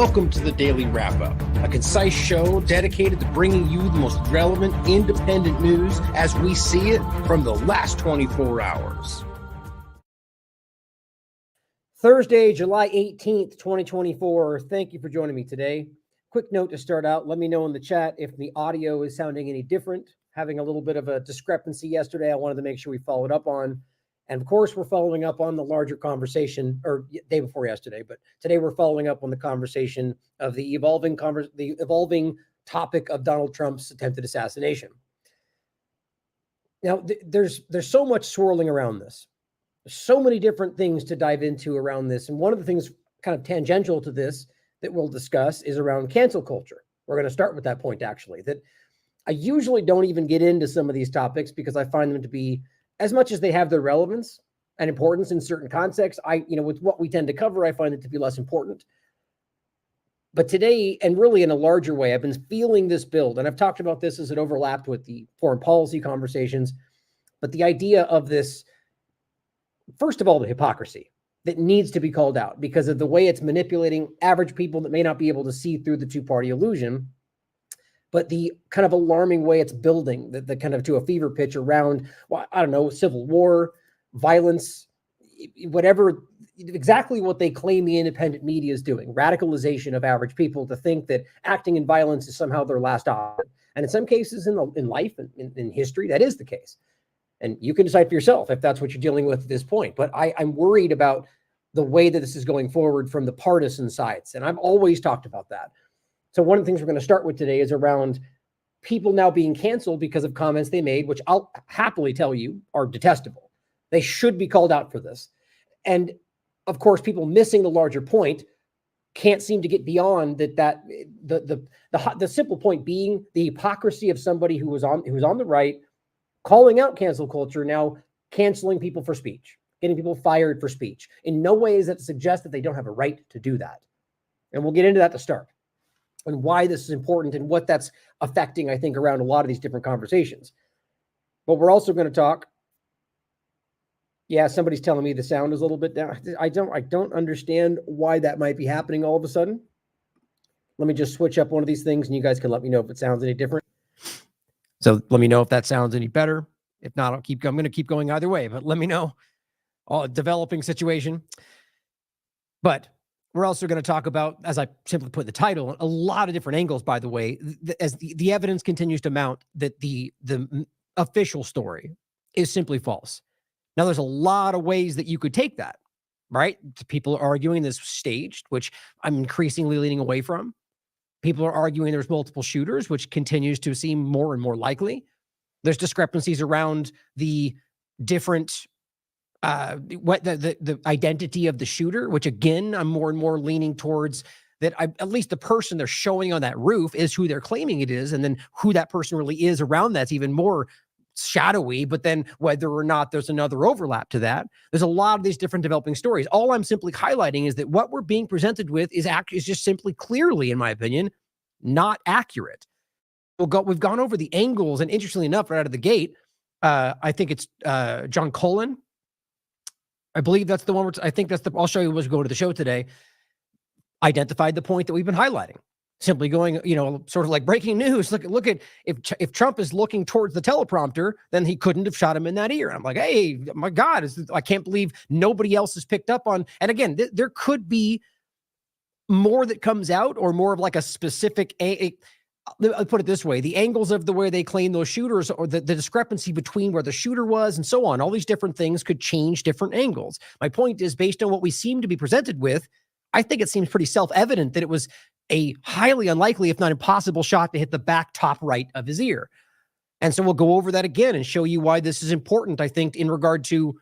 Welcome to the Daily Wrap-Up, a concise show dedicated to bringing you the most relevant, independent news as we see it from the last 24 hours. Thursday, July 18th, 2024. Thank you for joining me today. Quick note to start out. Let me know in the chat if the audio is sounding any different. Having a little bit of a discrepancy yesterday, I wanted to make sure we followed up on. And of course, we're following up on the larger conversation, or day before yesterday, but today we're following up on the conversation of the evolving topic of Donald Trump's attempted assassination. Now, there's so much swirling around this. There's so many different things to dive into around this. And one of the things kind of tangential to this that we'll discuss is around cancel culture. We're going to start with that point, actually, that I usually don't even get into some of these topics because I find them to be, as much as they have their relevance and importance in certain contexts, with what we tend to cover, I find it to be less important. But today, and really in a larger way, I've been feeling this build, and I've talked about this as it overlapped with the foreign policy conversations, but the idea of this, first of all, the hypocrisy that needs to be called out because of the way it's manipulating average people that may not be able to see through the two-party illusion, but the kind of alarming way it's building, the kind of to a fever pitch around, well, I don't know, civil war, violence, whatever, exactly what they claim the independent media is doing, radicalization of average people to think that acting in violence is somehow their last option. And in some cases in life and in history, that is the case. And you can decide for yourself if that's what you're dealing with at this point. But I'm worried about the way that this is going forward from the partisan sides. And I've always talked about that. So one of the things we're going to start with today is around people now being canceled because of comments they made, which I'll happily tell you are detestable. They should be called out for this. And of course, people missing the larger point can't seem to get beyond the simple point being the hypocrisy of somebody who was on the right, calling out cancel culture, now canceling people for speech, getting people fired for speech. In no way is that to suggest that they don't have a right to do that. And we'll get into that to start, and why this is important and what that's affecting, I think, around a lot of these different conversations. But we're also going to talk. Yeah, somebody's telling me the sound is a little bit down. I don't understand why that might be happening all of a sudden. Let me just switch up one of these things and you guys can let me know if it sounds any different. So let me know if that sounds any better. If not, I'm going to keep going either way, but let me know. Developing situation. But we're also going to talk about, as I simply put in the title, a lot of different angles, by the way, as the evidence continues to mount that the official story is simply false. Now, there's a lot of ways that you could take that, right? People are arguing this was staged, which I'm increasingly leaning away from. People are arguing there's multiple shooters, which continues to seem more and more likely. There's discrepancies around the different the identity of the shooter, which again, I'm more and more leaning towards that. At least the person they're showing on that roof is who they're claiming it is. And then who that person really is around that's even more shadowy. But then whether or not there's another overlap to that, there's a lot of these different developing stories. All I'm simply highlighting is that what we're being presented with is just simply clearly, in my opinion, not accurate. We've gone over the angles, and interestingly enough, right out of the gate, I think it's John Cullen. I believe that's the one. I'll show you as we go to the show today. Identified the point that we've been highlighting. Simply going, sort of like breaking news. Look at if Trump is looking towards the teleprompter, then he couldn't have shot him in that ear. And I'm like, hey, my God, I can't believe nobody else has picked up on. And again, there could be more that comes out, or more of like a specific. I'll put it this way: the angles of the way they claim those shooters, or the discrepancy between where the shooter was and so on, all these different things could change different angles. My point is, based on what we seem to be presented with, I think it seems pretty self-evident that it was a highly unlikely, if not impossible, shot to hit the back top right of his ear. And so we'll go over that again and show you why this is important, I think, in regard to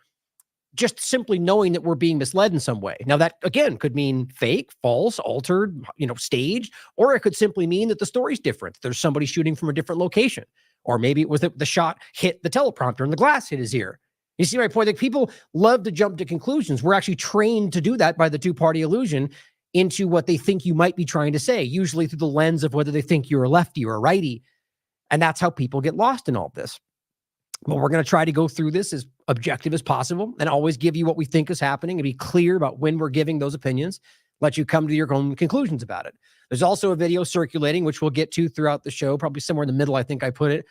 just simply knowing that we're being misled in some way. Now, that, again, could mean fake, false, altered, staged, or it could simply mean that the story's different. There's somebody shooting from a different location. Or maybe it was that the shot hit the teleprompter and the glass hit his ear. You see my point? Like, people love to jump to conclusions. We're actually trained to do that by the two-party illusion into what they think you might be trying to say, usually through the lens of whether they think you're a lefty or a righty. And that's how people get lost in all this. But we're going to try to go through this as objective as possible and always give you what we think is happening and be clear about when we're giving those opinions. let you come to your own conclusions about it. There's also a video circulating, which we'll get to throughout the show, probably somewhere in the middle, I think I put it,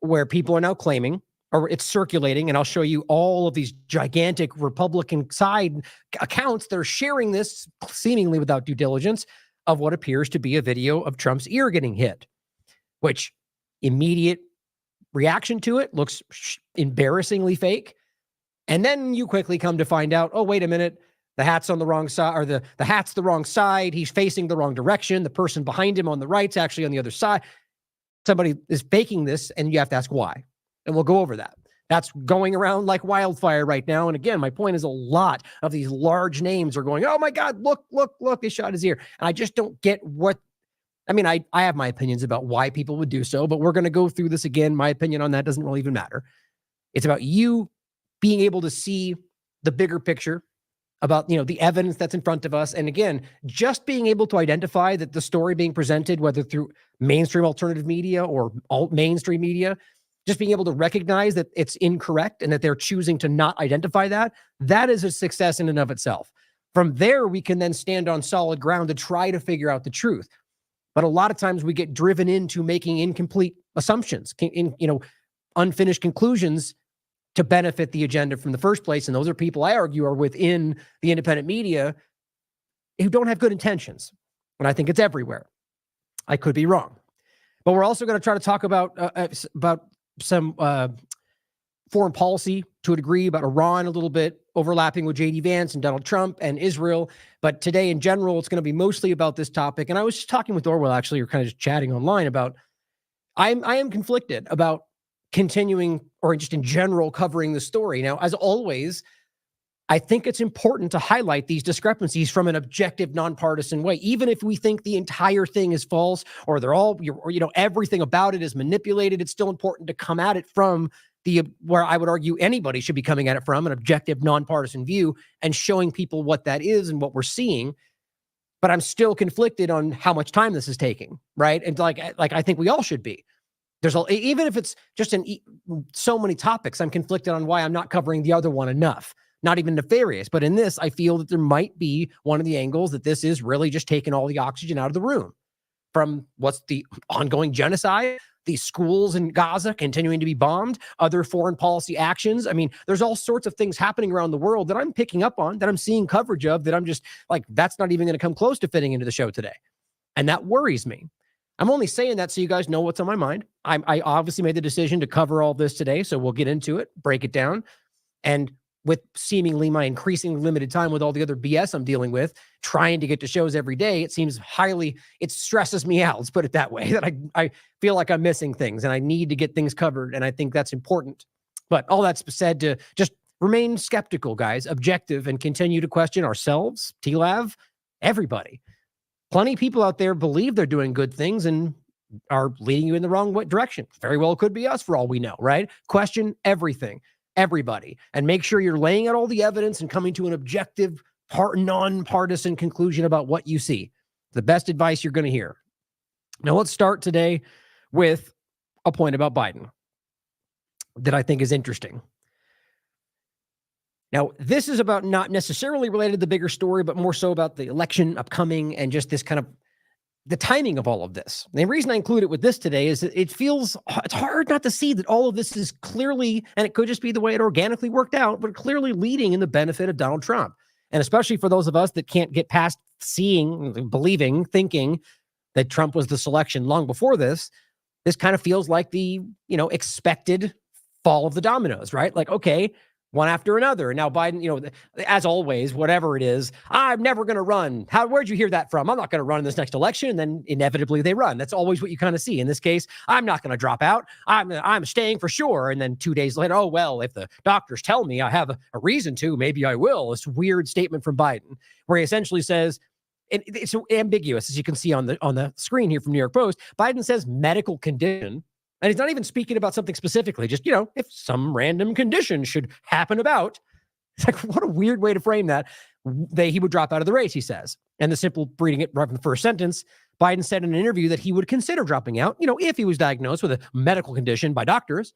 where people are now claiming, or it's circulating, and I'll show you all of these gigantic Republican side accounts that are sharing this seemingly without due diligence of what appears to be a video of Trump's ear getting hit, which immediate reaction to it looks embarrassingly fake. And then you quickly come to find out, oh, wait a minute, the hat's on the wrong side, or the hat's the wrong side. He's facing the wrong direction. The person behind him on the right's actually on the other side. Somebody is faking this, and you have to ask why. And we'll go over that. That's going around like wildfire right now. And again, my point is a lot of these large names are going, oh my God, look, they shot his ear. And I just don't get what, I mean, I have my opinions about why people would do so, but we're going to go through this again. My opinion on that doesn't really even matter. It's about you being able to see the bigger picture about, the evidence that's in front of us. And again, just being able to identify that the story being presented, whether through mainstream alternative media or mainstream media, just being able to recognize that it's incorrect and that they're choosing to not identify that, that is a success in and of itself. From there, we can then stand on solid ground to try to figure out the truth. But a lot of times we get driven into making incomplete assumptions, unfinished conclusions to benefit the agenda from the first place. And those are people, I argue, are within the independent media who don't have good intentions. And I think it's everywhere. I could be wrong. But we're also going to try to talk about some foreign policy to a degree, about Iran a little bit, overlapping with J.D. Vance and Donald Trump and Israel. But today, in general, it's going to be mostly about this topic. And I was just talking with Orwell, actually, or kind of just chatting online about, I am conflicted about continuing, or just in general, covering the story. Now, as always, I think it's important to highlight these discrepancies from an objective, nonpartisan way. Even if we think the entire thing is false, or they're all, everything about it is manipulated, it's still important to come at it from where I would argue anybody should be coming at it from, an objective, nonpartisan view, and showing people what that is and what we're seeing. But I'm still conflicted on how much time this is taking, right? And like I think we all should be. Even if it's just so many topics, I'm conflicted on why I'm not covering the other one enough. Not even nefarious, but in this, I feel that there might be one of the angles that this is really just taking all the oxygen out of the room from what's the ongoing genocide, the schools in Gaza continuing to be bombed, other foreign policy actions. I mean, there's all sorts of things happening around the world that I'm picking up on, that I'm seeing coverage of, that I'm just like, that's not even going to come close to fitting into the show today. And that worries me. I'm only saying that so you guys know what's on my mind. I obviously made the decision to cover all this today, so we'll get into it, break it down. And with seemingly my increasingly limited time with all the other BS I'm dealing with, trying to get to shows every day, it seems it stresses me out, let's put it that way, that I feel like I'm missing things and I need to get things covered. And I think that's important. But all that's said, to just remain skeptical, guys, objective, and continue to question ourselves, TLAV, everybody. Plenty of people out there believe they're doing good things and are leading you in the wrong direction. Very well could be us for all we know, right? Question everything, everybody, and make sure you're laying out all the evidence and coming to an objective, non-partisan conclusion about what you see. The best advice you're going to hear. Now, let's start today with a point about Biden that I think is interesting. Now, this is about not necessarily related to the bigger story, but more so about the election upcoming and just this kind of the timing of all of this. And the reason I include it with this today is that it's hard not to see that all of this is clearly, and it could just be the way it organically worked out, but clearly leading in the benefit of Donald Trump. And especially for those of us that can't get past seeing, believing, thinking that Trump was the selection long before this kind of feels like the, expected fall of the dominoes, right? Like, okay, one after another. And now Biden, as always, whatever it is, I'm never going to run. Where'd you hear that from? I'm not going to run in this next election. And then inevitably they run. That's always what you kind of see. In this case, I'm not going to drop out. I'm staying for sure. And then 2 days later, oh, well, if the doctors tell me I have a reason to, maybe I will. This weird statement from Biden where he essentially says, and it's ambiguous, as you can see on the screen here from New York Post. Biden says medical condition. And he's not even speaking about something specifically, just, if some random condition should happen about. It's like, what a weird way to frame that. He would drop out of the race, he says. And the simple reading it right from the first sentence, Biden said in an interview that he would consider dropping out, if he was diagnosed with a medical condition by doctors.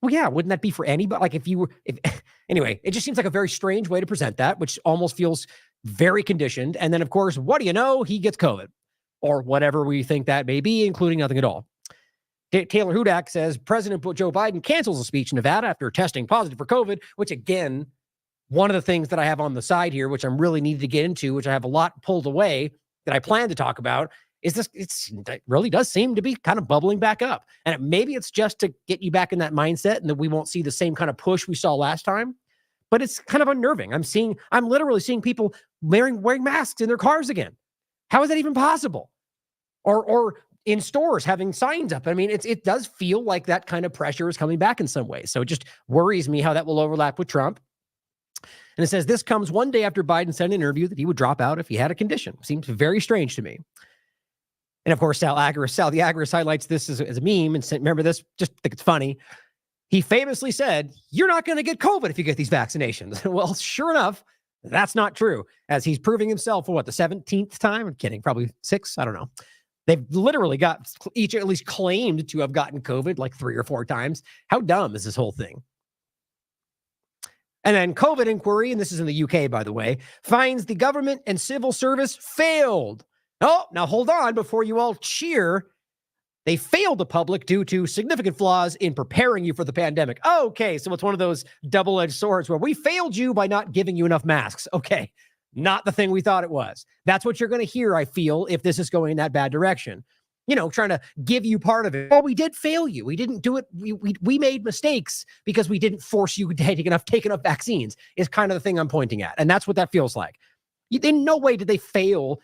Well, yeah, wouldn't that be for anybody? Like anyway, it just seems like a very strange way to present that, which almost feels very conditioned. And then, of course, what do you know? He gets COVID or whatever we think that may be, including nothing at all. Taylor Hudak says President Joe Biden cancels a speech in Nevada after testing positive for COVID, which again, one of the things that I have on the side here, which I'm really needed to get into, which I have a lot pulled away that I plan to talk about, is this. It really does seem to be kind of bubbling back up. And maybe it's just to get you back in that mindset and that we won't see the same kind of push we saw last time. But it's kind of unnerving. I'm literally seeing people wearing masks in their cars again. How is that even possible? Or in stores having signs up. I mean, it does feel like that kind of pressure is coming back in some ways. So it just worries me how that will overlap with Trump. And it says this comes one day after Biden said in an interview that he would drop out if he had a condition. Seems very strange to me. And of course, Sal the Agris highlights this as a meme and said, remember this, just think it's funny. He famously said, you're not going to get COVID if you get these vaccinations. Well, sure enough, that's not true, as he's proving himself for the 17th time? I'm kidding, probably 6, I don't know. They've literally got each at least claimed to have gotten COVID like 3 or 4 times. How dumb is this whole thing? And then COVID inquiry, and this is in the UK, by the way, finds the government and civil service failed. Oh, now hold on before you all cheer. They failed the public due to significant flaws in preparing you for the pandemic. Okay, so it's one of those double-edged swords where we failed you by not giving you enough masks. Okay, not the thing we thought it was. That's what you're going to hear, I feel, if this is going in that bad direction. Trying to give you part of it. Well, we did fail you. We didn't do it. We made mistakes because we didn't force you to take enough vaccines is kind of the thing I'm pointing at. And that's what that feels like. In no way did they fail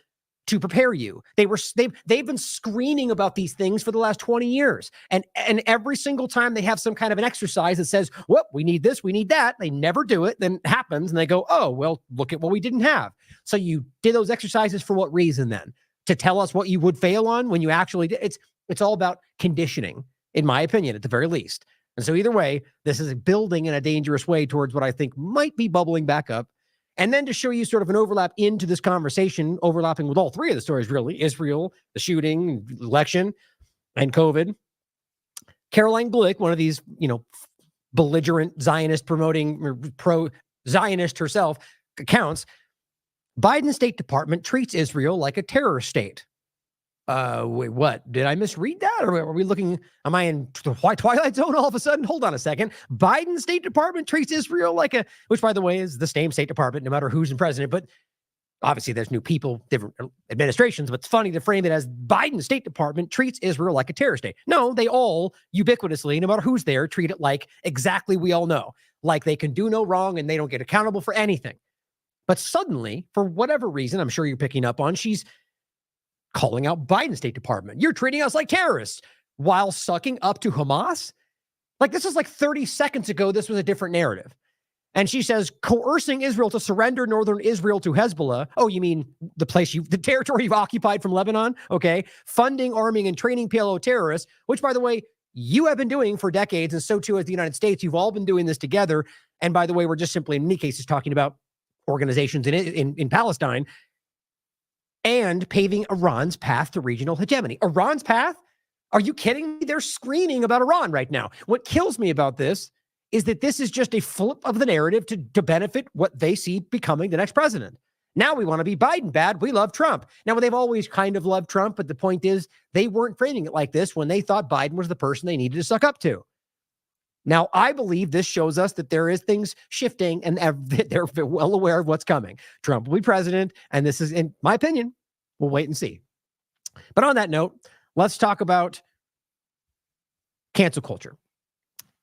to prepare you. They've been screening about these things for the last 20 years. And every single time they have some kind of an exercise that says, well, we need this, we need that. They never do it. Then it happens and they go, oh, well, look at what we didn't have. So you did those exercises for what reason then? To tell us what you would fail on when you actually did. It's all about conditioning, in my opinion, at the very least. And so either way, this is building in a dangerous way towards what I think might be bubbling back up. And then to show you sort of an overlap into this conversation, overlapping with all 3 of the stories, really, Israel, the shooting, election, and COVID. Caroline Glick, one of these, belligerent Zionist promoting, or pro-Zionist herself accounts, Biden's State Department treats Israel like a terror state. Wait, what? Did I misread that? Or are we looking, am I in the Twilight Zone all of a sudden? Hold on a second. Biden's State Department treats Israel like which by the way is the same State Department, no matter who's in president, but obviously there's new people, different administrations, but it's funny to frame it as Biden's State Department treats Israel like a terror state. No, they all ubiquitously, no matter who's there, treat it like exactly we all know, like they can do no wrong and they don't get accountable for anything. But suddenly, for whatever reason, I'm sure you're picking up on, she's calling out Biden's State Department. You're treating us like terrorists while sucking up to Hamas? Like, this is like 30 seconds ago, this was a different narrative. And she says, coercing Israel to surrender northern Israel to Hezbollah. Oh, you mean the territory you've occupied from Lebanon? Okay. Funding, arming, and training PLO terrorists, which, by the way, you have been doing for decades, and so too has the United States. You've all been doing this together. And by the way, we're just simply, in many cases, talking about organizations in Palestine, and paving Iran's path to regional hegemony. Iran's path? Are you kidding me? They're screaming about Iran right now. What kills me about this is that this is just a flip of the narrative to benefit what they see becoming the next president. Now we want to be Biden bad. We love Trump. Now, they've always kind of loved Trump, but the point is they weren't framing it like this when they thought Biden was the person they needed to suck up to. Now, I believe this shows us that there is things shifting and they're well aware of what's coming. Trump will be president, and this is, in my opinion, we'll wait and see. But on that note, let's talk about cancel culture.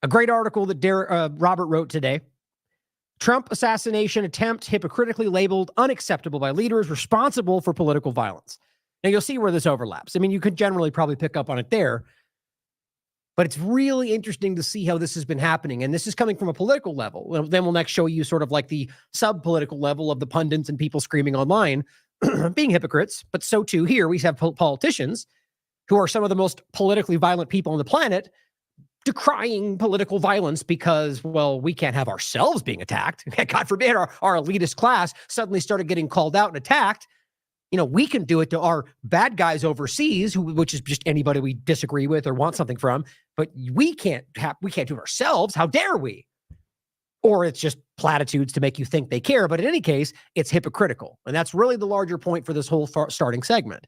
A great article that Robert wrote today. Trump assassination attempt hypocritically labeled unacceptable by leaders responsible for political violence. Now, you'll see where this overlaps. I mean, you could generally probably pick up on it there. But it's really interesting to see how this has been happening. And this is coming from a political level. Then we'll next show you sort of like the sub-political level of the pundits and people screaming online, being hypocrites. But so too here, we have politicians who are some of the most politically violent people on the planet decrying political violence because, well, we can't have ourselves being attacked. God forbid our elitist class suddenly started getting called out and attacked. We can do it to our bad guys overseas, which is just anybody we disagree with or want something from, but we can't do it ourselves. How dare we? or it's just platitudes to make you think they care. But in any case, it's hypocritical. And that's really the larger point for this whole starting segment.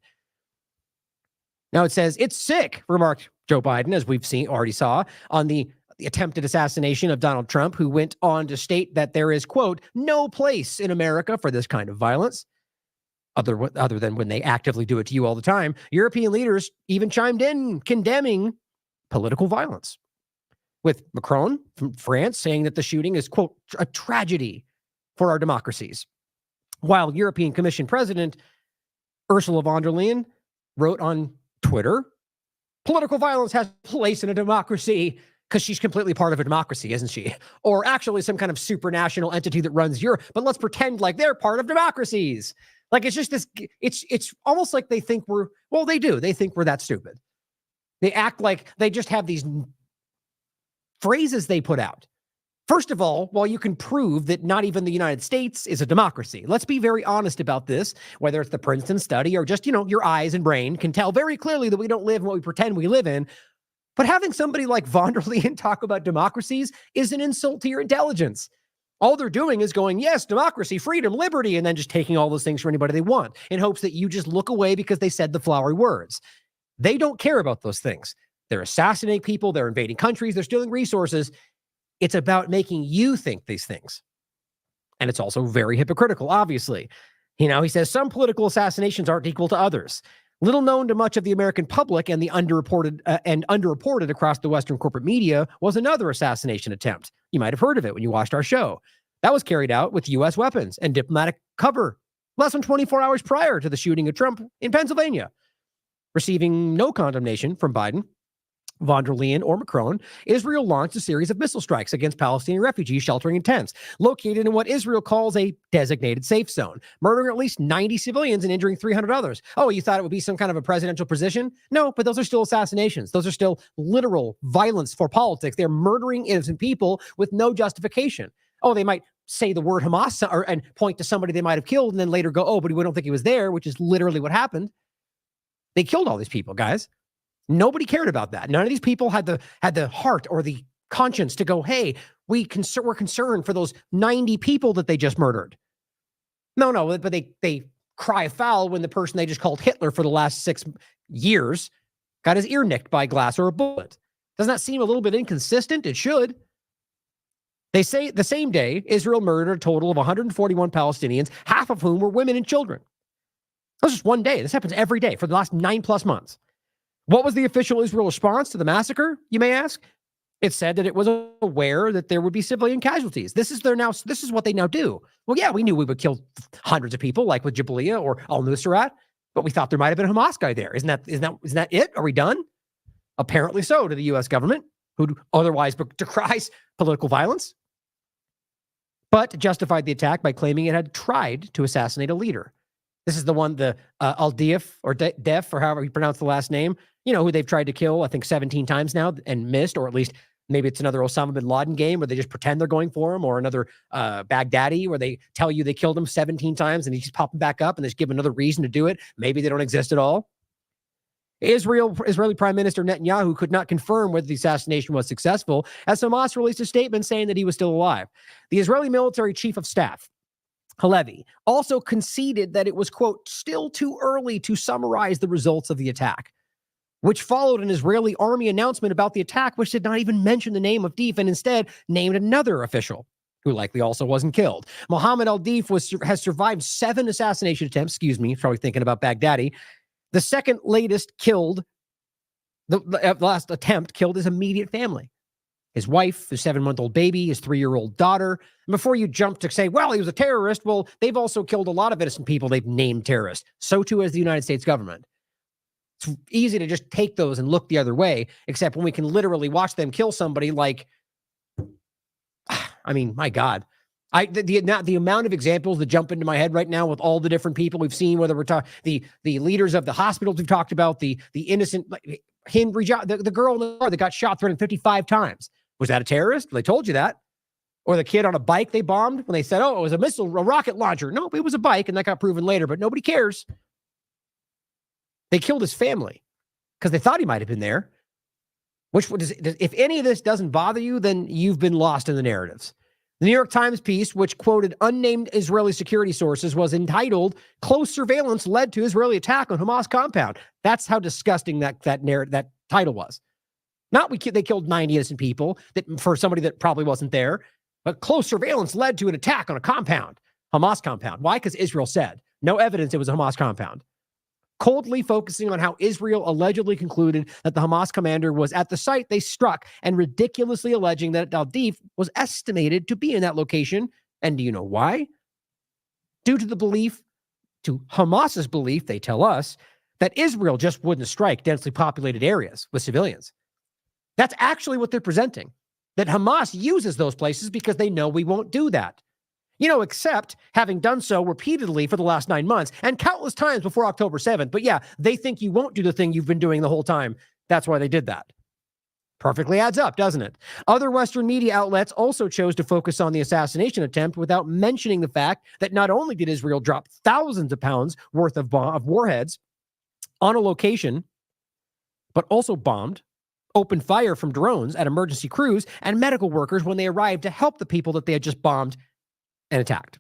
Now it says, it's sick, remarked Joe Biden, as we've already saw, on the attempted assassination of Donald Trump, who went on to state that there is, quote, no place in America for this kind of violence, other than when they actively do it to you all the time. European leaders even chimed in condemning political violence, with Macron from France saying that the shooting is, quote, a tragedy for our democracies. While European Commission President Ursula von der Leyen wrote on Twitter, political violence has place in a democracy, because she's completely part of a democracy, isn't she? Or actually some kind of supranational entity that runs Europe, but let's pretend like they're part of democracies. Like, it's just this, it's almost like they think they do. They think we're that stupid. They act like they just have these phrases they put out. First of all, while you can prove that not even the United States is a democracy, let's be very honest about this, whether it's the Princeton study or just, your eyes and brain can tell very clearly that we don't live in what we pretend we live in. But having somebody like von der Leyen talk about democracies is an insult to your intelligence. All they're doing is going, yes, democracy, freedom, liberty, and then just taking all those things for anybody they want in hopes that you just look away because they said the flowery words. They don't care about those things. They're assassinating people. They're invading countries. They're stealing resources. It's about making you think these things. And it's also very hypocritical, obviously. He says some political assassinations aren't equal to others. Little known to much of the American public and the underreported across the Western corporate media was another assassination attempt. You might have heard of it when you watched our show. That was carried out with U.S. weapons and diplomatic cover less than 24 hours prior to the shooting of Trump in Pennsylvania. Receiving no condemnation from Biden, von der Leyen, or Macron, Israel launched a series of missile strikes against Palestinian refugees sheltering in tents, located in what Israel calls a designated safe zone, murdering at least 90 civilians and injuring 300 others. Oh, you thought it would be some kind of a presidential position? No, but those are still assassinations. Those are still literal violence for politics. They're murdering innocent people with no justification. Oh, they might say the word Hamas and point to somebody they might have killed and then later go, oh, but we don't think he was there, which is literally what happened. They killed all these people, guys. Nobody cared about that. None of these people had the heart or the conscience to go, hey, we're concerned for those 90 people that they just murdered. No, but they cry foul when the person they just called Hitler for the last 6 years got his ear nicked by glass or a bullet. Doesn't that seem a little bit inconsistent? It should. They say the same day, Israel murdered a total of 141 Palestinians, half of whom were women and children. That was just one day. This happens every day for the last 9+ months. What was the official Israel response to the massacre, you may ask? It said that it was aware that there would be civilian casualties. This is what they now do. Well, yeah, we knew we would kill hundreds of people, like with Jabalia or al-Nusrat, but we thought there might have been a Hamas guy there. Isn't that it? Are we done? Apparently so, to the U.S. government, who otherwise decries political violence, but justified the attack by claiming it had tried to assassinate a leader. This is the one, the Al-Dif or Def, or however you pronounce the last name, who they've tried to kill, I think 17 times now and missed, or at least maybe it's another Osama bin Laden game where they just pretend they're going for him, or another Baghdadi where they tell you they killed him 17 times and he's popping back up and they just give another reason to do it. Maybe they don't exist at all. Israeli Prime Minister Netanyahu could not confirm whether the assassination was successful, as Hamas released a statement saying that he was still alive. The Israeli military chief of staff, Halevi, also conceded that it was, quote, still too early to summarize the results of the attack, which followed an Israeli army announcement about the attack, which did not even mention the name of Deif and instead named another official who likely also wasn't killed. Mohammed al-Deif has survived 7 assassination attempts. Probably thinking about Baghdadi. The second latest killed, the last attempt killed his immediate family. His wife, his 7-month-old baby, his 3-year-old daughter. And before you jump to say, well, he was a terrorist, well, they've also killed a lot of innocent people they've named terrorists. So too has the United States government. It's easy to just take those and look the other way, except when we can literally watch them kill somebody like, I mean, my God. The amount of examples that jump into my head right now with all the different people we've seen, whether we're talking the leaders of the hospitals we've talked about, the innocent, the girl in the car that got shot 355 times. Was that a terrorist? They told you that. Or the kid on a bike they bombed when they said, oh, it was a rocket launcher. No, it was a bike, and that got proven later, but nobody cares. They killed his family because they thought he might have been there. If any of this doesn't bother you, then you've been lost in the narratives. The New York Times piece, which quoted unnamed Israeli security sources, was entitled "Close Surveillance Led to Israeli Attack on Hamas Compound." That's how disgusting that title was. Not they killed 90 innocent people for somebody that probably wasn't there, but close surveillance led to an attack on a compound, Hamas compound. Why? Because Israel said. No evidence it was a Hamas compound. Coldly focusing on how Israel allegedly concluded that the Hamas commander was at the site they struck, and ridiculously alleging that Al-Deif was estimated to be in that location. And do you know why? Due to the belief, to Hamas's belief, they tell us, that Israel just wouldn't strike densely populated areas with civilians. That's actually what they're presenting, that Hamas uses those places because they know we won't do that. Except having done so repeatedly for the last 9 months and countless times before October 7th. But yeah, they think you won't do the thing you've been doing the whole time. That's why they did that. Perfectly adds up, doesn't it? Other Western media outlets also chose to focus on the assassination attempt without mentioning the fact that not only did Israel drop thousands of pounds worth of warheads on a location, but also opened fire from drones at emergency crews and medical workers when they arrived to help the people that they had just bombed and attacked.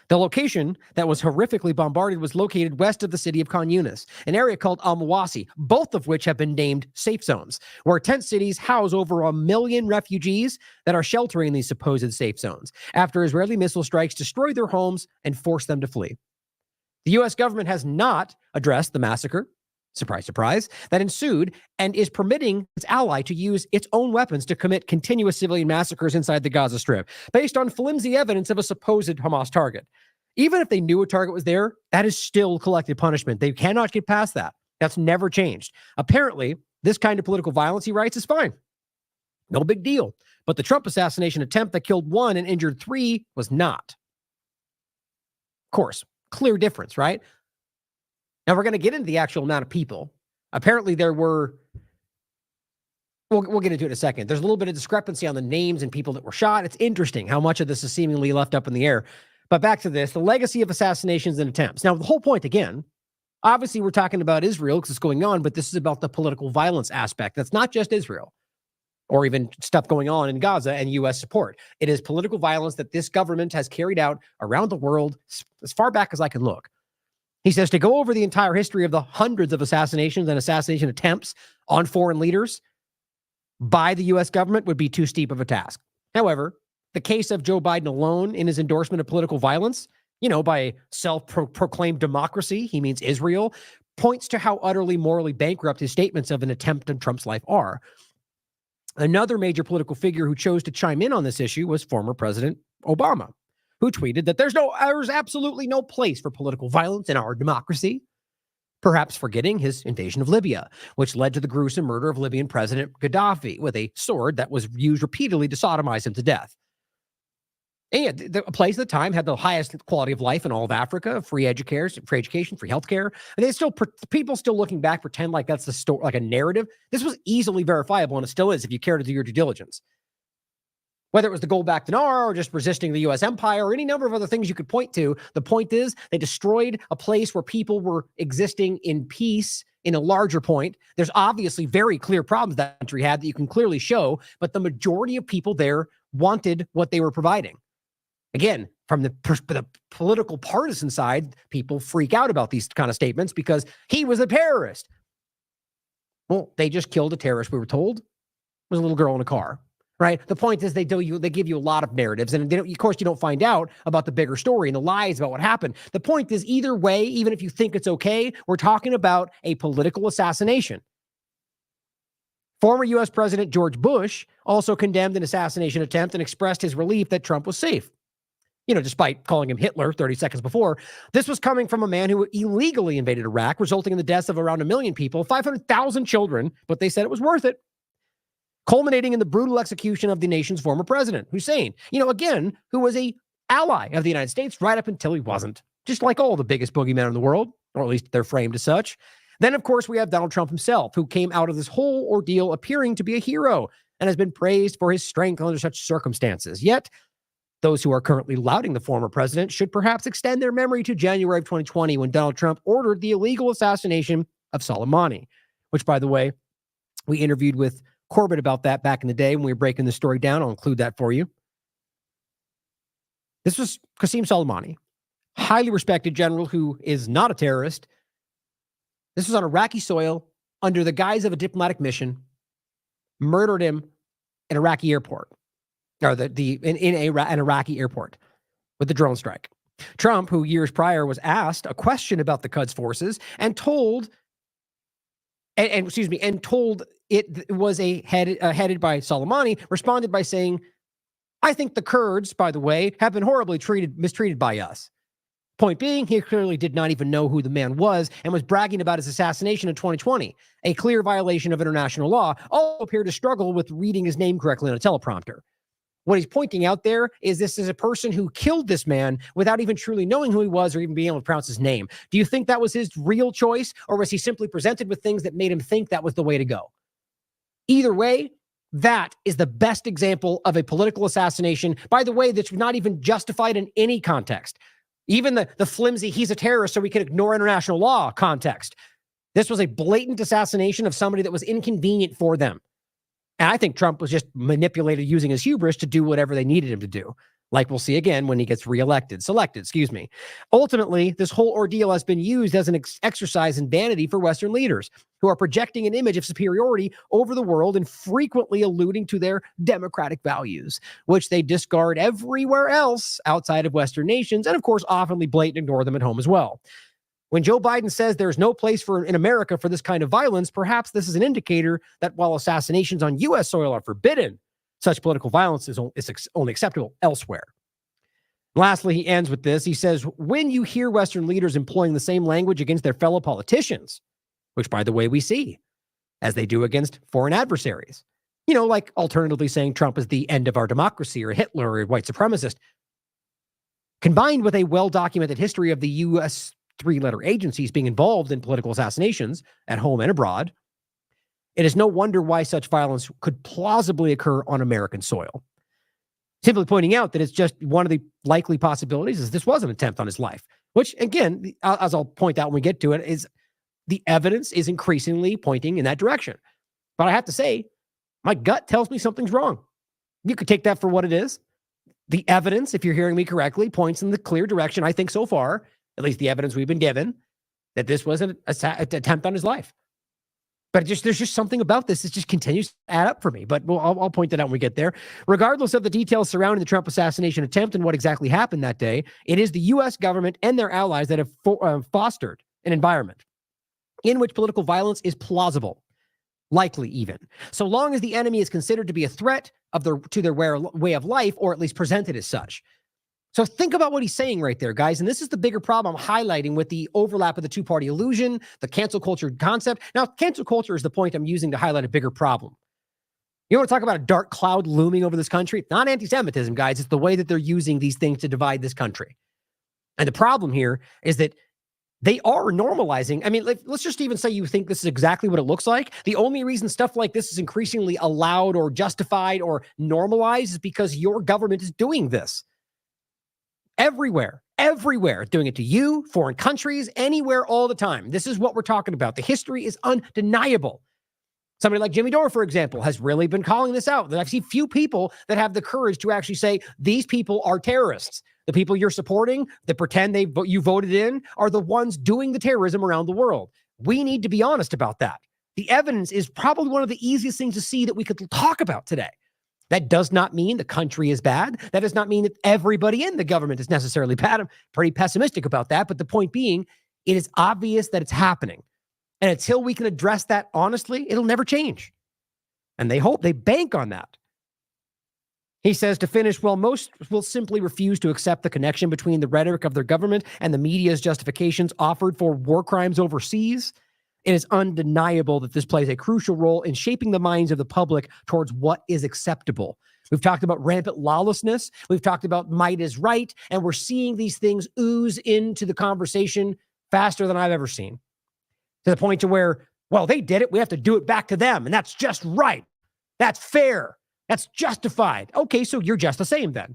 The location that was horrifically bombarded was located west of the city of Khan Yunis, an area called Al-Mawasi, both of which have been named safe zones, where tent cities house over 1 million refugees that are sheltering in these supposed safe zones after Israeli missile strikes destroyed their homes and forced them to flee. The U.S. government has not addressed the massacre, surprise, surprise, that ensued, and is permitting its ally to use its own weapons to commit continuous civilian massacres inside the Gaza Strip, based on flimsy evidence of a supposed Hamas target. Even if they knew a target was there, that is still collective punishment. They cannot get past that. That's never changed. Apparently, this kind of political violence, he writes, is fine. No big deal. But the Trump assassination attempt that killed 1 and injured 3 was not. Of course, clear difference, right? Now, we're going to get into the actual amount of people. Apparently, there were, we'll get into it in a second. There's a little bit of discrepancy on the names and people that were shot. It's interesting how much of this is seemingly left up in the air. But back to this, the legacy of assassinations and attempts. Now, the whole point, again, obviously we're talking about Israel because it's going on, but this is about the political violence aspect. That's not just Israel or even stuff going on in Gaza and U.S. support. It is political violence that this government has carried out around the world as far back as I can look. He says to go over the entire history of the hundreds of assassinations and assassination attempts on foreign leaders by the U.S. government would be too steep of a task. However, the case of Joe Biden alone in his endorsement of political violence, by self-proclaimed democracy, he means Israel, points to how utterly morally bankrupt his statements of an attempt on Trump's life are. Another major political figure who chose to chime in on this issue was former President Obama, who tweeted that there's absolutely no place for political violence in our democracy, perhaps forgetting his invasion of Libya, which led to the gruesome murder of Libyan President Gaddafi with a sword that was used repeatedly to sodomize him to death. And a place at the time had the highest quality of life in all of Africa, free education, free healthcare. And people still looking back pretend like that's the story, like a narrative. This was easily verifiable, and it still is if you care to do your due diligence. Whether it was the gold back dinar or just resisting the U.S. empire or any number of other things you could point to, the point is they destroyed a place where people were existing in peace. In a larger point, there's obviously very clear problems that country had that you can clearly show, but the majority of people there wanted what they were providing. Again, from the political partisan side, people freak out about these kind of statements because he was a terrorist. Well, they just killed a terrorist, we were told. It was a little girl in a car. Right. The point is they give you a lot of narratives, and of course you don't find out about the bigger story and the lies about what happened. The point is either way, even if you think it's okay, we're talking about a political assassination. Former U.S. President George Bush also condemned an assassination attempt and expressed his relief that Trump was safe. Despite calling him Hitler 30 seconds before, this was coming from a man who illegally invaded Iraq, resulting in the deaths of around 1 million people, 500,000 children, but they said it was worth it. Culminating in the brutal execution of the nation's former president, Hussein, again, who was an ally of the United States right up until he wasn't, just like all the biggest boogeymen in the world, or at least they're framed as such. Then, of course, we have Donald Trump himself, who came out of this whole ordeal appearing to be a hero and has been praised for his strength under such circumstances. Yet, those who are currently lauding the former president should perhaps extend their memory to January of 2020 when Donald Trump ordered the illegal assassination of Soleimani, which, by the way, we interviewed with Corbett about that back in the day when we were breaking the story down. I'll include that for you. This was Qasem Soleimani, highly respected general who is not a terrorist. This was on Iraqi soil under the guise of a diplomatic mission, murdered him at Iraqi airport, or in an Iraqi airport with the drone strike. Trump, who years prior was asked a question about the Quds forces and told it was headed by Soleimani, responded by saying, "I think the Kurds, by the way, have been horribly mistreated by us." Point being, he clearly did not even know who the man was and was bragging about his assassination in 2020, a clear violation of international law. Also appeared to struggle with reading his name correctly on a teleprompter. What he's pointing out there is this is a person who killed this man without even truly knowing who he was or even being able to pronounce his name. Do you think that was his real choice, or was he simply presented with things that made him think that was the way to go? Either way, that is the best example of a political assassination, by the way, that's not even justified in any context. Even the flimsy, he's a terrorist so we can ignore international law context. This was a blatant assassination of somebody that was inconvenient for them. And I think Trump was just manipulated using his hubris to do whatever they needed him to do. Like we'll see again when he gets selected. Ultimately, this whole ordeal has been used as an exercise in vanity for Western leaders who are projecting an image of superiority over the world and frequently alluding to their democratic values, which they discard everywhere else outside of Western nations, and of course, oftenly blatantly ignore them at home as well. When Joe Biden says there's no place in America for this kind of violence, perhaps this is an indicator that while assassinations on U.S. soil are forbidden, such political violence is only acceptable elsewhere. Lastly, he ends with this. He says, when you hear Western leaders employing the same language against their fellow politicians, which, by the way, we see, as they do against foreign adversaries, like alternatively saying Trump is the end of our democracy or Hitler or a white supremacist, combined with a well-documented history of the U.S. three-letter agencies being involved in political assassinations at home and abroad, it is no wonder why such violence could plausibly occur on American soil. Simply pointing out that it's just one of the likely possibilities is this was an attempt on his life, which, again, as I'll point out when we get to it, is the evidence is increasingly pointing in that direction. But I have to say, my gut tells me something's wrong. You could take that for what it is. The evidence, if you're hearing me correctly, points in the clear direction, I think so far, at least the evidence we've been given, that this was an attempt on his life. But there's just something about this that just continues to add up for me. But I'll point that out when we get there. Regardless of the details surrounding the Trump assassination attempt and what exactly happened that day, it is the U.S. government and their allies that have fostered an environment in which political violence is plausible, likely even, so long as the enemy is considered to be a threat to their way of life, or at least presented as such. So think about what he's saying right there, guys. And this is the bigger problem I'm highlighting with the overlap of the two-party illusion, the cancel culture concept. Now, cancel culture is the point I'm using to highlight a bigger problem. You want to talk about a dark cloud looming over this country? It's not anti-Semitism, guys. It's the way that they're using these things to divide this country. And the problem here is that they are normalizing. I mean, let's just even say you think this is exactly what it looks like. The only reason stuff like this is increasingly allowed or justified or normalized is because your government is doing this. Everywhere, doing it to you, foreign countries, anywhere, all the time. This is what we're talking about. The history is undeniable. Somebody like Jimmy Dore, for example, has really been calling this out. I've seen few people that have the courage to actually say, these people are terrorists. The people you're supporting that pretend you voted in are the ones doing the terrorism around the world. We need to be honest about that. The evidence is probably one of the easiest things to see that we could talk about today. That does not mean the country is bad. That does not mean that everybody in the government is necessarily bad. I'm pretty pessimistic about that. But the point being, it is obvious that it's happening. And until we can address that honestly, it'll never change. And they bank on that. He says, to finish, well, most will simply refuse to accept the connection between the rhetoric of their government and the media's justifications offered for war crimes overseas. It is undeniable that this plays a crucial role in shaping the minds of the public towards what is acceptable. We've talked about rampant lawlessness. We've talked about might is right. And we're seeing these things ooze into the conversation faster than I've ever seen. To the point to where, well, they did it. We have to do it back to them. And that's just right. That's fair. That's justified. Okay, so you're just the same then.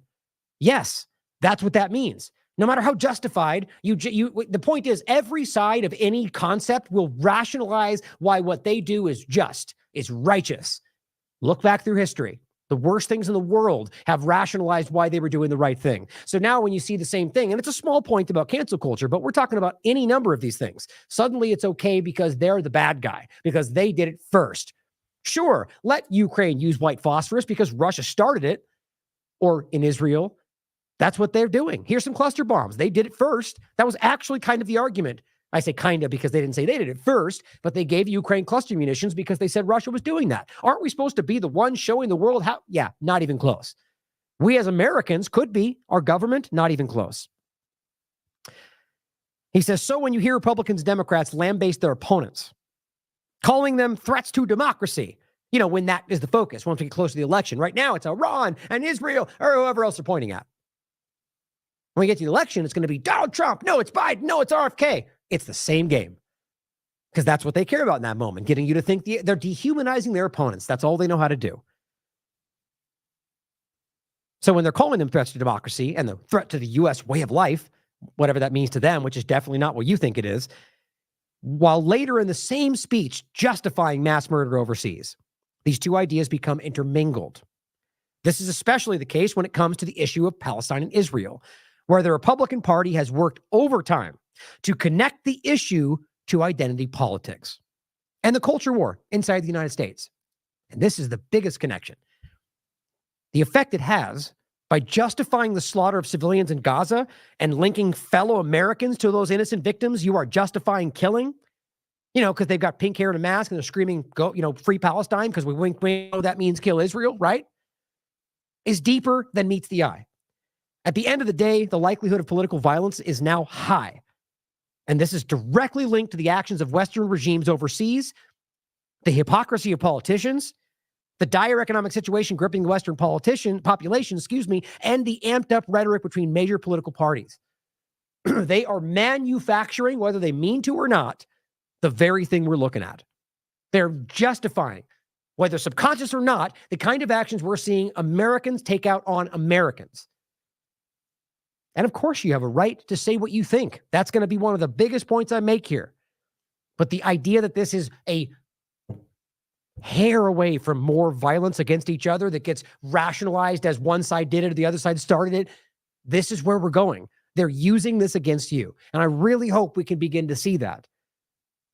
Yes, that's what that means. No matter how justified, the point is every side of any concept will rationalize why what they do is just, is righteous. Look back through history. The worst things in the world have rationalized why they were doing the right thing. So now when you see the same thing, and it's a small point about cancel culture, but we're talking about any number of these things. Suddenly it's okay because they're the bad guy, because they did it first. Sure, let Ukraine use white phosphorus because Russia started it, or in Israel, that's what they're doing. Here's some cluster bombs. They did it first. That was actually kind of the argument. I say kind of because they didn't say they did it first, but they gave Ukraine cluster munitions because they said Russia was doing that. Aren't we supposed to be the ones showing the world how? Yeah, not even close. We as Americans could be. Our government, not even close. He says, so when you hear Republicans and Democrats lambaste their opponents, calling them threats to democracy, when that is the focus, once we get close to the election. Right now, it's Iran and Israel or whoever else they're pointing at. When we get to the election, it's going to be Donald Trump. No, it's Biden. No, it's RFK. It's the same game because that's what they care about in that moment, getting you to think they're dehumanizing their opponents. That's all they know how to do. So when they're calling them threats to democracy and the threat to the U.S. way of life, whatever that means to them, which is definitely not what you think it is, while later in the same speech justifying mass murder overseas, these two ideas become intermingled. This is especially the case when it comes to the issue of Palestine and Israel, where the Republican Party has worked overtime to connect the issue to identity politics and the culture war inside the United States. And this is the biggest connection. The effect it has by justifying the slaughter of civilians in Gaza and linking fellow Americans to those innocent victims you are justifying killing, because they've got pink hair and a mask and they're screaming, go, free Palestine, because we know that means kill Israel, right? Is deeper than meets the eye. At the end of the day, the likelihood of political violence is now high. And this is directly linked to the actions of Western regimes overseas, the hypocrisy of politicians, the dire economic situation gripping the Western population, and the amped up rhetoric between major political parties. They are manufacturing, whether they mean to or not, the very thing we're looking at. They're justifying, whether subconscious or not, the kind of actions we're seeing Americans take out on Americans. And of course, you have a right to say what you think. That's going to be one of the biggest points I make here. But the idea that this is a hair away from more violence against each other that gets rationalized as one side did it or the other side started it, this is where we're going. They're using this against you. And I really hope we can begin to see that.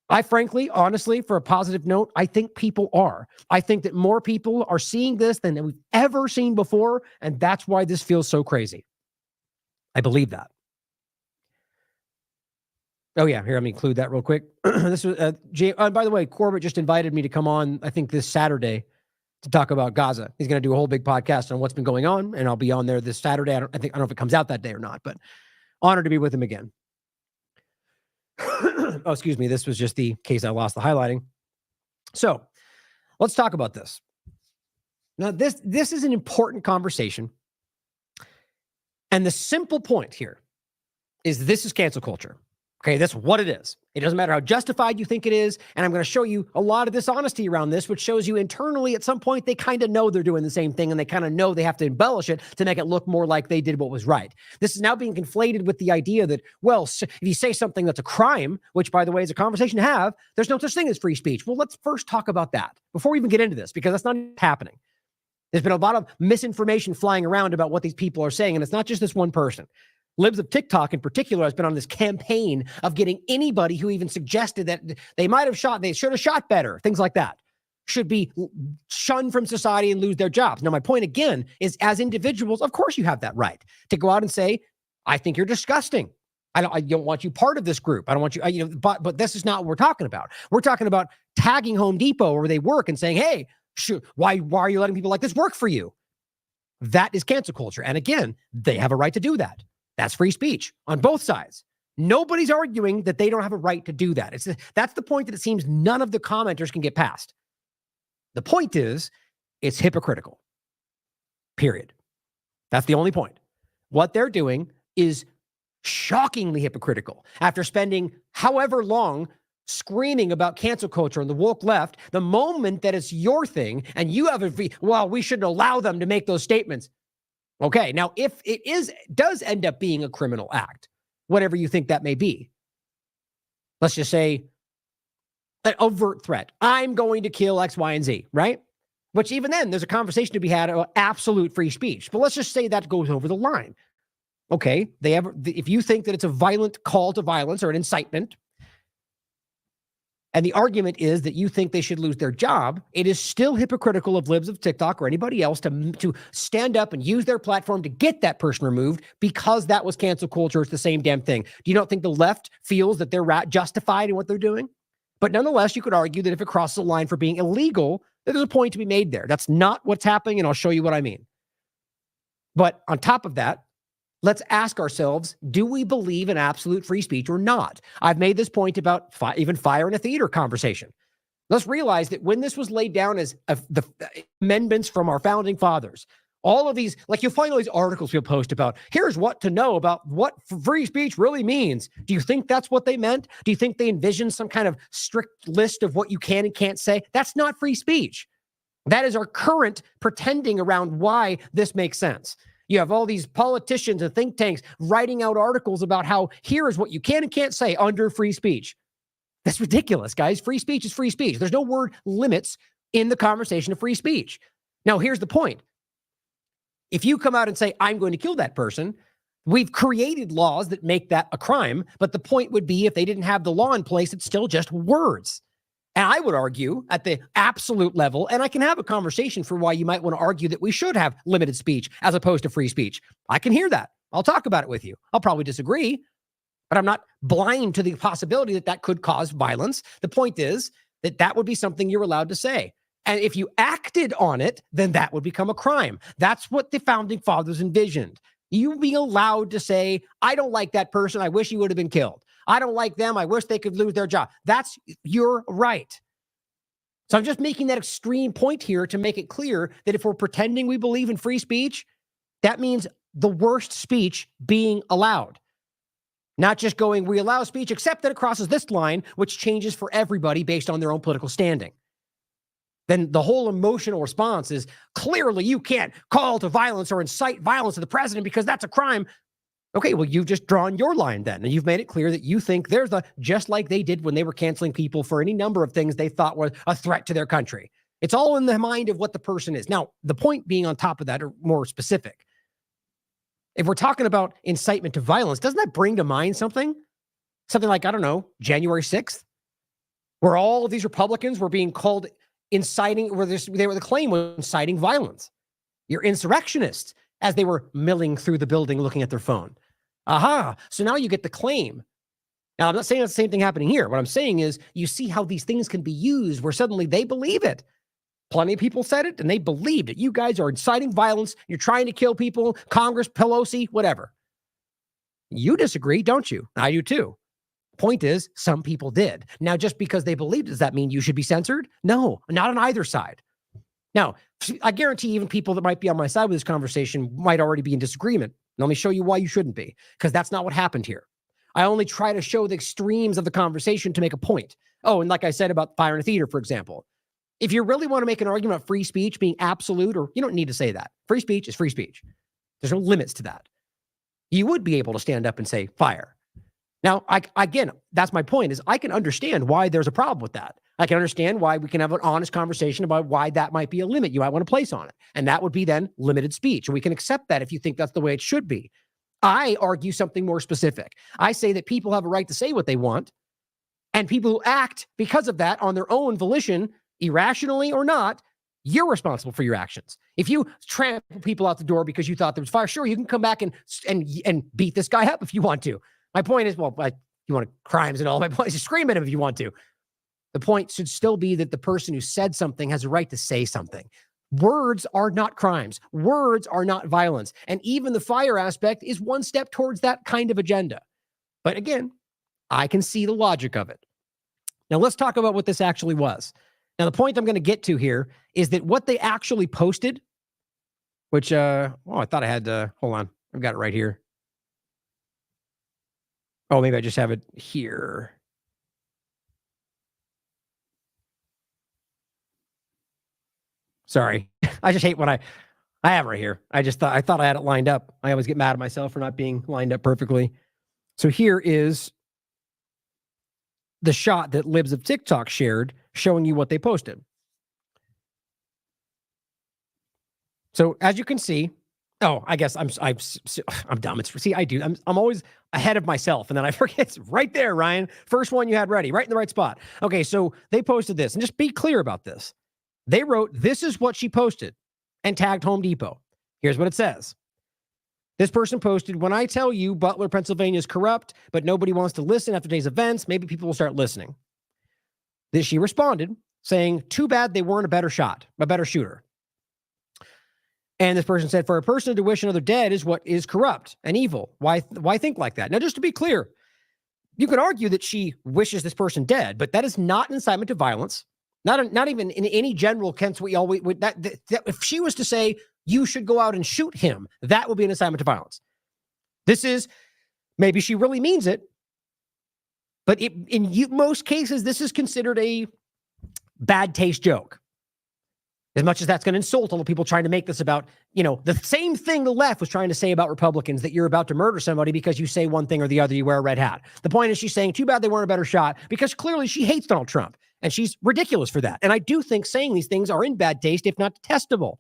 I frankly, honestly, for a positive note, I think people are. I think that more people are seeing this than we've ever seen before, and that's why this feels so crazy. I believe that. Oh, yeah. Here, let me include that real quick. This was, by the way, Corbett just invited me to come on, I think, this Saturday to talk about Gaza. He's going to do a whole big podcast on what's been going on, and I'll be on there this Saturday. I don't know if it comes out that day or not, but honored to be with him again. Oh, excuse me. This was just the case I lost the highlighting. So let's talk about this. Now, this is an important conversation. And the simple point here is this is cancel culture. Okay, that's what it is. It doesn't matter how justified you think it is. And I'm going to show you a lot of dishonesty around this, which shows you internally at some point they kind of know they're doing the same thing and they kind of know they have to embellish it to make it look more like they did what was right. This is now being conflated with the idea that, well, if you say something that's a crime, which by the way is a conversation to have, there's no such thing as free speech. Well, let's first talk about that before we even get into this, because that's not happening. There's been a lot of misinformation flying around about what these people are saying, and it's not just this one person. Libs of TikTok in particular has been on this campaign of getting anybody who even suggested that they should have shot better, things like that, should be shunned from society and lose their jobs. Now, my point again is, as individuals, of course you have that right to go out and say, I think you're disgusting. I don't want you part of this group. I don't want you, but this is not what we're talking about. We're talking about tagging Home Depot where they work and saying, hey, why are you letting people like this work for you? That is cancel culture. And again, they have a right to do that. That's free speech on both sides. Nobody's arguing that they don't have a right to do that. That's the point that it seems none of the commenters can get past. The point is, it's hypocritical. Period. That's the only point. What they're doing is shockingly hypocritical. After spending however long screaming about cancel culture and the woke left, the moment that it's your thing and you have we shouldn't allow them to make those statements. Okay, now if it does end up being a criminal act, whatever you think that may be, let's just say an overt threat. I'm going to kill X, Y, and Z, right? which even then there's a conversation to be had about absolute free speech. But let's just say that goes over the line. Okay, if you think that it's a violent call to violence or an incitement, and the argument is that you think they should lose their job, it is still hypocritical of libs of TikTok or anybody else to stand up and use their platform to get that person removed because that was cancel culture. It's the same damn thing. Do you not think the left feels that they're justified in what they're doing? But nonetheless, you could argue that if it crosses a line for being illegal, there's a point to be made there. That's not what's happening, and I'll show you what I mean. But on top of that, let's ask ourselves, do we believe in absolute free speech or not? I've made this point about even fire in a theater conversation. Let's realize that when this was laid down as the amendments from our founding fathers, all of these, like you'll find all these articles we'll post about, here's what to know about what free speech really means. Do you think that's what they meant? Do you think they envisioned some kind of strict list of what you can and can't say? That's not free speech. That is our current pretending around why this makes sense. You have all these politicians and think tanks writing out articles about how here is what you can and can't say under free speech. That's ridiculous, guys. Free speech is free speech. There's no word limits in the conversation of free speech. Now, here's the point. If you come out and say, I'm going to kill that person, we've created laws that make that a crime. But the point would be if they didn't have the law in place, it's still just words. And I would argue at the absolute level, and I can have a conversation for why you might want to argue that we should have limited speech as opposed to free speech. I can hear that. I'll talk about it with you. I'll probably disagree, but I'm not blind to the possibility that that could cause violence. The point is that that would be something you're allowed to say. And if you acted on it, then that would become a crime. That's what the founding fathers envisioned. You being allowed to say, I don't like that person. I wish he would have been killed. I don't like them. I wish they could lose their job. That's your right. So I'm just making that extreme point here to make it clear that if we're pretending we believe in free speech, that means the worst speech being allowed. Not just going, we allow speech, except that it crosses this line, which changes for everybody based on their own political standing. Then the whole emotional response is clearly you can't call to violence or incite violence to the president because that's a crime. Okay, well, you've just drawn your line then, and you've made it clear that you think there's just like they did when they were canceling people for any number of things they thought were a threat to their country. It's all in the mind of what the person is. Now, the point being on top of that, or more specific, if we're talking about incitement to violence, doesn't that bring to mind something? Something like, I don't know, January 6th, where all of these Republicans were being called inciting, where the claim was inciting violence. You're insurrectionists, as they were milling through the building looking at their phone. Aha. So now you get the claim. Now, I'm not saying that's the same thing happening here. What I'm saying is you see how these things can be used where suddenly they believe it. Plenty of people said it and they believed it. You guys are inciting violence. You're trying to kill people. Congress, Pelosi, whatever. You disagree, don't you? I do too. Point is, some people did. Now, just because they believed, does that mean you should be censored? No, not on either side. Now, I guarantee even people that might be on my side with this conversation might already be in disagreement. Let me show you why you shouldn't be, because that's not what happened here. I only try to show the extremes of the conversation to make a point. Oh, and like I said about fire in a theater, for example, if you really want to make an argument about free speech being absolute, or you don't need to say that. Free speech is free speech. There's no limits to that. You would be able to stand up and say fire. Now, again, that's my point, is I can understand why there's a problem with that. I can understand why we can have an honest conversation about why that might be a limit you might want to place on it. And that would be then limited speech. And we can accept that if you think that's the way it should be. I argue something more specific. I say that people have a right to say what they want, and people who act because of that on their own volition, irrationally or not, you're responsible for your actions. If you trample people out the door because you thought there was fire, sure, you can come back and beat this guy up if you want to. My point is, well, you want crimes and all. My point is, scream at him if you want to. The point should still be that the person who said something has a right to say something. Words are not crimes. Words are not violence. And even the fire aspect is one step towards that kind of agenda. But again, I can see the logic of it. Now, let's talk about what this actually was. Now, the point I'm going to get to here is that what they actually posted, which, I thought I had to, hold on. I've got it right here. Oh, maybe I just have it here. Sorry. I just hate when I have it right here. I thought I had it lined up. I always get mad at myself for not being lined up perfectly. So here is the shot that Libs of TikTok shared showing you what they posted. So as you can see, oh, I guess I'm dumb. I'm always ahead of myself, and then I forget. It's right there, Ryan. First one you had ready, right in the right spot. Okay, so they posted this, and just be clear about this. They wrote, "This is what she posted," and tagged Home Depot. Here's what it says. This person posted, "When I tell you Butler, Pennsylvania is corrupt, but nobody wants to listen after today's events, maybe people will start listening." Then she responded saying, "Too bad they weren't a better shooter." And this person said, "For a person to wish another dead is what is corrupt and evil. Why think like that?" Now, just to be clear, you could argue that she wishes this person dead, but that is not an incitement to violence. Not even in any general sense. If she was to say you should go out and shoot him, that would be an incitement to violence. This is, maybe she really means it, but most cases, this is considered a bad taste joke. As much as that's going to insult all the people trying to make this about, the same thing the left was trying to say about Republicans, that you're about to murder somebody because you say one thing or the other, you wear a red hat. The point is she's saying, too bad they weren't a better shot, because clearly she hates Donald Trump, and she's ridiculous for that. And I do think saying these things are in bad taste, if not detestable.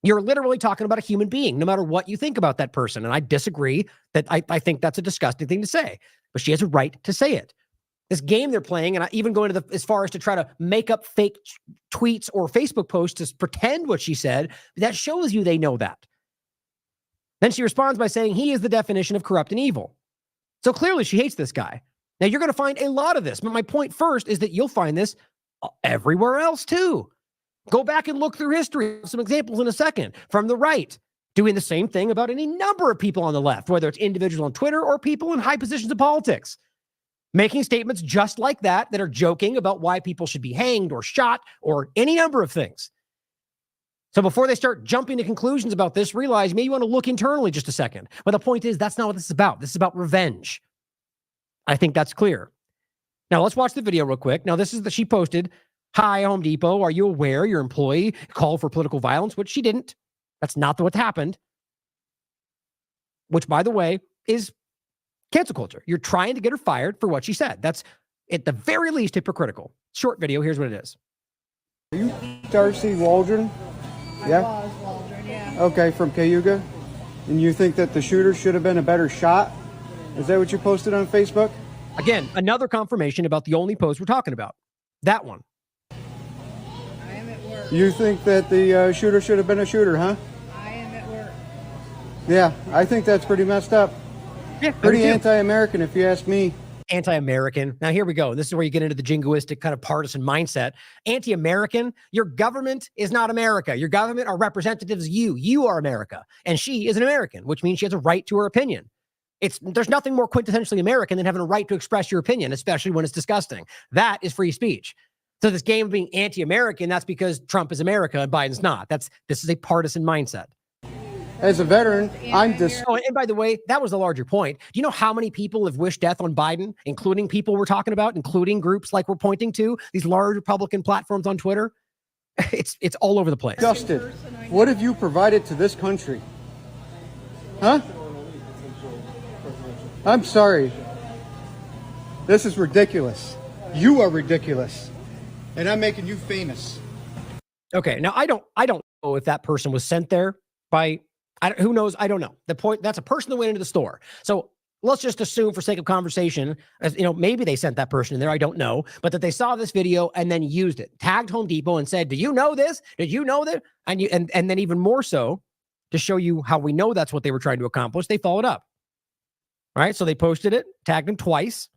You're literally talking about a human being, no matter what you think about that person. And I disagree that I think that's a disgusting thing to say, but she has a right to say it. This game they're playing, and I even going to as far as to try to make up fake tweets or Facebook posts to pretend what she said, that shows you they know that. Then she responds by saying he is the definition of corrupt and evil. So clearly she hates this guy. Now you're going to find a lot of this, but my point first is that you'll find this everywhere else too. Go back and look through history. Some examples in a second from the right doing the same thing about any number of people on the left, whether it's individuals on Twitter or people in high positions of politics. Making statements just like that are joking about why people should be hanged or shot or any number of things. So before they start jumping to conclusions about this, realize maybe you want to look internally just a second. But the point is, that's not what this is about. This is about revenge. I think that's clear. Now let's watch the video real quick. Now this is she posted, "Hi, Home Depot. Are you aware your employee called for political violence?" Which she didn't. That's not what happened. Which, by the way, is cancel culture. You're trying to get her fired for what she said. That's at the very least hypocritical. Short video. Here's what it is. Are you Darcy Waldron? Yeah? I was Waldron, yeah. Okay, from Cayuga. And you think that the shooter should have been a better shot? Is that what you posted on Facebook? Again, another confirmation about the only post we're talking about. That one. I am at work. You think that the shooter should have been a shooter, huh? I am at work. Yeah, I think that's pretty messed up. Yeah, pretty anti-American, if you ask me. Anti-American. Now, here we go. This is where you get into the jingoistic kind of partisan mindset. Anti-American. Your government is not America. Your government are representatives of you. You are America. And she is an American, which means she has a right to her opinion. There's nothing more quintessentially American than having a right to express your opinion, especially when it's disgusting. That is free speech. So this game of being anti-American, that's because Trump is America and Biden's not. This is a partisan mindset. As a veteran, I'm Oh, and by the way, that was the larger point. Do you know how many people have wished death on Biden, including people we're talking about, including groups like we're pointing to, these large Republican platforms on Twitter? It's all over the place. disgusted. What have you provided to this country? Huh? I'm sorry. This is ridiculous. You are ridiculous. And I'm making you famous. Okay, now I don't know if that person was sent there by who knows? I don't know. The point, that's a person that went into the store. So let's just assume for sake of conversation, as maybe they sent that person in there. I don't know, but that they saw this video and then used it, tagged Home Depot and said, "Do you know this? Did you know that?" And then even more so, to show you how we know that's what they were trying to accomplish, they followed up. All right. So they posted it, tagged him twice,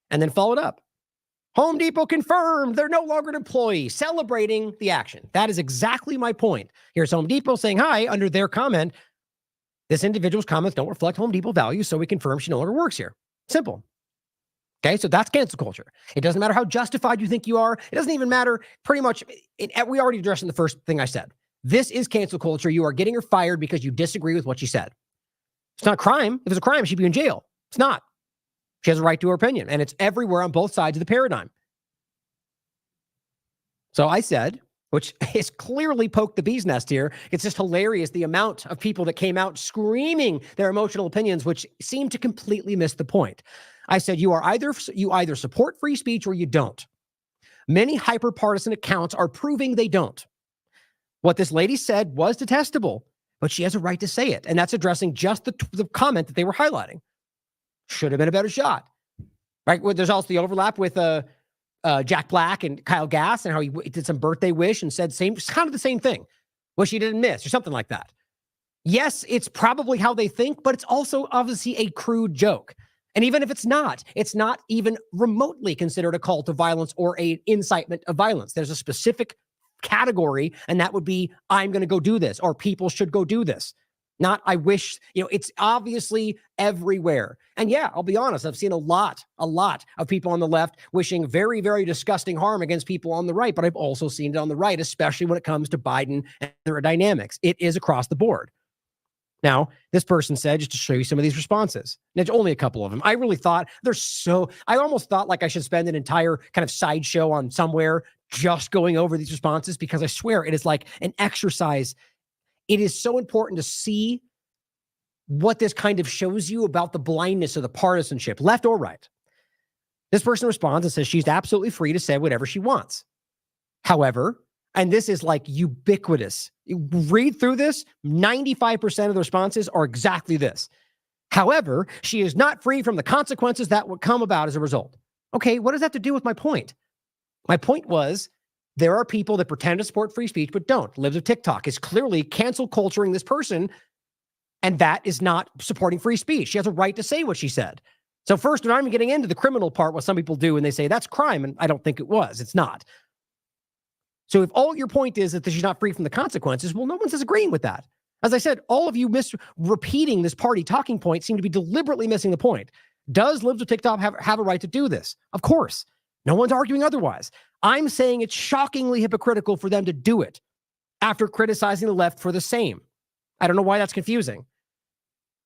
and then followed up. Home Depot confirmed they're no longer an employee, celebrating the action. That is exactly my point. Here's Home Depot saying hi under their comment. This individual's comments don't reflect Home Depot values, so we confirm she no longer works here. Simple. Okay, so that's cancel culture. It doesn't matter how justified you think you are. It doesn't even matter pretty much. We already addressed in the first thing I said. This is cancel culture. You are getting her fired because you disagree with what she said. It's not a crime. If it was a crime, she'd be in jail. It's not. She has a right to her opinion, and it's everywhere on both sides of the paradigm. So I said, which is clearly poked the bee's nest here, it's just hilarious the amount of people that came out screaming their emotional opinions, which seem to completely miss the point. I said, you either support free speech or you don't. Many hyper-partisan accounts are proving they don't. What this lady said was detestable, but she has a right to say it. And that's addressing just the comment that they were highlighting. Should have been a better shot. Right? Well, there's also the overlap with Jack Black and Kyle Gass and how he did some birthday wish and said kind of the same thing. Wish he didn't miss or something like that. Yes, it's probably how they think, but it's also obviously a crude joke. And even if it's not even remotely considered a call to violence or an incitement of violence. There's a specific category, and that would be, I'm going to go do this, or people should go do this. Not, I wish, it's obviously everywhere. And yeah, I'll be honest, I've seen a lot of people on the left wishing very, very disgusting harm against people on the right, but I've also seen it on the right, especially when it comes to Biden and their dynamics. It is across the board. Now, this person said, just to show you some of these responses, and it's only a couple of them. I really thought I almost thought like I should spend an entire kind of sideshow on somewhere just going over these responses, because I swear it is like an exercise. It is so important to see what this kind of shows you about the blindness of the partisanship, left or right. This person responds and says she's absolutely free to say whatever she wants. However, and this is like ubiquitous. You read through this, 95% of the responses are exactly this. However, she is not free from the consequences that would come about as a result. Okay, what does that have to do with my point? My point was, there are people that pretend to support free speech but don't. Libs of TikTok is clearly cancel culturing this person, and that is not supporting free speech. She has a right to say what she said. So first, we're not even getting into the criminal part, what some people do, and they say that's crime, and I don't think it was. It's not. So if all your point is that she's not free from the consequences, well, no one's disagreeing with that. As I said, all of you repeating this party talking point seem to be deliberately missing the point. Does Libs of TikTok have a right to do this? Of course. No one's arguing otherwise. I'm saying it's shockingly hypocritical for them to do it after criticizing the left for the same. I don't know why that's confusing.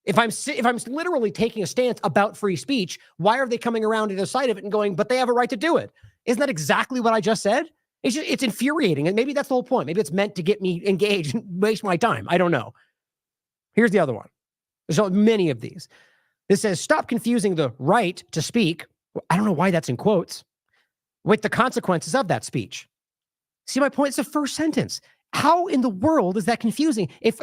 If I'm literally taking a stance about free speech, why are they coming around to the side of it and going, but they have a right to do it? Isn't that exactly what I just said? It's infuriating. And maybe that's the whole point. Maybe it's meant to get me engaged and waste my time. I don't know. Here's the other one. There's so many of these. This says, stop confusing the right to speak. I don't know why that's in quotes. With the consequences of that speech. See my point? It's the first sentence. How in the world is that confusing? If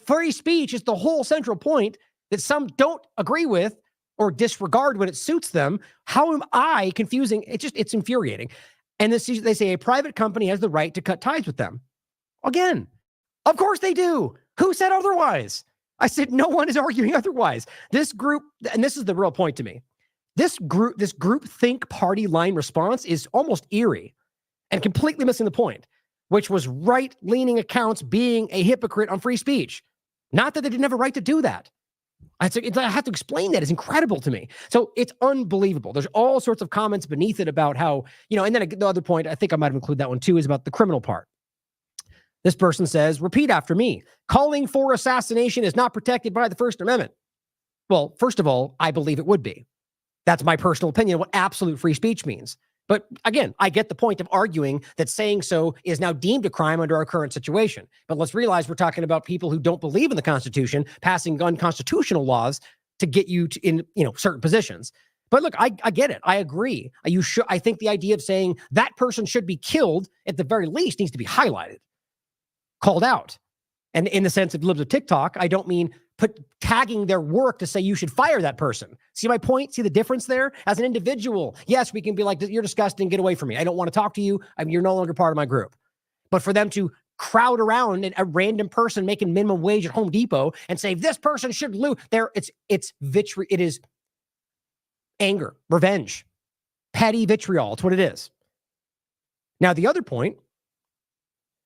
free speech is the whole central point that some don't agree with or disregard when it suits them, how am I confusing? It's infuriating. And they say a private company has the right to cut ties with them. Again, of course they do. Who said otherwise? I said no one is arguing otherwise. This group, and this is the real point to me, this group think party line response is almost eerie and completely missing the point, which was right-leaning accounts being a hypocrite on free speech. Not that they didn't have a right to do that. I have to explain that. It's incredible to me. So it's unbelievable. There's all sorts of comments beneath it about how, and then the other point, I think I might have included that one too, is about the criminal part. This person says, repeat after me, calling for assassination is not protected by the First Amendment. Well, first of all, I believe it would be. That's my personal opinion of what absolute free speech means. But again, I get the point of arguing that saying so is now deemed a crime under our current situation. But let's realize we're talking about people who don't believe in the Constitution passing unconstitutional laws to get you in certain positions. But look, I get it. I agree. I think the idea of saying that person should be killed at the very least needs to be highlighted, called out. And in the sense of Libs of TikTok, I don't mean tagging their work to say you should fire that person. See my point? See the difference there? As an individual, yes, we can be like, you're disgusting, get away from me. I don't want to talk to you. you're no longer part of my group. But for them to crowd around a random person making minimum wage at Home Depot and say, this person should lose, it's vitriol. It is anger, revenge, petty vitriol. It's what it is. Now, the other point,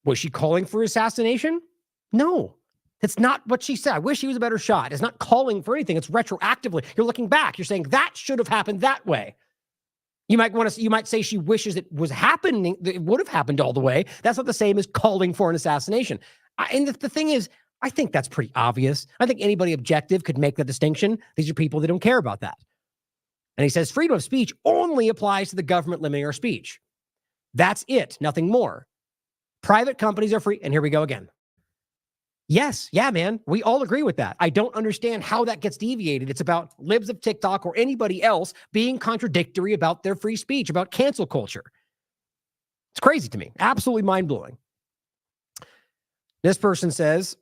was she calling for assassination? No. That's not what she said. I wish he was a better shot. It's not calling for anything. It's retroactively. You're looking back. You're saying that should have happened that way. You might say she wishes it was happening. It would have happened all the way. That's not the same as calling for an assassination. And the thing is, I think that's pretty obvious. I think anybody objective could make the distinction. These are people that don't care about that. And he says freedom of speech only applies to the government limiting our speech. That's it. Nothing more. Private companies are free. And here we go again. Yes. Yeah, man. We all agree with that. I don't understand how that gets deviated. It's about Libs of TikTok or anybody else being contradictory about their free speech, about cancel culture. It's crazy to me. Absolutely mind-blowing. This person says,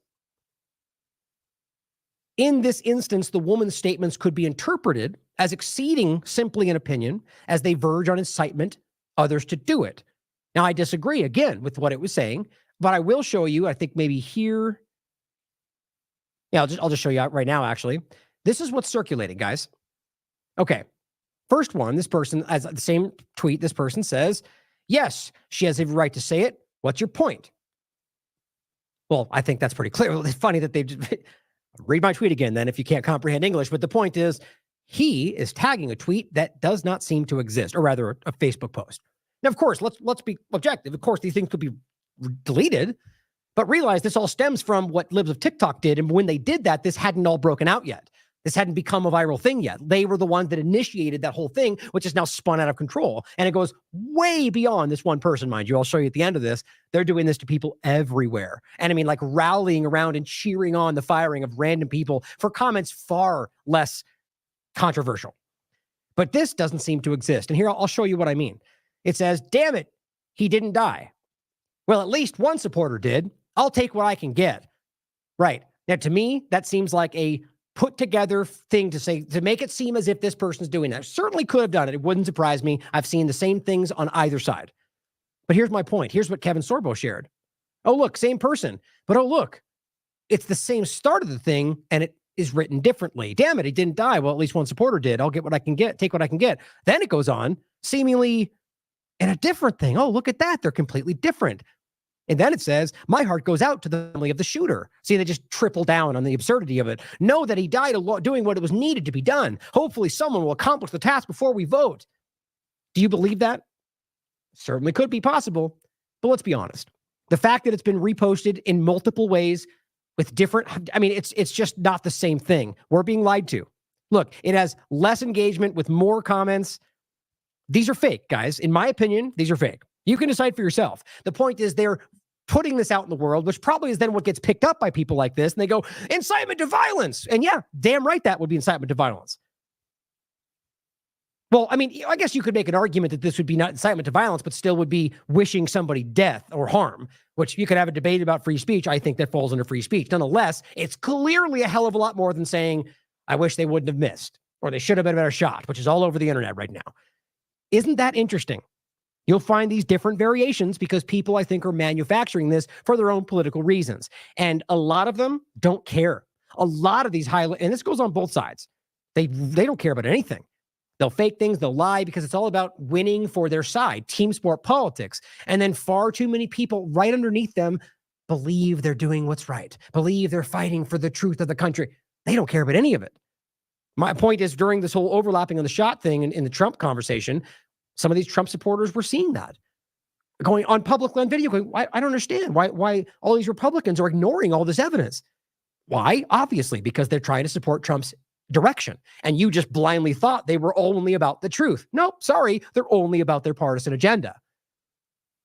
in this instance, the woman's statements could be interpreted as exceeding simply an opinion as they verge on incitement others to do it. Now, I disagree again with what it was saying, but I will show you, I think maybe here. Yeah, I'll just show you out right now, actually. This is what's circulating, guys. Okay. First one, this person, as the same tweet, this person says, yes, she has every right to say it. What's your point? Well, I think that's pretty clear. It's funny that they read my tweet again then if you can't comprehend English. But the point is, he is tagging a tweet that does not seem to exist, or rather a Facebook post. Now, of course, let's be objective. Of course, these things could be deleted, but realize this all stems from what libs of TikTok did. And when they did that, this hadn't all broken out yet. This hadn't become a viral thing yet. They were the ones that initiated that whole thing, which is now spun out of control. And it goes way beyond this one person, mind you. I'll show you at the end of this. They're doing this to people everywhere. And I mean, like rallying around and cheering on the firing of random people for comments far less controversial. But this doesn't seem to exist. And here, I'll show you what I mean. It says, damn it, he didn't die. Well, at least one supporter did. I'll take what I can get. Right. Now, to me, that seems like a put together thing to say, to make it seem as if this person's doing that. Certainly could have done it. It wouldn't surprise me. I've seen the same things on either side. But here's my point. Here's what Kevin Sorbo shared. Oh, look, same person. But oh, look, it's the same start of the thing, and it is written differently. Damn it, he didn't die. Well, at least one supporter did. I'll get what I can get, take what I can get. Then it goes on, seemingly in a different thing. Oh, look at that. They're completely different. And then it says, my heart goes out to the family of the shooter. See, they just triple down on the absurdity of it. Know that he died doing what it was needed to be done. Hopefully someone will accomplish the task before we vote. Do you believe that? Certainly could be possible, but let's be honest. The fact that it's been reposted in multiple ways with different, I mean, it's just not the same thing. We're being lied to. Look, it has less engagement with more comments. These are fake, guys. In my opinion, these are fake. You can decide for yourself. The point is they're putting this out in the world, which probably is then what gets picked up by people like this. And they go, incitement to violence. And yeah, damn right, that would be incitement to violence. Well, I mean, I guess you could make an argument that this would be not incitement to violence, but still would be wishing somebody death or harm, which you could have a debate about free speech. I think that falls under free speech. Nonetheless, it's clearly a hell of a lot more than saying, I wish they wouldn't have missed, or they should have been a better shot, which is all over the internet right now. Isn't that interesting? You'll find these different variations because people, I think, are manufacturing this for their own political reasons. And a lot of them don't care. A lot of these and this goes on both sides. They don't care about anything. They'll fake things, they'll lie because it's all about winning for their side, team sport politics. And then far too many people right underneath them believe they're doing what's right, believe they're fighting for the truth of the country. They don't care about any of it. My point is, during this whole overlapping on the shot thing in the Trump conversation, some of these Trump supporters were seeing that. Going on public land video, going, I don't understand why all these Republicans are ignoring all this evidence. Why? Obviously, because they're trying to support Trump's direction. And you just blindly thought they were only about the truth. Nope, sorry, they're only about their partisan agenda.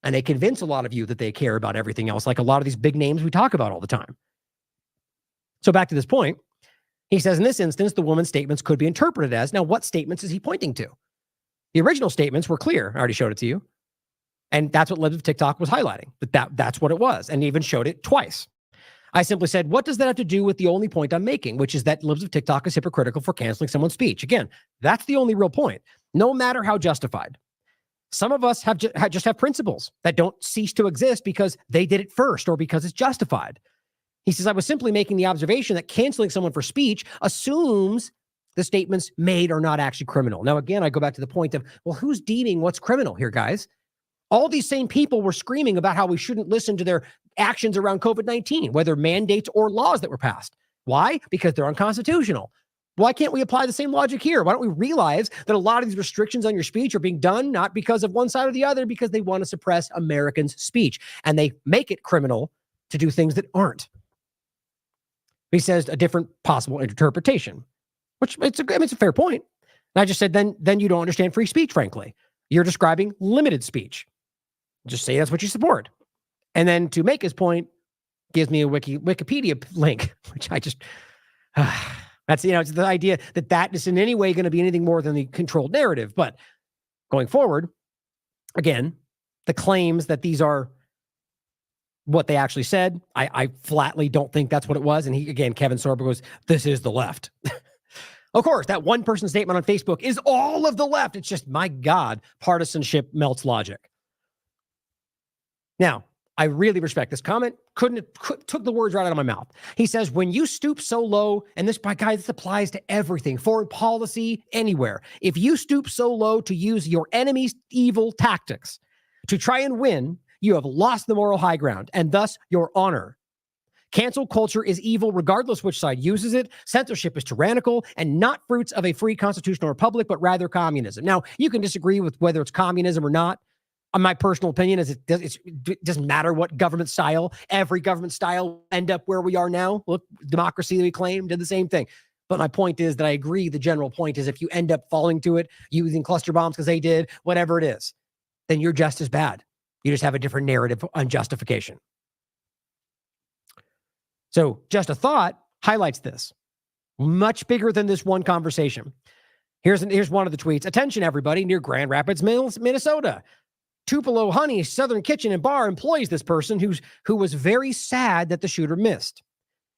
And they convince a lot of you that they care about everything else, like a lot of these big names we talk about all the time. So back to this point, he says, in this instance, the woman's statements could be interpreted as, now what statements is he pointing to? The original statements were clear. I already showed it to you. And that's what Libs of TikTok was highlighting. That's what it was. And even showed it twice. I simply said, what does that have to do with the only point I'm making, which is that Libs of TikTok is hypocritical for canceling someone's speech? Again, that's the only real point, no matter how justified. Some of us just have principles that don't cease to exist because they did it first or because it's justified. He says, I was simply making the observation that canceling someone for speech assumes the statements made are not actually criminal. Now, again, I go back to the point of, well, who's deeming what's criminal here, guys? All these same people were screaming about how we shouldn't listen to their actions around COVID-19, whether mandates or laws that were passed. Why? Because they're unconstitutional. Why can't we apply the same logic here? Why don't we realize that a lot of these restrictions on your speech are being done not because of one side or the other, because they want to suppress Americans' speech, and they make it criminal to do things that aren't. He says a different possible interpretation, which it's a fair point. And I just said, then you don't understand free speech, frankly. You're describing limited speech. Just say that's what you support. And then to make his point, gives me a Wikipedia link, which I just, that's, it's the idea that is in any way going to be anything more than the controlled narrative. But going forward, again, the claims that these are what they actually said. I flatly don't think that's what it was. And Kevin Sorbo goes, this is the left. Of course, that one person statement on Facebook is all of the left. It's just, my God, partisanship melts logic. Now, I really respect this comment. Took the words right out of my mouth. He says, when you stoop so low, and this applies to everything, foreign policy, anywhere. If you stoop so low to use your enemy's evil tactics to try and win, you have lost the moral high ground and thus your honor. Cancel culture is evil regardless which side uses it. Censorship is tyrannical and not fruits of a free constitutional republic, but rather communism. Now, you can disagree with whether it's communism or not. My personal opinion is it doesn't matter what government style. Every government style end up where we are now. Look, democracy that we claim did the same thing. But my point is that I agree. The general point is if you end up falling to it, using cluster bombs because they did, whatever it is, then you're just as bad. You just have a different narrative on justification. So Just a Thought highlights this. Much bigger than this one conversation. Here's one of the tweets. Attention, everybody, near Grand Rapids, Minnesota. Tupelo Honey Southern Kitchen and Bar employs this person who was very sad that the shooter missed.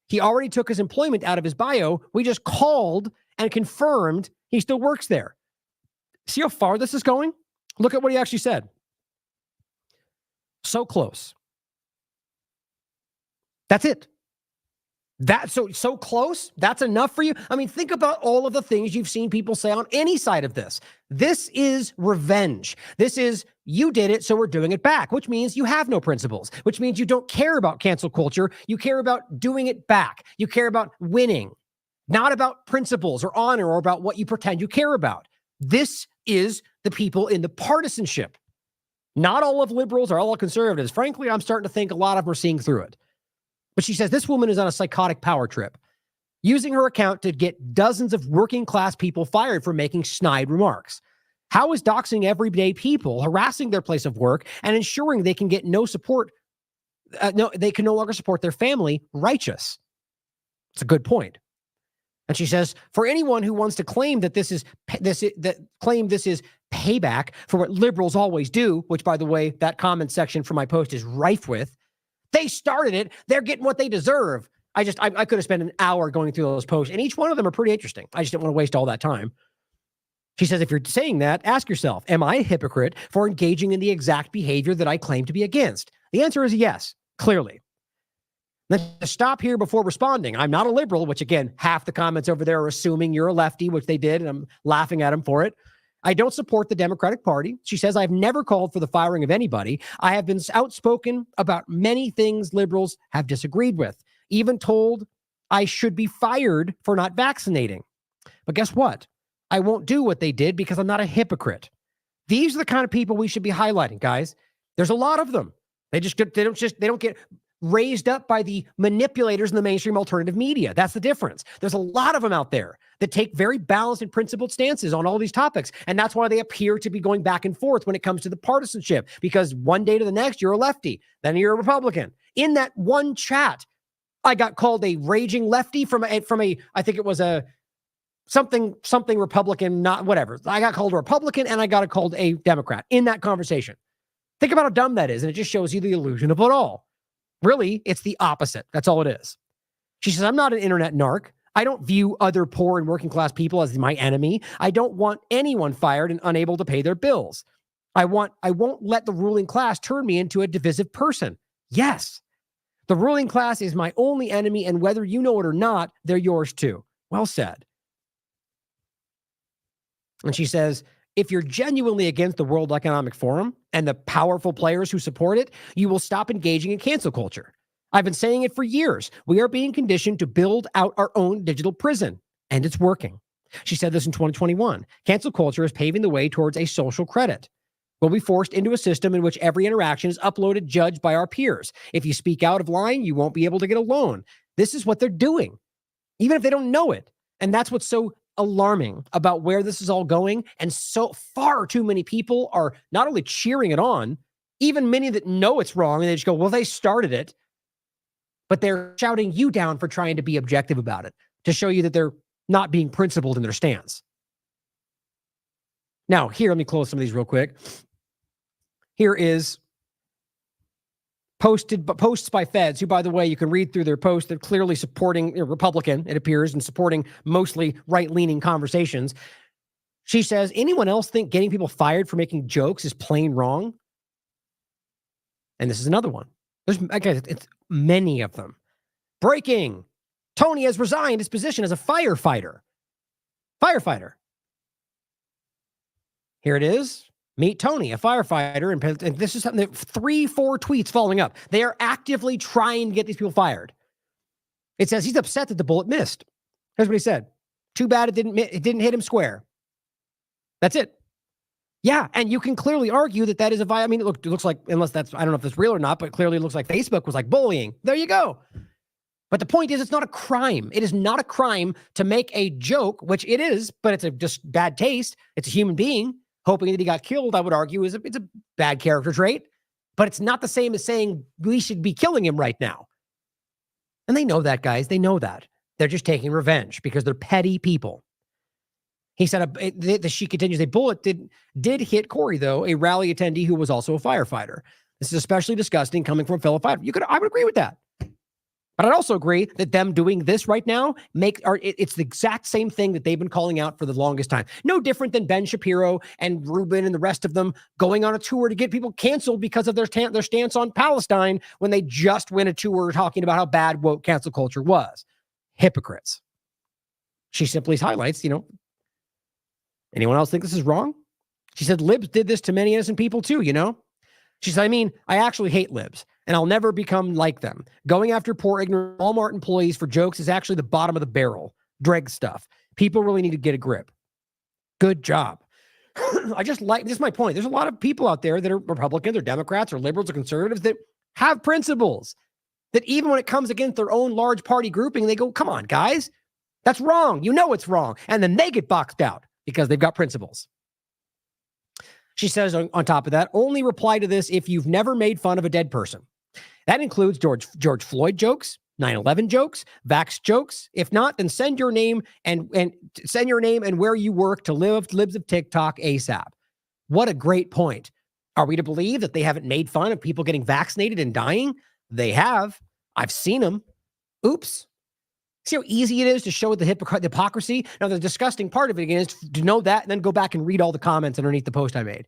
He already took his employment out of his bio. We just called and confirmed he still works there. See how far this is going? Look at what he actually said. So close. That's it. That's so close. That's enough for you. I mean, think about all of the things you've seen people say on any side of this. This is revenge. This is, you did it, so we're doing it back, which means you have no principles, which means you don't care about cancel culture. You care about doing it back. You care about winning, not about principles or honor or about what you pretend you care about. This is the people in the partisanship. Not all of liberals or all of conservatives. Frankly, I'm starting to think a lot of them are seeing through it. But she says this woman is on a psychotic power trip, using her account to get dozens of working class people fired for making snide remarks. How is doxing everyday people, harassing their place of work, and ensuring they can get no support, they can no longer support their family, righteous? It's a good point. And she says, for anyone who wants to claim that this is payback for what liberals always do, which, by the way, that comment section for my post is rife with. They started it. They're getting what they deserve. I could have spent an hour going through those posts, and each one of them are pretty interesting. I just didn't want to waste all that time. She says, if you're saying that, ask yourself, am I a hypocrite for engaging in the exact behavior that I claim to be against? The answer is yes, clearly. Let's stop here before responding. I'm not a liberal, which, again, half the comments over there are assuming you're a lefty, which they did, and I'm laughing at them for it. I don't support the Democratic Party. She says, I've never called for the firing of anybody. I have been outspoken about many things liberals have disagreed with, even told I should be fired for not vaccinating. But guess what? I won't do what they did because I'm not a hypocrite. These are the kind of people we should be highlighting, guys. There's a lot of them. They don't get raised up by the manipulators in the mainstream alternative media. That's the difference. There's a lot of them out there that take very balanced and principled stances on all these topics. And that's why they appear to be going back and forth when it comes to the partisanship, because one day to the next, you're a lefty, then you're a Republican. In that one chat, I got called a raging lefty from a I think it was a something Republican, not whatever. I got called a Republican and I got called a Democrat in that conversation. Think about how dumb that is. And it just shows you the illusion of it all. Really, it's the opposite. That's all it is. She says, I'm not an internet narc. I don't view other poor and working class people as my enemy. I don't want anyone fired and unable to pay their bills. I won't let the ruling class turn me into a divisive person. Yes, the ruling class is my only enemy, and whether you know it or not, they're yours too. Well said. And she says, if you're genuinely against the World Economic Forum and the powerful players who support it, you will stop engaging in cancel culture. I've been saying it for years. We are being conditioned to build out our own digital prison, and it's working. She said this in 2021. Cancel culture is paving the way towards a social credit. We'll be forced into a system in which every interaction is uploaded, judged by our peers. If you speak out of line, you won't be able to get a loan. This is what they're doing, even if they don't know it. And that's what's so alarming about where this is all going. And so far too many people are not only cheering it on, even many that know it's wrong, and they just go, well, they started it, but they're shouting you down for trying to be objective about it, to show you that they're not being principled in their stance. Now, here, let me close some of these real quick. Here is posts by feds, who, by the way, you can read through their posts. They're clearly supporting Republican, it appears, and supporting mostly right-leaning conversations. She says, anyone else think getting people fired for making jokes is plain wrong? And this is another one. Again, it's many of them. Breaking. Tony has resigned his position as a firefighter. Here it is. Meet Tony, a firefighter. And this is something that 3-4 tweets following up. They are actively trying to get these people fired. It says he's upset that the bullet missed. Here's what he said. Too bad it didn't hit him square. That's it. Yeah, and you can clearly argue that is a violation. I mean, it looks like, unless that's, I don't know if it's real or not, but clearly it looks like Facebook was like bullying. There you go. But the point is, it's not a crime. It is not a crime to make a joke, which it is, but it's just bad taste. It's a human being hoping that he got killed, I would argue, it's a bad character trait. But it's not the same as saying we should be killing him right now. And they know that, guys. They know that. They're just taking revenge because they're petty people. He said, she continues, a bullet did hit Corey, though, a rally attendee who was also a firefighter. This is especially disgusting coming from a fellow fighter. I would agree with that. But I'd also agree that them doing this right now, it's the exact same thing that they've been calling out for the longest time. No different than Ben Shapiro and Rubin and the rest of them going on a tour to get people canceled because of their stance on Palestine when they just went a tour talking about how bad woke cancel culture was. Hypocrites. She simply highlights, anyone else think this is wrong? She said, libs did this to many innocent people too, She said, I actually hate libs, and I'll never become like them. Going after poor, ignorant Walmart employees for jokes is actually the bottom of the barrel. Dreg stuff. People really need to get a grip. Good job. This is my point. There's a lot of people out there that are Republicans or Democrats or liberals or conservatives that have principles that even when it comes against their own large party grouping, they go, come on, guys, that's wrong. It's wrong. And then they get boxed out because they've got principles. She says on top of that, only reply to this if you've never made fun of a dead person. That includes George Floyd jokes, 9/11 jokes, Vax jokes. If not, then send your name and where you work to libs of TikTok ASAP. What a great point. Are we to believe that they haven't made fun of people getting vaccinated and dying? They have. I've seen them. Oops. See how easy it is to show the hypocrisy? Now, the disgusting part of it again is to know that and then go back and read all the comments underneath the post I made.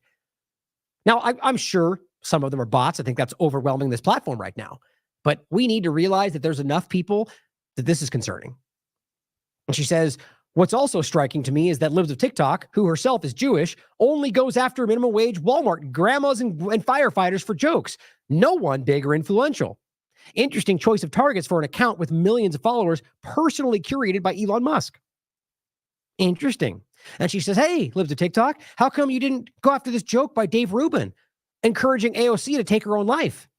Now, I'm sure some of them are bots. I think that's overwhelming this platform right now. But we need to realize that there's enough people that this is concerning. And she says, what's also striking to me is that Libs of TikTok, who herself is Jewish, only goes after minimum wage Walmart grandmas and firefighters for jokes. No one big or influential. Interesting choice of targets for an account with millions of followers personally curated by Elon Musk. Interesting. And she says, hey, Libs of TikTok, how come you didn't go after this joke by Dave Rubin encouraging AOC to take her own life?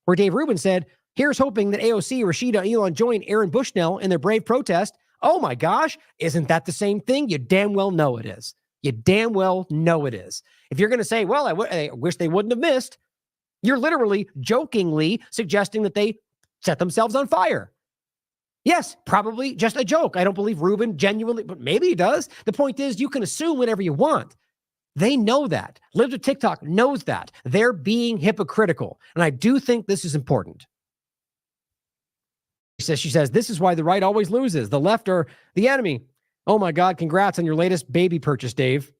Where Dave Rubin said, here's hoping that AOC, Rashida, and Elon join Aaron Bushnell in their brave protest. Oh my gosh, isn't that the same thing? You damn well know it is. You damn well know it is. If you're going to say, well, I wish they wouldn't have missed, you're literally jokingly suggesting that they set themselves on fire. Yes, probably just a joke. I don't believe Rubin genuinely, but maybe he does. The point is, you can assume whatever you want. They know that. Libs of TikTok knows that. They're being hypocritical. And I do think this is important. She says, this is why the right always loses. The left are the enemy. Oh my God, congrats on your latest baby purchase, Dave.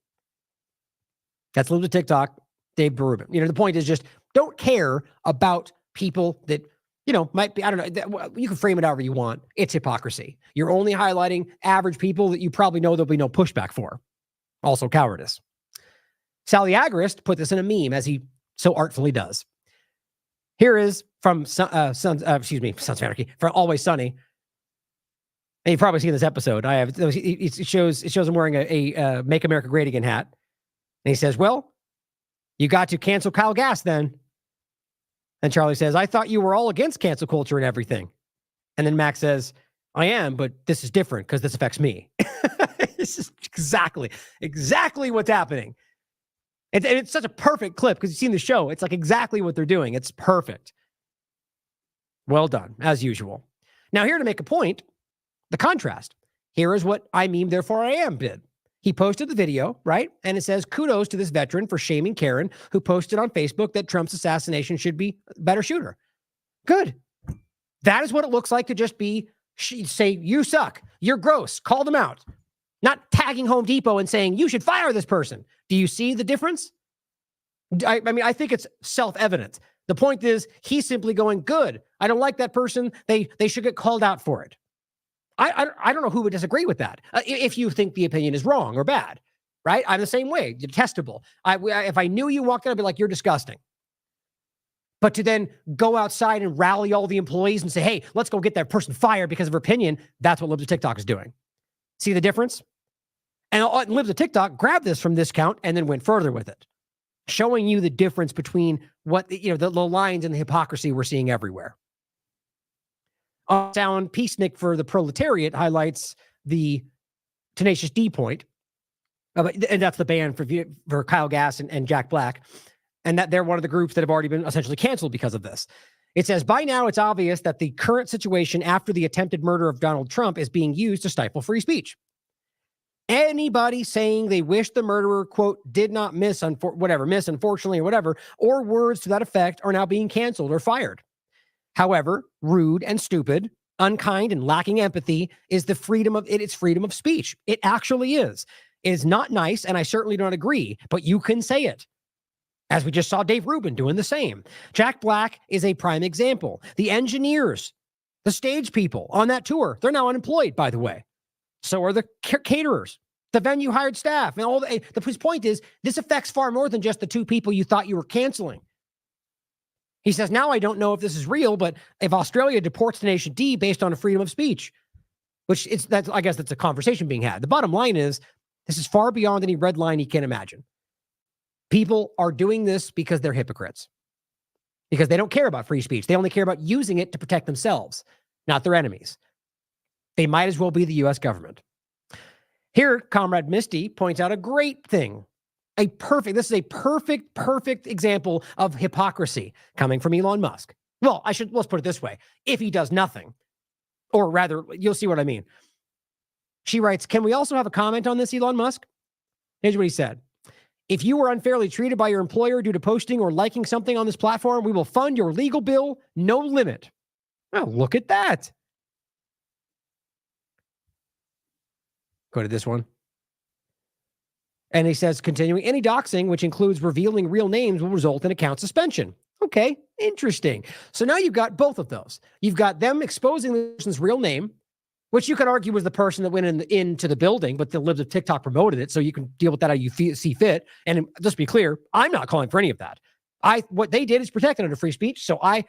That's Libs of TikTok, Dave Rubin. The point is just don't care about people that, might be, I don't know, you can frame it however you want. It's hypocrisy. You're only highlighting average people that you probably know there'll be no pushback for. Also cowardice. Sally Agrist put this in a meme, as he so artfully does. Here is from Sons of Anarchy, from Always Sunny. And you've probably seen this episode. It shows him wearing a Make America Great Again hat. And he says, well, you got to cancel Kyle Gass then. And Charlie says, I thought you were all against cancel culture and everything. And then Max says, I am, but this is different because this affects me. This is exactly what's happening. And it's such a perfect clip because you've seen the show. It's like exactly what they're doing. It's perfect. Well done, as usual. Now, here to make a point, the contrast. Here is what I meme, therefore I am did. He posted the video, right? And it says, kudos to this veteran for shaming Karen, who posted on Facebook that Trump's assassination should be a better shooter. Good. That is what it looks like to just be, say, you suck, you're gross, call them out. Not tagging Home Depot and saying, you should fire this person. Do you see the difference? I mean, I think it's self-evident. The point is, he's simply going, good, I don't like that person. They should get called out for it. I don't know who would disagree with that. If you think the opinion is wrong or bad, right? I'm the same way, detestable. If I knew you walked in, I'd be like, you're disgusting. But to then go outside and rally all the employees and say, hey, let's go get that person fired because of her opinion, that's what Libs of TikTok is doing. See the difference? And Libs of TikTok grabbed this from this count and then went further with it, showing you the difference between what, the lines and the hypocrisy we're seeing everywhere. Sound Peacenik for the Proletariat highlights the Tenacious D point, and that's the band for Kyle Gass and Jack Black, and that they're one of the groups that have already been essentially canceled because of this. It says, by now it's obvious that the current situation after the attempted murder of Donald Trump is being used to stifle free speech. Anybody saying they wish the murderer, quote, did not miss, unfortunately, or whatever, or words to that effect are now being canceled or fired. However, rude and stupid, unkind and lacking empathy is the freedom of it. It's freedom of speech. It actually is. It is not nice, and I certainly don't agree, but you can say it. As we just saw Dave Rubin doing the same. Jack Black is a prime example. The engineers, the stage people on that tour, they're now unemployed, by the way. So are the caterers, the venue hired staff, and all the his point is, this affects far more than just the two people you thought you were canceling. He says, now I don't know if this is real, but if Australia deports Tenacious D based on a freedom of speech, I guess that's a conversation being had. The bottom line is, this is far beyond any red line you can imagine. People are doing this because they're hypocrites. Because they don't care about free speech. They only care about using it to protect themselves, not their enemies. They might as well be the U.S. government. Here, Comrade Misty points out a great thing. This is a perfect example of hypocrisy coming from Elon Musk. Well, let's put it this way. If he does nothing, or rather, you'll see what I mean. She writes, can we also have a comment on this, Elon Musk? Here's what he said. If you were unfairly treated by your employer due to posting or liking something on this platform, we will fund your legal bill, no limit. Oh, look at that. Go to this one. And he says, continuing, any doxing, which includes revealing real names, will result in account suspension. Okay, interesting. So now you've got both of those. You've got them exposing the person's real name, which you could argue was the person that went into the building, but the Libs of TikTok promoted it, so you can deal with that how you see fit. And just be clear, I'm not calling for any of that. What they did is protected under free speech, so I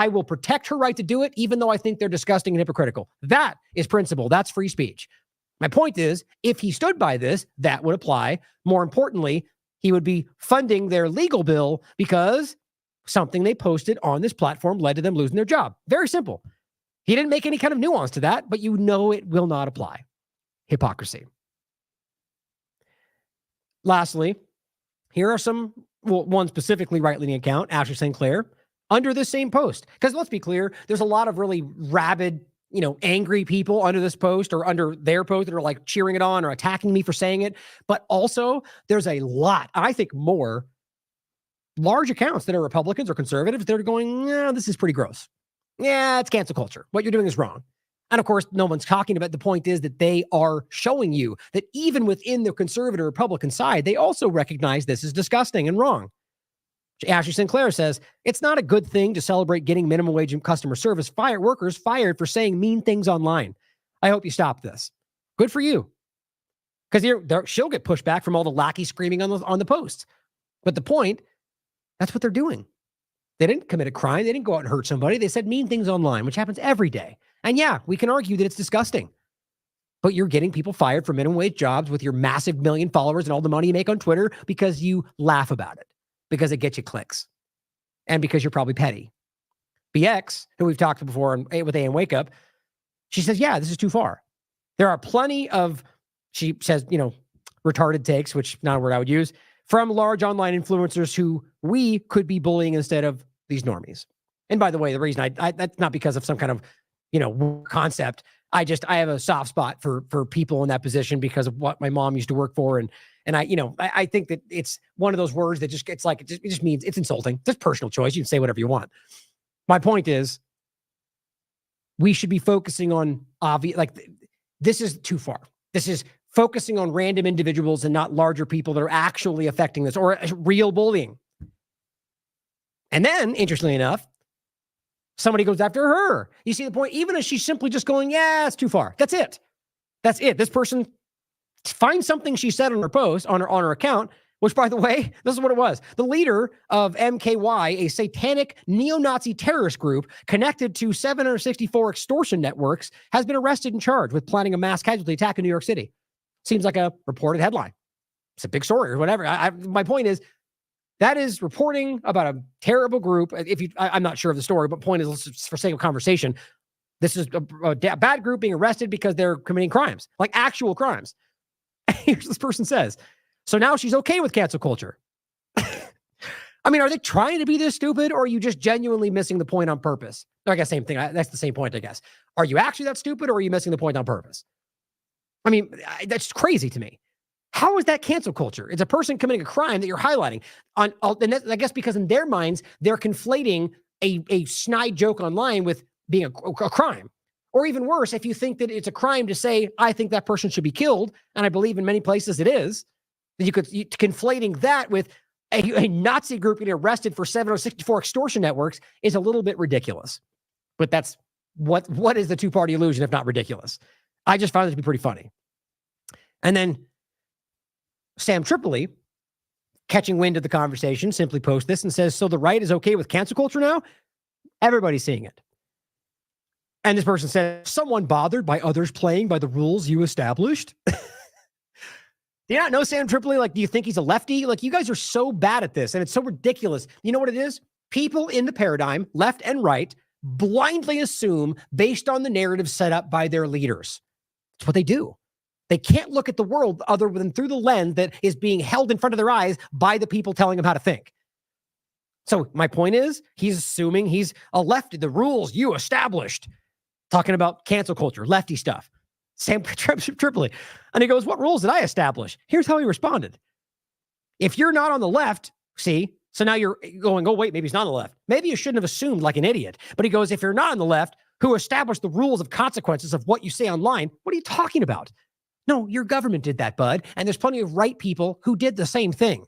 will protect her right to do it, even though I think they're disgusting and hypocritical. That is principle. That's free speech. My point is, if he stood by this, that would apply. More importantly, he would be funding their legal bill because something they posted on this platform led to them losing their job. Very simple. He didn't make any kind of nuance to that, but you know it will not apply. Hypocrisy. Lastly, here are one specifically right-leaning account, Ashley St. Clair, under this same post. Because let's be clear, there's a lot of really rabid, angry people under this post or under their post that are like cheering it on or attacking me for saying it. But also there's a lot, I think more large accounts that are Republicans or conservatives that are going, yeah, this is pretty gross. Yeah, it's cancel culture. What you're doing is wrong. And of course, no one's talking about the point is that they are showing you that even within the conservative Republican side, they also recognize this is disgusting and wrong. Ashley Sinclair says, it's not a good thing to celebrate getting minimum wage and customer service workers fired for saying mean things online. I hope you stop this. Good for you. Because she'll get pushed back from all the lackeys screaming on the posts. But the point, that's what they're doing. They didn't commit a crime. They didn't go out and hurt somebody. They said mean things online, which happens every day. And yeah, we can argue that it's disgusting. But you're getting people fired for minimum wage jobs with your massive million followers and all the money you make on Twitter because you laugh about it. Because it gets you clicks. And because you're probably petty. BX, who we've talked to before with AM Wake Up, she says, yeah, this is too far. There are plenty of, she says, retarded takes, which not a word I would use, from large online influencers who we could be bullying instead of these normies. And by the way, the reason that's not because of some kind of, concept. I have a soft spot for people in that position because of what my mom used to work for. And I think that it's one of those words that just gets like, it just means it's insulting. It's personal choice. You can say whatever you want. My point is, we should be focusing on obvious, this is too far. This is focusing on random individuals and not larger people that are actually affecting this, or real bullying. And then, interestingly enough, somebody goes after her. You see the point? Even if she's simply just going, yeah, it's too far. That's it. That's it. This person finds something she said on her post, on her account, which, by the way, this is what it was. The leader of MKY, a satanic neo-Nazi terrorist group connected to 764 extortion networks, has been arrested and charged with planning a mass casualty attack in New York City. Seems like a reported headline. It's a big story or whatever. My point is, that is reporting about a terrible group. I'm not sure of the story, but point is, for sake of conversation, this is a bad group being arrested because they're committing crimes, like actual crimes. Here's this person says, so now she's okay with cancel culture. I mean, are they trying to be this stupid, or are you just genuinely missing the point on purpose? I guess same thing. That's the same point, I guess. Are you actually that stupid, or are you missing the point on purpose? I mean, that's crazy to me. How is that cancel culture? It's a person committing a crime that you're highlighting. And I guess because in their minds, they're conflating a snide joke online with being a crime. Or even worse, if you think that it's a crime to say, I think that person should be killed, and I believe in many places it is, then conflating that with a Nazi group getting arrested for 764 extortion networks is a little bit ridiculous. But that's what is the two-party illusion if not ridiculous? I just found it to be pretty funny. And then Sam Tripoli, catching wind of the conversation, simply posts this and says, so the right is okay with cancel culture now? Everybody's seeing it. And this person said, someone bothered by others playing by the rules you established? Do you not know Sam Tripoli? Do you think he's a lefty? You guys are so bad at this, and it's so ridiculous. You know what it is? People in the paradigm, left and right, blindly assume based on the narrative set up by their leaders. That's what they do. They can't look at the world other than through the lens that is being held in front of their eyes by the people telling them how to think. So my point is, he's assuming he's a lefty, the rules you established, talking about cancel culture, lefty stuff. Sam Tripoli. And he goes, what rules did I establish? Here's how he responded. If you're not on the left, see, so now you're going, oh, wait, maybe he's not on the left. Maybe you shouldn't have assumed like an idiot. But he goes, if you're not on the left, who established the rules of consequences of what you say online, what are you talking about? No, your government did that, bud. And there's plenty of right people who did the same thing.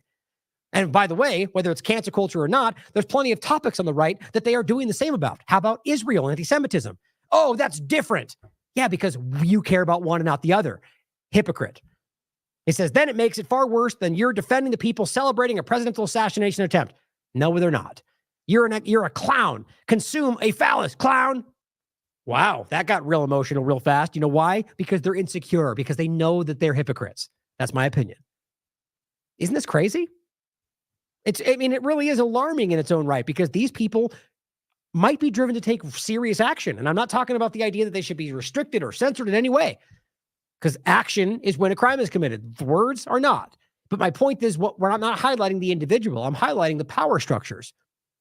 And by the way, whether it's cancel culture or not, there's plenty of topics on the right that they are doing the same about. How about Israel and anti-Semitism? Oh, that's different. Yeah, because you care about one and not the other. Hypocrite. He says, then it makes it far worse than you're defending the people celebrating a presidential assassination attempt. No, they're not. You're a clown. Consume a phallus, clown. Wow, that got real emotional real fast. You know why? Because they're insecure, because they know that they're hypocrites. That's my opinion. Isn't this crazy? It really is alarming in its own right, because these people might be driven to take serious action. And I'm not talking about the idea that they should be restricted or censored in any way, because action is when a crime is committed. The words are not. But my point is, I'm not highlighting the individual. I'm highlighting the power structures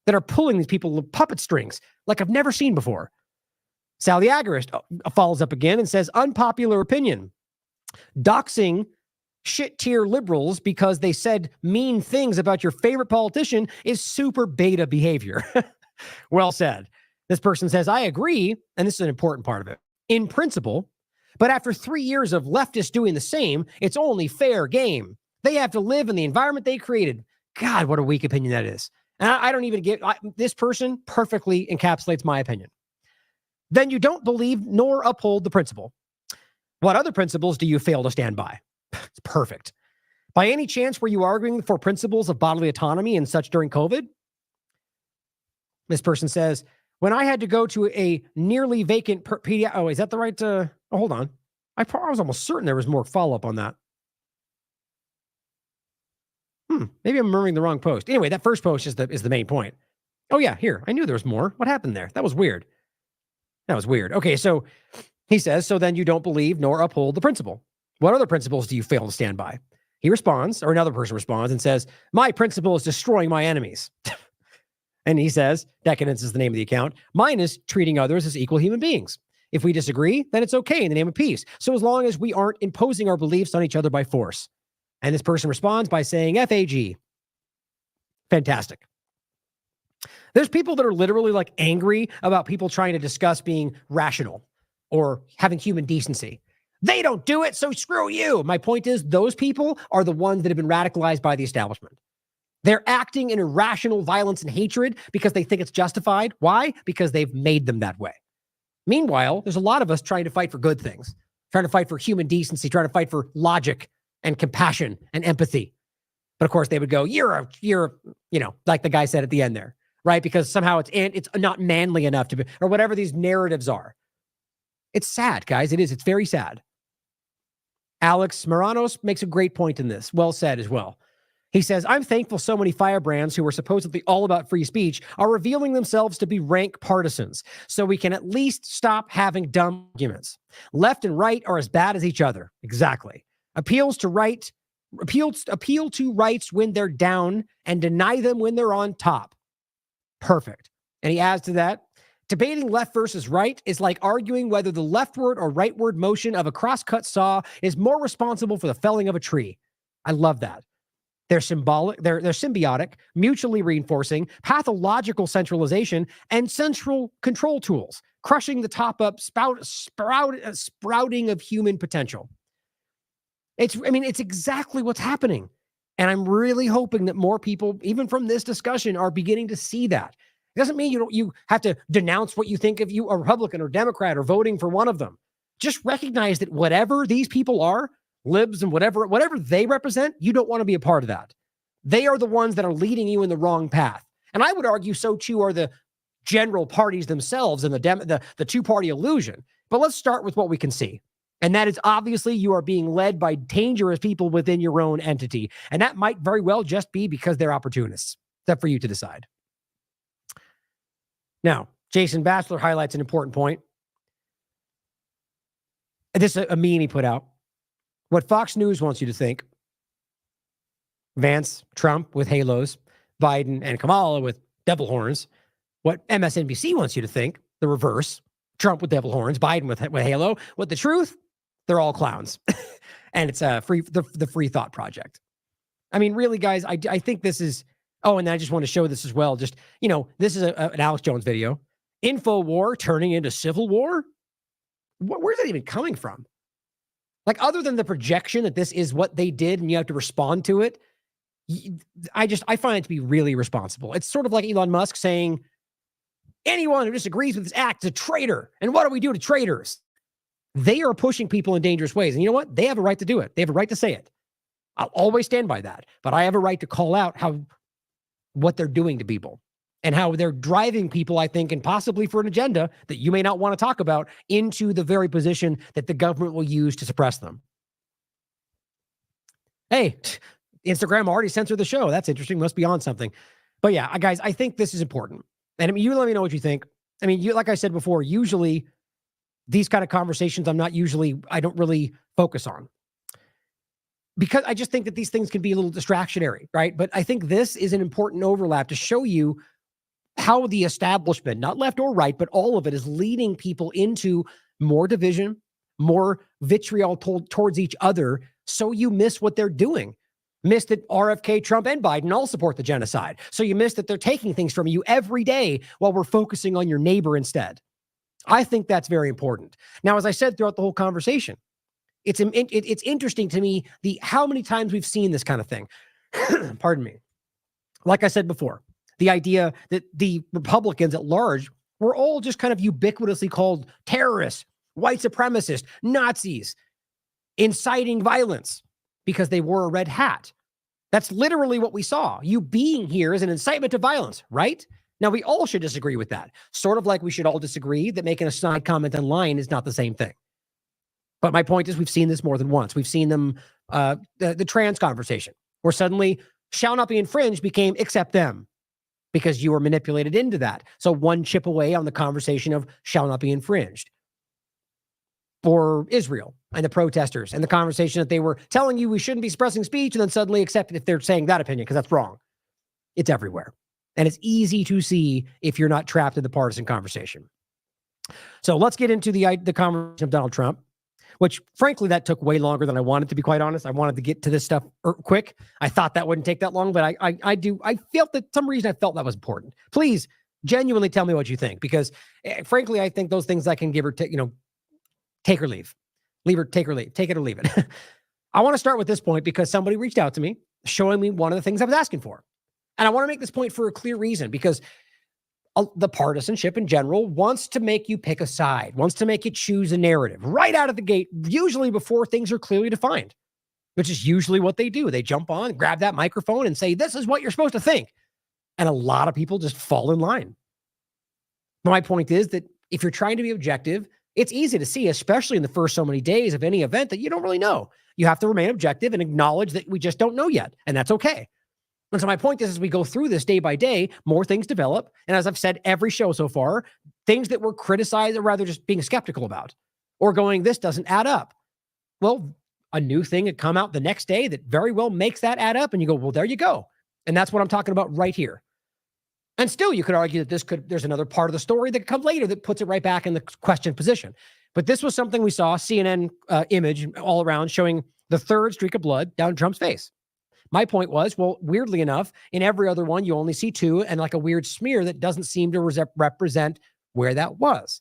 that are pulling these people with puppet strings like I've never seen before. Sally Agorist follows up again and says, unpopular opinion. Doxing shit-tier liberals because they said mean things about your favorite politician is super beta behavior. Well said. This person says, I agree, and this is an important part of it, in principle, but after 3 years of leftists doing the same, it's only fair game. They have to live in the environment they created. God, what a weak opinion that is. And I don't even get, this person perfectly encapsulates my opinion. Then you don't believe nor uphold the principle. What other principles do you fail to stand by? It's perfect. By any chance, were you arguing for principles of bodily autonomy and such during COVID? This person says, when I had to go to a nearly vacant oh, is that the right? Hold on. I was almost certain there was more follow-up on that. Maybe I'm remembering the wrong post. Anyway, that first post is the main point. Oh yeah, here. I knew there was more. What happened there? That was weird. Okay, so he says, so then you don't believe nor uphold the principle. What other principles do you fail to stand by? He responds, or another person responds and says, my principle is destroying my enemies. And he says, decadence is the name of the account. Mine is treating others as equal human beings. If we disagree, then it's okay in the name of peace. So as long as we aren't imposing our beliefs on each other by force. And this person responds by saying, FAG. Fantastic. There's people that are literally like angry about people trying to discuss being rational or having human decency. They don't do it, so screw you. My point is, those people are the ones that have been radicalized by the establishment. They're acting in irrational violence and hatred because they think it's justified. Why? Because they've made them that way. Meanwhile, there's a lot of us trying to fight for good things, trying to fight for human decency, trying to fight for logic and compassion and empathy. But of course, they would go, you're, like the guy said at the end there, right? Because somehow it's not manly enough to be, or whatever these narratives are. It's sad, guys. It is. It's very sad. Alex Moranos makes a great point in this. Well said as well. He says, I'm thankful so many firebrands who were supposedly all about free speech are revealing themselves to be rank partisans, so we can at least stop having dumb arguments. Left and right are as bad as each other. Exactly. Appeal to rights when they're down and deny them when they're on top. Perfect. And he adds to that, debating left versus right is like arguing whether the leftward or rightward motion of a crosscut saw is more responsible for the felling of a tree. I love that. They're symbiotic, mutually reinforcing, pathological centralization, and central control tools, crushing the top-up sprouting of human potential. It's exactly what's happening. And I'm really hoping that more people, even from this discussion, are beginning to see that. It doesn't mean you have to denounce what you think if you are Republican or Democrat or voting for one of them. Just recognize that whatever these people are, libs and whatever they represent, you don't want to be a part of that. They are the ones that are leading you in the wrong path. And I would argue so too are the general parties themselves and the two-party illusion. But let's start with what we can see. And that is obviously you are being led by dangerous people within your own entity. And that might very well just be because they're opportunists. It's up for you to decide. Now, Jason Batchelor highlights an important point. This is a meme he put out. What Fox News wants you to think, Vance, Trump with halos, Biden and Kamala with devil horns. What MSNBC wants you to think, the reverse, Trump with devil horns, Biden with halo. What the truth, they're all clowns. And it's the Free Thought Project. I mean, really, guys, I think this is, and I just want to show this as well. Just, this is an Alex Jones video. Info war turning into civil war? Where's that even coming from? Like, other than the projection that this is what they did and you have to respond to it, I find it to be really irresponsible. It's sort of like Elon Musk saying, anyone who disagrees with this act is a traitor. And what do we do to traitors? They are pushing people in dangerous ways. And you know what? They have a right to do it. They have a right to say it. I'll always stand by that. But I have a right to call out what they're doing to people and how they're driving people, I think, and possibly for an agenda that you may not want to talk about, into the very position that the government will use to suppress them. Hey, Instagram already censored the show. That's interesting. Must be on something. But yeah, guys, I think this is important. And I mean, you let me know what you think. I mean, like I said before, usually these kind of conversations I don't really focus on, because I just think that these things can be a little distractionary, right? But I think this is an important overlap to show you how the establishment, not left or right, but all of it, is leading people into more division, more vitriol towards each other. So you miss what they're doing. Miss that RFK, Trump, and Biden all support the genocide. So you miss that they're taking things from you every day while we're focusing on your neighbor instead. I think that's very important. Now, as I said throughout the whole conversation, it's interesting to me how many times we've seen this kind of thing. Pardon me. Like I said before, the idea that the Republicans at large were all just kind of ubiquitously called terrorists, white supremacists, Nazis, inciting violence because they wore a red hat. That's literally what we saw. You being here is an incitement to violence, right? Now, we all should disagree with that. Sort of like we should all disagree that making a snide comment online is not the same thing. But my point is, we've seen this more than once. We've seen them, the trans conversation, where suddenly shall not be infringed became accept them, because you were manipulated into that. So one chip away on the conversation of shall not be infringed. Or Israel and the protesters and the conversation that they were telling you we shouldn't be suppressing speech, and then suddenly accept it if they're saying that opinion, because that's wrong. It's everywhere. And it's easy to see if you're not trapped in the partisan conversation. So let's get into the conversation of Donald Trump, which frankly, that took way longer than I wanted, to be quite honest. I wanted to get to this stuff quick. I thought that wouldn't take that long, but I felt that some reason I felt that was important. Please Genuinely tell me what you think, because frankly, I think those things I can give or take, take or leave. Take it or leave it. I want to start with this point because somebody reached out to me showing me one of the things I was asking for. And I want to make this point for a clear reason, because the partisanship in general wants to make you pick a side, wants to make you choose a narrative right out of the gate, usually before things are clearly defined, which is usually what they do. They jump on, grab that microphone and say, this is what you're supposed to think. And a lot of people just fall in line. My point is that if you're trying to be objective, it's easy to see, especially in the first so many days of any event, that you don't really know. You have to remain objective and acknowledge that we just don't know yet. And that's okay. And so my point is, as we go through this day by day, more things develop. And as I've said every show so far, things that were criticized or rather just being skeptical about or going, this doesn't add up. Well, a new thing had come out the next day that very well makes that add up. And you go, well, there you go. And that's what I'm talking about right here. And still, you could argue that there's another part of the story that could come later that puts it right back in the question position. But this was something we saw, CNN image all around showing the third streak of blood down Trump's face. My point was, well, weirdly enough, in every other one, you only see two and like a weird smear that doesn't seem to represent where that was.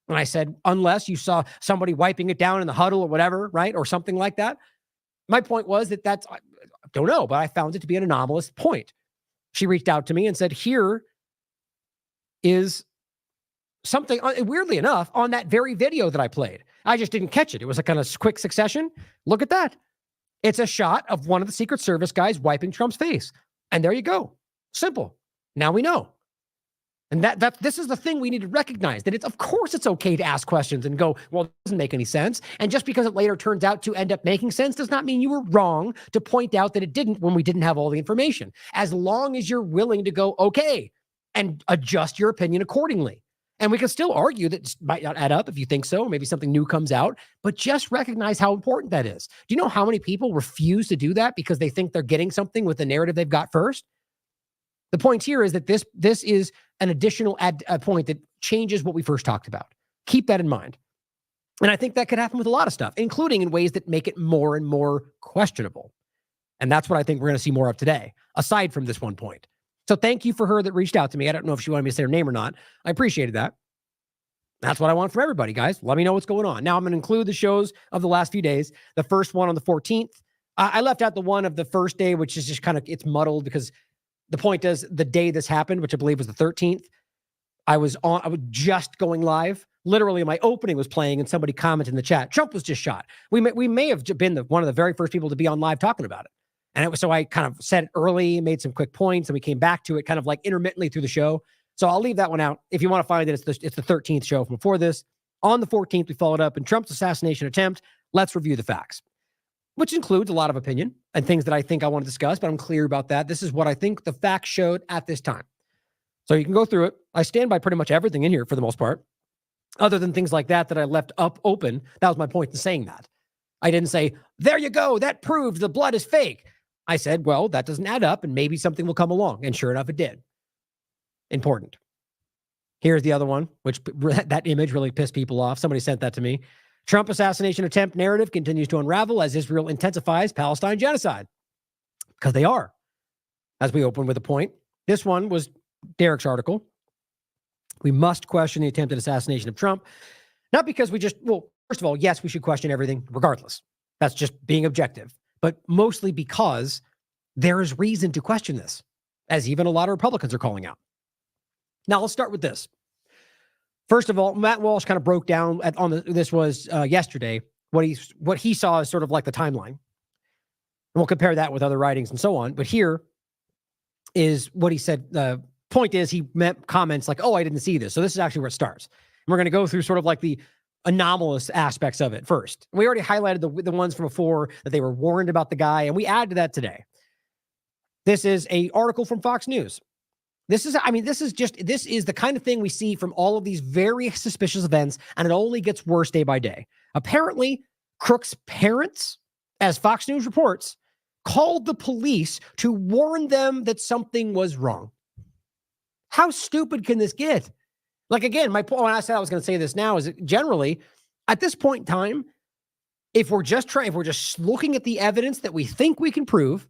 And I said, unless you saw somebody wiping it down in the huddle or whatever, right? Or something like that. My point was that's, I don't know, but I found it to be an anomalous point. She reached out to me and said, here is something, weirdly enough, on that very video that I played. I just didn't catch it. It was a kind of quick succession. Look at that. It's a shot of one of the Secret Service guys wiping Trump's face. And there you go. Simple. Now we know. And this is the thing we need to recognize, that of course it's okay to ask questions and go, well, it doesn't make any sense. And just because it later turns out to end up making sense does not mean you were wrong to point out that it didn't when we didn't have all the information. As long as you're willing to go, okay, and adjust your opinion accordingly. And we can still argue that it might not add up if you think so, or maybe something new comes out, but just recognize how important that is. Do you know how many people refuse to do that because they think they're getting something with the narrative they've got first? The point here is that this is an additional point that changes what we first talked about. Keep that in mind. And I think that could happen with a lot of stuff, including in ways that make it more and more questionable. And that's what I think we're going to see more of today, aside from this one point. So thank you for her that reached out to me. I don't know if she wanted me to say her name or not. I appreciated that. That's what I want from everybody, guys. Let me know what's going on. Now I'm going to include the shows of the last few days. The first one on the 14th. I left out the one of the first day, which is just kind of, it's muddled because the point is the day this happened, which I believe was the 13th, I was just going live. Literally my opening was playing and somebody commented in the chat, Trump was just shot. We may have been one of the very first people to be on live talking about it. And it was, so I kind of said it early, made some quick points, and we came back to it kind of like intermittently through the show. So I'll leave that one out. If you want to find it, it's the 13th show from before this. On the 14th, we followed up in Trump's assassination attempt. Let's review the facts, which includes a lot of opinion and things that I think I want to discuss, but I'm clear about that. This is what I think the facts showed at this time. So you can go through it. I stand by pretty much everything in here for the most part, other than things like that I left up open. That was my point in saying that. I didn't say, there you go, that proves the blood is fake. I said, well, that doesn't add up and maybe something will come along. And sure enough, it did. Important. Here's the other one, which that image really pissed people off. Somebody sent that to me. Trump assassination attempt narrative continues to unravel as Israel intensifies Palestine genocide. Because they are. As we open with a point. This one was Derek's article. We must question the attempted assassination of Trump. Not because first of all, yes, we should question everything regardless. That's just being objective. But mostly because there is reason to question this, as even a lot of Republicans are calling out. Now, let's start with this. First of all, Matt Walsh kind of broke down this was yesterday, what he saw as sort of like the timeline. And we'll compare that with other writings and so on. But here is what he said. The point is he meant comments like, oh, I didn't see this. So this is actually where it starts. And we're going to go through sort of like the anomalous aspects of it first. We already highlighted the ones from before that they were warned about the guy, and we add to that today. This is an article from Fox News. This is the kind of thing we see from all of these very suspicious events, and it only gets worse day by day. Apparently, Crook's parents, as Fox News reports, called the police to warn them that something was wrong. How stupid can this get? Like, again, my point when I said I was going to say this now is that generally, at this point in time, if we're just looking at the evidence that we think we can prove,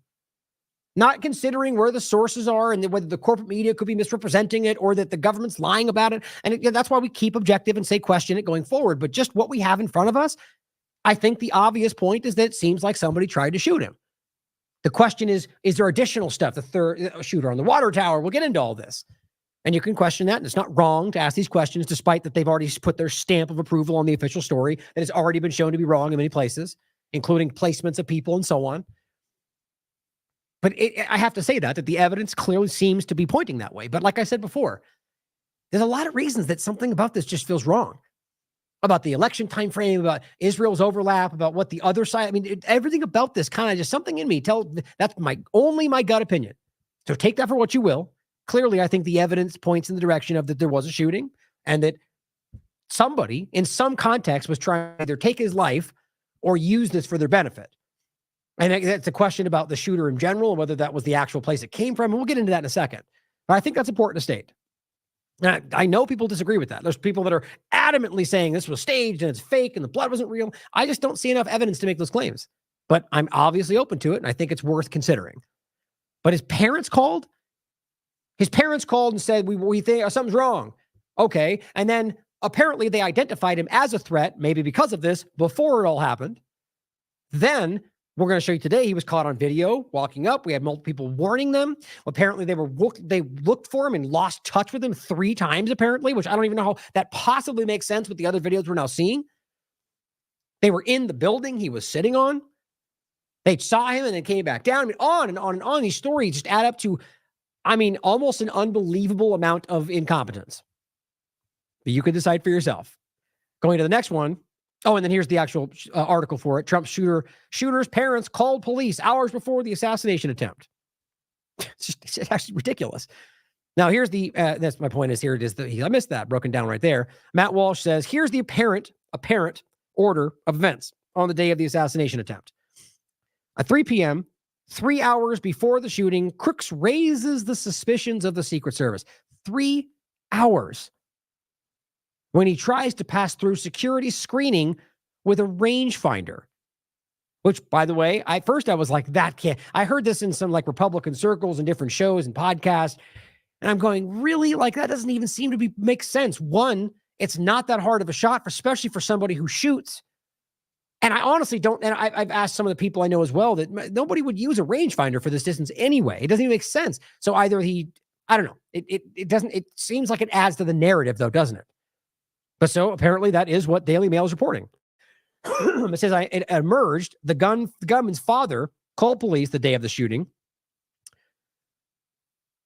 not considering where the sources are and whether the corporate media could be misrepresenting it or that the government's lying about it. And that's why we keep objective and say question it going forward. But just what we have in front of us, I think the obvious point is that it seems like somebody tried to shoot him. The question is there additional stuff? The third shooter on the water tower. We'll get into all this. And you can question that. And it's not wrong to ask these questions, despite that they've already put their stamp of approval on the official story that has already been shown to be wrong in many places, including placements of people and so on. But I have to say that the evidence clearly seems to be pointing that way. But like I said before, there's a lot of reasons that something about this just feels wrong. About the election time frame, about Israel's overlap, about what the other side, I mean, everything about this kind of just something in me that's only my gut opinion. So take that for what you will. Clearly, I think the evidence points in the direction of that there was a shooting and that somebody in some context was trying to either take his life or use this for their benefit. And it's a question about the shooter in general and whether that was the actual place it came from. And we'll get into that in a second. But I think that's important to state. And I know people disagree with that. There's people that are adamantly saying this was staged and it's fake and the blood wasn't real. I just don't see enough evidence to make those claims. But I'm obviously open to it, and I think it's worth considering. But his parents called? His parents called and said, we think something's wrong. Okay. And then apparently they identified him as a threat, maybe because of this, before it all happened. Then we're going to show you today, he was caught on video walking up. We had multiple people warning them. Apparently they looked for him and lost touch with him 3 times, apparently, which I don't even know how that possibly makes sense with the other videos we're now seeing. They were in the building he was sitting on. They saw him and then came back down. I mean, on and on and on. These stories just add up to, I mean, almost an unbelievable amount of incompetence. But you can decide for yourself. Going to the next one. Oh, and then here's the actual article for it. Trump shooter's parents called police hours before the assassination attempt. It's actually ridiculous. Now, here's that's my point is here it is. I missed that broken down right there. Matt Walsh says, here's the apparent order of events on the day of the assassination attempt. At 3 p.m., 3 hours before the shooting, Crooks raises the suspicions of the Secret Service. 3 hours. When he tries to pass through security screening with a rangefinder, which, by the way, I was like, that can't. I heard this in some like Republican circles and different shows and podcasts, and I'm going, really? Like, that doesn't even seem to make sense. One, it's not that hard of a shot, especially for somebody who shoots. And I honestly don't, and I've asked some of the people I know as well that nobody would use a rangefinder for this distance anyway. It doesn't even make sense. So either I don't know. It doesn't, it seems like it adds to the narrative though, doesn't it? But so apparently that is what Daily Mail is reporting. It says it emerged the gunman's father called police the day of the shooting.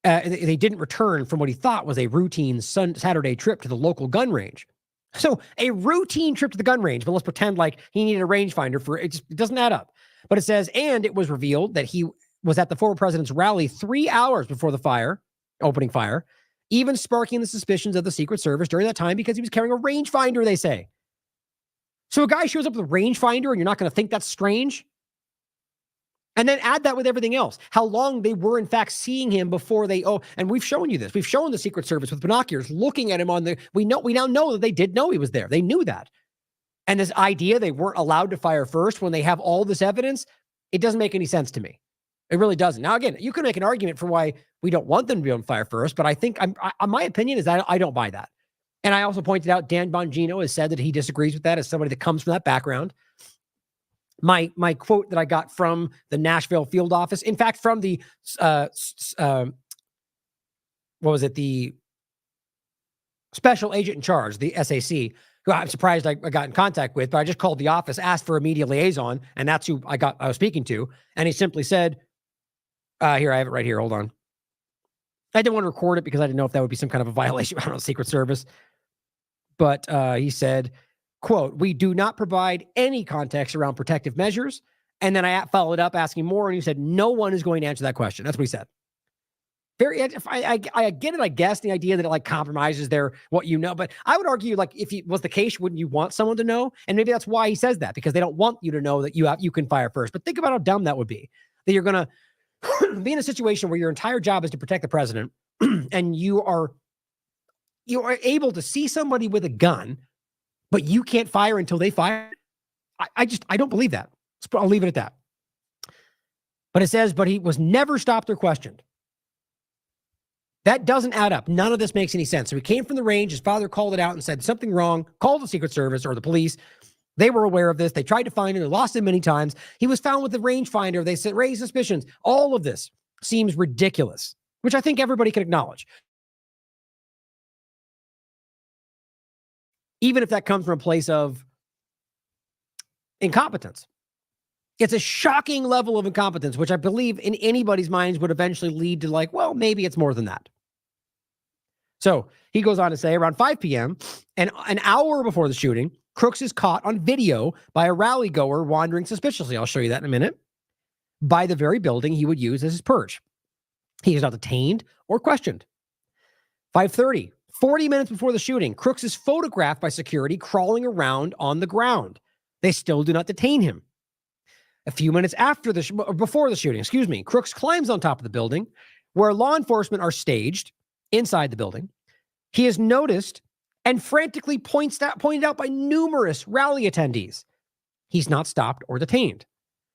They didn't return from what he thought was a routine Saturday trip to the local gun range. So a routine trip to the gun range, but let's pretend like he needed a rangefinder for it. It doesn't add up. But it says, and it was revealed that he was at the former president's rally 3 hours before the opening fire, even sparking the suspicions of the Secret Service during that time because he was carrying a rangefinder, they say. So a guy shows up with a rangefinder and you're not going to think that's strange? And then add that with everything else. How long they were in fact seeing him before and we've shown you this. We've shown the Secret Service with binoculars looking at him we now know that they did know he was there. They knew that. And this idea they weren't allowed to fire first when they have all this evidence, it doesn't make any sense to me. It really doesn't. Now, again, you can make an argument for why we don't want them to be on fire first, but I think my opinion is that I don't buy that. And I also pointed out Dan Bongino has said that he disagrees with that as somebody that comes from that background. My quote that I got from the Nashville field office, in fact, from the, the special agent in charge, the SAC, who I'm surprised I got in contact with, but I just called the office, asked for a media liaison, and that's who I was speaking to. And he simply said, here, I have it right here. Hold on. I didn't want to record it because I didn't know if that would be some kind of a violation. I don't know, Secret Service. But he said, quote, "We do not provide any context around protective measures." And then I followed up asking more, and he said, no one is going to answer that question. That's what he said. I get it, I guess, the idea that it like compromises what you know. But I would argue, like, if it was the case, wouldn't you want someone to know? And maybe that's why he says that, because they don't want you to know that you can fire first. But think about how dumb that would be, that you're going to be in a situation where your entire job is to protect the president and you are able to see somebody with a gun, but you can't fire until they fire. I don't believe that. I'll leave it at that. But it says, but he was never stopped or questioned. That doesn't add up. None of this makes any sense. So he came from the range. His father called it out and said something wrong, called the Secret Service or the police. They were aware of this. They tried to find him. They lost him many times. He was found with the rangefinder. They said, raised suspicions. All of this seems ridiculous, which I think everybody can acknowledge. Even if that comes from a place of incompetence. It's a shocking level of incompetence, which I believe in anybody's minds would eventually lead to like, well, maybe it's more than that. So he goes on to say around 5 p.m. and an hour before the shooting, Crooks is caught on video by a rally goer wandering suspiciously. I'll show you that in a minute. By the very building he would use as his perch. He is not detained or questioned. 5:30, 40 minutes before the shooting, Crooks is photographed by security crawling around on the ground. They still do not detain him. A few minutes before the shooting, Crooks climbs on top of the building where law enforcement are staged inside the building. He is noticed and frantically pointed out by numerous rally attendees. He's not stopped or detained.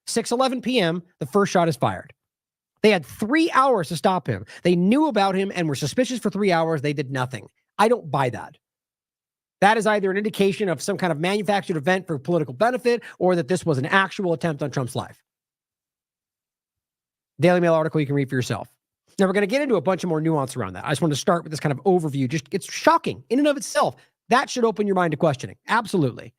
6:11 p.m., the first shot is fired. They had 3 hours to stop him. They knew about him and were suspicious for 3 hours. They did nothing. I don't buy that. That is either an indication of some kind of manufactured event for political benefit or that this was an actual attempt on Trump's life. Daily Mail article you can read for yourself. Now, we're going to get into a bunch of more nuance around that. I just want to start with this kind of overview. It's shocking in and of itself. That should open your mind to questioning. Absolutely.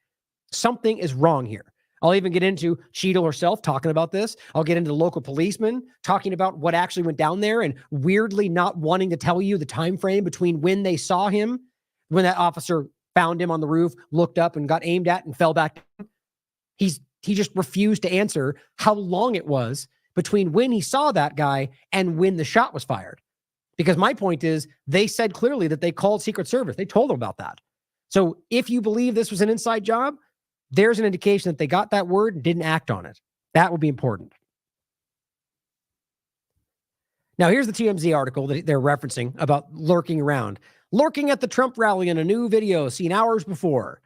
Something is wrong here. I'll even get into Cheadle herself talking about this. I'll get into the local policeman talking about what actually went down there and weirdly not wanting to tell you the time frame between when they saw him, when that officer found him on the roof, looked up and got aimed at and fell back down. He just refused to answer how long it was between when he saw that guy and when the shot was fired. Because my point is, they said clearly that they called Secret Service. They told them about that. So if you believe this was an inside job, there's an indication that they got that word and didn't act on it. That would be important. Now, here's the TMZ article that they're referencing about lurking around. Lurking at the Trump rally in a new video seen hours before.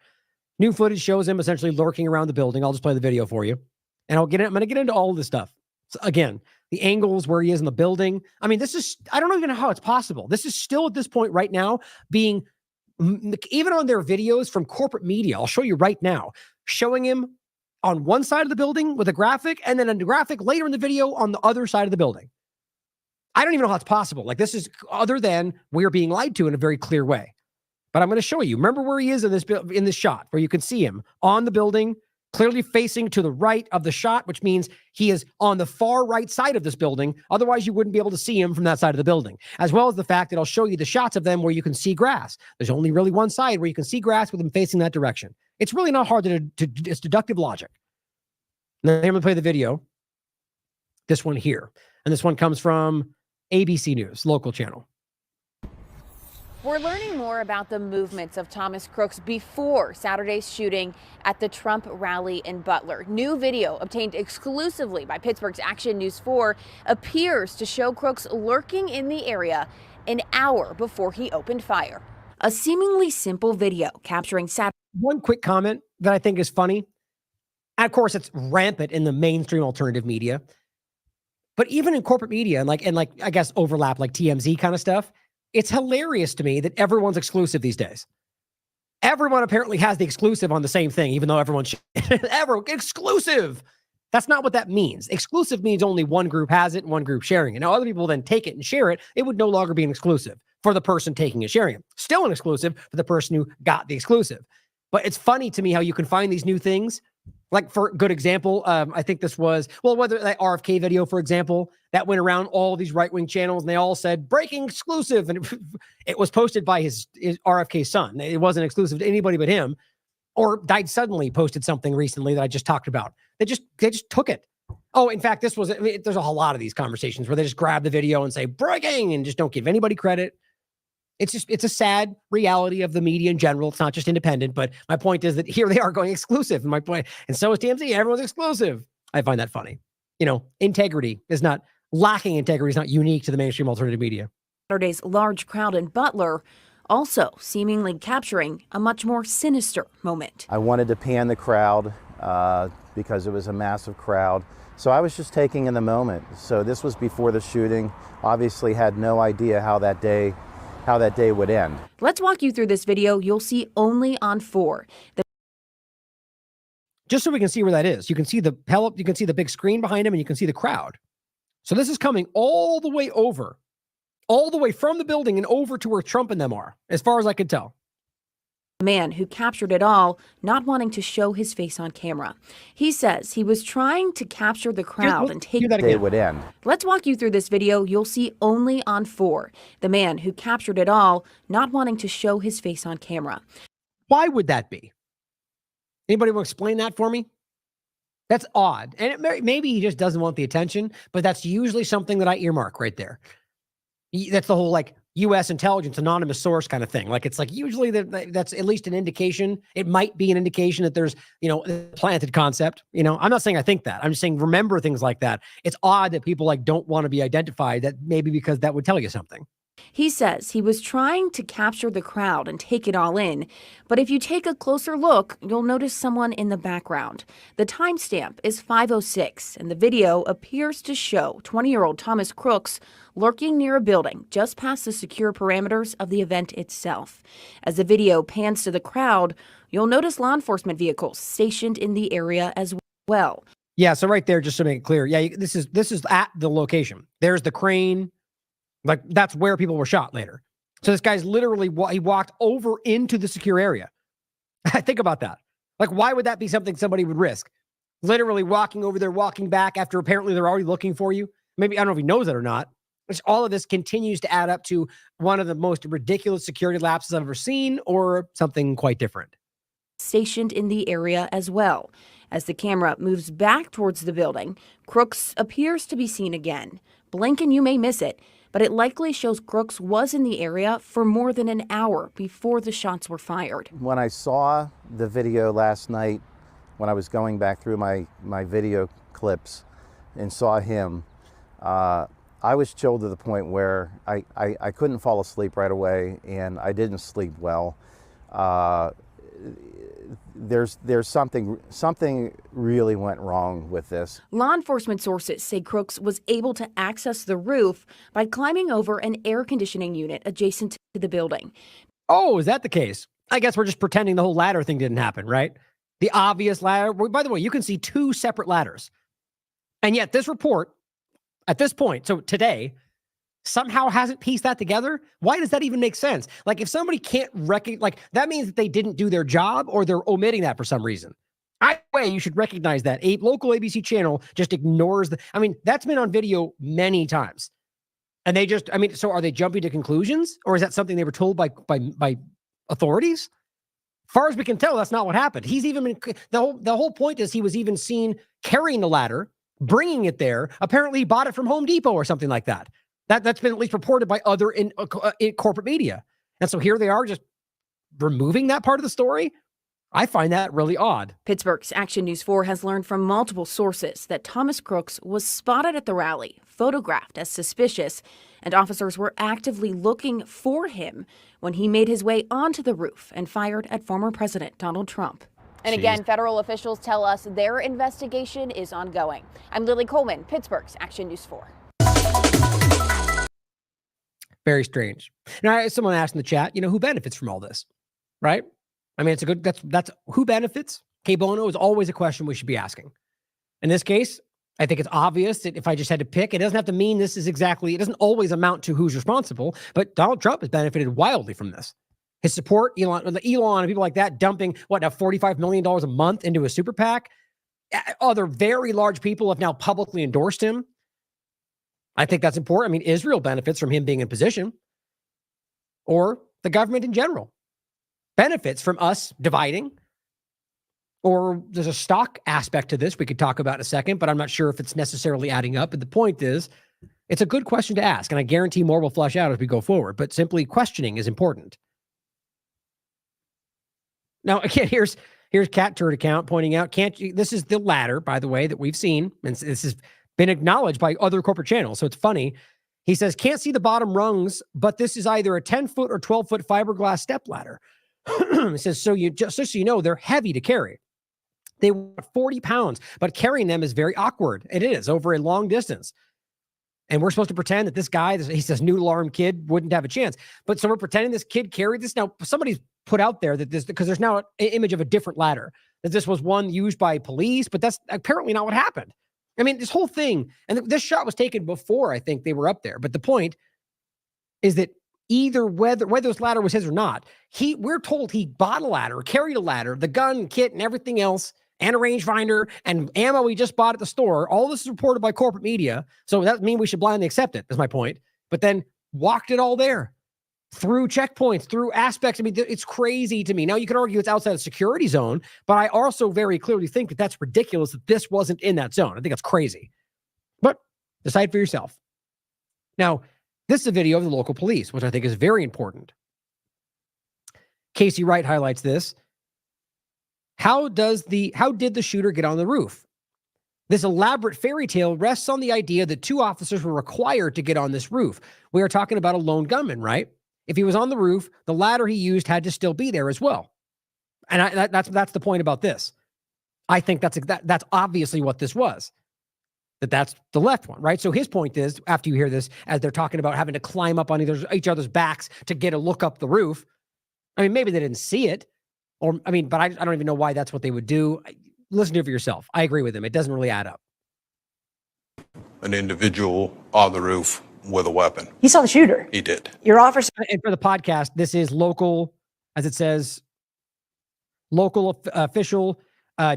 New footage shows him essentially lurking around the building. I'll just play the video for you. And I'm going to get into all this stuff. So again, the angles where he is in the building. I mean, I don't even know how it's possible. This is still at this point right now being, even on their videos from corporate media, I'll show you right now, showing him on one side of the building with a graphic and then a graphic later in the video on the other side of the building. I don't even know how it's possible. Like, this is other than we're being lied to in a very clear way. But I'm going to show you. Remember where he is in this shot, where you can see him on the building, clearly facing to the right of the shot, which means he is on the far right side of this building. Otherwise, you wouldn't be able to see him from that side of the building, as well as the fact that I'll show you the shots of them where you can see grass. There's only really one side where you can see grass with him facing that direction. It's really not hard it's deductive logic. Now, I'm going to play the video. This one here. And this one comes from ABC News, local channel. We're learning more about the movements of Thomas Crooks before Saturday's shooting at the Trump rally in Butler. New video obtained exclusively by Pittsburgh's Action News 4 appears to show Crooks lurking in the area an hour before he opened fire. A seemingly simple video capturing Saturday. One quick comment that I think is funny. And of course, it's rampant in the mainstream alternative media. But even in corporate media and like I guess overlap like TMZ kind of stuff, it's hilarious to me that everyone's exclusive these days. Everyone apparently has the exclusive on the same thing, even though everyone's exclusive. That's not what that means. Exclusive means only one group has it and one group sharing it. Now, other people then take it and share it. It would no longer be an exclusive for the person taking and sharing it. Still an exclusive for the person who got the exclusive. But it's funny to me how you can find these new things. Like, for a good example, I think this was, whether that RFK video, for example, that went around all these right-wing channels and they all said breaking exclusive. And it was posted by his RFK son. It wasn't exclusive to anybody but him. Or Died Suddenly posted something recently that I just talked about. They just took it. Oh, in fact, there's a whole lot of these conversations where they just grab the video and say breaking and just don't give anybody credit. It's a sad reality of the media in general. It's not just independent, but my point is that here they are going exclusive. And my point, and so is TMZ. Everyone's exclusive. I find that funny. Integrity is not lacking. Integrity is not unique to the mainstream alternative media. Saturday's large crowd in Butler also seemingly capturing a much more sinister moment. I wanted to pan the crowd because it was a massive crowd. So I was just taking in the moment. So this was before the shooting. Obviously had no idea how that day would end. Let's walk you through this video you'll see only on 4. Just so we can see where that is. You can see the you can see the big screen behind him, and you can see the crowd. So this is coming all the way over, all the way from the building and over to where Trump and them are, as far as I could tell. The man who captured it all, not wanting to show his face on camera. He says he was trying to capture the crowd and take that Day again. would end. Let's walk you through this video you'll see only on 4. The man who captured it all, not wanting to show his face on camera. Why would that be? Anybody will explain that for me? That's odd. And maybe he just doesn't want the attention, but that's usually something that I earmark right there. That's the whole like U.S. intelligence anonymous source kind of thing. Like it's like usually that's at least an indication. It might be an indication that there's, a planted concept. I'm not saying I think that. I'm just saying remember things like that. It's odd that people like don't want to be identified. That maybe because that would tell you something. He says he was trying to capture the crowd and take it all in, but if you take a closer look, you'll notice someone in the background. The timestamp is 5:06, and the video appears to show 20-year-old Thomas Crooks lurking near a building just past the secure parameters of the event itself. As the video pans to the crowd, you'll notice law enforcement vehicles stationed in the area as well. Yeah, so right there, just to make it clear, this is at the location. There's the crane. Like, that's where people were shot later. So this guy's literally, he walked over into the secure area. Think about that. Like, why would that be something somebody would risk? Literally walking over there, walking back after apparently they're already looking for you. Maybe, I don't know if he knows it or not. All of this continues to add up to one of the most ridiculous security lapses I've ever seen, or something quite different. Stationed in the area as well. As the camera moves back towards the building, Crooks appears to be seen again. Blink and you may miss it, but it likely shows Crooks was in the area for more than an hour before the shots were fired. When I saw the video last night, when I was going back through my video clips and saw him, I was chilled to the point where I couldn't fall asleep right away, and I didn't sleep well. There's something really went wrong with this. Law enforcement sources say Crooks was able to access the roof by climbing over an air conditioning unit adjacent to the building. Oh, is that the case? I guess we're just pretending the whole ladder thing didn't happen, right? The obvious ladder. By the way, you can see 2 separate ladders. And yet this report, at this point, so today, somehow hasn't pieced that together. Why does that even make sense? Like, if somebody can't recognize, like, that means that they didn't do their job, or they're omitting that for some reason. Either way, you should recognize that. A local ABC channel just ignores that's been on video many times. And they just, so are they jumping to conclusions, or is that something they were told by authorities? Far as we can tell, that's not what happened. He's even the whole point is he was even seen carrying the ladder, bringing it there. Apparently, he bought it from Home Depot or something like that. That's been at least reported by other in corporate media. And so here they are just removing that part of the story. I find that really odd. Pittsburgh's Action News 4 has learned from multiple sources that Thomas Crooks was spotted at the rally, photographed as suspicious, and officers were actively looking for him when he made his way onto the roof and fired at former President Donald Trump. And again, federal officials tell us their investigation is ongoing. I'm Lily Coleman, Pittsburgh's Action News 4. Very strange. Now, someone asked in the chat, who benefits from all this, right? It's a good, that's who benefits. K Bono is always a question we should be asking. In this case, I think it's obvious that if I just had to pick, it doesn't have to mean this is exactly, it doesn't always amount to who's responsible, but Donald Trump has benefited wildly from this. His support, Elon and people like that dumping, $45 million a month into a super PAC. Other very large people have now publicly endorsed him. I think that's important. Israel benefits from him being in position, or the government in general benefits from us dividing, or there's a stock aspect to this we could talk about in a second, but I'm not sure if it's necessarily adding up. But the point is, it's a good question to ask, and I guarantee more will flesh out as we go forward, but simply questioning is important. Now, again, here's Cat Turd account pointing out, this is the ladder, by the way, that we've seen, and this is been acknowledged by other corporate channels. So it's funny. He says, can't see the bottom rungs, but this is either a 10-foot or 12-foot fiberglass step ladder. It says, just so you know, they're heavy to carry. They weigh 40 pounds, but carrying them is very awkward. It is over a long distance. And we're supposed to pretend that this guy, he's this noodle arm kid, wouldn't have a chance. But so we're pretending this kid carried this. Now, somebody's put out there that this, because there's now an image of a different ladder, that this was one used by police, but that's apparently not what happened. I mean, this whole thing, and this shot was taken before I think they were up there. But the point is that either whether this ladder was his or not, we're told he bought a ladder, carried a ladder, the gun, kit, and everything else, and a rangefinder and ammo he just bought at the store. All this is reported by corporate media. So that means we should blindly accept it, is my point. But then walked it all there through checkpoints, through aspects. I mean, it's crazy to me. Now, you can argue it's outside the security zone, but I also very clearly think that that's ridiculous that this wasn't in that zone. I think that's crazy. But decide for yourself. Now, this is a video of the local police, which I think is very important. Casey Wright highlights this. How did the shooter get on the roof? This elaborate fairy tale rests on the idea that two officers were required to get on this roof. We are talking about a lone gunman, right? If he was on the roof, the ladder he used had to still be there as well. And that's the point about this. I think that's obviously what this was. That's the left one, right? So his point is, after you hear this, as they're talking about having to climb up on each other's backs to get a look up the roof. I mean, maybe they didn't see it. But I don't even know why that's what they would do. Listen to it for yourself. I agree with him. It doesn't really add up. An individual on the roof with a weapon. He saw the shooter. He did. Your officer. And for the podcast, this is local, as it says, local official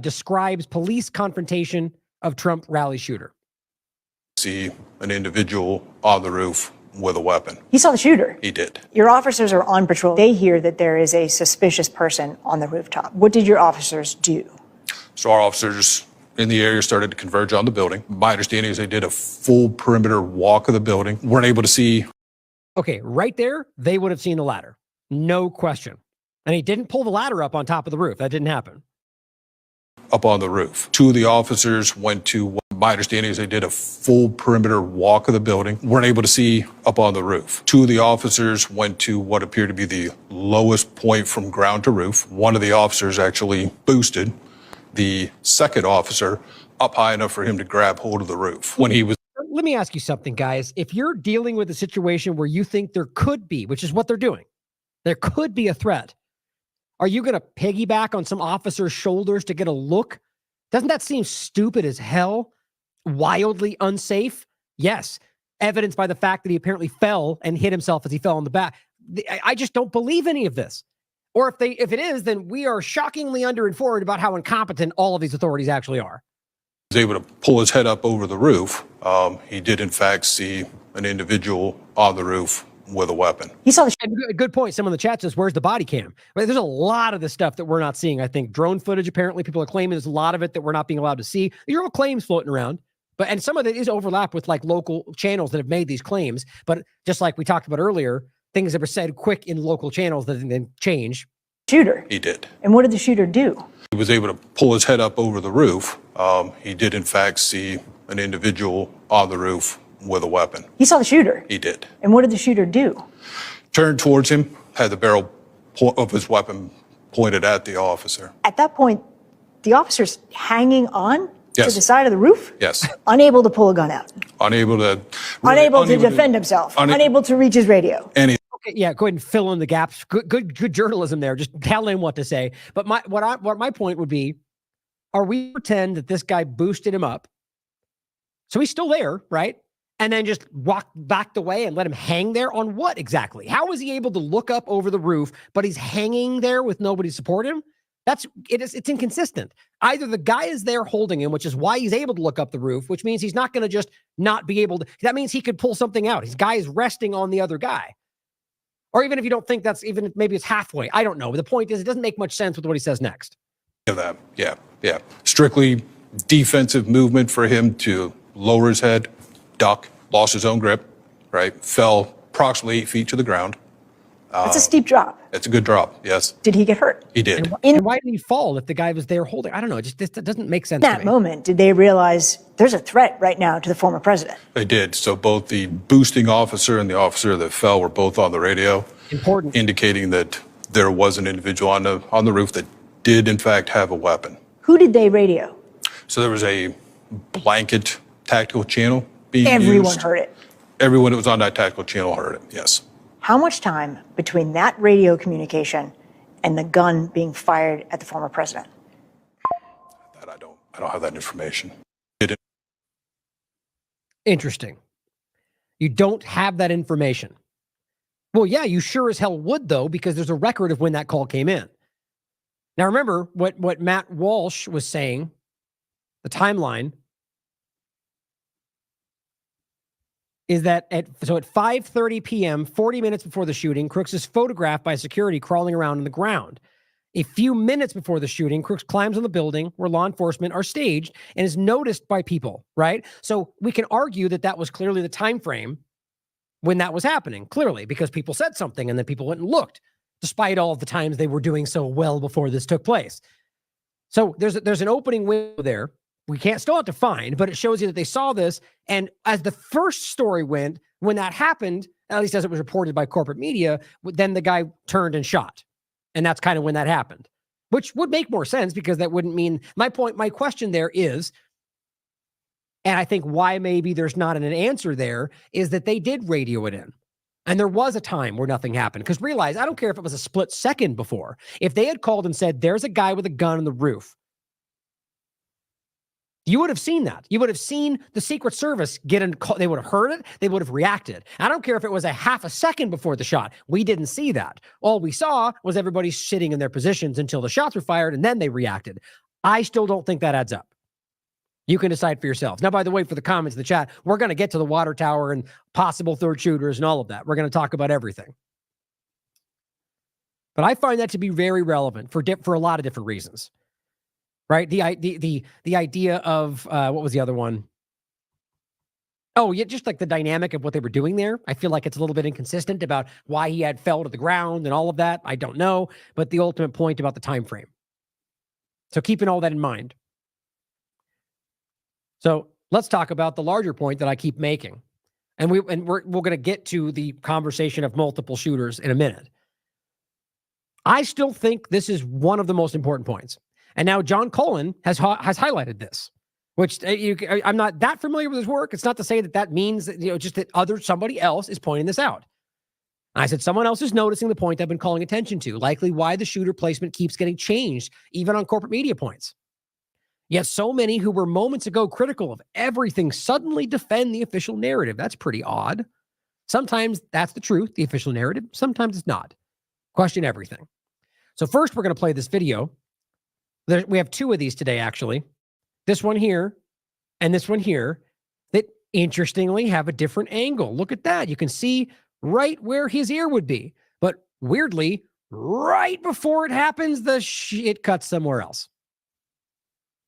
describes police confrontation of Trump rally shooter. See an individual on the roof with a weapon. He saw the shooter. He did. Your officers are on patrol. They hear that there is a suspicious person on the rooftop. What did your officers do? So our officers in the area started to converge on the building. My understanding is they did a full perimeter walk of the building. Weren't able to see. Okay, right there, they would have seen the ladder. No question. And he didn't pull the ladder up on top of the roof. That didn't happen. Up on the roof. Two of the officers went to, my understanding is they did a full perimeter walk of the building. Weren't able to see up on the roof. Two of the officers went to what appeared to be the lowest point from ground to roof. One of the officers actually boosted the second officer up high enough for him to grab hold of the roof. When he was. Let me ask you something, guys. If you're dealing with a situation where you think there could be, which is what they're doing, there could be a threat, are you going to piggyback on some officer's shoulders to get a look? Doesn't that seem stupid as hell? Wildly unsafe? Yes. Evidenced by the fact that he apparently fell and hit himself as he fell on the back. I just don't believe any of this. Or if it is, then we are shockingly underinformed about how incompetent all of these authorities actually are. He was able to pull his head up over the roof. He did, in fact, see an individual on the roof with a weapon. He saw the good point. Someone in the chat says, where's the body cam? Right, there's a lot of this stuff that we're not seeing. I think drone footage, apparently people are claiming there's a lot of it that we're not being allowed to see. These are all claims floating around. And some of it is overlap with like local channels that have made these claims. But just like we talked about earlier, things that were said quick in local channels that then change. Shooter. He did. And what did the shooter do? He was able to pull his head up over the roof. He did, in fact, see an individual on the roof with a weapon. He saw the shooter. He did. And what did the shooter do? Turned towards him, had the barrel of his weapon pointed at the officer. At that point, the officer's hanging on Yes. to the side of the roof? Yes. Unable to pull a gun out. Unable to Defend himself. Unable to reach his radio. Okay, yeah, go ahead and fill in the gaps. Good journalism there. Just tell him what to say. But what my point would be, are we pretend that this guy boosted him up? So he's still there, right? And then just backed away and let him hang there on what exactly? How was he able to look up over the roof, but he's hanging there with nobody to support him? It's inconsistent. Either the guy is there holding him, which is why he's able to look up the roof, which means he's not going to just not be able to. That means he could pull something out. His guy is resting on the other guy. Or even if you don't think that's even, maybe it's halfway. I don't know. The point is, it doesn't make much sense with what he says next. Yeah. Strictly defensive movement for him to lower his head, duck, lost his own grip, right? Fell approximately 8 feet to the ground. That's a steep drop. It's a good drop, yes. Did he get hurt? He did. And why did he fall if the guy was there holding? I don't know. This doesn't make sense In to that me. moment, did they realize there's a threat right now to the former president? They did. So both the boosting officer and the officer that fell were both on the radio. Important. Indicating that there was an individual on the roof that did, in fact, have a weapon. Who did they radio? So there was a blanket tactical channel being Everyone used. heard it. Everyone that was on that tactical channel heard it, yes. How much time between that radio communication and the gun being fired at the former president? That I don't have that information. Interesting. You don't have that information. Well, yeah, you sure as hell would, though, because there's a record of when that call came in. Now, remember what Matt Walsh was saying, the timeline, is that at 5:30 p.m., 40 minutes before the shooting, Crooks is photographed by security crawling around on the ground. A few minutes before the shooting, Crooks climbs on the building where law enforcement are staged and is noticed by people, right? So we can argue that that was clearly the time frame when that was happening, clearly, because people said something and then people went and looked, despite all of the times they were doing so well before this took place. So there's an opening window there. We still have to find, but it shows you that they saw this. And as the first story went, when that happened, at least as it was reported by corporate media, then the guy turned and shot. And that's kind of when that happened, which would make more sense because that wouldn't mean my question there is, and I think why maybe there's not an answer there, is that they did radio it in. And there was a time where nothing happened. Because realize, I don't care if it was a split second before. If they had called and said, there's a guy with a gun on the roof, you would have seen that. You would have seen the Secret Service get in. They would have heard it. They would have reacted. I don't care if it was a half a second before the shot. We didn't see that. All we saw was everybody sitting in their positions until the shots were fired, and then they reacted. I still don't think that adds up. You can decide for yourselves. Now, by the way, for the comments in the chat, we're going to get to the water tower and possible third shooters and all of that. We're going to talk about everything. But I find that to be very relevant for a lot of different reasons. Right? The idea of what was the other one? Oh, yeah, just like the dynamic of what they were doing there. I feel like it's a little bit inconsistent about why he had fell to the ground and all of that. I don't know, but the ultimate point about the time frame. So keeping all that in mind. So let's talk about the larger point that I keep making, and we're going to get to the conversation of multiple shooters in a minute. I still think this is one of the most important points. And now John Cullen has highlighted this, which I'm not that familiar with his work. It's not to say that means that, just that somebody else is pointing this out. And I said, someone else is noticing the point I've been calling attention to, likely why the shooter placement keeps getting changed, even on corporate media points. Yet so many who were moments ago critical of everything suddenly defend the official narrative. That's pretty odd. Sometimes that's the truth, the official narrative. Sometimes it's not. Question everything. So first, we're going to play this video. We have two of these today, actually. This one here and this one here that interestingly have a different angle. Look at that. You can see right where his ear would be. But weirdly, right before it happens, it cuts somewhere else.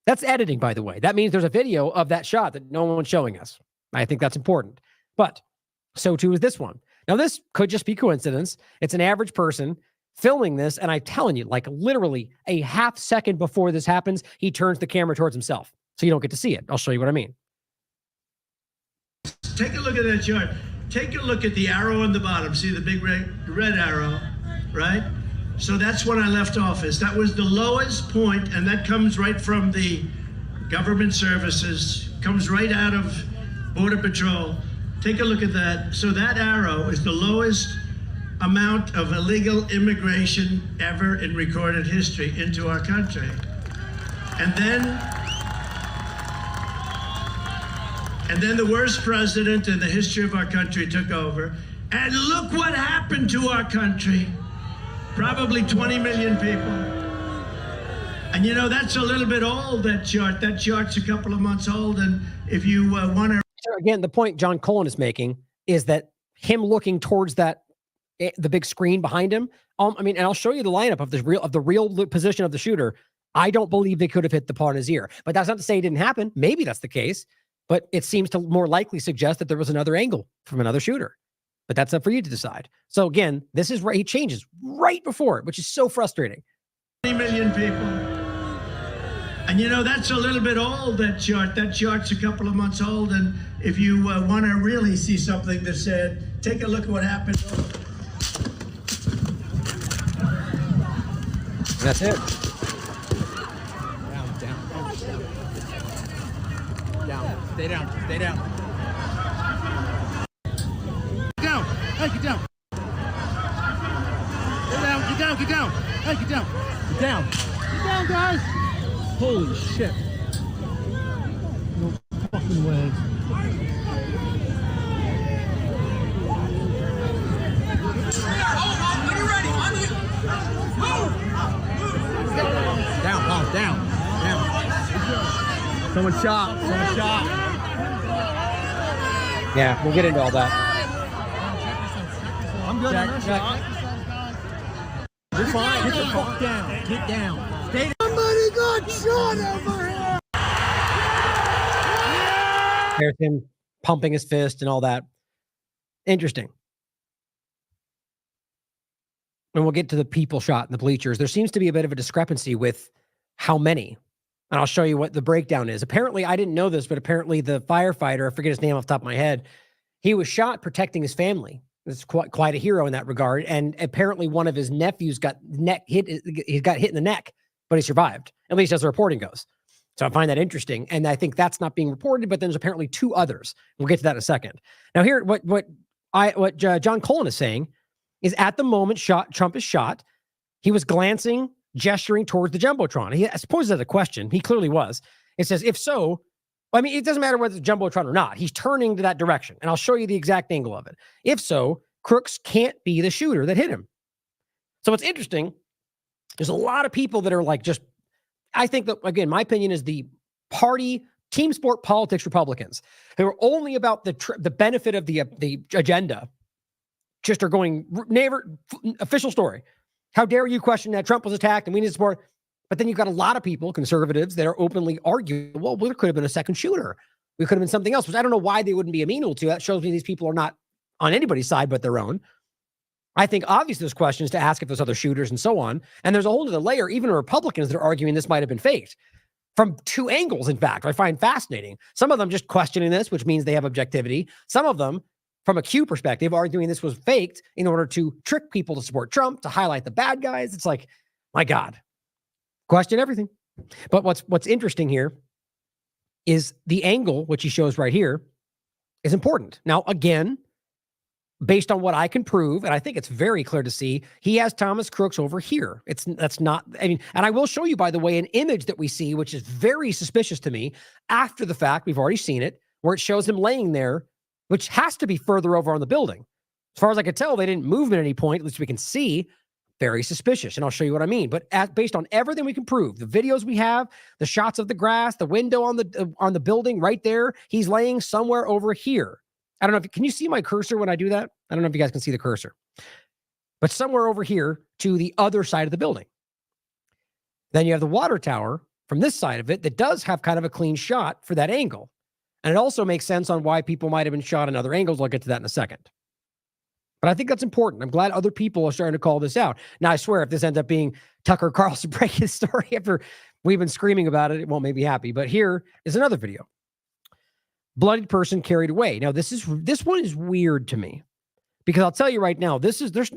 That's editing, by the way. That means there's a video of that shot that no one's showing us. I think that's important. But so too is this one. Now, this could just be coincidence. It's an average person filming this, and I'm telling you, like literally a half second before this happens, he turns the camera towards himself. So you don't get to see it. I'll show you what I mean. Take a look at that chart. Take a look at the arrow on the bottom. See the big red arrow, right? So that's when I left office. That was the lowest point, and that comes right from the government services, comes right out of Border Patrol. Take a look at that. So that arrow is the lowest amount of illegal immigration ever in recorded history into our country. And then the worst president in the history of our country took over. And look what happened to our country. Probably 20 million people. And that's a little bit old, that chart. That chart's a couple of months old. And if you want to... So again, the point John Cullen is making is that him looking towards the big screen behind him. And I'll show you the lineup of the real position of the shooter. I don't believe they could have hit the part in his ear, but that's not to say it didn't happen. Maybe that's the case, but it seems to more likely suggest that there was another angle from another shooter, but that's up for you to decide. So again, this is right. He changes right before it, which is so frustrating. 20 million people. And that's a little bit old, that chart. That chart's a couple of months old. And if you want to really see something that said, take a look at what happened. That's it. Down. Stay down. Stay down. Get down. Hey, get down. Get down. Get down. Get down. Hey, get down. Get down. Get down, guys. Holy shit. No fucking way. Down, Paul, down. Someone shot. Someone shot. Yeah, we'll get into all that. I'm good. You're fine. Get the fuck down. Get down. Stay. Somebody got shot over here. There's him pumping his fist and all that. Interesting. And we'll get to the people shot in the bleachers. There seems to be a bit of a discrepancy with how many. And I'll show you what the breakdown is. Apparently, I didn't know this, but apparently the firefighter, I forget his name off the top of my head, he was shot protecting his family. It's quite a hero in that regard. And apparently one of his nephews got hit in the neck, but he survived, at least as the reporting goes. So I find that interesting. And I think that's not being reported, but then there's apparently 2 others. We'll get to that in a second. Now here, what John Cullen is saying is at the moment Trump is shot, he was gesturing towards the Jumbotron. I suppose that's a question. He clearly was. It says, if so, I mean, it doesn't matter whether it's Jumbotron or not. He's turning to that direction, and I'll show you the exact angle of it. If so, Crooks can't be the shooter that hit him. So what's interesting, there's a lot of people that are like I think that, again, my opinion is the party, team sport politics Republicans who are only about the benefit of the agenda just are going, official story. How dare you question that Trump was attacked and we need to support? But then you've got a lot of people, conservatives, that are openly arguing, well, there could have been a second shooter. We could have been something else, which I don't know why they wouldn't be amenable to. That shows me these people are not on anybody's side but their own. I think obviously there's questions to ask if there's other shooters and so on. And there's a whole other layer, even Republicans that are arguing this might have been faked. From 2 angles, in fact, I find fascinating. Some of them just questioning this, which means they have objectivity. Some of them, from a Q perspective, arguing this was faked in order to trick people to support Trump, to highlight the bad guys. It's like, my God, question everything. But what's interesting here is the angle, which he shows right here, is important. Now, again, based on what I can prove, and I think it's very clear to see, he has Thomas Crooks over here. That's not, I mean, and I will show you, by the way, an image that we see, which is very suspicious to me after the fact. We've already seen it, where it shows him laying there, which has to be further over on the building. As far as I could tell, they didn't move him at any point, at least we can see. Very suspicious, and I'll show you what I mean. But based on everything we can prove, the videos we have, the shots of the grass, the window on the building right there, he's laying somewhere over here. I don't know can you see my cursor when I do that? I don't know if you guys can see the cursor. But somewhere over here to the other side of the building. Then you have the water tower from this side of it that does have kind of a clean shot for that angle. And it also makes sense on why people might have been shot in other angles. I'll get to that in a second. But I think that's important. I'm glad other people are starting to call this out. Now, I swear, if this ends up being Tucker Carlson breaking his story after we've been screaming about it, it won't make me happy. But here is another video. Bloodied person carried away. Now, this one is weird to me, because I'll tell you right now,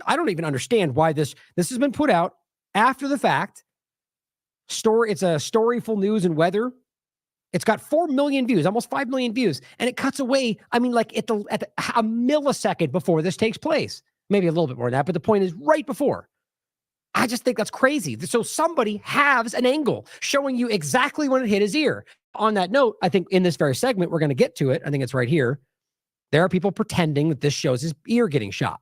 I don't even understand why this has been put out after the fact. It's a Storyful News and Weather. It's got 4 million views, almost 5 million views, and it cuts away. I mean, like at a millisecond before this takes place, maybe a little bit more than that. But the point is, right before. I just think that's crazy. So somebody has an angle showing you exactly when it hit his ear. On that note, I think in this very segment, we're going to get to it. I think it's right here. There are people pretending that this shows his ear getting shot.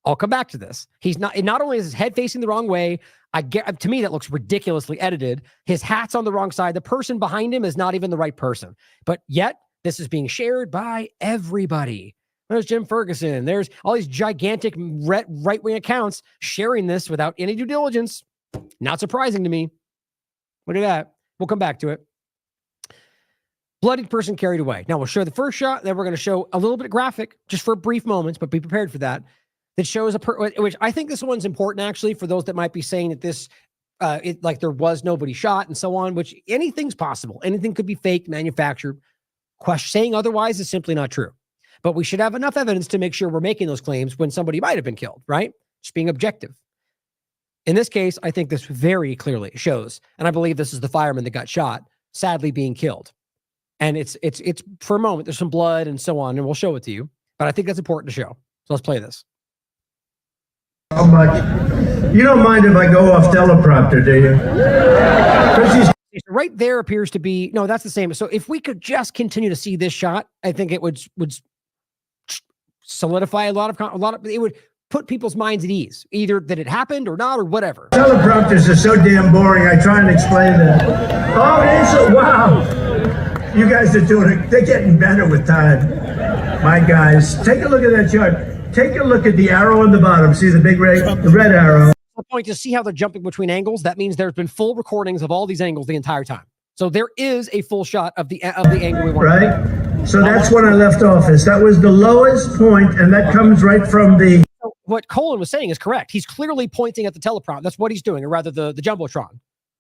I'll come back to this. Not only is his head facing the wrong way, to me, that looks ridiculously edited. His hat's on the wrong side. The person behind him is not even the right person. But yet, this is being shared by everybody. There's Jim Ferguson. There's all these gigantic right-wing accounts sharing this without any due diligence. Not surprising to me. Look at that. We'll come back to it. Bloodied person carried away. Now, we'll show the first shot. Then we're going to show a little bit graphic, just for brief moments, but be prepared for that. That shows which I think this one's important, actually, for those that might be saying that this, like there was nobody shot and so on, which anything's possible. Anything could be faked, manufactured. Saying otherwise is simply not true. But we should have enough evidence to make sure we're making those claims when somebody might have been killed, right? Just being objective. In this case, I think this very clearly shows, and I believe this is the fireman that got shot, sadly being killed. And it's for a moment, there's some blood and so on, and we'll show it to you. But I think that's important to show. So let's play this. How much? You don't mind if I go off teleprompter, do you? Right there appears to be, no, that's the same. So if we could just continue to see this shot, I think it would solidify a lot of, it would put people's minds at ease, either that it happened or not, or whatever. Teleprompters are so damn boring. I try and explain that. Oh, it is. Wow. You guys are doing it. They're getting better with time. My guys, take a look at that chart. Take a look at the arrow on the bottom. See the big red arrow? The point to see how they're jumping between angles. That means there's been full recordings of all these angles the entire time. So there is a full shot of the angle we want. Right. So that's when I left office. That was the lowest point, and that comes right from the. What Colin was saying is correct. He's clearly pointing at the teleprompter. That's what he's doing, or rather the Jumbotron.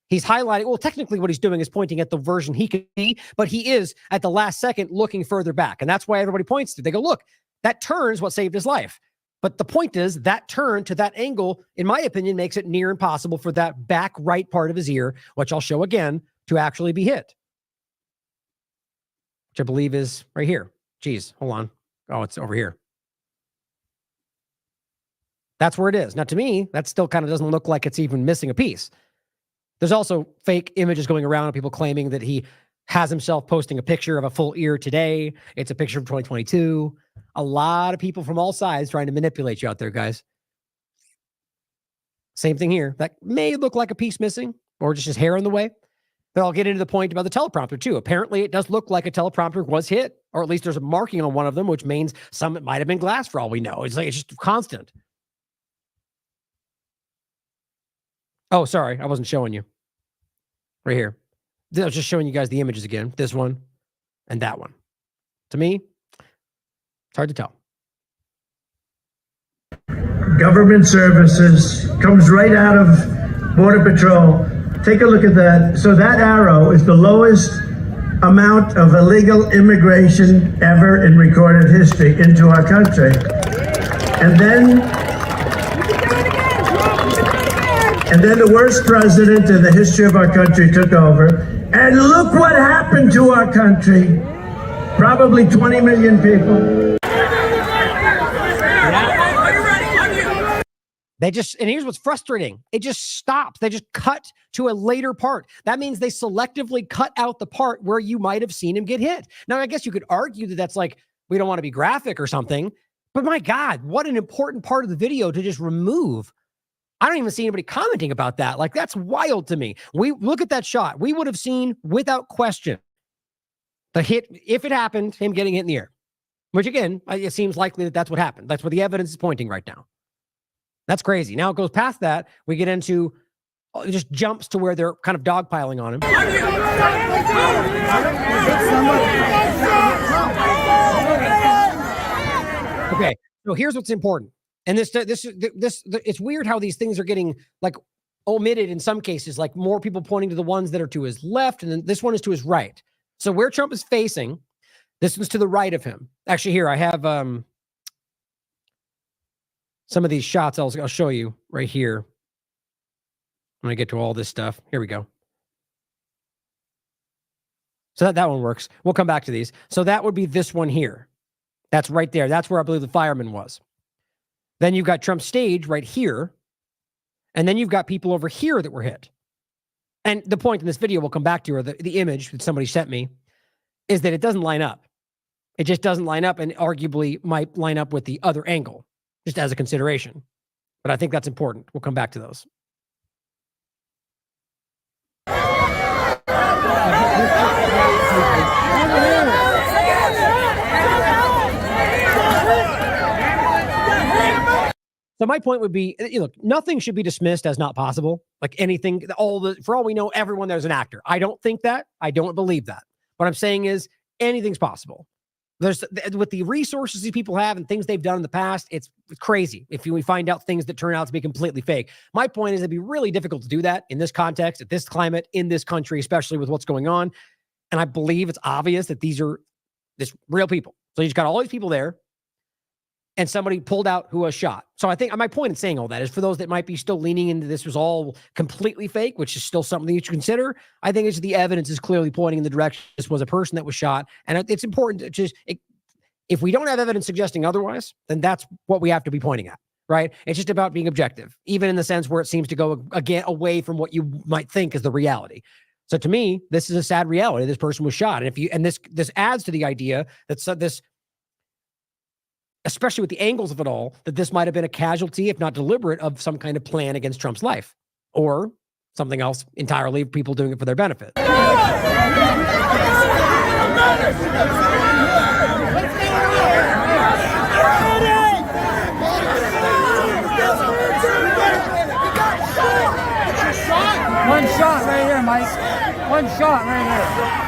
He's highlighting, well, technically what he's doing is pointing at the version he could see, but he is at the last second looking further back. And that's why everybody points to. They go, look, that turn's what saved his life. But the point is that turn to that angle, in my opinion, makes it near impossible for that back right part of his ear, which I'll show again, to actually be hit. Which I believe is right here. Geez, hold on. Oh, it's over here. That's where it is. Now, to me, that still kind of doesn't look like it's even missing a piece. There's also fake images going around of people claiming that he has himself posting a picture of a full ear today. It's a picture from 2022. A lot of people from all sides trying to manipulate you out there, guys. Same thing here. That may look like a piece missing or just his hair in the way. But I'll get into the point about the teleprompter too. Apparently, it does look like a teleprompter was hit, or at least there's a marking on one of them, which means some it might have been glass for all we know. It's just constant. Oh, sorry. I wasn't showing you. Right here. I was just showing you guys the images again. This one and that one. To me, it's hard to tell. Government services comes right out of Border Patrol. Take a look at that. So that arrow is the lowest amount of illegal immigration ever in recorded history into our country. And then the worst president in the history of our country took over. And look what happened to our country. Probably 20 million people. And here's what's frustrating. It just stops. They just cut to a later part. That means they selectively cut out the part where you might have seen him get hit. Now, I guess you could argue that that's like, we don't want to be graphic or something, but my God, what an important part of the video to just remove. I don't even see anybody commenting about that. Like, that's wild to me. We look at that shot. We would have seen without question the hit, if it happened, him getting hit in the air, which again, it seems likely that that's what happened. That's what the evidence is pointing right now. That's crazy. Now it goes past that. We get into, it just jumps to where they're kind of dogpiling on him. Okay. So here's what's important. And this, it's weird how these things are getting like omitted in some cases, like more people pointing to the ones that are to his left. And then this one is to his right. So where Trump is facing, this one's to the right of him. Actually, here I have some of these shots. I'll show you right here. I'm going to get to all this stuff. Here we go. So that one works. We'll come back to these. So that would be this one here. That's right there. That's where I believe the fireman was. Then you've got Trump's stage right here. And then you've got people over here that were hit. And the point in this video we'll come back to, or the image that somebody sent me, is that it doesn't line up. It just doesn't line up, and arguably might line up with the other angle, just as a consideration. But I think that's important. We'll come back to those. So my point would be, look, nothing should be dismissed as not possible. Like anything, for all we know, everyone there's an actor. I don't think that. I don't believe that. What I'm saying is anything's possible. With the resources these people have and things they've done in the past, it's crazy if we find out things that turn out to be completely fake. My point is it'd be really difficult to do that in this context, at this climate, in this country, especially with what's going on. And I believe it's obvious that these real people. So you just got all these people there. and somebody pulled out who was shot. So I think my point in saying all that is for those that might be still leaning into this was all completely fake, which is still something you should consider. I think it's the evidence is clearly pointing in the direction this was a person that was shot. And it's important to just, if we don't have evidence suggesting otherwise, then that's what we have to be pointing at, right? It's just about being objective, even in the sense where it seems to go again away from what you might think is the reality. So to me, this is a sad reality. This person was shot. And this adds to the idea that this, especially with the angles of it all, that this might have been a casualty, if not deliberate, of some kind of plan against Trump's life, or something else entirely, people doing it for their benefit. One shot right here, Mike. One shot right here.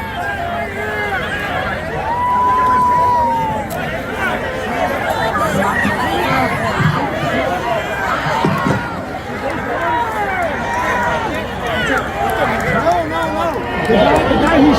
The guy who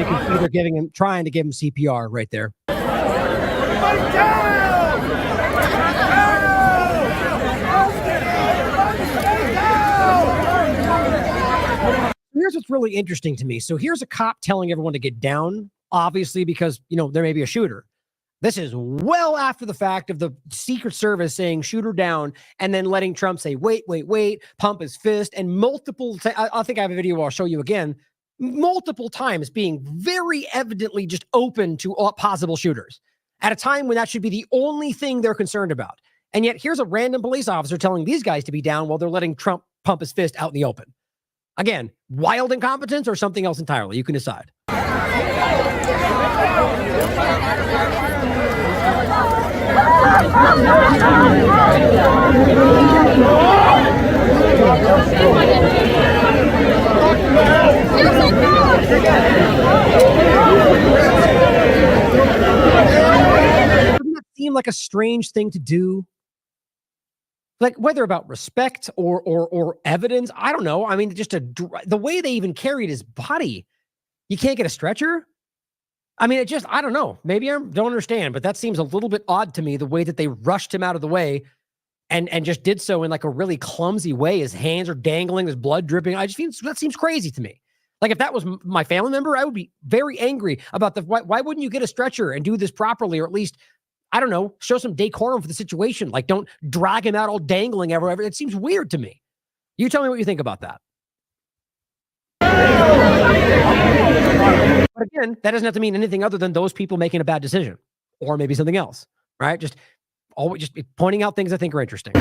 You can see they're trying to give him CPR right there. Here's what's really interesting to me. So here's a cop telling everyone to get down, obviously, because, there may be a shooter. This is well after the fact of the Secret Service saying shoot her down and then letting Trump say, wait, pump his fist. And multiple, I think I have a video I'll show you again, multiple times being very evidently just open to all possible shooters at a time when that should be the only thing they're concerned about. And yet here's a random police officer telling these guys to be down while they're letting Trump pump his fist out in the open. Again, wild incompetence or something else entirely. You can decide. Doesn't that seem like a strange thing to do? Like, whether about respect or evidence, I don't know. I mean, just the way they even carried his body, you can't get a stretcher. I mean, I don't know. Maybe I don't understand, but that seems a little bit odd to me, the way that they rushed him out of the way and just did so in like a really clumsy way. His hands are dangling, there's blood dripping. That seems crazy to me. Like, if that was my family member, I would be very angry about why wouldn't you get a stretcher and do this properly, or at least, I don't know, show some decorum for the situation. Like, don't drag him out all dangling everywhere. It seems weird to me. You tell me what you think about that. But again, that doesn't have to mean anything other than those people making a bad decision, or maybe something else, right? Just pointing out things I think are interesting.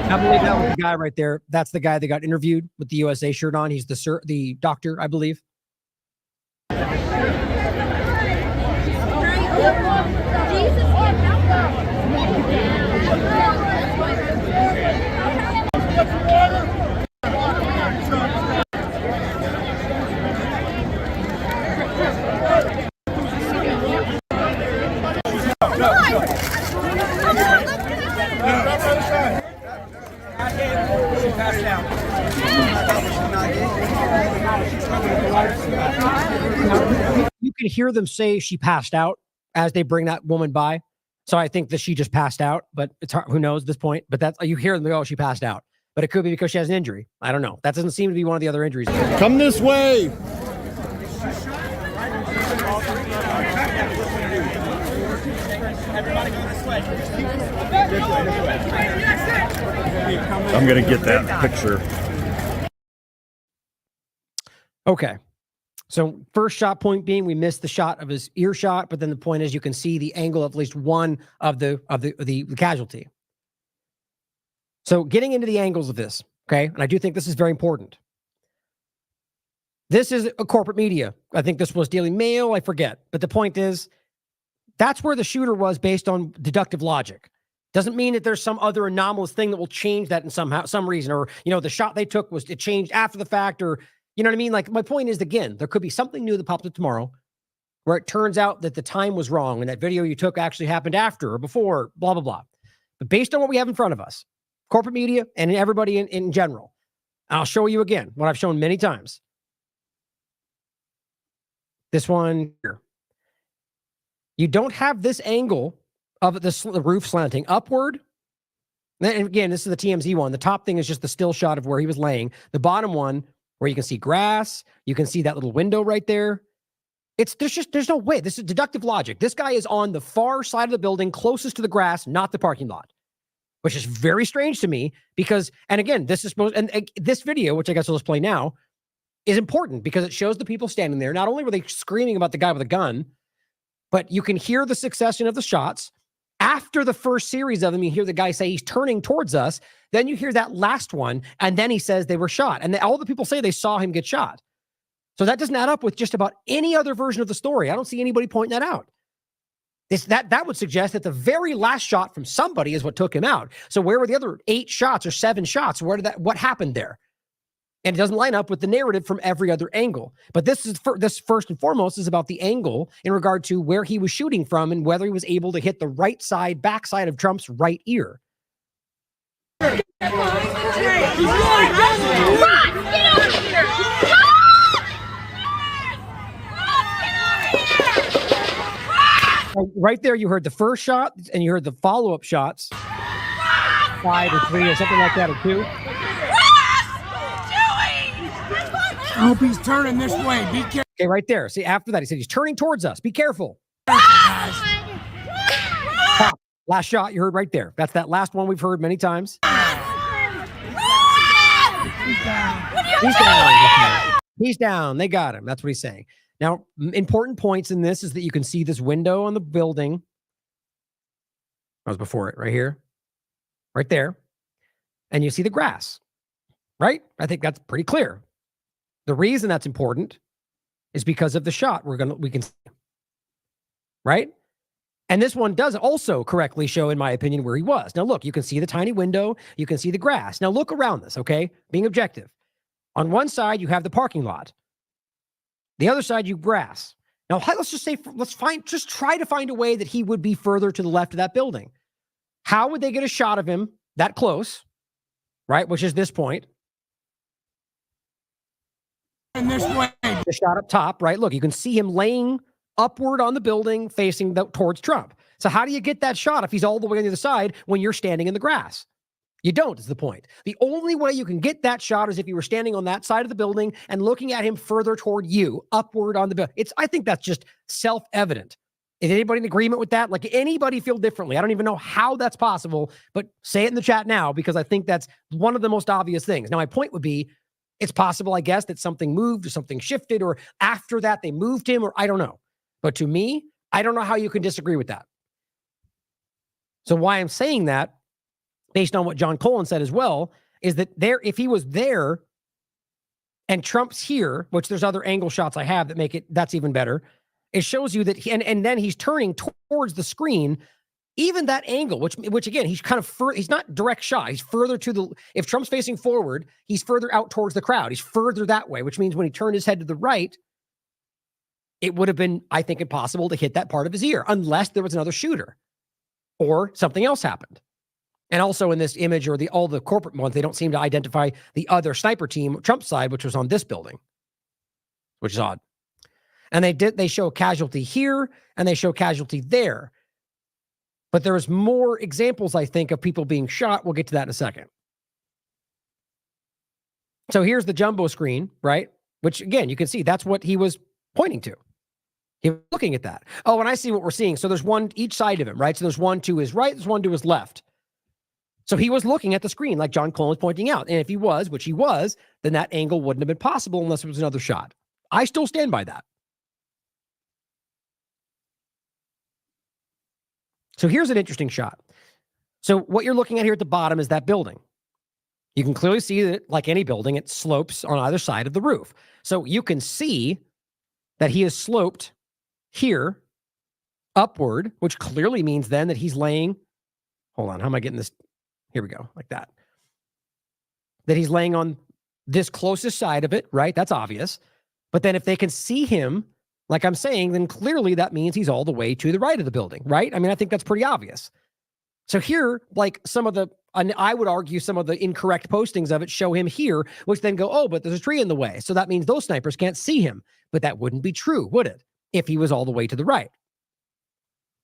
I believe that was the guy right there. That's the guy that got interviewed with the USA shirt on. He's the doctor, I believe. You can hear them say she passed out as they bring that woman by. So I think that she just passed out, but it's hard, who knows at this point. But that's, you hear them go, oh, she passed out. But it could be because she has an injury. I don't know. That doesn't seem to be one of the other injuries. Come this way. I'm going to get that picture. Okay. So first shot point being, we missed the shot of his ear shot, but then the point is you can see the angle of at least one of the casualty. So getting into the angles of this, okay, and I do think this is very important. This is a corporate media. I think this was Daily Mail, I forget. But the point is, that's where the shooter was based on deductive logic. Doesn't mean that there's some other anomalous thing that will change that in some reason, or, you know, the shot they took was, it changed after the fact, or, you know what I mean? Like, my point is, again, there could be something new that pops up tomorrow where it turns out that the time was wrong and that video you took actually happened after or before, blah, blah, blah. But based on what we have in front of us, corporate media and everybody in general, I'll show you again what I've shown many times. This one here. You don't have this angle of the roof slanting upward. And again, this is the TMZ one. The top thing is just the still shot of where he was laying. The bottom one, where you can see grass, you can see that little window right there. There's no way. This is deductive logic. This guy is on the far side of the building, closest to the grass, not the parking lot, which is very strange to me because, and again, this is supposed, and this video, which I guess I'll just play now, is important because it shows the people standing there. Not only were they screaming about the guy with a gun, but you can hear the succession of the shots. After the first series of them, you hear the guy say he's turning towards us. Then you hear that last one, and then he says they were shot. And all the people say they saw him get shot. So that doesn't add up with just about any other version of the story. I don't see anybody pointing that out. That would suggest that the very last shot from somebody is what took him out. So where were the other 8 shots or 7 shots? What happened there? And it doesn't line up with the narrative from every other angle. But this first and foremost is about the angle in regard to where he was shooting from and whether he was able to hit the right side, backside of Trump's right ear. Right there, you heard the first shot and you heard the follow-up shots. 5 or 3 or something like that, or 2. I hope he's turning this way. Be careful. Okay, right there. See, after that, he said he's turning towards us. Be careful. Last shot you heard right there. That's that last one we've heard many times. He's down. He's down. They got him. That's what he's saying. Now, important points in this is that you can see this window on the building. That was before it, right here. Right there. And you see the grass. Right? I think that's pretty clear. The reason that's important is because of the shot we can see. Right? And this one does also correctly show, in my opinion, where he was. Now, look, you can see the tiny window. You can see the grass. Now, look around this, okay? Being objective. On one side, you have the parking lot. The other side, you grass. Now, let's just say, just try to find a way that he would be further to the left of that building. How would they get a shot of him that close, right? Which is this point. And this way. The shot up top, right? Look, you can see him laying upward on the building facing towards Trump. So how do you get that shot if he's all the way on the other side when you're standing in the grass? You don't, is the point. The only way you can get that shot is if you were standing on that side of the building and looking at him further toward you, upward on the building. I think that's just self-evident. Is anybody in agreement with that? Like, anybody feel differently? I don't even know how that's possible, but say it in the chat now, because I think that's one of the most obvious things. Now, my point would be, it's possible, I guess, that something moved or something shifted, or after that they moved him, or I don't know. But to me, I don't know how you can disagree with that. So why I'm saying that, based on what John Colin said as well, is that if he was there and Trump's here, which there's other angle shots I have that make it, that's even better. It shows you that and then he's turning towards the screen, even that angle, which again, he's kind of he's not direct shot. He's further to the, if Trump's facing forward, he's further out towards the crowd. He's further that way, which means when he turned his head to the right, it would have been, I think, impossible to hit that part of his ear unless there was another shooter or something else happened. And also in this image, or all the corporate ones, they don't seem to identify the other sniper team, Trump's side, which was on this building, which is odd. And they show casualty here and they show casualty there. But there's more examples, I think, of people being shot. We'll get to that in a second. So here's the jumbo screen, right? Which, again, you can see that's what he was pointing to. He was looking at that. Oh, and I see what we're seeing. So there's one each side of him, right? So there's one to his right, there's one to his left. So he was looking at the screen like John Clone was pointing out. And if he was, which he was, then that angle wouldn't have been possible unless it was another shot. I still stand by that. So here's an interesting shot. So what you're looking at here at the bottom is that building. You can clearly see that, like any building, it slopes on either side of the roof. So you can see that he is sloped here upward, which clearly means then that he's laying, hold on, how am I getting this? Here we go, like that. That he's laying on this closest side of it, right? That's obvious. But then if they can see him, like I'm saying, then clearly that means he's all the way to the right of the building, right? I mean, I think that's pretty obvious. So here, like some of the, I would argue some of the incorrect postings of it show him here, which then go, oh, but there's a tree in the way. So that means those snipers can't see him. But that wouldn't be true, would it? If he was all the way to the right.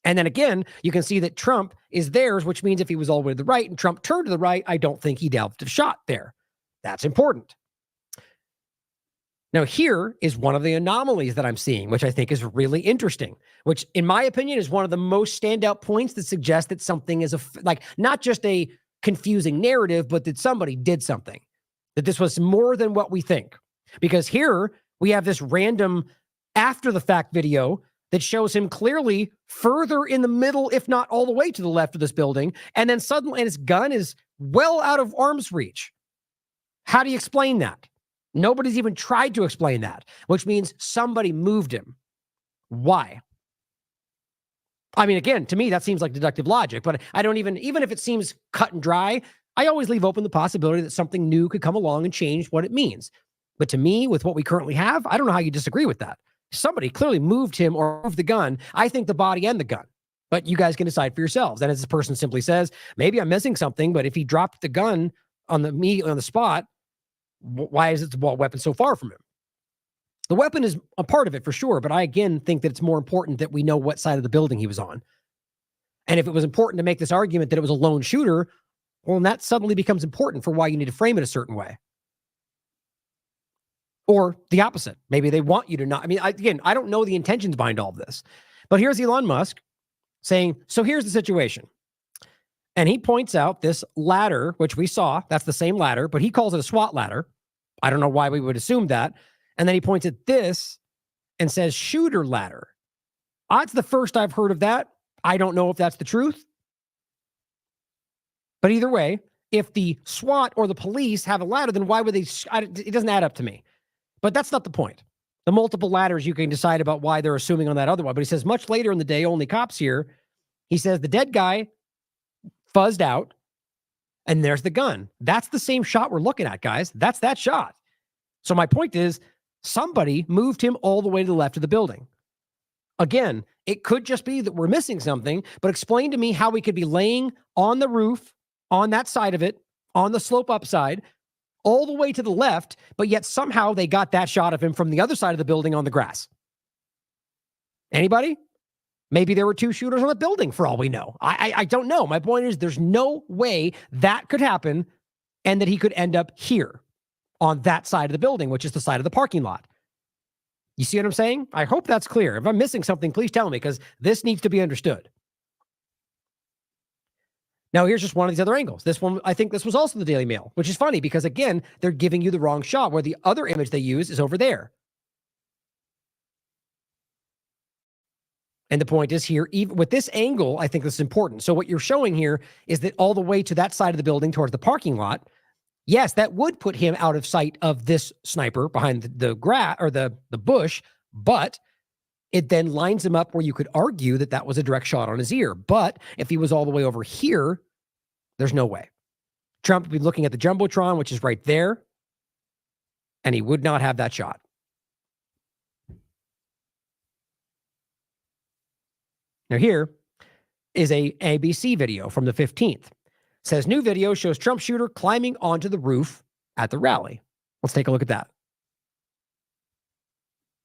And then again, you can see that Trump is theirs, which means if he was all the way to the right and Trump turned to the right, I don't think he'd have shot there. That's important. Now, here is one of the anomalies that I'm seeing, which I think is really interesting, which in my opinion is one of the most standout points that suggest that something is like not just a confusing narrative, but that somebody did something, that this was more than what we think. Because here we have this random after the fact video that shows him clearly further in the middle, if not all the way to the left of this building. And then suddenly his gun is well out of arm's reach. How do you explain that? Nobody's even tried to explain that, which means somebody moved him. Why? I mean, again, to me, that seems like deductive logic, but I don't even if it seems cut and dry, I always leave open the possibility that something new could come along and change what it means. But to me, with what we currently have, I don't know how you disagree with that. Somebody clearly moved him or moved the gun. I think the body and the gun, but you guys can decide for yourselves. And as this person simply says, maybe I'm missing something, but if he dropped the gun on the spot, why is it the weapon so far from him? The weapon is a part of it for sure, but I again think that it's more important that we know what side of the building he was on. And if it was important to make this argument that it was a lone shooter, well, then that suddenly becomes important for why you need to frame it a certain way. Or the opposite. Maybe they want you to not. I mean, I don't know the intentions behind all of this. But here's Elon Musk saying, so here's the situation. And he points out this ladder, which we saw. That's the same ladder, but he calls it a SWAT ladder. I don't know why we would assume that. And then he points at this and says shooter ladder. That's the first I've heard of that. I don't know if that's the truth. But either way, if the SWAT or the police have a ladder, then why would they? It doesn't add up to me. But that's not the point. The multiple ladders, you can decide about why they're assuming on that other one. But he says much later in the day, only cops here. He says the dead guy fuzzed out, and there's the gun. That's the same shot we're looking at, guys. That's that shot. So my point is, somebody moved him all the way to the left of the building. Again, it could just be that we're missing something, but explain to me how we could be laying on the roof, on that side of it, on the slope upside, all the way to the left, but yet somehow they got that shot of him from the other side of the building on the grass. Anybody? Maybe there were two shooters on the building for all we know. I don't know. My point is there's no way that could happen and that he could end up here on that side of the building, which is the side of the parking lot. You see what I'm saying? I hope that's clear. If I'm missing something, please tell me, because this needs to be understood. Now, here's just one of these other angles. This one, I think this was also the Daily Mail, which is funny because, again, they're giving you the wrong shot where the other image they use is over there. And the point is here, even with this angle, I think this is important. So what you're showing here is that all the way to that side of the building towards the parking lot, yes, that would put him out of sight of this sniper behind the grass or the bush, but it then lines him up where you could argue that that was a direct shot on his ear. But if he was all the way over here, there's no way. Trump would be looking at the Jumbotron, which is right there, and he would not have that shot. Now here is a ABC video from the 15th. It says new video shows Trump shooter climbing onto the roof at the rally. Let's take a look at that.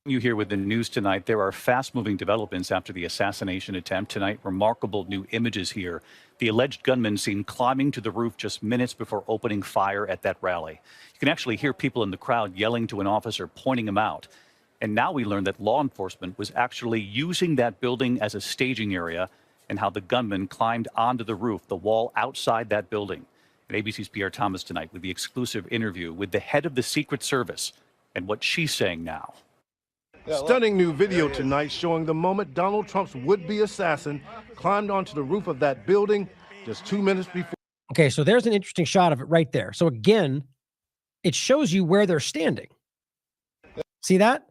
You here with the news tonight. There are fast-moving developments after the assassination attempt tonight. Remarkable new images here. The alleged gunman seen climbing to the roof just minutes before opening fire at that rally. You can actually hear people in the crowd yelling to an officer, pointing him out. And now we learn that law enforcement was actually using that building as a staging area, and how the gunman climbed onto the roof, the wall outside that building. And ABC's Pierre Thomas tonight with the exclusive interview with the head of the Secret Service and what she's saying now. Stunning new video tonight showing the moment Donald Trump's would-be assassin climbed onto the roof of that building just 2 minutes before. Okay, so there's an interesting shot of it right there. So again, it shows you where they're standing. See that?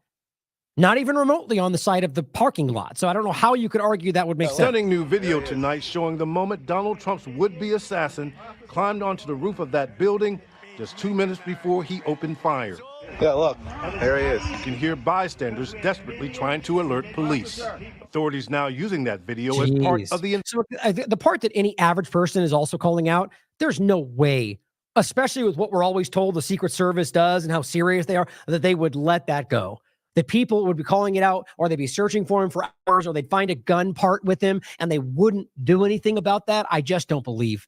Not even remotely on the side of the parking lot. So I don't know how you could argue that would make sense. Stunning new video tonight showing the moment Donald Trump's would-be assassin climbed onto the roof of that building just 2 minutes before he opened fire. Yeah, look, there he is. You can hear bystanders desperately trying to alert police. Authorities now using that video as part of the... So the part that any average person is also calling out, there's no way, especially with what we're always told the Secret Service does and how serious they are, that they would let that go. That people would be calling it out, or they'd be searching for him for hours, or they'd find a gun part with him and they wouldn't do anything about that. I just don't believe.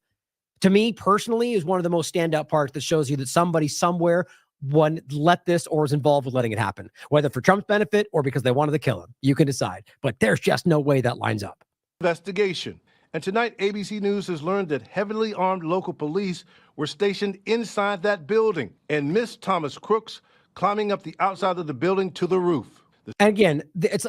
To me, personally, is one of the most standout parts that shows you that somebody somewhere let this or is involved with letting it happen, whether for Trump's benefit or because they wanted to kill him. You can decide, but there's just no way that lines up. Investigation. And tonight, ABC News has learned that heavily armed local police were stationed inside that building and missed Thomas Crooks climbing up the outside of the building to the roof. And again,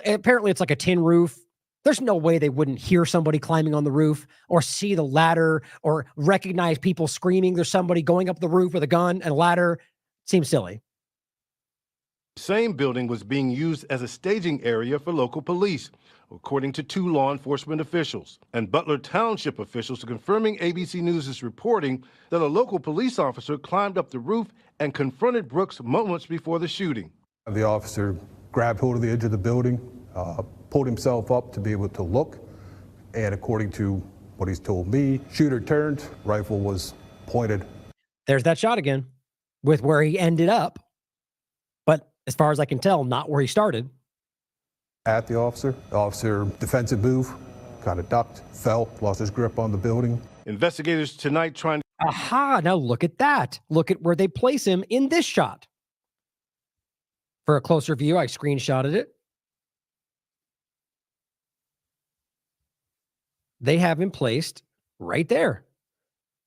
apparently it's like a tin roof. There's no way they wouldn't hear somebody climbing on the roof or see the ladder or recognize people screaming there's somebody going up the roof with a gun and a ladder. Seems silly. The same building was being used as a staging area for local police, according to 2 law enforcement officials. And Butler Township officials are confirming ABC News' reporting that a local police officer climbed up the roof and confronted Brooks moments before the shooting. The officer grabbed hold of the edge of the building, pulled himself up to be able to look, and according to what he's told me, shooter turned, rifle was pointed. There's that shot again with where he ended up, but as far as I can tell, not where he started. At the officer defensive move, kind of ducked, fell, lost his grip on the building. Investigators tonight trying to... Aha, now look at that. Look at where they place him in this shot. For a closer view, I screenshotted it. They have him placed right there.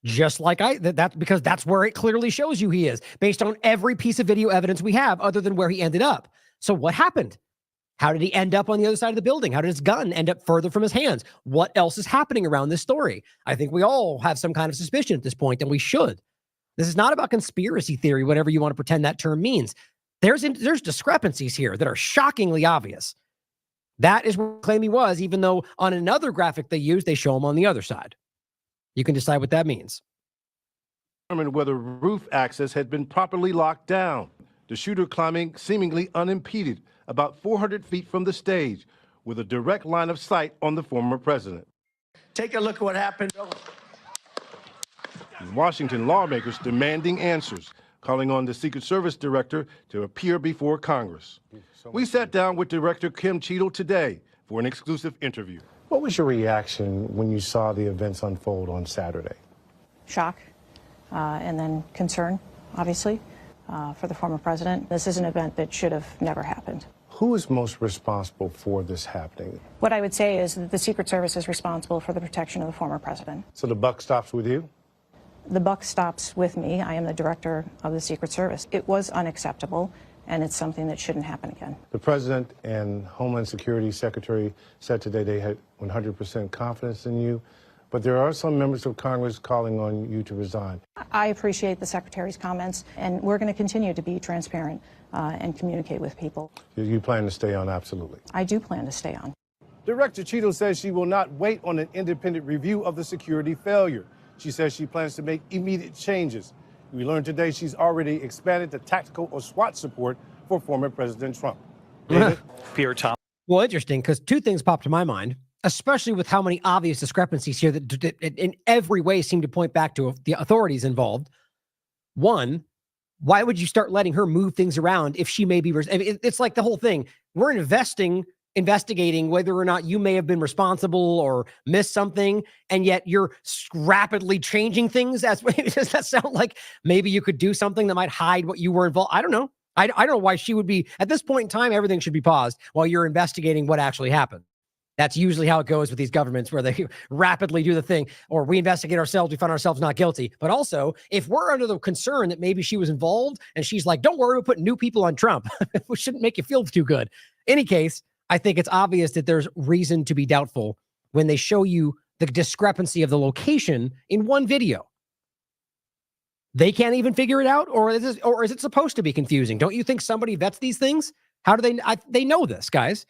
Just like that's because that's where it clearly shows you he is, based on every piece of video evidence we have other than where he ended up. So what happened? How did he end up on the other side of the building? How did his gun end up further from his hands? What else is happening around this story? I think we all have some kind of suspicion at this point, and we should. This is not about conspiracy theory, whatever you want to pretend that term means. There's discrepancies here that are shockingly obvious. That is where the claim he was, even though on another graphic they used, they show him on the other side. You can decide what that means. Determine whether roof access had been properly locked down. The shooter climbing seemingly unimpeded, about 400 feet from the stage, with a direct line of sight on the former president. Take a look at what happened. In Washington, lawmakers demanding answers, calling on the Secret Service director to appear before Congress. We sat down with Director Kim Cheadle today for an exclusive interview. What was your reaction when you saw the events unfold on Saturday? Shock, and then concern, obviously, for the former president. This is an event that should have never happened. Who is most responsible for this happening? What I would say is that the Secret Service is responsible for the protection of the former president. So the buck stops with you? The buck stops with me. I am the director of the Secret Service. It was unacceptable, and it's something that shouldn't happen again. The president and Homeland Security Secretary said today they had 100% confidence in you, but there are some members of Congress calling on you to resign. I appreciate the Secretary's comments, and we're going to continue to be transparent and communicate with people. You plan to stay on, absolutely. I do plan to stay on. Director Cheadle says she will not wait on an independent review of the security failure. She says she plans to make immediate changes. We learned today she's already expanded the tactical or SWAT support for former President Trump. David? Pierre Thomas. Well, interesting, because 2 things popped to my mind, especially with how many obvious discrepancies here that in every way seem to point back to the authorities involved. One, why would you start letting her move things around if she may be... It's like the whole thing. we're investigating whether or not you may have been responsible or missed something, and yet you're rapidly changing things. Does that sound like maybe you could do something that might hide what you were involved? I don't know. I don't know why she would be, at this point in time, everything should be paused while you're investigating what actually happened. That's usually how it goes with these governments, where they rapidly do the thing, or we investigate ourselves, we find ourselves not guilty. But also, if we're under the concern that maybe she was involved and she's like, don't worry, we're putting new people on Trump, which shouldn't make you feel too good. Any case, I think it's obvious that there's reason to be doubtful when they show you the discrepancy of the location in one video. They can't even figure it out, or is it supposed to be confusing? Don't you think somebody vets these things? How do they know this, guys?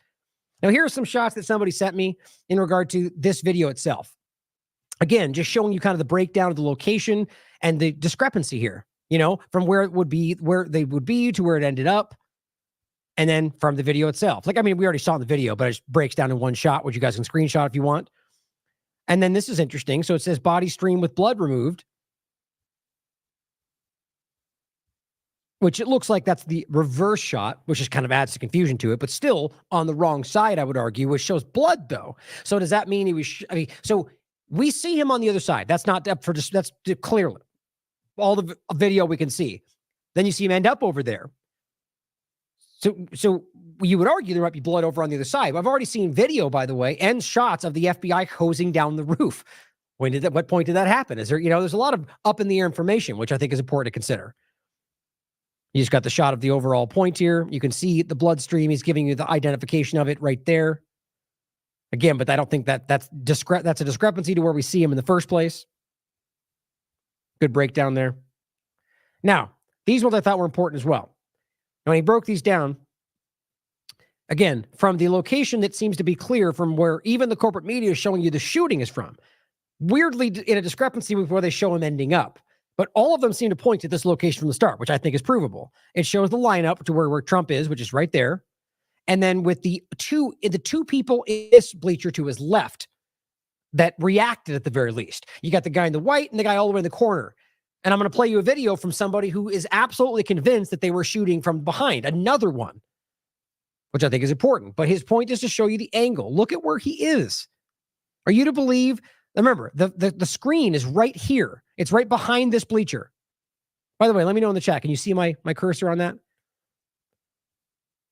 Now, here are some shots that somebody sent me in regard to this video itself. Again, just showing you kind of the breakdown of the location and the discrepancy here, from where they would be to where it ended up. And then from the video itself. We already saw the video, but it just breaks down in one shot, which you guys can screenshot if you want. And then this is interesting. So it says body stream with blood removed, which it looks like that's the reverse shot, which just kind of adds to confusion to it, but still on the wrong side, I would argue, which shows blood though. So does that mean he was, so we see him on the other side. That's not up for just, that's clearly all the video we can see. Then you see him end up over there. So you would argue there might be blood over on the other side. I've already seen video, by the way, and shots of the FBI hosing down the roof. What point did that happen? Is there, there's a lot of up in the air information, which I think is important to consider. You just got the shot of the overall point here. You can see the bloodstream. He's giving you the identification of it right there. Again, but I don't think that's a discrepancy to where we see him in the first place. Good breakdown there. Now, these ones I thought were important as well. Now, when he broke these down, again, from the location that seems to be clear from where even the corporate media is showing you the shooting is from, weirdly in a discrepancy with where they show him ending up. But all of them seem to point to this location from the start, which I think is provable. It shows the lineup to where Trump is, which is right there. And then with the two people in this bleacher to his left that reacted at the very least. You got the guy in the white and the guy all the way in the corner. And I'm going to play you a video from somebody who is absolutely convinced that they were shooting from behind, another one, which I think is important. But his point is to show you the angle. Look at where he is. Are you to believe? Remember, the screen is right here. It's right behind this bleacher. By the way, let me know in the chat. Can you see my cursor on that?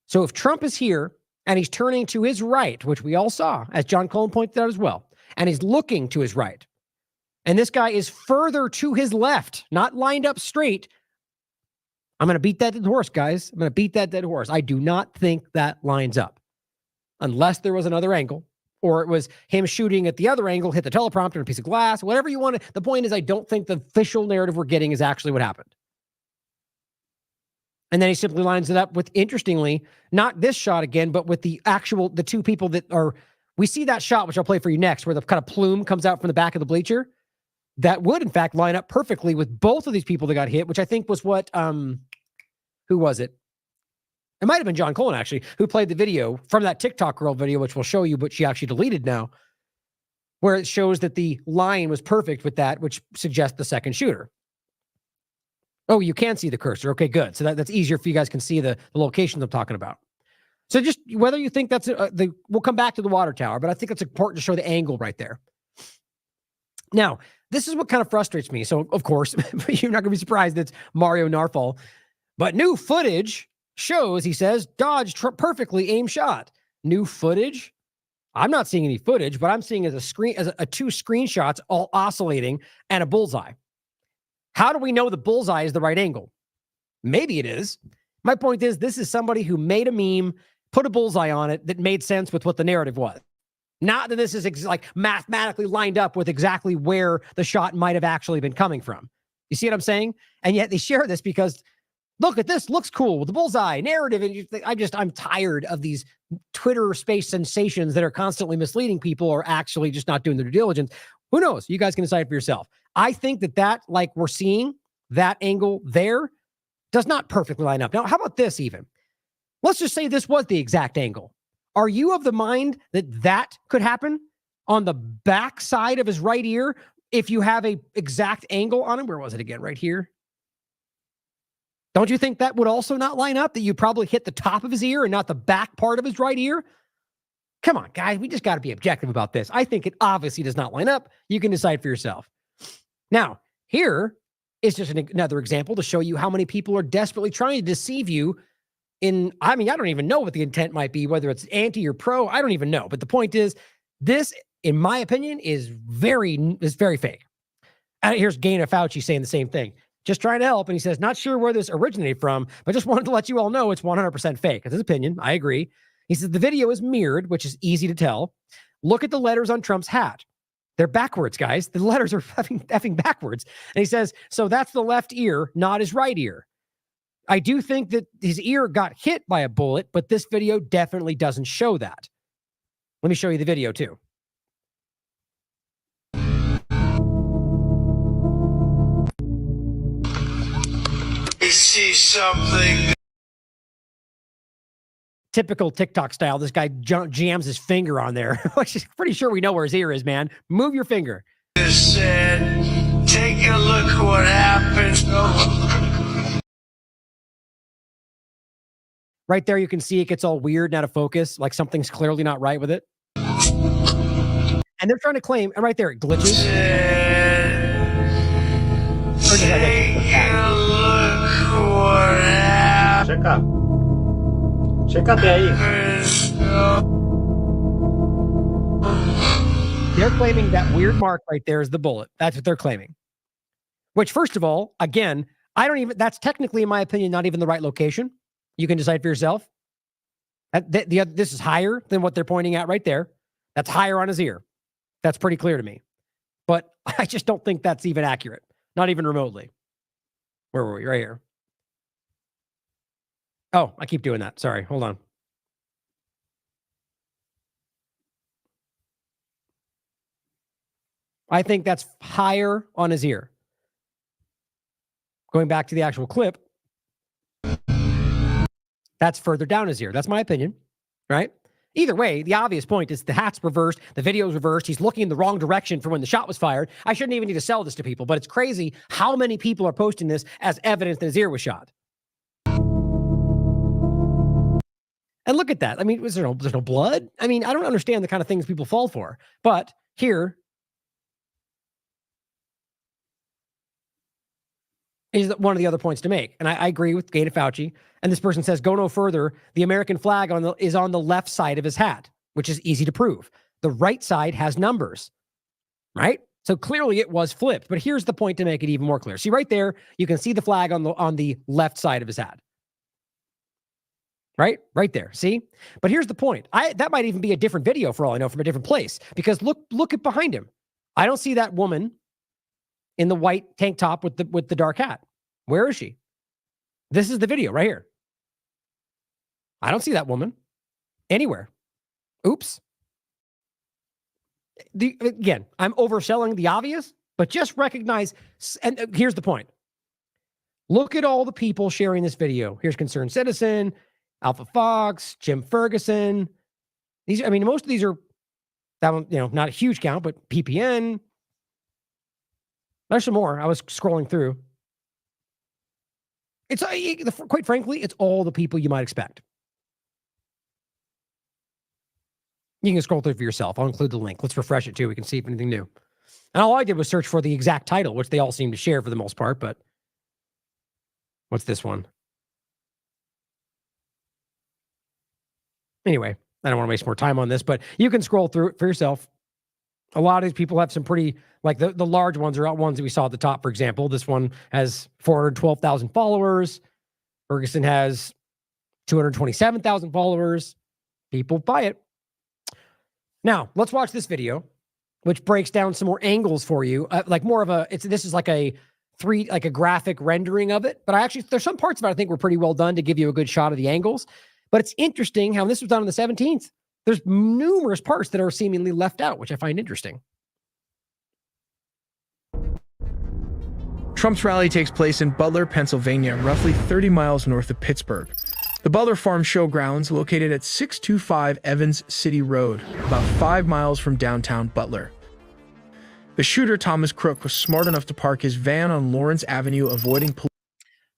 So if Trump is here and he's turning to his right, which we all saw, as John Cullen pointed out as well, and he's looking to his right, and this guy is further to his left, not lined up straight, I'm going to beat that dead horse, guys. I'm going to beat that dead horse. I do not think that lines up unless there was another angle, or it was him shooting at the other angle, hit the teleprompter and a piece of glass, whatever you want. The point is, I don't think the official narrative we're getting is actually what happened. And then he simply lines it up with, interestingly, not this shot again, but with the two people that are, we see that shot, which I'll play for you next, where the kind of plume comes out from the back of the bleacher. That would, in fact, line up perfectly with both of these people that got hit, which I think was what, who was it? It might have been John Cullen, actually, who played the video from that TikTok girl video, which we'll show you, but she actually deleted now, where it shows that the line was perfect with that, which suggests the second shooter. Oh, you can see the cursor. Okay, good. So that's easier if you guys can see the locations I'm talking about. So just whether you think that's we'll come back to the water tower, but I think it's important to show the angle right there. Now, this is what kind of frustrates me. So, of course, you're not going to be surprised that it's Mario Narfall. But new footage shows, he says, dodged perfectly aimed shot. New footage? I'm not seeing any footage, but I'm seeing as a two screenshots all oscillating and a bullseye. How do we know the bullseye is the right angle? Maybe it is. My point is, this is somebody who made a meme, put a bullseye on it that made sense with what the narrative was. Not that this is like mathematically lined up with exactly where the shot might have actually been coming from. You see what I'm saying? And yet they share this because, look at this, looks cool with the bullseye narrative. And I'm tired of these Twitter space sensations that are constantly misleading people or actually just not doing their due diligence. Who knows? You guys can decide for yourself. I think that like we're seeing that angle there does not perfectly line up. Now, how about this even? Let's just say this was the exact angle. Are you of the mind that could happen on the back side of his right ear if you have a exact angle on him? Where was it again? Right here. Don't you think that would also not line up, that you probably hit the top of his ear and not the back part of his right ear? Come on, guys, we just got to be objective about this. I think it obviously does not line up. You can decide for yourself. Now, here is just another example to show you how many people are desperately trying to deceive you I don't even know what the intent might be, whether it's anti or pro. I don't even know. But the point is, this, in my opinion, is very fake. And here's Gaina Fauci saying the same thing. Just trying to help. And he says, not sure where this originated from, but just wanted to let you all know it's 100% fake. It's his opinion. I agree. He says the video is mirrored, which is easy to tell. Look at the letters on Trump's hat. They're backwards, guys. The letters are effing backwards. And he says, so that's the left ear, not his right ear. I do think that his ear got hit by a bullet, but this video definitely doesn't show that. Let me show you the video too. I see something. Typical TikTok style. This guy jams his finger on there, which is pretty sure we know where his ear is, man. Move your finger. Said, take a look what happens. Right there, you can see it gets all weird and out of focus, like something's clearly not right with it. And they're trying to claim, and right there, it glitches. Take a look what happens. Chécate ahí. They're claiming that weird mark right there is the bullet. That's what they're claiming. Which, first of all, again, that's technically, in my opinion, not even the right location. You can decide for yourself. This is higher than what they're pointing at right there. That's higher on his ear. That's pretty clear to me. But I just don't think that's even accurate. Not even remotely. Where were we? Right here. Oh, I keep doing that. Sorry. Hold on. I think that's higher on his ear. Going back to the actual clip, that's further down his ear. That's my opinion, right? Either way, the obvious point is the hat's reversed, the video's reversed, he's looking in the wrong direction for when the shot was fired. I shouldn't even need to sell this to people, but it's crazy how many people are posting this as evidence that his ear was shot. And look at that. I mean, there's no blood? I mean, I don't understand the kind of things people fall for. But here is one of the other points to make. And I agree with Gaina Fauci. And this person says, go no further. The American flag is on the left side of his hat, which is easy to prove. The right side has numbers, right? So clearly it was flipped. But here's the point to make it even more clear. See right there, you can see the flag on the left side of his hat. Right there. See? But here's the point. That might even be a different video for all I know from a different place. Because look at behind him. I don't see that woman in the white tank top with the dark hat. Where is she? This is the video right here. I don't see that woman anywhere. Oops. Again, I'm overselling the obvious, but just recognize, and here's the point. Look at all the people sharing this video. Here's Concerned Citizen, Alpha Fox, Jim Ferguson. Most of these are, that one, not a huge count, but PPN. There's some more. I was scrolling through. It's quite frankly, it's all the people you might expect. You can scroll through for yourself. I'll include the link. Let's refresh it too. We can see if anything new. And all I did was search for the exact title, which they all seem to share for the most part. But what's this one? Anyway, I don't want to waste more time on this, but you can scroll through it for yourself. A lot of these people have some pretty, like the large ones are ones that we saw at the top, for example. This one has 412,000 followers. Ferguson has 227,000 followers. People buy it. Now, let's watch this video, which breaks down some more angles for you. This is like a graphic rendering of it. But there's some parts of it I think were pretty well done to give you a good shot of the angles. But it's interesting how this was done on the 17th. There's numerous parts that are seemingly left out, which I find interesting. Trump's rally takes place in Butler, Pennsylvania, roughly 30 miles north of Pittsburgh. The Butler Farm Showgrounds, located at 625 Evans City Road, about 5 miles from downtown Butler. The shooter, Thomas Crook, was smart enough to park his van on Lawrence Avenue, avoiding police.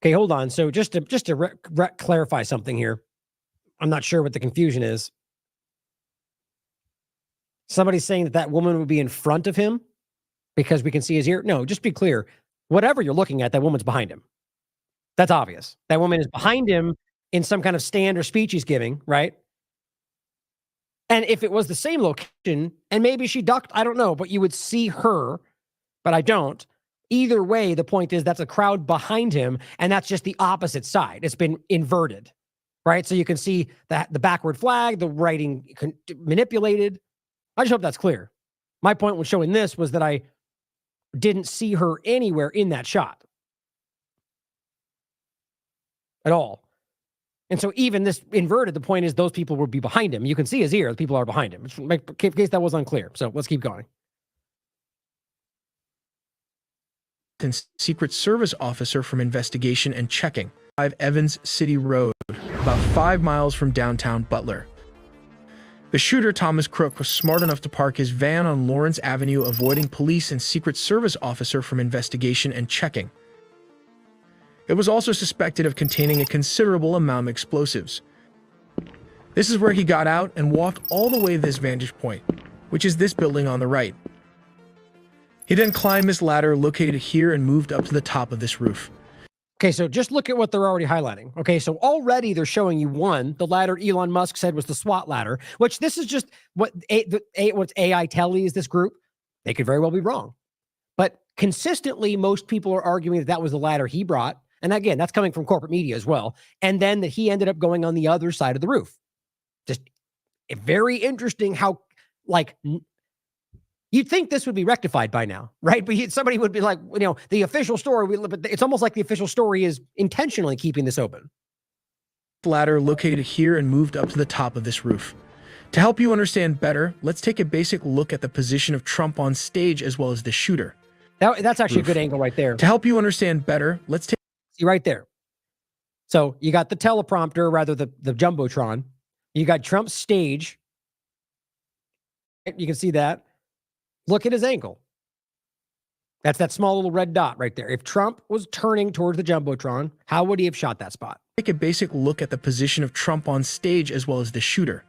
Okay, hold on. So just to clarify something here, I'm not sure what the confusion is. Somebody's saying that that woman would be in front of him because we can see his ear. No, just be clear. Whatever you're looking at, that woman's behind him. That's obvious. That woman is behind him in some kind of stand or speech he's giving, right? And if it was the same location, and maybe she ducked, I don't know, but you would see her, but I don't. Either way, the point is that's a crowd behind him, and that's just the opposite side. It's been inverted, right? So you can see that the backward flag, the writing manipulated. I just hope that's clear. My point when showing this was that I didn't see her anywhere in that shot at all. And so even this inverted, the point is those people would be behind him. You can see his ear. The people are behind him. In case that was unclear. So let's keep going. Secret Service officer from investigation and checking. 5 Evans City Road, about 5 miles from downtown Butler. The shooter, Thomas Crook, was smart enough to park his van on Lawrence Avenue, avoiding police and Secret Service officer from investigation and checking. It was also suspected of containing a considerable amount of explosives. This is where he got out and walked all the way to this vantage point, which is this building on the right. He then climbed this ladder located here and moved up to the top of this roof. Okay, so just look at what they're already highlighting. Okay, so already they're showing you one, the ladder Elon Musk said was the SWAT ladder, which this is just what's AI Telly is this group. They could very well be wrong. But consistently, most people are arguing that that was the ladder he brought. And again, that's coming from corporate media as well. And then that he ended up going on the other side of the roof. Just very interesting how, like, you'd think this would be rectified by now, right? But somebody would be like, you know, the official story, but it's almost like the official story is intentionally keeping this open. Ladder located here and moved up to the top of this roof. To help you understand better, let's take a basic look at the position of Trump on stage as well as the shooter. That's actually a good angle right there. To help you understand better, let's take... See right there. So you got the teleprompter, rather the Jumbotron. You got Trump's stage. You can see that. Look at his angle. That's that small little red dot right there. If Trump was turning towards the Jumbotron, how would he have shot that spot? Take a basic look at the position of Trump on stage as well as the shooter.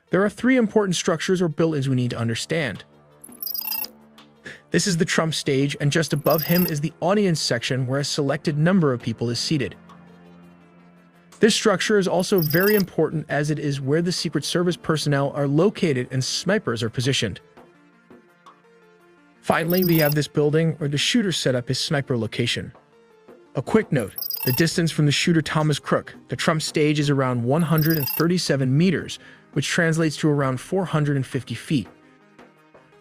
There are 3 important structures or buildings we need to understand. This is the Trump stage, and just above him is the audience section where a selected number of people is seated. This structure is also very important as it is where the Secret Service personnel are located and snipers are positioned. Finally, we have this building where the shooter set up his sniper location. A quick note, the distance from the shooter Thomas Crook to Trump stage is around 137 meters, which translates to around 450 feet.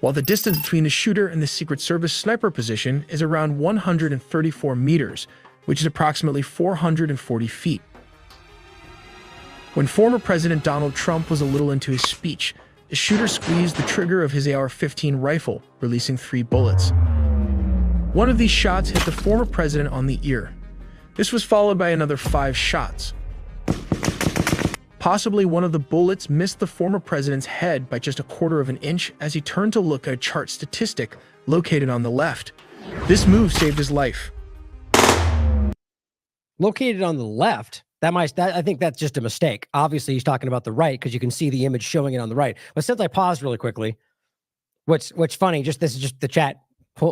While the distance between the shooter and the Secret Service sniper position is around 134 meters, which is approximately 440 feet. When former President Donald Trump was a little into his speech, the shooter squeezed the trigger of his AR-15 rifle, releasing 3 bullets. One of these shots hit the former president on the ear. This was followed by another 5 shots. Possibly one of the bullets missed the former president's head by just 1/4 of an inch as he turned to look at a chart statistic located on the left. This move saved his life. Located on the left? I think that's just a mistake. Obviously, he's talking about the right because you can see the image showing it on the right. But since I paused really quickly, what's funny, this is just the chat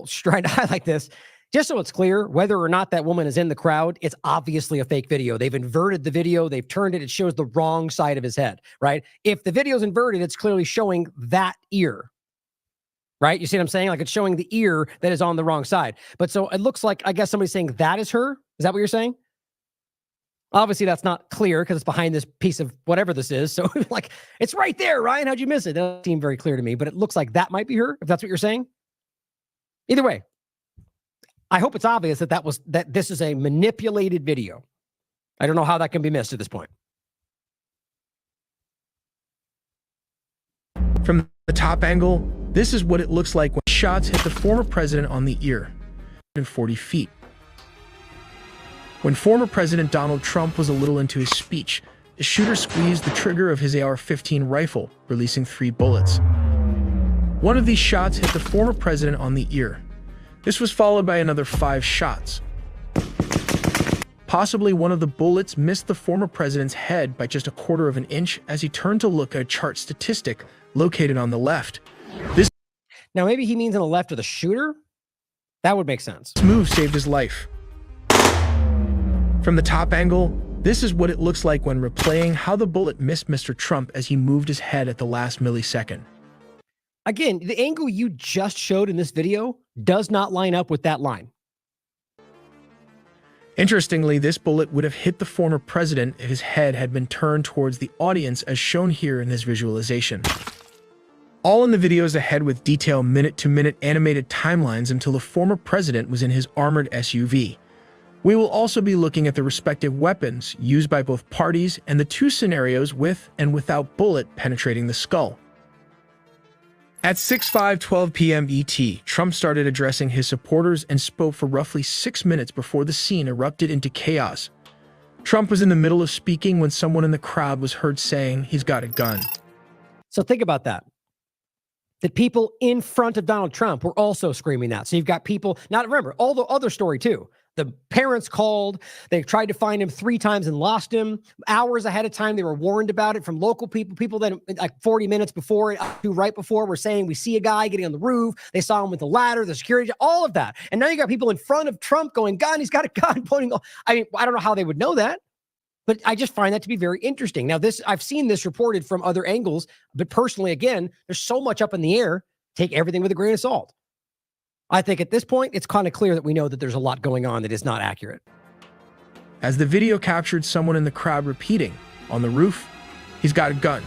trying to highlight this. Just so it's clear, whether or not that woman is in the crowd, it's obviously a fake video. They've inverted the video. They've turned it. It shows the wrong side of his head, right? If the video's inverted, it's clearly showing that ear, right? You see what I'm saying? Like it's showing the ear that is on the wrong side. But so it looks like, I guess somebody's saying that is her. Is that what you're saying? Obviously, that's not clear because it's behind this piece of whatever this is. So like, it's right there, Ryan. How'd you miss it? That doesn't seem very clear to me, but it looks like that might be her, if that's what you're saying. Either way, I hope it's obvious that this is a manipulated video. I don't know how that can be missed at this point. From the top angle, this is what it looks like when shots hit the former president on the ear, 40 feet. When former President Donald Trump was a little into his speech, the shooter squeezed the trigger of his AR-15 rifle, releasing 3 bullets. One of these shots hit the former president on the ear. This was followed by another 5 shots. Possibly one of the bullets missed the former president's head by just 1/4 of an inch as he turned to look at a chart statistic located on the left. Now, maybe he means on the left of the shooter? That would make sense. This move saved his life. From the top angle, this is what it looks like when replaying how the bullet missed Mr. Trump as he moved his head at the last millisecond. Again, the angle you just showed in this video does not line up with that line. Interestingly, this bullet would have hit the former president if his head had been turned towards the audience as shown here in this visualization. All in the videos ahead with detailed minute-to-minute animated timelines until the former president was in his armored SUV. We will also be looking at the respective weapons used by both parties and the two scenarios with and without bullet penetrating the skull. At 6:12 p.m. ET, Trump started addressing his supporters and spoke for roughly 6 minutes before the scene erupted into chaos. Trump was in the middle of speaking when someone in the crowd was heard saying he's got a gun. So think about that. The people in front of Donald Trump were also screaming that. So you've got people, now remember, all the other story too. The parents called, they tried to find him 3 times and lost him. Hours ahead of time, they were warned about it from local people that like 40 minutes before, right before, were saying, we see a guy getting on the roof. They saw him with the ladder, the security, all of that. And now you got people in front of Trump going, gun, he's got a gun, pointing. I mean, I don't know how they would know that, but I just find that to be very interesting. Now I've seen this reported from other angles, but personally, again, there's so much up in the air, take everything with a grain of salt. I think at this point, it's kind of clear that we know that there's a lot going on that is not accurate. As the video captured someone in the crowd repeating, on the roof, he's got a gun.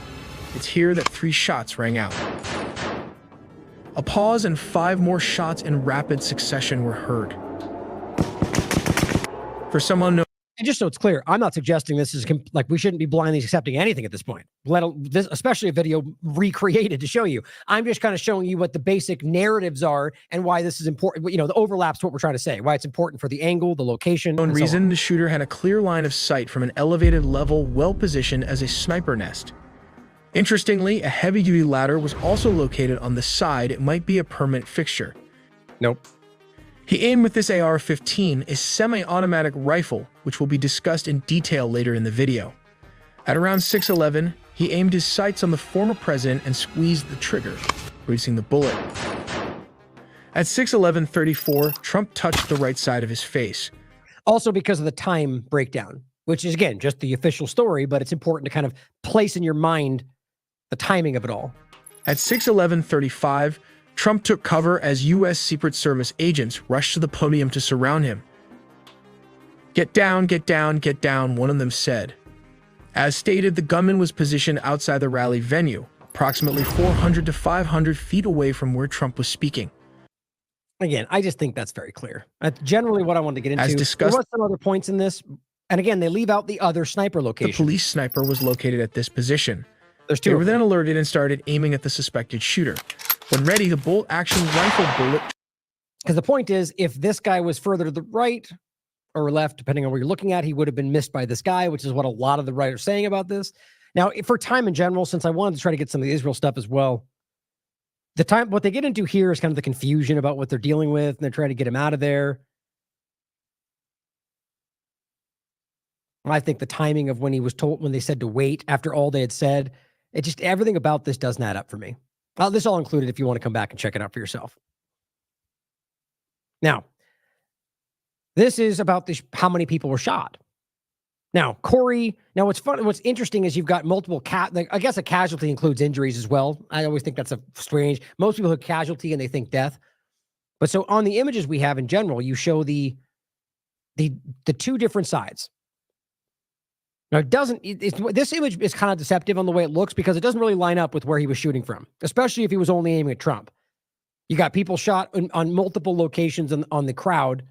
It's here that 3 shots rang out. A pause and 5 more shots in rapid succession were heard. For some unknown... And just so it's clear, I'm not suggesting this is like we shouldn't be blindly accepting anything at this point, especially a video recreated to show you. I'm just kind of showing you what the basic narratives are and why this is important. You know, the overlaps to what we're trying to say, why it's important for the angle, the location. For reason, the shooter had a clear line of sight from an elevated level well-positioned as a sniper nest. Interestingly, a heavy-duty ladder was also located on the side. It might be a permanent fixture. Nope. He aimed with this AR-15, a semi-automatic rifle, which will be discussed in detail later in the video. At around 6:11, he aimed his sights on the former president and squeezed the trigger, releasing the bullet. At 6:11:34, Trump touched the right side of his face. Also because of the time breakdown, which is, again, just the official story, but it's important to kind of place in your mind the timing of it all. At 6:11:35, Trump took cover as U.S. Secret Service agents rushed to the podium to surround him. Get down, get down, get down, one of them said. As stated, the gunman was positioned outside the rally venue, approximately 400 to 500 feet away from where Trump was speaking. Again, I just think that's very clear. That's generally what I wanted to get into. As discussed, there were some other points in this, and again, they leave out the other sniper location. The police sniper was located at this position. There's 2. They were then alerted and started aiming at the suspected shooter. When ready, the bolt-action rifle bullet... Because the point is, if this guy was further to the right or left, depending on where you're looking at, he would have been missed by this guy, which is what a lot of the writers are saying about this. Now, for time in general, since I wanted to try to get some of the Israel stuff as well, what they get into here is kind of the confusion about what they're dealing with, and they're trying to get him out of there. I think the timing of when he was told, when they said to wait after all they had said, everything about this doesn't add up for me. This all included if you want to come back and check it out for yourself. Now, this is about how many people were shot. Now, Corey, what's interesting is you've got multiple, I guess a casualty includes injuries as well. I always think that's strange. Most people have casualty and they think death. But so on the images we have in general, you show the 2 different sides. Now, this image is kind of deceptive on the way it looks because it doesn't really line up with where he was shooting from, especially if he was only aiming at Trump. You got people shot on multiple locations on the crowd,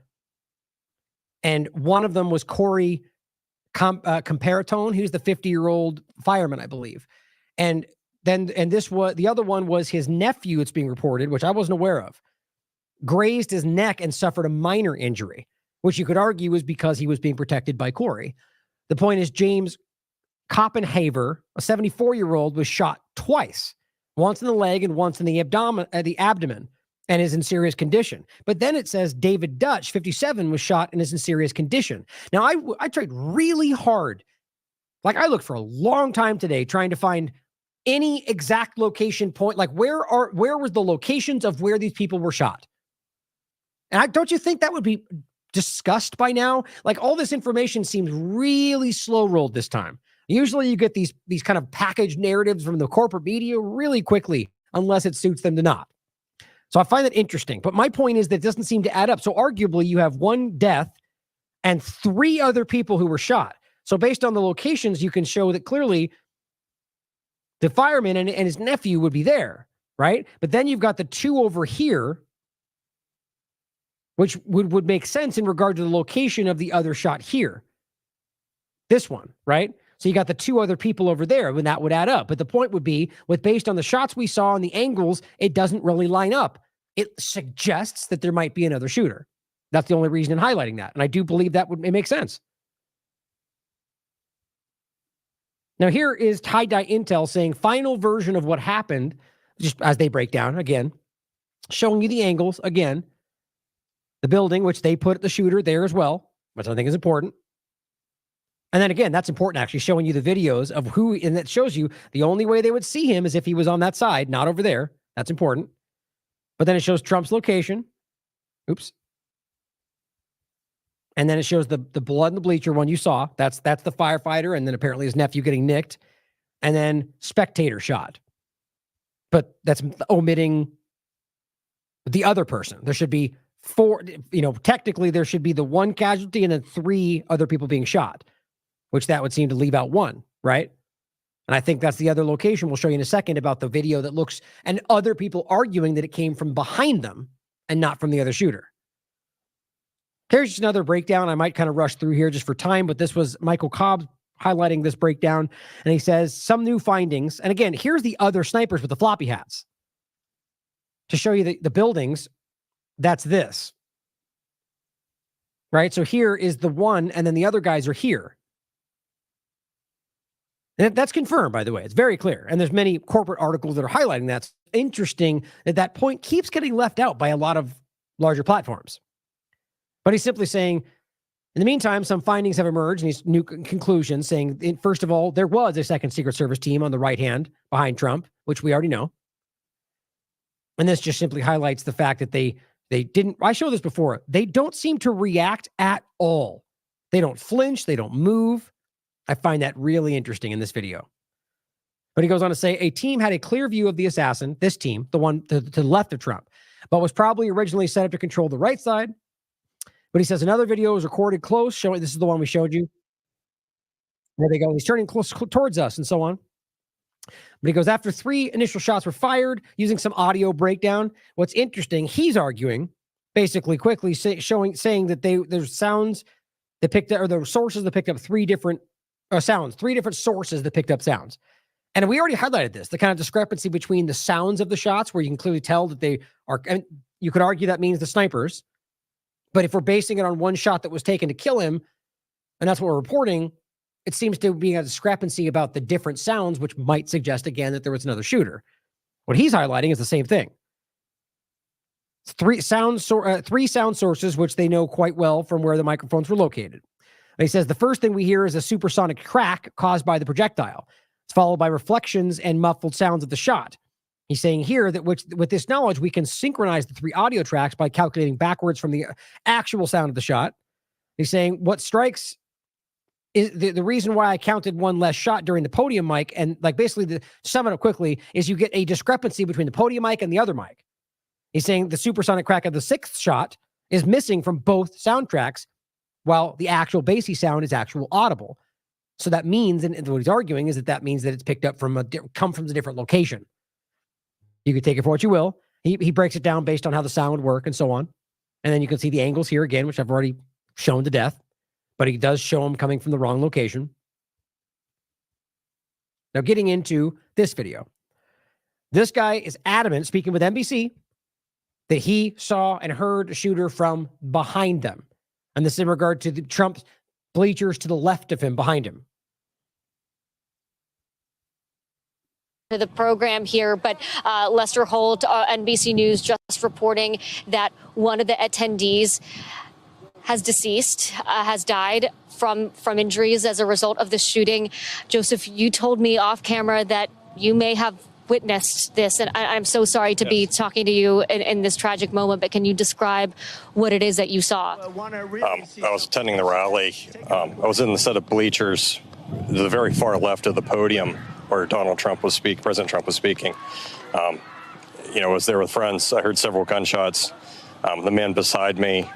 and one of them was Corey Comparatone. He was the 50-year-old fireman, I believe. And the other one was his nephew, it's being reported, which I wasn't aware of, grazed his neck and suffered a minor injury, which you could argue was because he was being protected by Corey. The point is, James Koppenhaver, a 74-year-old, was shot twice, once in the leg and once in the abdomen. and is in serious condition. But then it says David Dutch, 57, was shot and is in serious condition. Now, I tried really hard. Like, I looked for a long time today trying to find any exact location point. Like, where was the locations of where these people were shot? And don't you think that would be discussed by now? Like, all this information seems really slow rolled this time. Usually you get these kind of packaged narratives from the corporate media really quickly, unless it suits them to not. So I find that interesting. But my point is that it doesn't seem to add up. So arguably you have one death and 3 other people who were shot. So based on the locations, you can show that clearly the fireman and his nephew would be there, right? But then you've got the 2 over here, which would make sense in regard to the location of the other shot here. This one, right? So you got the 2 other people over there, and that would add up. But the point would be, based on the shots we saw and the angles, it doesn't really line up. It suggests that there might be another shooter. That's the only reason in highlighting that. And I do believe that it makes sense. Now, here is tie-dye intel saying final version of what happened, just as they break down again, showing you the angles again, the building, which they put the shooter there as well, which I think is important. And then again, that's important, actually, showing you the videos of who, and that shows you the only way they would see him is if he was on that side, not over there. That's important. But then it shows Trump's location. Oops. And then it shows the blood in the bleacher one you saw. That's the firefighter, and then apparently his nephew getting nicked. And then spectator shot. But that's omitting the other person. There should be 4, technically there should be the 1 casualty and then 3 other people being shot, which that would seem to leave out 1, right? And I think that's the other location we'll show you in a second about the video that looks, and other people arguing that it came from behind them and not from the other shooter. Here's just another breakdown. I might kind of rush through here just for time, but this was Michael Cobb highlighting this breakdown. And he says some new findings. And again, here's the other snipers with the floppy hats. To show you the buildings, that's this. Right? So here is the one, and then the other guys are here. And that's confirmed, by the way. It's very clear. And there's many corporate articles that are highlighting that. It's interesting that point keeps getting left out by a lot of larger platforms. But he's simply saying, in the meantime, some findings have emerged, and these new conclusions saying, first of all, there was a second Secret Service team on the right hand behind Trump, which we already know. And this just simply highlights the fact that they didn't, I showed this before, they don't seem to react at all. They don't flinch, they don't move. I find that really interesting in this video. But he goes on to say, a team had a clear view of the assassin, this team, the one to the left of Trump, but was probably originally set up to control the right side. But he says another video was recorded close, showing, this is the one we showed you. There they go. He's turning close towards us and so on. But he goes, after 3 initial shots were fired, using some audio breakdown. What's interesting, he's arguing, basically quickly saying that there's sounds that picked up, or the sources that picked up 3 different sounds, 3 different sources that picked up sounds. And we already highlighted this, the kind of discrepancy between the sounds of the shots, where you can clearly tell that they are, and you could argue that means the snipers. But if we're basing it on one shot that was taken to kill him, and that's what we're reporting, it seems to be a discrepancy about the different sounds, which might suggest, again, that there was another shooter. What he's highlighting is the same thing. 3 sound sources, which they know quite well from where the microphones were located. And he says the first thing we hear is a supersonic crack caused by the projectile. It's followed by reflections and muffled sounds of the shot. He's saying here that with this knowledge, we can synchronize the 3 audio tracks by calculating backwards from the actual sound of the shot. He's saying what strikes is the reason why I counted 1 less shot during the podium mic, and like basically to sum it up quickly, is you get a discrepancy between the podium mic and the other mic. He's saying the supersonic crack of the 6th shot is missing from both soundtracks, while the actual bassy sound is actual audible. So that means, and what he's arguing is that means that it's picked up from come from a different location. You could take it for what you will. He breaks it down based on how the sound would work and so on. And then you can see the angles here again, which I've already shown to death. But he does show them coming from the wrong location. Now, getting into this video. This guy is adamant, speaking with NBC, that he saw and heard a shooter from behind them. And this in regard to the Trump bleachers to the left of him, behind him. the program here, but Lester Holt, NBC News, just reporting that one of the attendees has deceased, has died from injuries as a result of the shooting. Joseph, you told me off camera that you may have witnessed this, and I'm so sorry to be talking to you in this tragic moment, but can you describe what it is that you saw? I was attending the rally. I was in the set of bleachers, the very far left of the podium where President Trump was speaking. I was there with friends. I heard several gunshots. The man beside me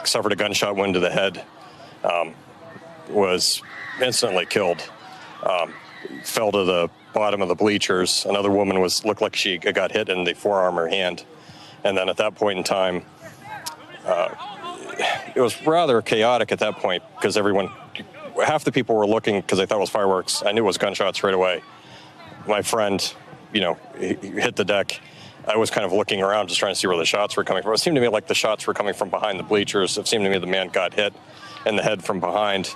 suffered a gunshot wound to the head, was instantly killed, fell to the bottom of the bleachers. Another woman looked like she got hit in the forearm or hand. And then at that point in time, it was rather chaotic at that point because half the people were looking because they thought it was fireworks. I knew it was gunshots right away. My friend, he hit the deck. I was kind of looking around just trying to see where the shots were coming from. It seemed to me like the shots were coming from behind the bleachers. It seemed to me the man got hit in the head from behind.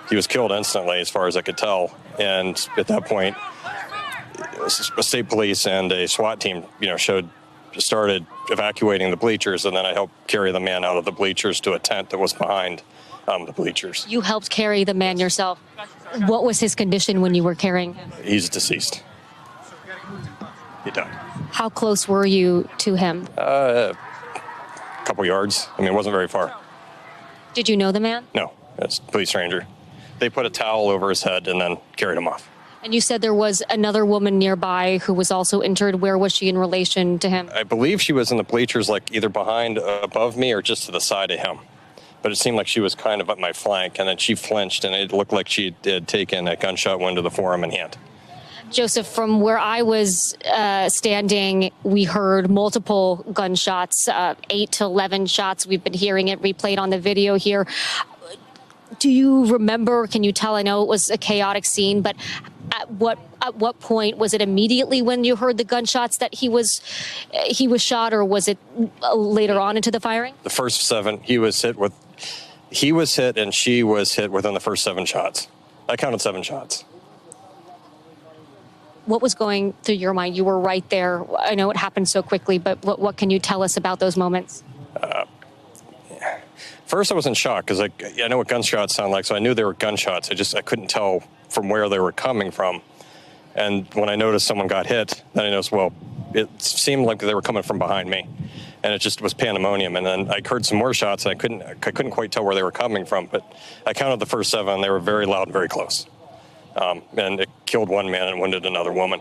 He was killed instantly, as far as I could tell. And at that point, state police and a SWAT team, started evacuating the bleachers, and then I helped carry the man out of the bleachers to a tent that was behind the bleachers. You helped carry the man yourself. What was his condition when you were carrying him? He's deceased. He died. How close were you to him? A couple yards. It wasn't very far. Did you know the man? No, it's a complete stranger. They put a towel over his head and then carried him off. And you said there was another woman nearby who was also injured. Where was she in relation to him? I believe she was in the bleachers, like either behind, above me, or just to the side of him. But it seemed like she was kind of at my flank, and then she flinched, and it looked like she had taken a gunshot wound to the forearm and hand. Joseph, from where I was standing, we heard multiple gunshots, 8 to 11 shots. We've been hearing it replayed on the video here. Do you remember, can you tell, I know it was a chaotic scene, but at what point, was it immediately when you heard the gunshots that he was shot, or was it later on into the firing? The first 7, he was hit and she was hit within the first 7 shots. I counted 7 shots. What was going through your mind? You were right there. I know it happened so quickly, but what can you tell us about those moments? First, I was in shock because I know what gunshots sound like, so I knew they were gunshots. I couldn't tell from where they were coming from. And when I noticed someone got hit, then I noticed, it seemed like they were coming from behind me. And it just was pandemonium. And then I heard some more shots, and I couldn't quite tell where they were coming from. But I counted the first 7, and they were very loud and very close. And it killed one man and wounded another woman.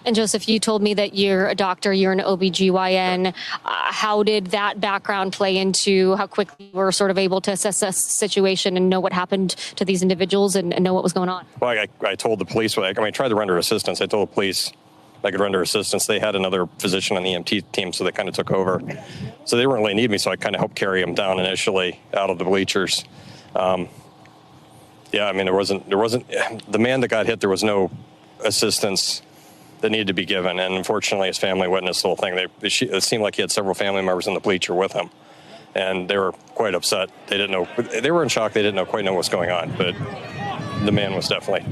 And Joseph, you told me that you're a doctor, you're an OBGYN. How did that background play into how quickly you were sort of able to assess the situation and know what happened to these individuals and know what was going on? Well, I told the police, I tried to render assistance. I told the police I could render assistance. They had another physician on the EMT team, so they kind of took over. So they didn't really need me, so I kind of helped carry them down initially out of the bleachers. There wasn't the man that got hit, there was no assistance that needed to be given. And unfortunately, his family witnessed the whole thing. It seemed like he had several family members in the bleacher with him. And they were quite upset. They didn't know, they were in shock. They didn't quite know what was going on. But the man was definitely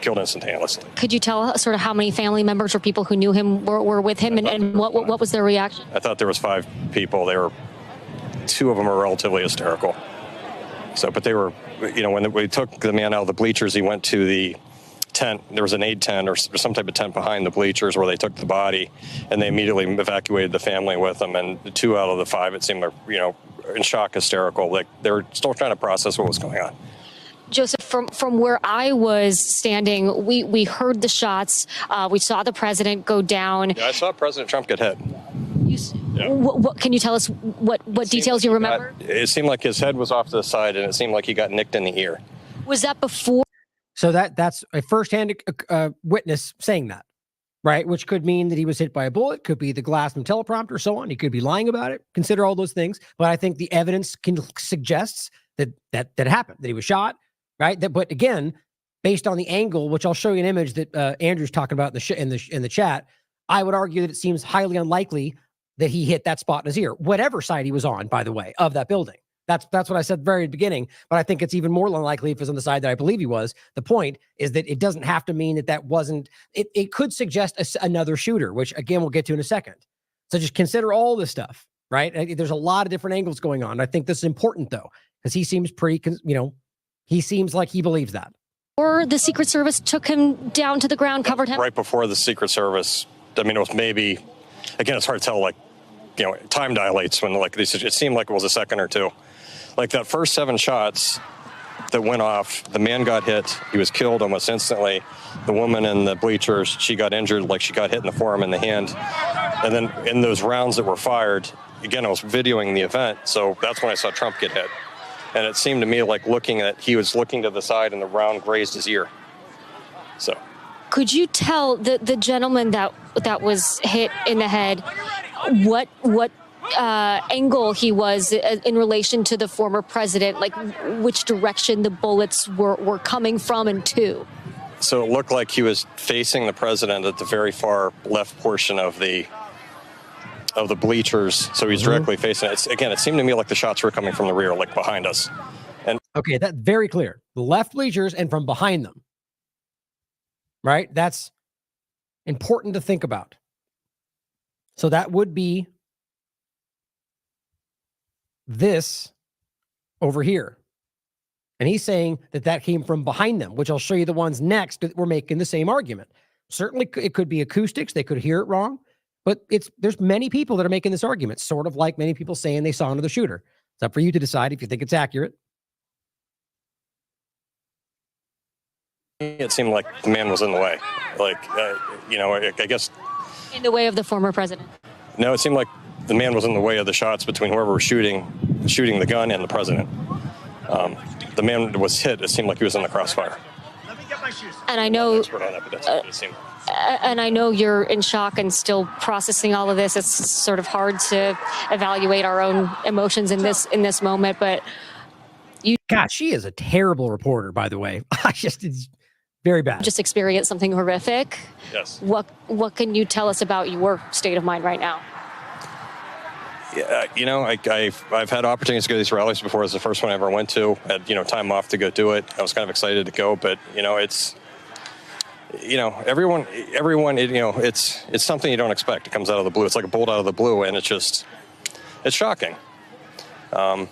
killed instantaneously. Could you tell us sort of how many family members or people who knew him were with him, and what was their reaction? I thought there was 5 people. 2 of them were relatively hysterical. But they were, when we took the man out of the bleachers, he went to the tent. There was an aid tent or some type of tent behind the bleachers where they took the body, and they immediately evacuated the family with them. And the 2 out of the 5, it seemed like, in shock, hysterical. Like they were still trying to process what was going on. Joseph, from where I was standing, we heard the shots. We saw the president go down. Yeah, I saw President Trump get hit. What can you tell us? What details you remember? It seemed like his head was off to the side, and it seemed like he got nicked in the ear. Was that before? So that's a firsthand witness saying that, right? Which could mean that he was hit by a bullet, could be the glass from teleprompter, so on. He could be lying about it. Consider all those things. But I think the evidence suggests that happened, that he was shot, right? But again, based on the angle, which I'll show you an image that Andrew's talking about in the chat, I would argue that it seems highly unlikely that he hit that spot in his ear, whatever side he was on, by the way, of that building. That's what I said very beginning, but I think it's even more unlikely if it's on the side that I believe he was. The point is that it doesn't have to mean that wasn't, it could suggest another shooter, which again, we'll get to in a second. So just consider all this stuff, right? There's a lot of different angles going on. I think this is important though, because he seems he seems like he believes that. Or the Secret Service took him down to the ground, covered him? Right before the Secret Service, I mean, it was maybe, again, it's hard to tell, like, time dilates when, like, it seemed like it was a second or two. Like that first 7 shots that went off, the man got hit. He was killed almost instantly. The woman in the bleachers, she got injured, like she got hit in the forearm and the hand. And then in those rounds that were fired, again, I was videoing the event, so that's when I saw Trump get hit. And it seemed to me like he was looking to the side and the round grazed his ear. So. Could you tell the gentleman that was hit in the head what angle he was in relation to the former president, like which direction the bullets were coming from and to? So it looked like he was facing the president at the very far left portion of the bleachers. So he's directly facing it. Again, it seemed to me like the shots were coming from the rear, like behind us. And okay, that's very clear. The left bleachers and from behind them. Right? That's important to think about. So that would be this over here. And he's saying that came from behind them, which I'll show you the ones next that were making the same argument. Certainly it could be acoustics. They could hear it wrong, but there's many people that are making this argument, sort of like many people saying they saw another shooter. It's up for you to decide if you think it's accurate. it seemed like the man was in the way. Like, I guess. In the way of the former president? No, it seemed like the man was in the way of the shots between whoever was shooting the gun and the president. The man was hit. It seemed like he was in the crossfire. And I know, and I know you're in shock and still processing all of this. It's sort of hard to evaluate our own emotions in this moment. But God, she is a terrible reporter, by the way. It's very bad. Just experienced something horrific. Yes. What can you tell us about your state of mind right now? Yeah, I've had opportunities to go to these rallies before. It's the first one I ever went to. Had time off to go do it. I was kind of excited to go, but it's everyone. It's something you don't expect. It comes out of the blue. It's like a bolt out of the blue, and it's shocking. The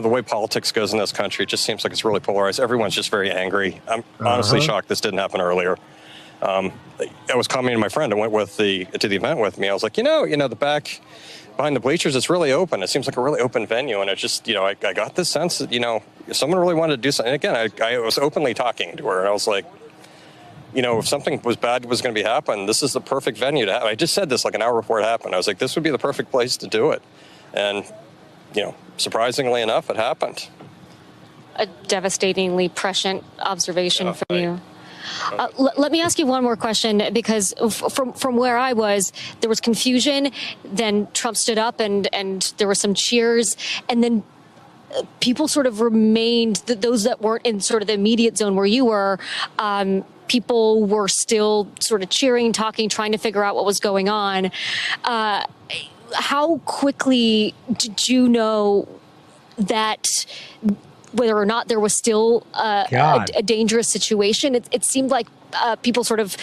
way politics goes in this country, it just seems like it's really polarized. Everyone's just very angry. I'm honestly shocked this didn't happen earlier. I was commenting to my friend who went to the event with me. I was like, the back behind the bleachers, it's really open. It seems like a really open venue. And it just, I got this sense that, if someone really wanted to do something, and again, I was openly talking to her. And I was like, if something bad was going to be happening, this is the perfect venue to have. I just said this like an hour before it happened. I was like, this would be the perfect place to do it. And, surprisingly enough, it happened. A devastatingly prescient observation from you. Let me ask you one more question, because from where I was, there was confusion. Then Trump stood up and there were some cheers. And then people sort of remained, those that weren't in sort of the immediate zone where you were, people were still sort of cheering, talking, trying to figure out what was going on. How quickly did you know that whether or not there was still a dangerous situation? It seemed like people sort of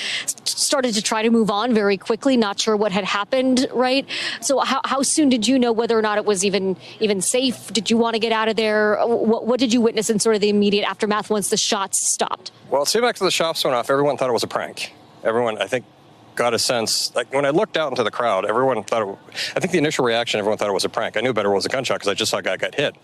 started to try to move on very quickly, not sure what had happened, right? So how soon did you know whether or not it was even safe? Did you want to get out of there? What did you witness in sort of the immediate aftermath once the shots stopped? Well, it seemed like the shots went off. Everyone thought it was a prank. Everyone, I think, got a sense, like when I looked out into the crowd, everyone thought I think the initial reaction, everyone thought it was a prank. I knew better it was a gunshot because I just saw a guy got hit.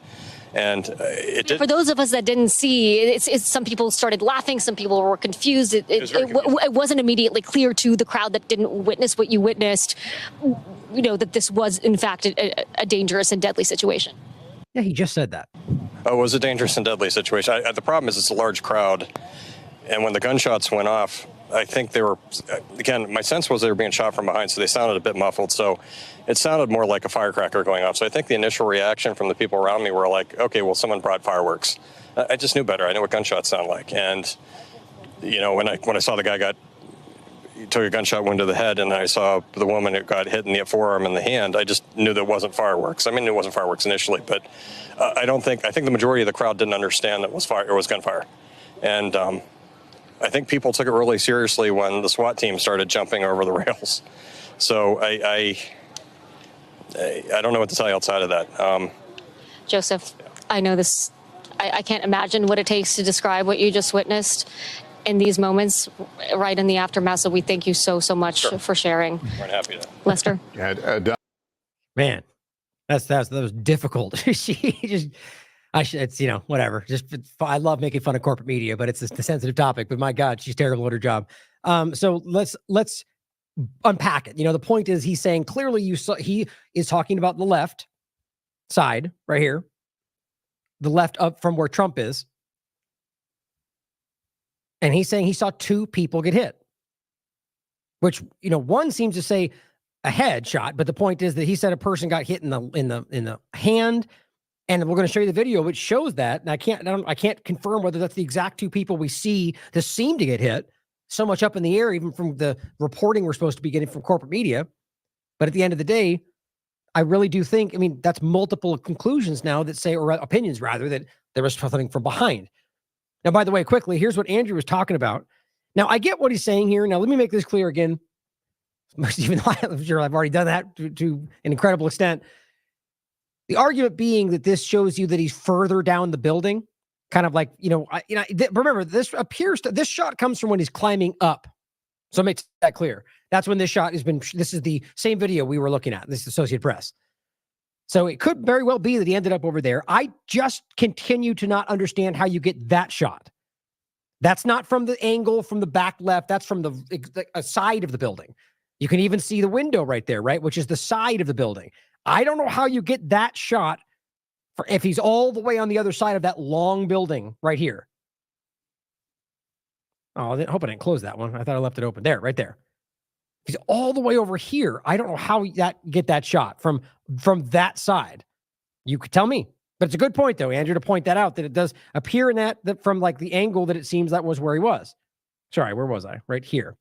And it did. For those of us that didn't see, it's some people started laughing, some people were confused. It wasn't immediately clear to the crowd that didn't witness what you witnessed, that this was in fact a dangerous and deadly situation. Yeah, he just said that. Oh, it was a dangerous and deadly situation. The problem is it's a large crowd, and when the gunshots went off, I think they were, again, my sense was they were being shot from behind, so they sounded a bit muffled. So it sounded more like a firecracker going off. So I think the initial reaction from the people around me were like, okay, well, someone brought fireworks. I just knew better. I knew what gunshots sound like. And, when I saw the guy got took a gunshot wound to the head, and I saw the woman that got hit in the forearm and the hand. I just knew that it wasn't fireworks. I mean, it wasn't fireworks initially, but I think the majority of the crowd didn't understand that it was gunfire. And I think people took it really seriously when the SWAT team started jumping over the rails. So I don't know what to tell you outside of that. Joseph, I know this, I can't imagine what it takes to describe what you just witnessed in these moments right in the aftermath. So we thank you so much for sharing. We're happy to. Lester? Man, that was difficult. It's, you know, whatever. I love making fun of corporate media, but it's a sensitive topic. But my God, she's terrible at her job. So let's unpack it. You know, the point is, he's saying clearly he is talking about the left side right here, the left up from where Trump is, and he's saying he saw 2 people get hit. Which, you know, one seems to say a headshot, but the point is that he said a person got hit in the hand. And we're going to show you the video, which shows that. And I can't confirm whether that's the exact 2 people we see that seem to get hit. So much up in the air, even from the reporting we're supposed to be getting from corporate media. But at the end of the day, I really do think, I mean, that's multiple conclusions now that say, or opinions rather, that there was something from behind. Now, by the way, quickly, here's what Andrew was talking about. Now, I get what he's saying here. Now, let me make this clear again. Even though I'm sure I've already done that to an incredible extent. The argument being that this shows you that he's further down the building, kind of like, remember, this shot comes from when he's climbing up. So it makes that clear. That's when this shot this is the same video we were looking at, this is Associated Press. So it could very well be that he ended up over there. I just continue to not understand how you get that shot. That's not from the angle from the back left. That's from the side of the building. You can even see the window right there, right? Which is the side of the building. I don't know how you get that shot if he's all the way on the other side of that long building right here. Oh, I hope I didn't close that one. I thought I left it open. There, right there. He's all the way over here. I don't know how get that shot from that side. You could tell me. But it's a good point, though, Andrew, to point that out, that it does appear in that from like the angle that it seems that was where he was. Sorry, where was I? Right here.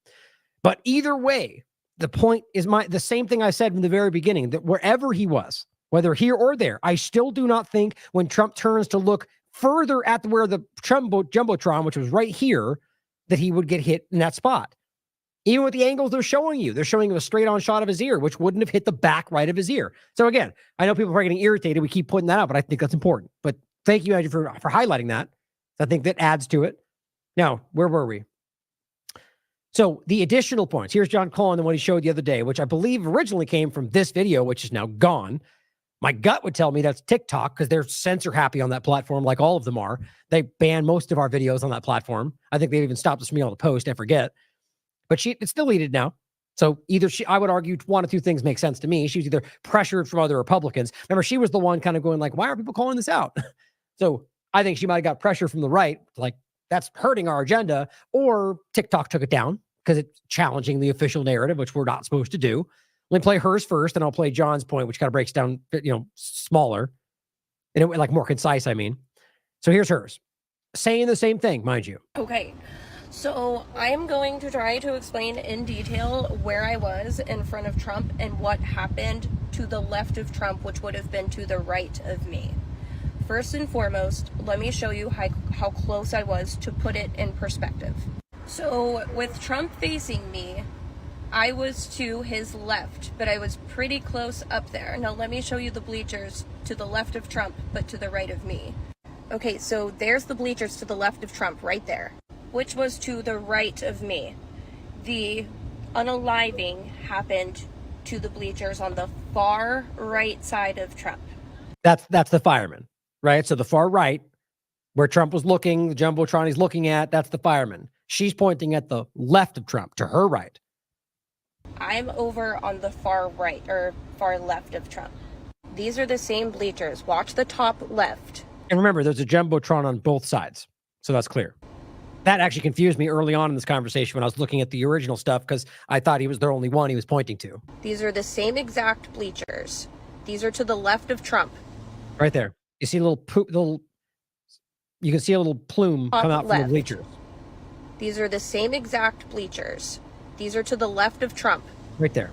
But either way, the point is the same thing I said from the very beginning, that wherever he was, whether here or there, I still do not think when Trump turns to look further at where the Jumbotron, which was right here, that he would get hit in that spot. Even with the angles they're showing you a straight on shot of his ear, which wouldn't have hit the back right of his ear. So again, I know people are getting irritated. We keep putting that out, but I think that's important. But thank you, Andrew, for highlighting that. I think that adds to it. Now, where were we? So the additional points, here's John Cullen and what he showed the other day, which I believe originally came from this video, which is now gone. My gut would tell me that's TikTok because they're censor happy on that platform, like all of them are. They ban most of our videos on that platform. I think they've even stopped us from being able to post, I forget. But it's deleted now. So either I would argue one of 2 things make sense to me. She was either pressured from other Republicans. Remember, she was the one kind of going like, why are people calling this out? So I think she might have got pressure from the right, like that's hurting our agenda, or TikTok took it down because it's challenging the official narrative, which we're not supposed to do. Let me play hers first, and I'll play John's point, which kind of breaks down, smaller, and it like more concise, I mean. So here's hers, saying the same thing, mind you. Okay, so I'm going to try to explain in detail where I was in front of Trump and what happened to the left of Trump, which would have been to the right of me. First and foremost, let me show you how close I was to put it in perspective. So with Trump facing me, I was to his left, but I was pretty close up there. Now let me show you the bleachers to the left of Trump, but to the right of me. Okay, so there's the bleachers to the left of Trump right there, which was to the right of me. The unaliving happened to the bleachers on the far right side of Trump. That's the fireman, right? So the far right, where Trump was looking, the Jumbotron he's looking at, that's the fireman. She's pointing at the left of Trump, to her right. I'm over on the far right, or far left of Trump. These are the same bleachers. Watch the top left. And remember, there's a Jumbotron on both sides. So that's clear. That actually confused me early on in this conversation when I was looking at the original stuff, because I thought he was the only one he was pointing to. These are the same exact bleachers. These are to the left of Trump. Right there. You see a you can see a little plume come out from the bleachers. These are the same exact bleachers. These are to the left of Trump. Right there.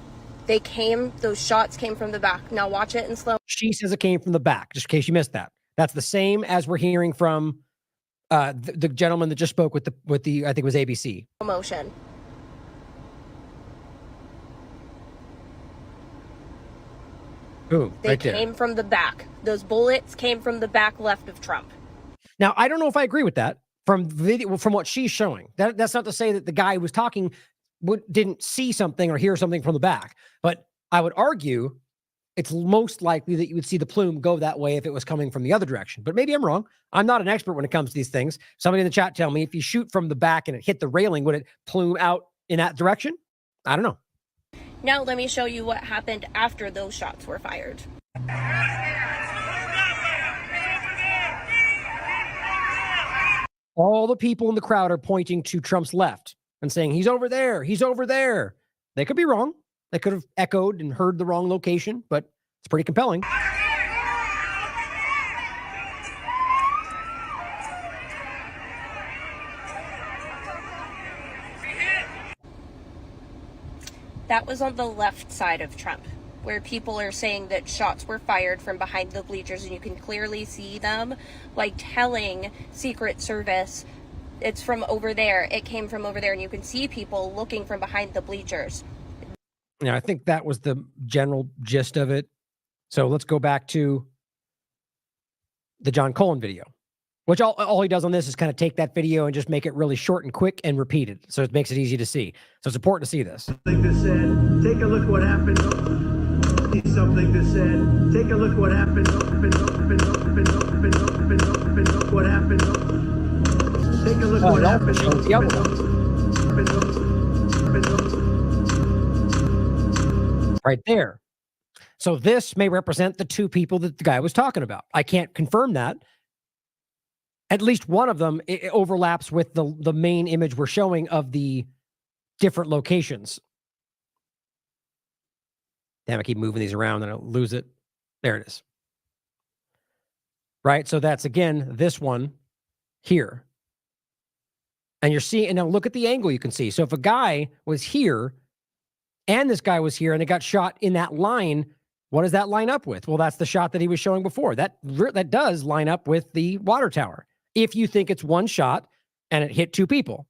Those shots came from the back. Now watch it in slow. She says it came from the back, just in case you missed that. That's the same as we're hearing from the gentleman that just spoke with the I think it was ABC. Motion. Boom, They right there. came from the back. Those bullets came from the back left of Trump. Now, I don't know if I agree with that from what she's showing. That's not to say that the guy who was talking didn't see something or hear something from the back, but I would argue it's most likely that you would see the plume go that way if it was coming from the other direction. But maybe I'm wrong. I'm not an expert when it comes to these things. Somebody in the chat tell me, if you shoot from the back and it hit the railing, would it plume out in that direction? I don't know. Now let me show you what happened after those shots were fired. All the people in the crowd are pointing to Trump's left and saying, he's over there. He's over there. They could be wrong. They could have echoed and heard the wrong location, but it's pretty compelling. That was on the left side of Trump, where people are saying that shots were fired from behind the bleachers, and you can clearly see them like telling Secret Service it's from over there. It came from over there, and you can see people looking from behind the bleachers. Yeah, I think that was the general gist of it. So let's go back to the John Cullen video, which all he does on this is kind of take that video and just make it really short and quick and repeat it. So it makes it easy to see. So it's important to see this. Something that said, take a look what happened. Something that said, take a look what happened. What happened. Take a look what happened. The other ones. Right there. So this may represent the two people that the guy was talking about. I can't confirm that. At least one of them it overlaps with the main image we're showing of the different locations. Damn, I keep moving these around and I'll lose it. There it is. Right? So that's, again, this one here. And you're seeing, and now look at the angle you can see. So if a guy was here and this guy was here and it got shot in that line, what does that line up with? Well, that's the shot that he was showing before. That does line up with the water tower. If you think it's one shot and it hit two people,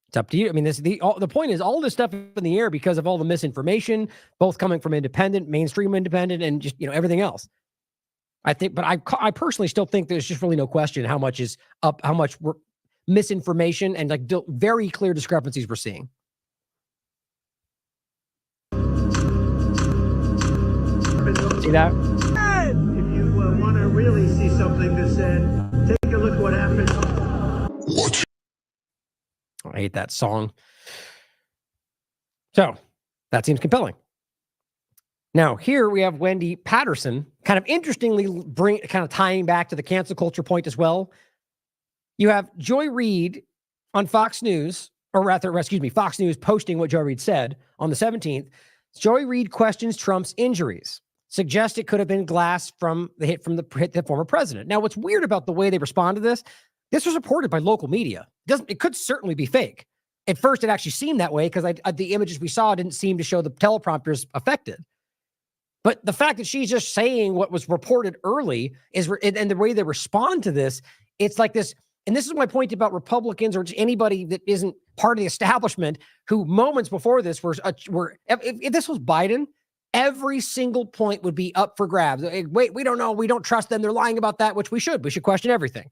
it's up to you. I mean, the point is all this stuff in the air because of all the misinformation, both coming from independent, mainstream independent, and just, everything else. I think, but I personally still think there's just really no question how much is up, how much misinformation and very clear discrepancies we're seeing. See that? If you want to really see something that said, take a look what happened. What? I hate that song. So that seems compelling. Now here we have Wendy Patterson, kind of interestingly kind of tying back to the cancel culture point as well. You have Joy Reid on Fox News, Fox News posting what Joy Reid said on the 17th. Joy Reid questions Trump's injuries. Suggest it could have been glass from the hit from the former president. Now, what's weird about the way they respond to this was reported by local media. It could certainly be fake. At first, it actually seemed that way because the images we saw didn't seem to show the teleprompters affected. But the fact that she's just saying what was reported early and the way they respond to this, it's like this. And this is my point about Republicans or just anybody that isn't part of the establishment who moments before this were if this was Biden, every single point would be up for grabs. Wait, we don't know. We don't trust them. They're lying about that, which we should. We should question everything.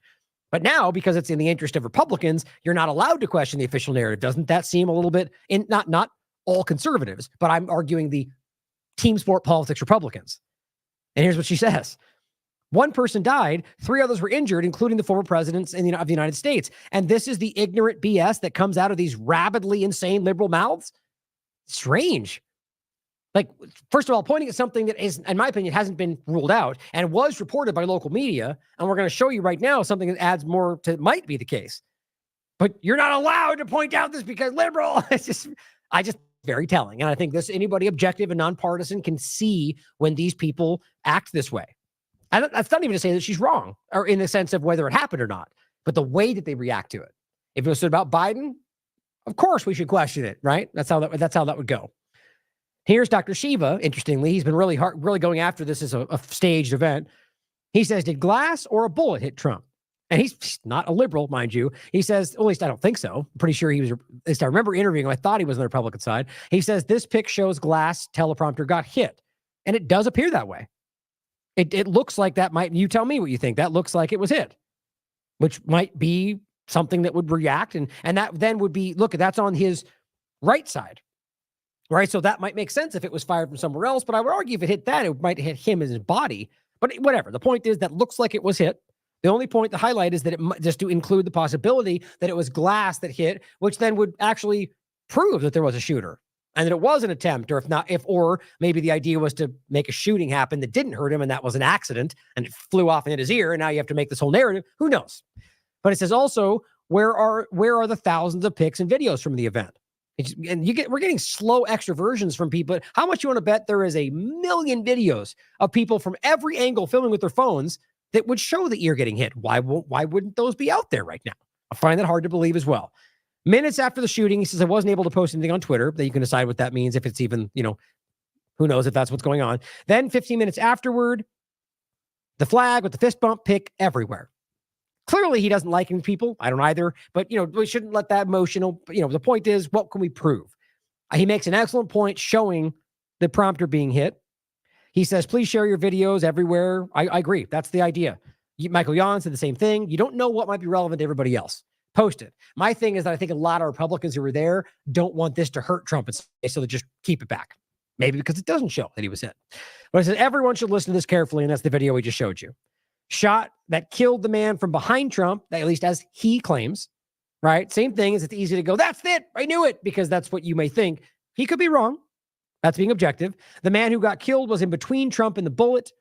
But now, because it's in the interest of Republicans, you're not allowed to question the official narrative. Doesn't that seem a little bit not all conservatives, but I'm arguing the team sport politics Republicans. And here's what she says. One person died, 3 others were injured, including the former presidents of the United States. And this is the ignorant BS that comes out of these rabidly insane liberal mouths? Strange. Like, first of all, pointing at something that is, in my opinion, hasn't been ruled out and was reported by local media. And we're going to show you right now something that adds more to might be the case. But you're not allowed to point out this because liberal. It's very telling. And I think anybody objective and nonpartisan can see when these people act this way. And that's not even to say that she's wrong or in the sense of whether it happened or not, but the way that they react to it. If it was about Biden, Of course we should question it, right? That's how that would go. Here's Dr. Shiva. Interestingly, he's been really going after this as a staged event. He says, did glass or a bullet hit Trump? And he's not a liberal, mind you. He says, at least I don't think so. I'm pretty sure he was, at least I remember interviewing him. I thought he was on the Republican side. He says, this pic shows glass teleprompter got hit. And it does appear that way. It looks like that might, you tell me what you think. That looks like it was hit, which might be something that would react. And that then would be, look, that's on his right side, right? So that might make sense if it was fired from somewhere else. But I would argue if it hit that, it might hit him in his body. But whatever. The point is that looks like it was hit. The only point to highlight is that it just to include the possibility that it was glass that hit, which then would actually prove that there was a shooter and that it was an attempt, or maybe the idea was to make a shooting happen that didn't hurt him and that was an accident and it flew off and hit his ear. And now you have to make this whole narrative. Who knows? But it says also, where are the thousands of pics and videos from the event? We're getting slow extra versions from people. How much you want to bet there is a million videos of people from every angle filming with their phones that would show the ear getting hit? Why wouldn't those be out there right now? I find that hard to believe as well. Minutes after the shooting, he says, I wasn't able to post anything on Twitter. That you can decide what that means, if it's even, who knows if that's what's going on. Then 15 minutes afterward, the flag with the fist bump pic everywhere. Clearly, he doesn't like people. I don't either. But, we shouldn't let that emotional, the point is, what can we prove? He makes an excellent point showing the prompter being hit. He says, please share your videos everywhere. I agree. That's the idea. Michael Yon said the same thing. You don't know what might be relevant to everybody else. Post it. My thing is that I think a lot of Republicans who were there don't want this to hurt Trump, so they just keep it back. Maybe because it doesn't show that he was hit. But I said, everyone should listen to this carefully, and that's the video we just showed you. Shot that killed the man from behind Trump, at least as he claims, right? Same thing is it's easy to go, that's it. I knew it, because that's what you may think. He could be wrong. That's being objective. The man who got killed was in between Trump and the bullet.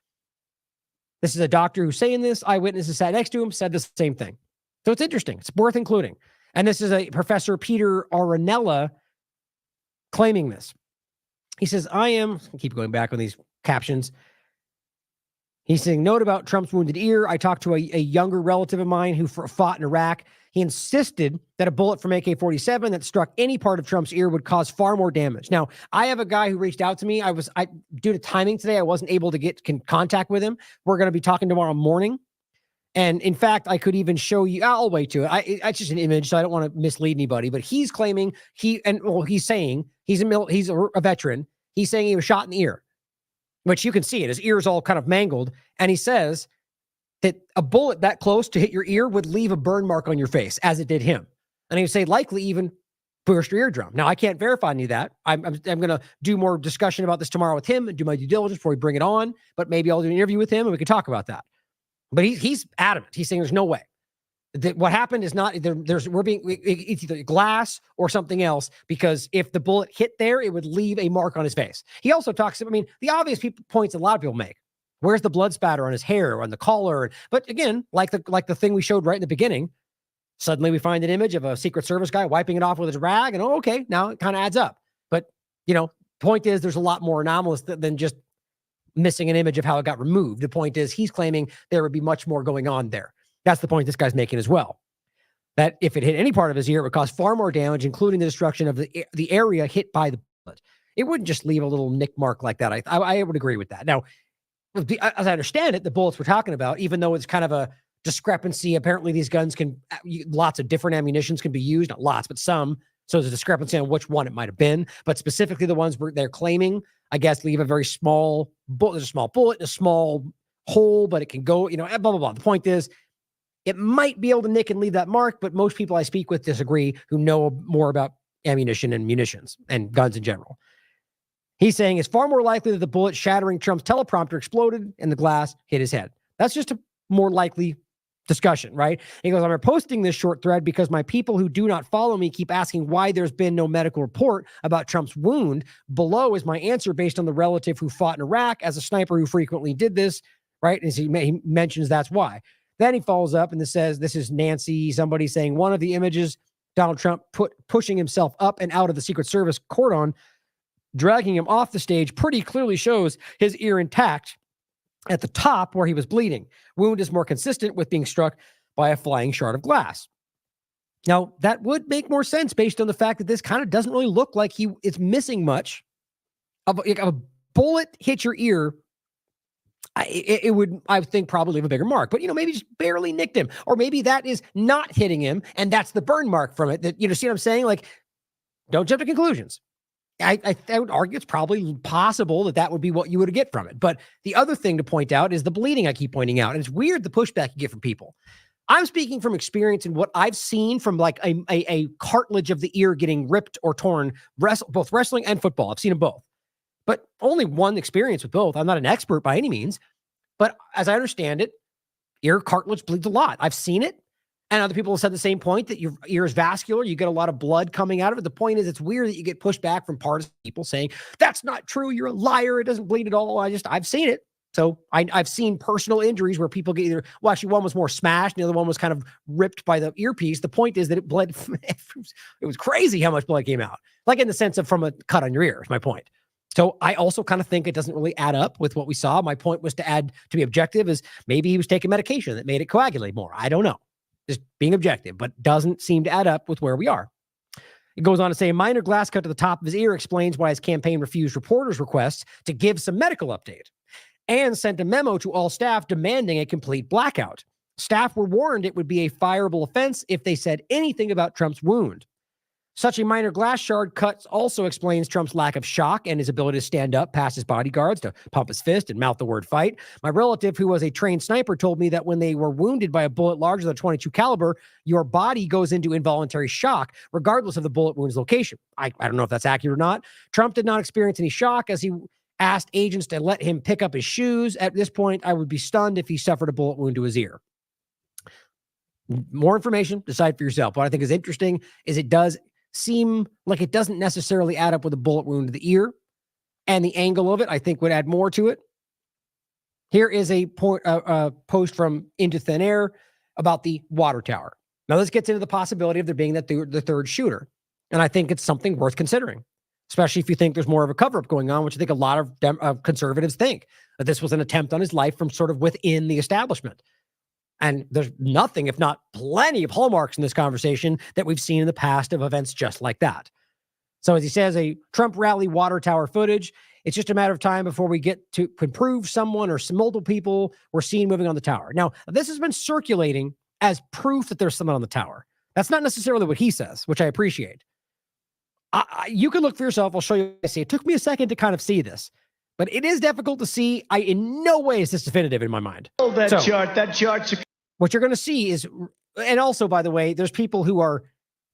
This is a doctor who's saying this. Eyewitnesses sat next to him, said the same thing. So it's interesting. It's worth including. And this is a Professor Peter Aranella claiming this. He says, I keep going back on these captions. He's saying, note about Trump's wounded ear. I talked to a younger relative of mine who fought in Iraq. He insisted that a bullet from AK-47 that struck any part of Trump's ear would cause far more damage. Now, I have a guy who reached out to me. Due to timing today, I wasn't able to get contact with him. We're going to be talking tomorrow morning. And in fact, I could even show you, I'll wait to it. It's just an image, so I don't want to mislead anybody, but he's claiming he's saying he's a veteran. He's saying he was shot in the ear, which you can see it. His ear's all kind of mangled. And he says that a bullet that close to hit your ear would leave a burn mark on your face as it did him. And he would say likely even burst your eardrum. Now, I can't verify any of that. I'm going to do more discussion about this tomorrow with him and do my due diligence before we bring it on. But maybe I'll do an interview with him and we can talk about that. But he's adamant. He's saying there's no way. That what happened is not it's either glass or something else, because if the bullet hit there, it would leave a mark on his face. He also talks about, the obvious points a lot of people make. Where's the blood spatter on his hair, on the collar? But again, like the thing we showed right in the beginning, suddenly we find an image of a Secret Service guy wiping it off with his rag, and okay, now it kind of adds up. But point is, there's a lot more anomalous than just missing an image of how it got removed. The point is, he's claiming there would be much more going on there. That's the point this guy's making as well. That if it hit any part of his ear, it would cause far more damage, including the destruction of the area hit by the bullet. It wouldn't just leave a little nick mark like that. I would agree with that. Now, as I understand it, the bullets we're talking about, even though it's kind of a discrepancy, apparently these guns lots of different ammunitions can be used, not lots, but some. So there's a discrepancy on which one it might have been. But specifically the ones they're claiming, I guess, leave a very small bullet. There's a small bullet, a small hole, but it can go, blah, blah, blah. The point is, it might be able to nick and leave that mark, but most people I speak with disagree, who know more about ammunition and munitions and guns in general. He's saying it's far more likely that the bullet shattering Trump's teleprompter exploded and the glass hit his head. That's just a more likely discussion, right? He goes, I'm posting this short thread because my people who do not follow me keep asking why there's been no medical report about Trump's wound. Below is my answer based on the relative who fought in Iraq as a sniper who frequently did this, right? And he mentions that's why. Then he follows up and says, this is Nancy, somebody saying one of the images Donald Trump pushing himself up and out of the Secret Service cordon, dragging him off the stage, pretty clearly shows his ear intact at the top where he was bleeding. Wound is more consistent with being struck by a flying shard of glass. Now, that would make more sense based on the fact that this kind of doesn't really look like he is missing much. Of a bullet hit your ear, it would, I think, probably leave a bigger mark. But, maybe just barely nicked him. Or maybe that is not hitting him, and that's the burn mark from it. That, see what I'm saying? Like, don't jump to conclusions. I would argue it's probably possible that would be what you would get from it. But the other thing to point out is the bleeding I keep pointing out. And it's weird the pushback you get from people. I'm speaking from experience and what I've seen from like a cartilage of the ear getting ripped or torn, both wrestling and football. I've seen them both, but only one experience with both. I'm not an expert by any means, but as I understand it, ear cartilage bleeds a lot. I've seen it. And other people have said the same point, that your ear is vascular. You get a lot of blood coming out of it. The point is, it's weird that you get pushed back from partisan people saying, that's not true. You're a liar. It doesn't bleed at all. I've seen it. So I've seen personal injuries where people get actually one was more smashed. And the other one was kind of ripped by the earpiece. The point is that it bled. It was crazy how much blood came out. Like in the sense of from a cut on your ear is my point. So I also kind of think it doesn't really add up with what we saw. My point was to be objective is maybe he was taking medication that made it coagulate more. I don't know. Just being objective, but doesn't seem to add up with where we are. It goes on to say a minor glass cut to the top of his ear explains why his campaign refused reporters' requests to give some medical update and sent a memo to all staff demanding a complete blackout. Staff were warned it would be a fireable offense if they said anything about Trump's wound. Such a minor glass shard cut also explains Trump's lack of shock and his ability to stand up past his bodyguards to pump his fist and mouth the word fight. My relative, who was a trained sniper, told me that when they were wounded by a bullet larger than a .22 caliber, your body goes into involuntary shock, regardless of the bullet wound's location. I don't know if that's accurate or not. Trump did not experience any shock as he asked agents to let him pick up his shoes. At this point, I would be stunned if he suffered a bullet wound to his ear. More information, decide for yourself. What I think is interesting is it does seem like it doesn't necessarily add up with a bullet wound to the ear, and the angle of it, I think, would add more to it. Here is a post from Into Thin Air about the water tower. Now, this gets into the possibility of there being the third shooter, and I think it's something worth considering, especially if you think there's more of a cover-up going on, which I think a lot of conservatives think, that this was an attempt on his life from sort of within the establishment. And there's nothing, if not plenty of hallmarks in this conversation that we've seen in the past of events just like that. So as he says, a Trump rally water tower footage, it's just a matter of time before we get to prove someone or some multiple people were seen moving on the tower. Now, this has been circulating as proof that there's someone on the tower. That's not necessarily what he says, which I appreciate. You can look for yourself. I'll show you. See, it took me a second to kind of see this, but it is difficult to see. In no way is this definitive in my mind. That chart's what you're going to see is, and also, by the way, there's people who are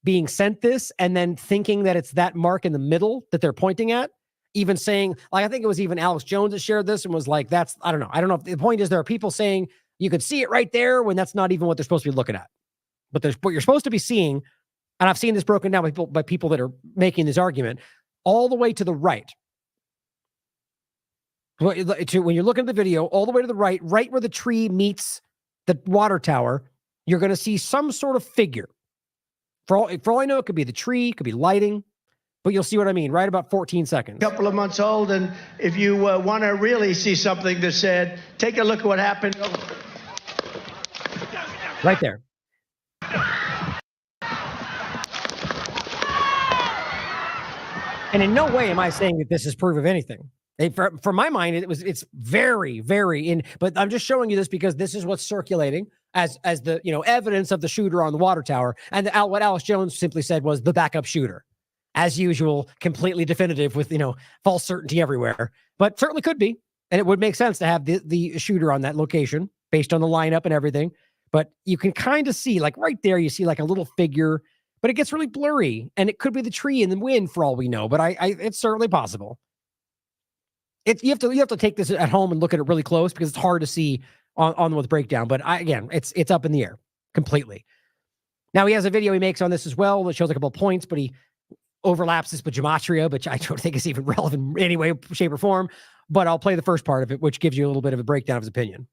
being sent this and then thinking that it's that mark in the middle that they're pointing at, even saying, like, I think it was even Alex Jones that shared this and was like, that's, I don't know. I don't know if the point is there are people saying you could see it right there when that's not even what they're supposed to be looking at. But there's what you're supposed to be seeing. And I've seen this broken down by people that are making this argument all the way to the right. When you're looking at the video, all the way to the right where the tree meets the water tower, you're going to see some sort of figure. For all I know, it could be the tree, it could be lighting, but you'll see what I mean, right about 14 seconds. Couple of months old, and if you want to really see something that's said, take a look at what happened. Right there. And in no way am I saying that this is proof of anything. For my mind, it's very, very in, but I'm just showing you this because this is what's circulating as the, evidence of the shooter on the water tower. And what Alex Jones simply said was the backup shooter. As usual, completely definitive with, false certainty everywhere, but certainly could be. And it would make sense to have the shooter on that location based on the lineup and everything. But you can kind of see, like right there, you see like a little figure, but it gets really blurry, and it could be the tree in the wind for all we know, but it's certainly possible. You have to take this at home and look at it really close because it's hard to see on the breakdown. But it's up in the air completely. Now he has a video he makes on this as well that shows a couple of points, but he overlaps this with gematria, which I don't think is even relevant in any way, shape, or form. But I'll play the first part of it, which gives you a little bit of a breakdown of his opinion.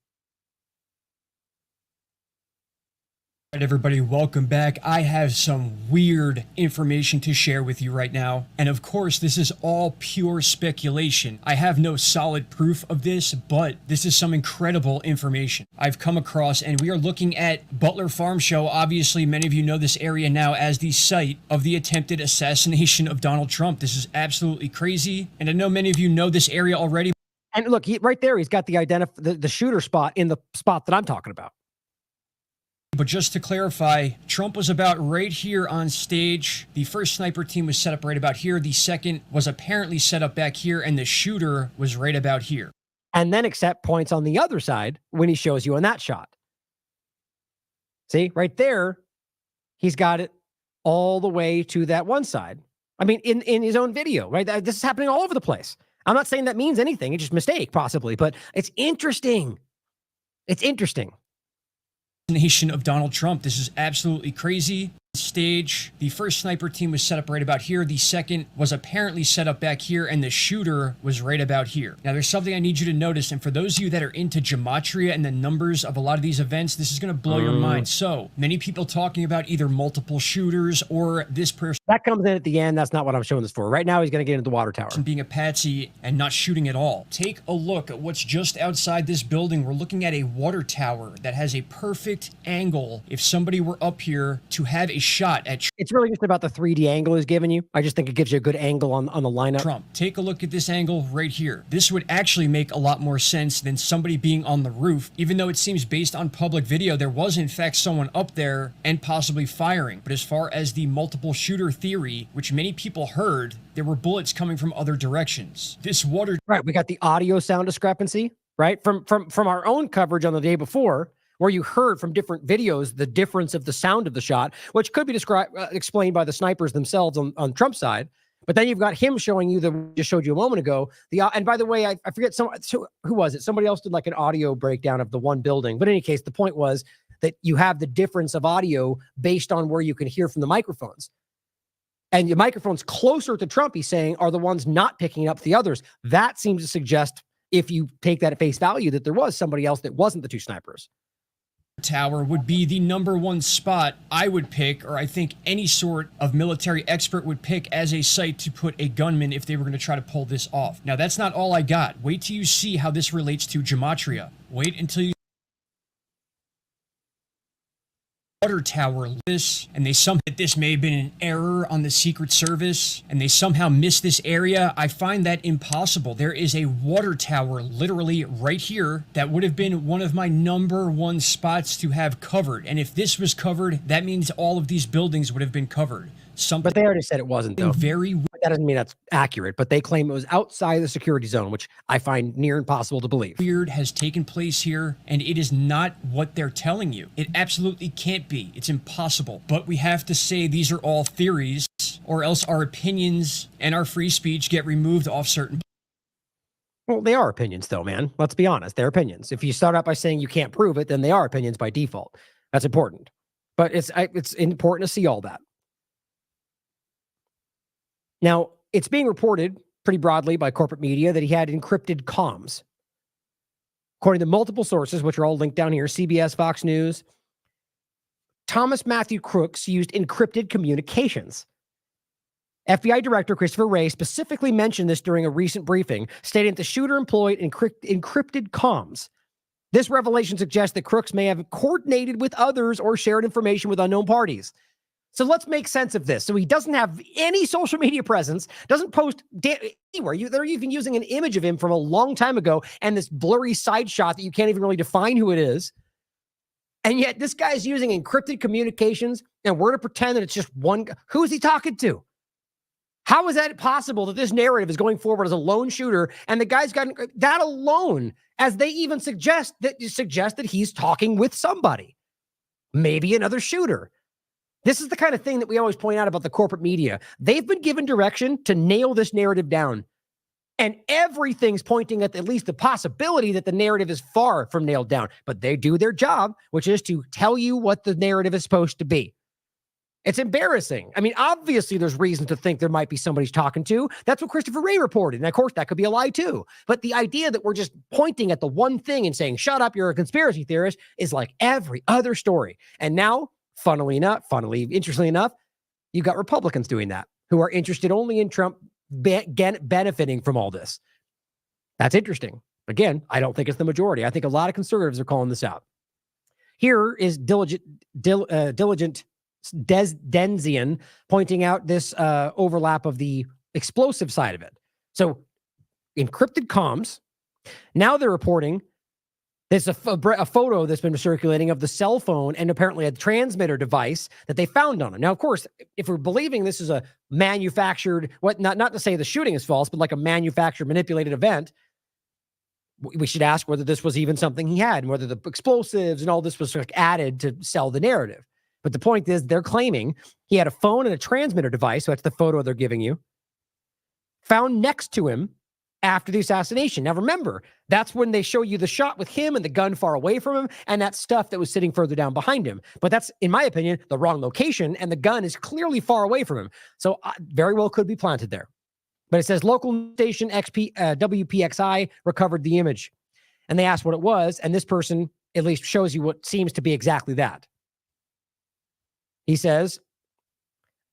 All right, everybody, welcome back. I have some weird information to share with you right now. And of course, this is all pure speculation. I have no solid proof of this, but this is some incredible information I've come across, and we are looking at Butler Farm Show. Obviously, many of you know this area now as the site of the attempted assassination of Donald Trump. This is absolutely crazy, and I know many of you know this area already. And look, right there, he's got the shooter spot in the spot that I'm talking about. But just to clarify, Trump was about right here on stage. The first sniper team was set up right about here. The second was apparently set up back here, and the shooter was right about here. And then accept points on the other side when he shows you on that shot. See, right there, he's got it all the way to that one side. I mean, in his own video, right? This is happening all over the place. I'm not saying that means anything. It's just a mistake, possibly, but it's interesting. It's interesting. Assassination of Donald Trump. This is absolutely crazy. Stage, the first sniper team was set up right about here. The second was apparently set up back here, and the shooter was right about here. Now, there's something I need you to notice, and for those of you that are into gematria and the numbers of a lot of these events, this is going to blow your mind. So many people talking about either multiple shooters or this person. That comes in at the end. That's not what I'm showing this for. Right now, he's going to get into the water tower. Being a patsy and not shooting at all. Take a look at what's just outside this building. We're looking at a water tower that has a perfect angle. If somebody were up here to have a shot at it's really just about the 3D angle he's giving you. I just think it gives you a good angle on the lineup. Trump, take a look at this angle right here. This would actually make a lot more sense than somebody being on the roof, even though it seems based on public video, there was in fact someone up there and possibly firing. But as far as the multiple shooter theory, which many people heard, there were bullets coming from other directions. This water... Right, we got the audio sound discrepancy, right? From our own coverage on the day before, where you heard from different videos the difference of the sound of the shot, which could be explained by the snipers themselves on Trump's side. But then you've got him showing you just showed you a moment ago. And by the way, I forget who was it? Somebody else did like an audio breakdown of the one building. But in any case, the point was that you have the difference of audio based on where you can hear from the microphones. And the microphones closer to Trump, he's saying, are the ones not picking up the others. That seems to suggest, if you take that at face value, that there was somebody else that wasn't the two snipers. Tower would be the #1 spot I would pick, or I think any sort of military expert would pick as a site to put a gunman if they were going to try to pull this off. Now, that's not all I got. Wait till you see how this relates to gematria. Wait until you water tower this, and they somehow this may have been an error on the Secret Service, and they somehow missed this area. I find that impossible. There is a water tower literally right here that would have been one of my #1 spots to have covered. And if this was covered, that means all of these buildings would have been covered. But they already said it wasn't, though. That doesn't mean that's accurate, but they claim it was outside the security zone, which I find near impossible to believe. Weird has taken place here, and it is not what they're telling you. It absolutely can't be. It's impossible. But we have to say these are all theories, or else our opinions and our free speech get removed off certain. Well, they are opinions, though, man. Let's be honest. They're opinions. If you start out by saying you can't prove it, then they are opinions by default. That's important. But it's important to see all that. Now, it's being reported pretty broadly by corporate media that he had encrypted comms. According to multiple sources, which are all linked down here, CBS, Fox News, Thomas Matthew Crooks used encrypted communications. FBI Director Christopher Wray specifically mentioned this during a recent briefing, stating the shooter employed encrypted comms. This revelation suggests that Crooks may have coordinated with others or shared information with unknown parties. So let's make sense of this. So he doesn't have any social media presence, doesn't post anywhere. They're even using an image of him from a long time ago and this blurry side shot that you can't even really define who it is. And yet this guy's using encrypted communications, and we're to pretend that it's just one guy. Who is he talking to? How is that possible that this narrative is going forward as a lone shooter, and the guy's got that alone, as they even suggest that he's talking with somebody, maybe another shooter? This is the kind of thing that we always point out about the corporate media. They've been given direction to nail this narrative down. And everything's pointing at least the possibility that the narrative is far from nailed down. But they do their job, which is to tell you what the narrative is supposed to be. It's embarrassing. I mean, obviously, there's reason to think there might be somebody he's talking to. That's what Christopher Wray reported. And of course, that could be a lie too. But the idea that we're just pointing at the one thing and saying, shut up, you're a conspiracy theorist, is like every other story. And now interestingly enough, you've got Republicans doing that, who are interested only in Trump benefiting from all this. That's interesting. Again, I don't think it's the majority. I think a lot of conservatives are calling this out. Here is Diligent Denzian pointing out this overlap of the explosive side of it. So encrypted comms. Now they're reporting there's a photo that's been circulating of the cell phone and apparently a transmitter device that they found on him. Now, of course, if we're believing this is a manufactured, not to say the shooting is false, but like a manufactured, manipulated event, we should ask whether this was even something he had and whether the explosives and all this was like added to sell the narrative. But the point is, they're claiming he had a phone and a transmitter device, so that's the photo they're giving you, found next to him after the assassination. Now, remember, that's when they show you the shot with him and the gun far away from him and that stuff that was sitting further down behind him. But that's, in my opinion, the wrong location, and the gun is clearly far away from him. So very well could be planted there. But it says local station WPXI recovered the image. And they asked what it was, and this person at least shows you what seems to be exactly that. He says,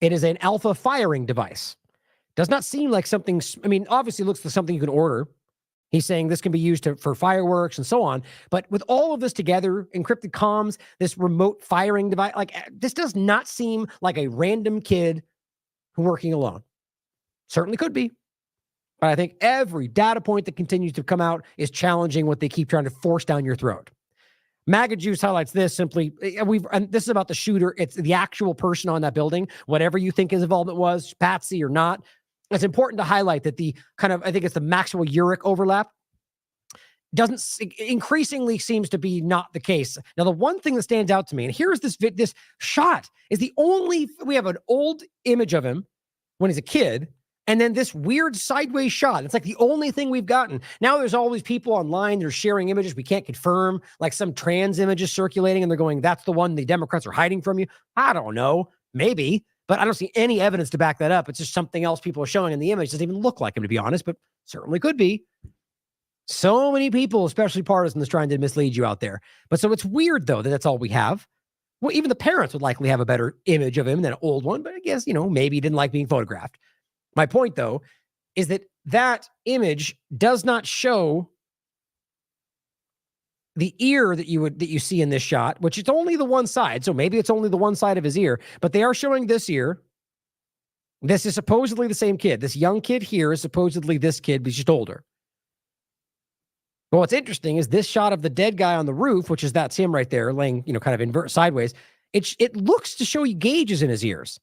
it is an alpha firing device. Does not seem like something, I mean, obviously looks like something you can order. He's saying this can be used for fireworks and so on. But with all of this together, encrypted comms, this remote firing device, like this does not seem like a random kid working alone. Certainly could be. But I think every data point that continues to come out is challenging what they keep trying to force down your throat. MAGA Juice highlights this simply. And this is about the shooter. It's the actual person on that building. Whatever you think his involvement was, patsy or not, it's important to highlight that the kind of, I think it's the Maxwell Urich overlap increasingly seems to be not the case. Now, the one thing that stands out to me, and here's this shot, is we have an old image of him when he's a kid, and then this weird sideways shot. It's like the only thing we've gotten. Now there's all these people online, they're sharing images we can't confirm, like some trans images circulating, and they're going, that's the one the Democrats are hiding from you. I don't know. Maybe. But I don't see any evidence to back that up. It's just something else people are showing in the image. It doesn't even look like him, to be honest, but certainly could be. So many people, especially partisans, trying to mislead you out there. But so it's weird, though, that that's all we have. Well, even the parents would likely have a better image of him than an old one, but I guess, maybe he didn't like being photographed. My point, though, is that that image does not show the ear that you see in this shot, which it's only the one side. So maybe it's only the one side of his ear, but they are showing this ear. This is supposedly the same kid. This young kid here is supposedly this kid, but he's just older. But what's interesting is this shot of the dead guy on the roof, which is that's him right there laying, kind of sideways. It looks to show you gauges in his ears.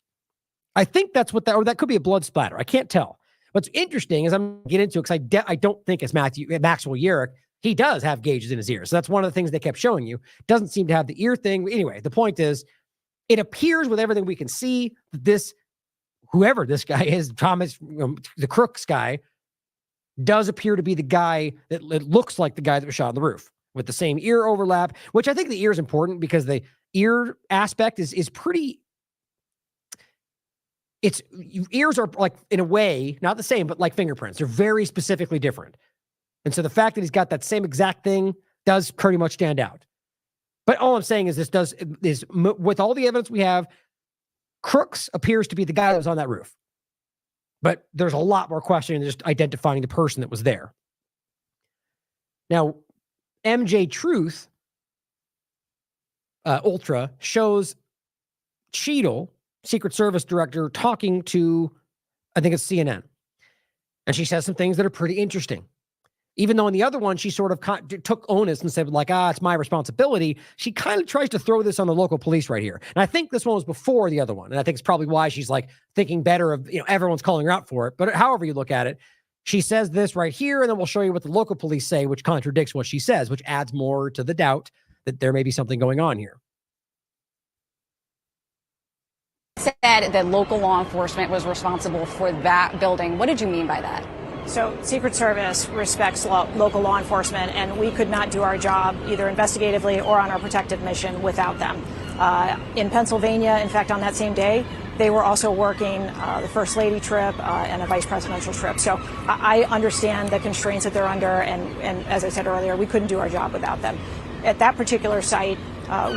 I think that's what or that could be a blood splatter. I can't tell. What's interesting is I'm going to get into it because I don't think it's Maxwell Urich. He does have gauges in his ears. So that's one of the things they kept showing you. Doesn't seem to have the ear thing. Anyway, the point is, it appears with everything we can see that whoever this guy is, Thomas, the Crooks guy, does appear to be the guy that looks like the guy that was shot on the roof with the same ear overlap, which I think the ear is important because the ear aspect is pretty. Ears are like, in a way, not the same, but like fingerprints. They're very specifically different. And so the fact that he's got that same exact thing does pretty much stand out. But all I'm saying is with all the evidence we have, Crooks appears to be the guy that was on that roof. But there's a lot more questioning than just identifying the person that was there. Now, MJ Truth Ultra shows Cheadle, Secret Service director, talking to, I think it's CNN. And she says some things that are pretty interesting. Even though in the other one, she sort of took onus and said, it's my responsibility. She kind of tries to throw this on the local police right here. And I think this one was before the other one. And I think it's probably why she's like thinking better of, everyone's calling her out for it. But however you look at it, she says this right here, and then we'll show you what the local police say, which contradicts what she says, which adds more to the doubt that there may be something going on here. Said that local law enforcement was responsible for that building. What did you mean by that? So Secret Service respects local law enforcement, and we could not do our job either investigatively or on our protective mission without them. In Pennsylvania, in fact, on that same day, they were also working the First Lady trip and a vice presidential trip. So I understand the constraints that they're under, and as I said earlier, we couldn't do our job without them. At that particular site,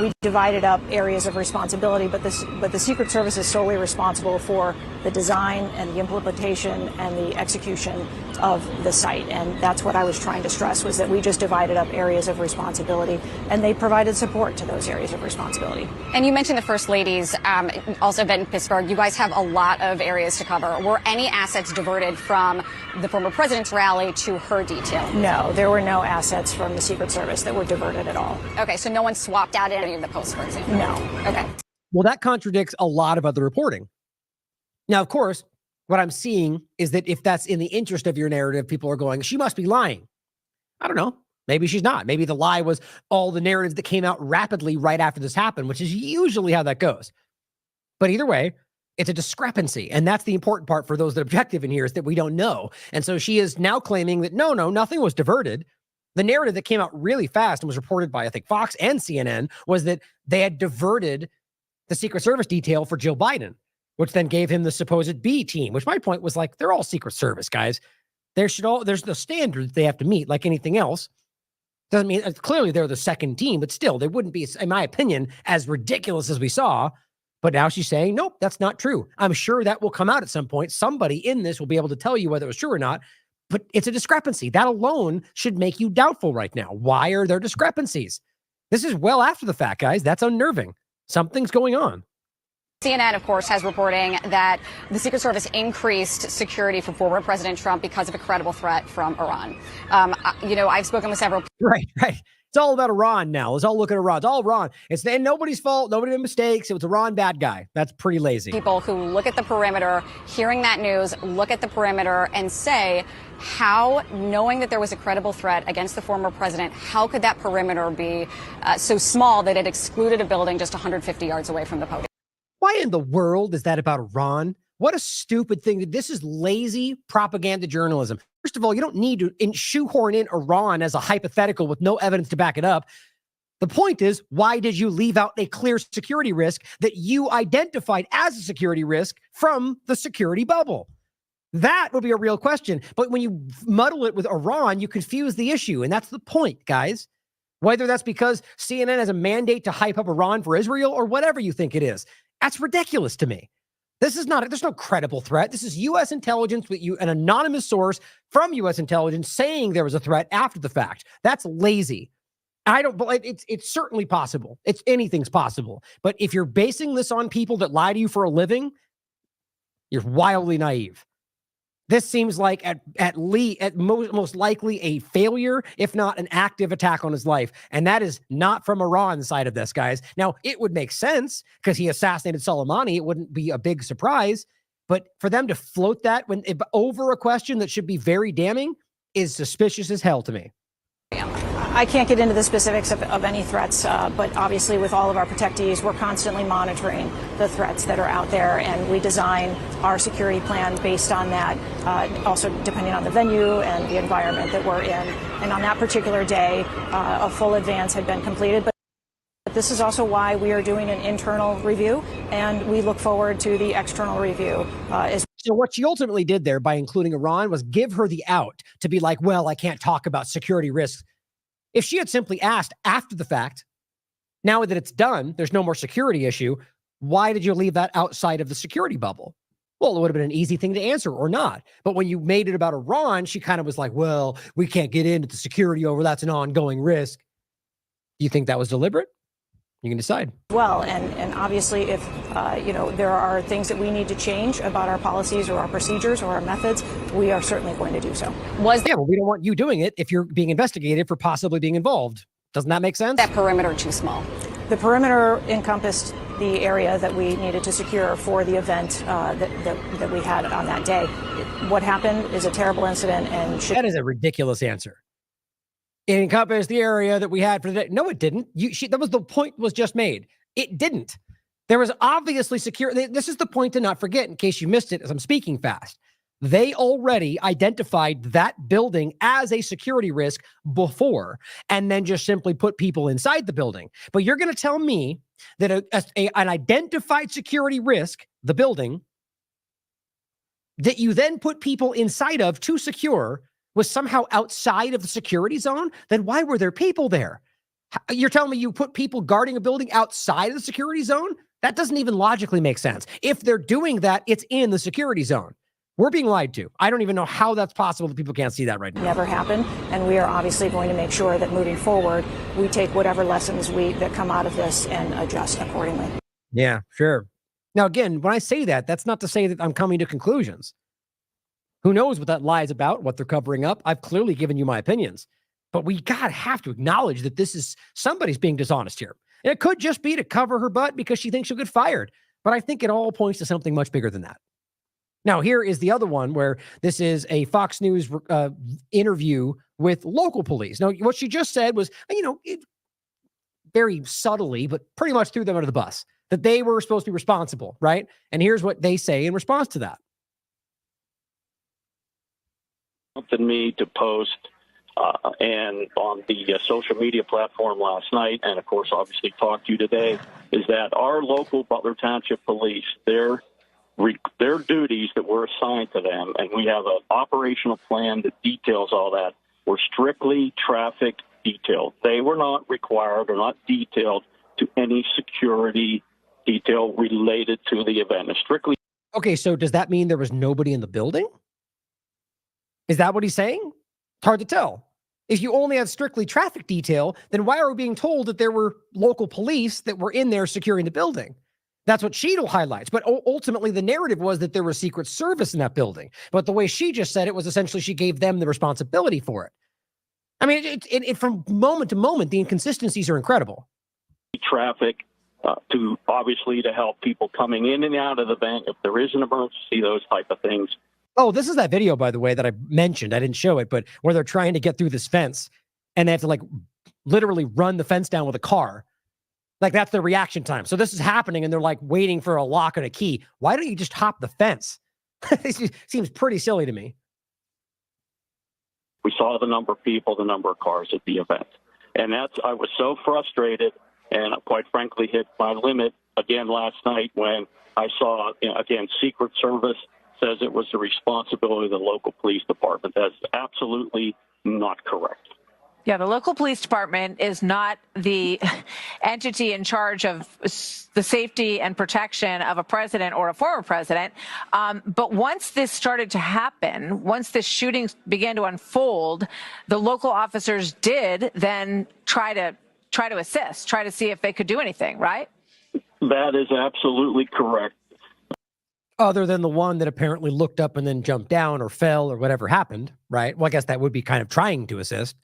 We divided up areas of responsibility, but the Secret Service is solely responsible for the design and the implementation and the execution of the site. And that's what I was trying to stress, was that we just divided up areas of responsibility, and they provided support to those areas of responsibility. And you mentioned the First Lady's also event in Pittsburgh. You guys have a lot of areas to cover. Were any assets diverted from the former president's rally to her detail? No, there were no assets from the Secret Service that were diverted at all. Okay, so no one swapped out any of the posts, for example? No. Okay. Well, that contradicts a lot of other reporting. Now, of course, what I'm seeing is that if that's in the interest of your narrative, people are going, she must be lying. I don't know. Maybe she's not. Maybe the lie was all the narratives that came out rapidly right after this happened, which is usually how that goes. But either way, it's a discrepancy. And that's the important part for those that are objective in here, is that we don't know. And so she is now claiming that no, nothing was diverted. The narrative that came out really fast and was reported by, I think, Fox and CNN was that they had diverted the Secret Service detail for Joe Biden, which then gave him the supposed B team, which my point was like, they're all Secret Service guys. There's the standards they have to meet like anything else. Doesn't mean clearly they're the second team, but still they wouldn't be, in my opinion, as ridiculous as we saw. But now she's saying, nope, that's not true. I'm sure that will come out at some point. Somebody in this will be able to tell you whether it was true or not. But it's a discrepancy. That alone should make you doubtful right now. Why are there discrepancies? This is well after the fact, guys. That's unnerving. Something's going on. CNN, of course, has reporting that the Secret Service increased security for former President Trump because of a credible threat from Iran. I've spoken with several. Right. It's all about Iran now. Let's all look at Iran. It's all Iran. It's nobody's fault. Nobody made mistakes. It was Iran bad guy. That's pretty lazy. People who look at the perimeter, hearing that news, look at the perimeter and say, how, knowing that there was a credible threat against the former president, how could that perimeter be so small that it excluded a building just 150 yards away from the podium? Why in the world is that about Iran? What a stupid thing. This is lazy propaganda journalism. First of all, you don't need to shoehorn in Iran as a hypothetical with no evidence to back it up. The point is, why did you leave out a clear security risk that you identified as a security risk from the security bubble? That would be a real question. But when you muddle it with Iran, you confuse the issue. And that's the point, guys. Whether that's because CNN has a mandate to hype up Iran for Israel or whatever you think it is. That's ridiculous to me. There's no credible threat. This is U.S. intelligence with an anonymous source from U.S. intelligence saying there was a threat after the fact. That's lazy. It's certainly possible. Anything's possible. But if you're basing this on people that lie to you for a living, you're wildly naive. This seems like at most likely a failure, if not an active attack on his life. And that is not from Iran's side of this, guys. Now, it would make sense because he assassinated Soleimani. It wouldn't be a big surprise. But for them to float that over a question that should be very damning is suspicious as hell to me. I can't get into the specifics of any threats, but obviously with all of our protectees, we're constantly monitoring the threats that are out there, and we design our security plan based on that, also depending on the venue and the environment that we're in. And on that particular day, a full advance had been completed. But this is also why we are doing an internal review, and we look forward to the external review. So what she ultimately did there by including Iran was give her the out to be like, well, I can't talk about security risks. If she had simply asked after the fact, now that it's done, there's no more security issue, why did you leave that outside of the security bubble? Well, it would have been an easy thing to answer or not. But when you made it about Iran, she kind of was like, well, we can't get into the security over, that's an ongoing risk. Do you think that was deliberate? You can decide. Well, and obviously if, there are things that we need to change about our policies or our procedures or our methods, we are certainly going to do so. Well, we don't want you doing it if you're being investigated for possibly being involved. Doesn't that make sense? That perimeter too small. The perimeter encompassed the area that we needed to secure for the event that we had on that day. What happened is a terrible incident and that is a ridiculous answer. It encompassed the area that we had for the day. No, it didn't. That was the point was just made. It didn't. There was obviously security. This is the point to not forget in case you missed it as I'm speaking fast. They already identified that building as a security risk before and then just simply put people inside the building. But you're going to tell me that an identified security risk, the building, that you then put people inside of to secure was somehow outside of the security zone? Then why were there people there? You're telling me you put people guarding a building outside of the security zone? That doesn't even logically make sense. If they're doing that, it's in the security zone. We're being lied to. I don't even know how that's possible that people can't see that right now. Never happened, and we are obviously going to make sure that moving forward, we take whatever lessons that come out of this and adjust accordingly. Yeah, sure. Now, again, when I say that, that's not to say that I'm coming to conclusions. Who knows what that lie is about, what they're covering up? I've clearly given you my opinions. But we have to acknowledge that this is somebody's being dishonest here. And it could just be to cover her butt because she thinks she'll get fired. But I think it all points to something much bigger than that. Now, here is the other one where this is a Fox News interview with local police. Now, what she just said was, very subtly, but pretty much threw them under the bus, that they were supposed to be responsible, right? And here's what they say in response to that. Something me to post and on the social media platform last night, and of course, obviously talk to you today, is that our local Butler Township Police, their duties that were assigned to them, and we have an operational plan that details all that, were strictly traffic detailed. They were not required or not detailed to any security detail related to the event. It's strictly. Okay, so does that mean there was nobody in the building? Is that what he's saying? It's hard to tell. If you only have strictly traffic detail, then why are we being told that there were local police that were in there securing the building? That's what Cheadle highlights. But ultimately, the narrative was that there was Secret Service in that building. But the way she just said it was essentially she gave them the responsibility for it. I mean, it from moment to moment, the inconsistencies are incredible. Traffic to help people coming in and out of the event. If there is an emergency, those type of things. Oh, this is that video, by the way, that I mentioned. I didn't show it, but where they're trying to get through this fence and they have to literally run the fence down with a car. That's their reaction time. So this is happening and they're waiting for a lock and a key. Why don't you just hop the fence? It seems pretty silly to me. We saw the number of people, the number of cars at the event. And I was so frustrated and quite frankly hit my limit again last night when I saw, again, Secret Service says it was the responsibility of the local police department. That's absolutely not correct. Yeah, the local police department is not the entity in charge of the safety and protection of a president or a former president. But once this started to happen, once this shooting began to unfold, the local officers did then try to assist, try to see if they could do anything, right? That is absolutely correct. Other than the one that apparently looked up and then jumped down or fell or whatever happened, right? Well, I guess that would be kind of trying to assist.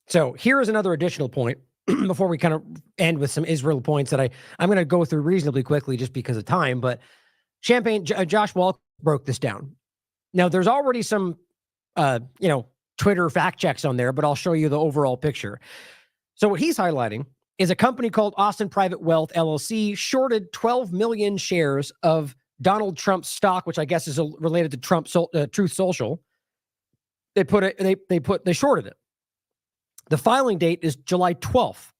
So here is another additional point before we kind of end with some Israel points that I'm going to go through reasonably quickly just because of time. But Josh Walk broke this down. Now, there's already some, Twitter fact checks on there, but I'll show you the overall picture. So what he's highlighting is a company called Austin Private Wealth LLC shorted 12 million shares of Donald Trump's stock, which I guess is related to Truth Social. They shorted it. The filing date is July 12th,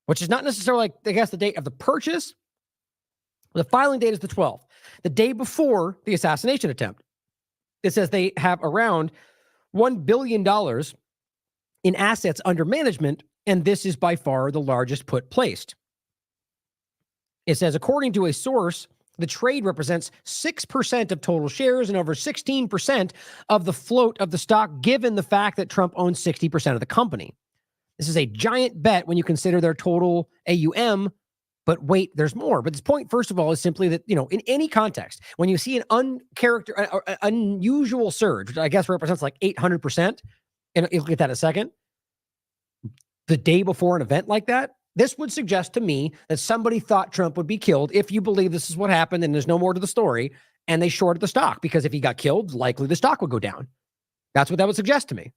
which is not necessarily, I guess, the date of the purchase. The filing date is the 12th, the day before the assassination attempt. It says they have around $1 billion in assets under management, and this is by far the largest put placed. It says, according to a source, the trade represents 6% of total shares and over 16% of the float of the stock, given the fact that Trump owns 60% of the company. This is a giant bet when you consider their total AUM, but wait, there's more. But this point, first of all, is simply that, in any context, when you see an unusual surge, which I guess represents 800%, and you'll get that in a second, the day before an event like that, this would suggest to me that somebody thought Trump would be killed, if you believe this is what happened and there's no more to the story, and they shorted the stock, because if he got killed, likely the stock would go down. That's what that would suggest to me.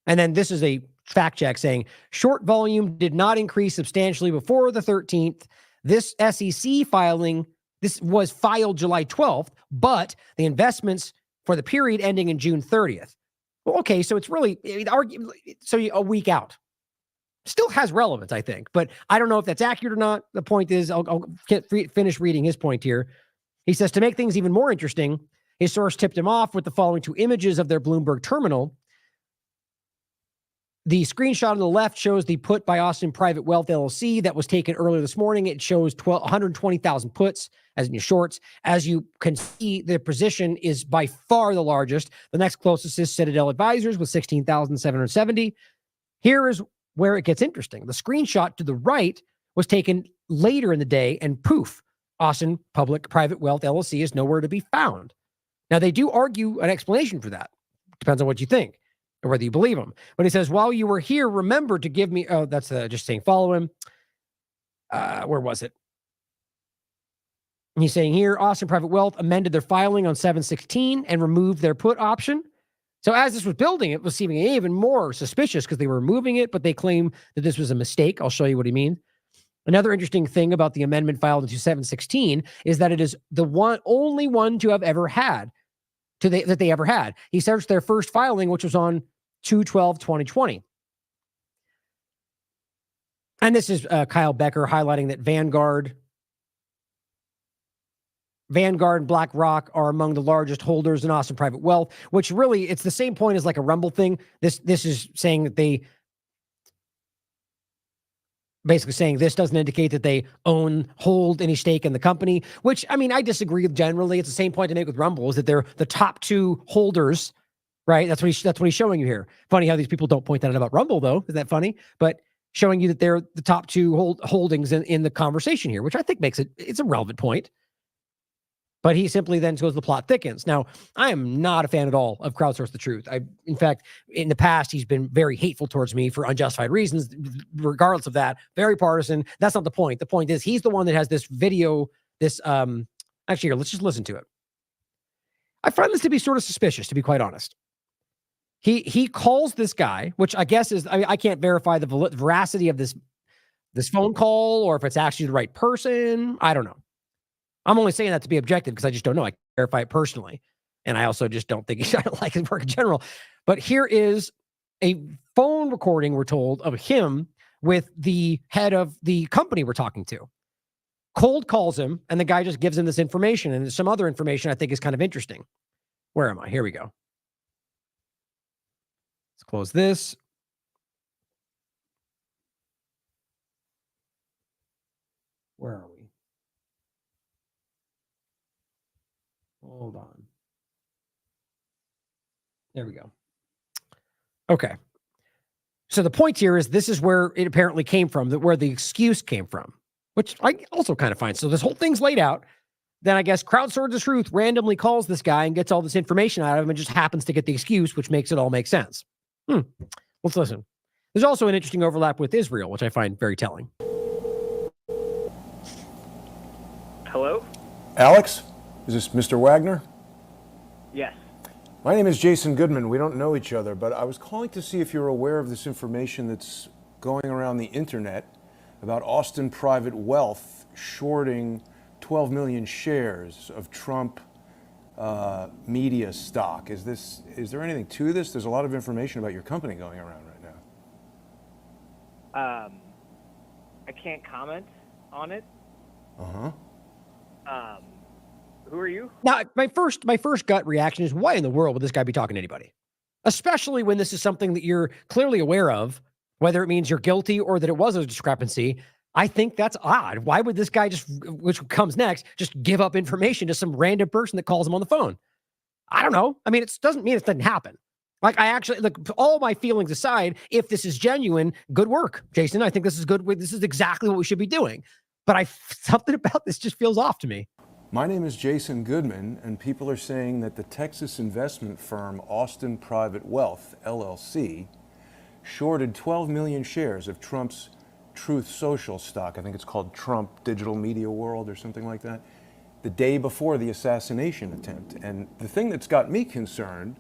And then this is a fact check saying short volume did not increase substantially before the 13th. This SEC filing, this was filed July 12th, but the investments for the period ending in June 30th. Well, okay, so it's really, a week out. Still has relevance, I think, but I don't know if that's accurate or not. The point is, I'll finish reading his point here. He says, to make things even more interesting, his source tipped him off with the following two images of their Bloomberg terminal. The screenshot on the left shows the put by Austin Private Wealth LLC that was taken earlier this morning. It shows 120,000 puts as in your shorts. As you can see, the position is by far the largest. The next closest is Citadel Advisors with 16,770. Here is where it gets interesting. The screenshot to the right was taken later in the day, and poof, Austin Private Wealth LLC is nowhere to be found. Now, they do argue an explanation for that. Depends on what you think or whether you believe him. But he says, while you were here, remember to give me, oh, that's just saying follow him. Where was it? He's saying here, Austin Private Wealth amended their filing on 7/16 and removed their put option. So as this was building, it was seeming even more suspicious because they were removing it, but they claim that this was a mistake. I'll show you what he means. Another interesting thing about the amendment filed into 7/16 is that it is the only one to have ever had, that they ever had. He searched their first filing, which was on 2/12/2020. And this is Kyle Becker highlighting that Vanguard and BlackRock are among the largest holders in Austin Private Wealth, which really, it's the same point as like a Rumble thing. This is saying that they basically saying this doesn't indicate that they hold any stake in the company, which, I mean, I disagree with generally. It's the same point to make with Rumble, is that they're the top two holders, right? That's what he's showing you here. Funny how these people don't point that out about Rumble, though. Isn't that funny? But showing you that they're the top two holdings in the conversation here, which I think it's a relevant point. But he simply then goes, the plot thickens. Now, I am not a fan at all of Crowdsource the Truth. In fact, in the past, he's been very hateful towards me for unjustified reasons. Regardless of that, very partisan. That's not the point. The point is he's the one that has this video, actually here, let's just listen to it. I find this to be sort of suspicious, to be quite honest. He calls this guy, which I guess is, I can't verify the veracity of this phone call or if it's actually the right person. I don't know. I'm only saying that to be objective because I just don't know. I can't verify it personally. And I also just don't think I don't like his work in general. But here is a phone recording, we're told, of him with the head of the company we're talking to. Cold calls him, and the guy just gives him this information. And some other information I think is kind of interesting. Where am I? Here we go. Let's close this. Where are we? Hold on. There we go. Okay. So the point here is this is where it apparently came from, where the excuse came from, which I also kind of find. So this whole thing's laid out. Then I guess Crowdsource the Truth randomly calls this guy and gets all this information out of him and just happens to get the excuse, which makes it all make sense. Let's listen. There's also an interesting overlap with Israel, which I find very telling. Hello? Alex? Is this Mr. Wagner? Yes. My name is Jason Goodman. We don't know each other, but I was calling to see if you're aware of this information that's going around the internet about Austin Private Wealth shorting 12 million shares of Trump media stock. Is there anything to this? There's a lot of information about your company going around right now. I can't comment on it. Who are you? Now, my first gut reaction is, why in the world would this guy be talking to anybody? Especially when this is something that you're clearly aware of, whether it means you're guilty or that it was a discrepancy. I think that's odd. Why would this guy which comes next, just give up information to some random person that calls him on the phone? I don't know. I mean, it doesn't mean it didn't happen. Like, I actually, all my feelings aside, if this is genuine, good work, Jason. I think this is good. This is exactly what we should be doing. But something about this just feels off to me. My name is Jason Goodman, and people are saying that the Texas investment firm Austin Private Wealth, LLC, shorted 12 million shares of Trump's Truth Social stock. I think it's called Trump Digital Media World or something like that, the day before the assassination attempt. And the thing that's got me concerned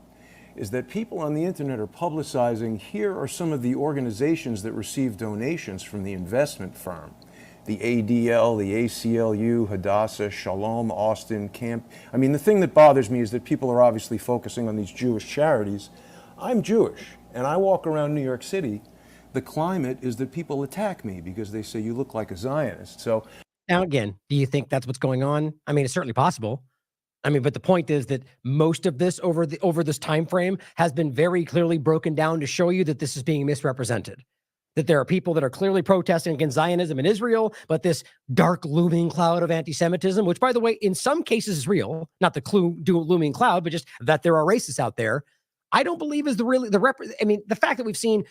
is that people on the internet are publicizing, here are some of the organizations that receive donations from the investment firm. The ADL, the ACLU, Hadassah, Shalom, Austin, Camp. I mean, the thing that bothers me is that people are obviously focusing on these Jewish charities. I'm Jewish, and I walk around New York City. The climate is that people attack me because they say you look like a Zionist. So now again, do you think that's what's going on? I mean, it's certainly possible. I mean, but the point is that most of this over this time frame has been very clearly broken down to show you that this is being misrepresented. That there are people that are clearly protesting against Zionism in Israel, but this dark looming cloud of anti-Semitism, which, by the way, in some cases is real, not the looming cloud, but just that there are racists out there, I don't believe is the fact that we've seen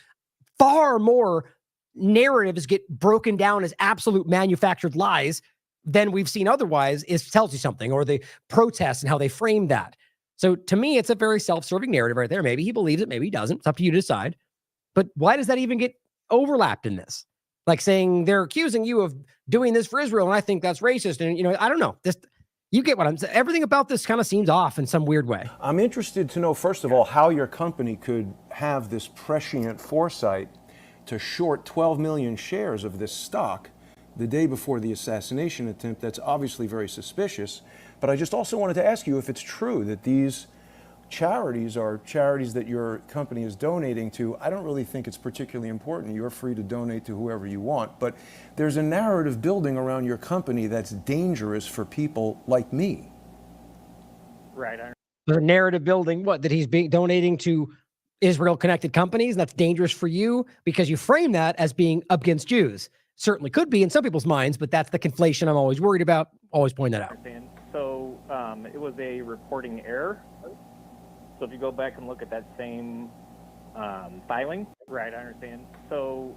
far more narratives get broken down as absolute manufactured lies than we've seen otherwise tells you something, or the protests and how they frame that. So to me, it's a very self-serving narrative right there. Maybe he believes it, maybe he doesn't. It's up to you to decide. But why does that even get overlapped in this? Like saying they're accusing you of doing this for Israel, and I think that's racist. And, I don't know. You get what I'm saying. Everything about this kind of seems off in some weird way. I'm interested to know, first of all, how your company could have this prescient foresight to short 12 million shares of this stock the day before the assassination attempt. That's obviously very suspicious. But I just also wanted to ask you if it's true that these charities are charities that your company is donating to. I don't really think it's particularly important. You're free to donate to whoever you want. But there's a narrative building around your company that's dangerous for people like me. Right. There's a narrative building, that he's donating to Israel-connected companies, and that's dangerous for you because you frame that as being against Jews. Certainly could be in some people's minds, but that's the conflation I'm always worried about. Always point that out. So it was a reporting error. So if you go back and look at that same filing, right, I understand. So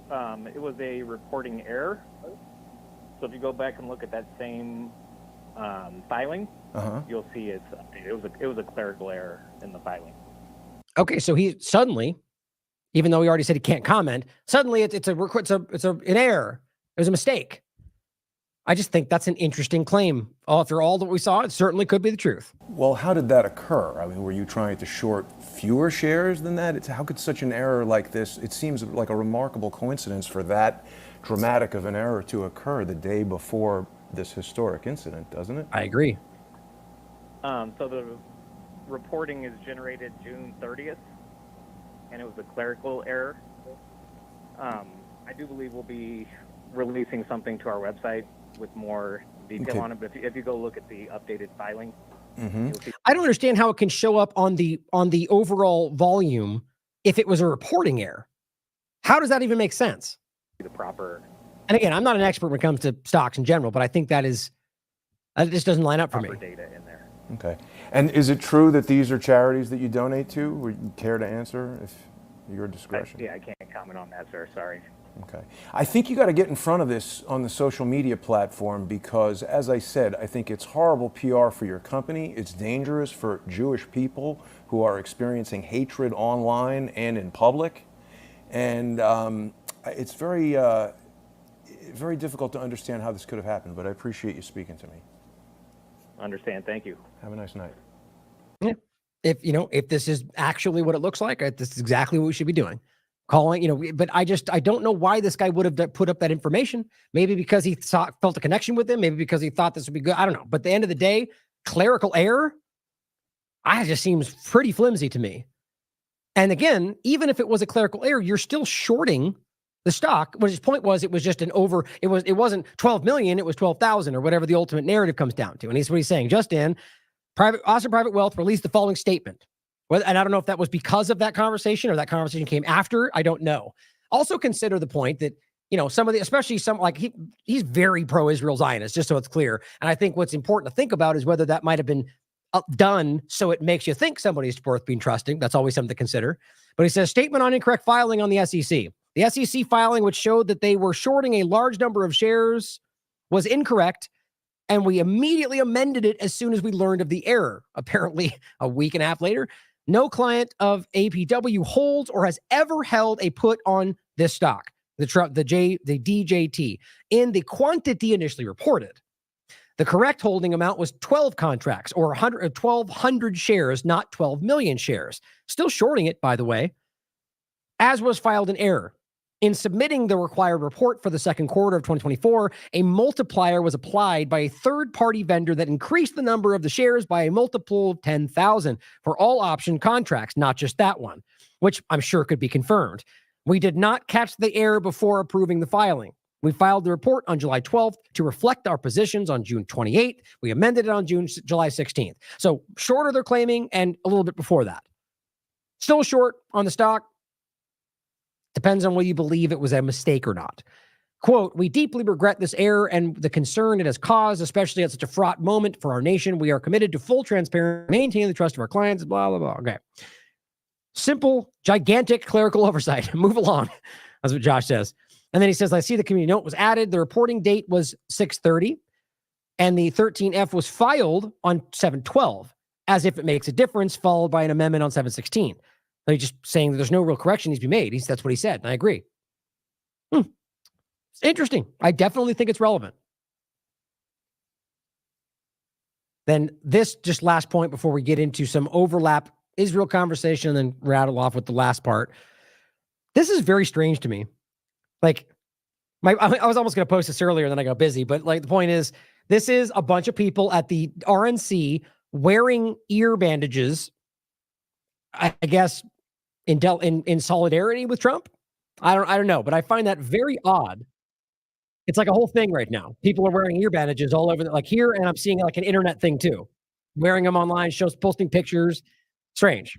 it was a reporting error. So if you go back and look at that same filing, you'll see it was a clerical error in the filing. Okay, so he suddenly, even though he already said he can't comment, suddenly it's an error. It was a mistake. I just think that's an interesting claim. After all that we saw, it certainly could be the truth. Well, how did that occur? I mean, were you trying to short fewer shares than that? How could such an error like this, it seems like a remarkable coincidence for that dramatic of an error to occur the day before this historic incident, doesn't it? I agree. So the reporting is generated June 30th, and it was a clerical error. I do believe we'll be releasing something to our website with more detail on it, but if you go look at the updated filing, you'll see. I don't understand how it can show up on the overall volume if it was a reporting error. How does that even make sense? The proper. And again, I'm not an expert when it comes to stocks in general, but I think that just doesn't line up for me. Data in there. Okay. And is it true that these are charities that you donate to? Would you care to answer if your discretion? I can't comment on that, sir. Sorry. Okay. I think you got to get in front of this on the social media platform because, as I said, I think it's horrible PR for your company. It's dangerous for Jewish people who are experiencing hatred online and in public. And it's very, very difficult to understand how this could have happened, but I appreciate you speaking to me. Understand. Thank you. Have a nice night. Yeah. If this is actually what it looks like, this is exactly what we should be doing. Calling, but I don't know why this guy would have put up that information. Maybe because he felt a connection with him. Maybe because he thought this would be good. I don't know. But at the end of the day, clerical error, just seems pretty flimsy to me. And again, even if it was a clerical error, you're still shorting the stock. But his point was, it was just it wasn't 12 million, it was 12,000 or whatever the ultimate narrative comes down to. And he's what he's saying. Just in, Austin Private Wealth released the following statement. And I don't know if that was because of that conversation or that conversation came after. I don't know. Also consider the point that, especially he's very pro-Israel Zionist, just so it's clear. And I think what's important to think about is whether that might have been done so it makes you think somebody's worth being trusting. That's always something to consider. But he says, statement on incorrect filing on the SEC. The SEC filing, which showed that they were shorting a large number of shares, was incorrect. And we immediately amended it as soon as we learned of the error. Apparently, a week and a half later, no client of APW holds or has ever held a put on this stock, the DJT, in the quantity initially reported. The correct holding amount was 12 contracts or 1,200 shares, not 12 million shares. Still shorting it, by the way, as was filed in error. In submitting the required report for the second quarter of 2024, a multiplier was applied by a third-party vendor that increased the number of the shares by a multiple of 10,000 for all option contracts, not just that one, which I'm sure could be confirmed. We did not catch the error before approving the filing. We filed the report on July 12th to reflect our positions on June 28th. We amended it on July 16th. So shorter they're claiming and a little bit before that. Still short on the stock. Depends on whether you believe it was a mistake or not. Quote, we deeply regret this error and the concern it has caused, especially at such a fraught moment for our nation. We are committed to full transparency, maintaining the trust of our clients, blah, blah, blah. Okay. Simple, gigantic clerical oversight. Move along. That's what Josh says. And then he says, I see the community note was added. The reporting date was 6/30, and the 13F was filed on 7/12, as if it makes a difference, followed by an amendment on 7/16. So he's just saying that there's no real correction needs to be made. That's what he said, and I agree. It's interesting. I definitely think it's relevant. Then this just last point before we get into some overlap Israel conversation and then rattle off with the last part. This is very strange to me. Like, I was almost going to post this earlier, then I got busy. But like, the point is, this is a bunch of people at the RNC wearing ear bandages, I guess, in solidarity with Trump. I don't know, but I find that very odd. It's like a whole thing right now. People are wearing ear bandages all over, like here, and I'm seeing like an internet thing too. Wearing them online, posting pictures. Strange.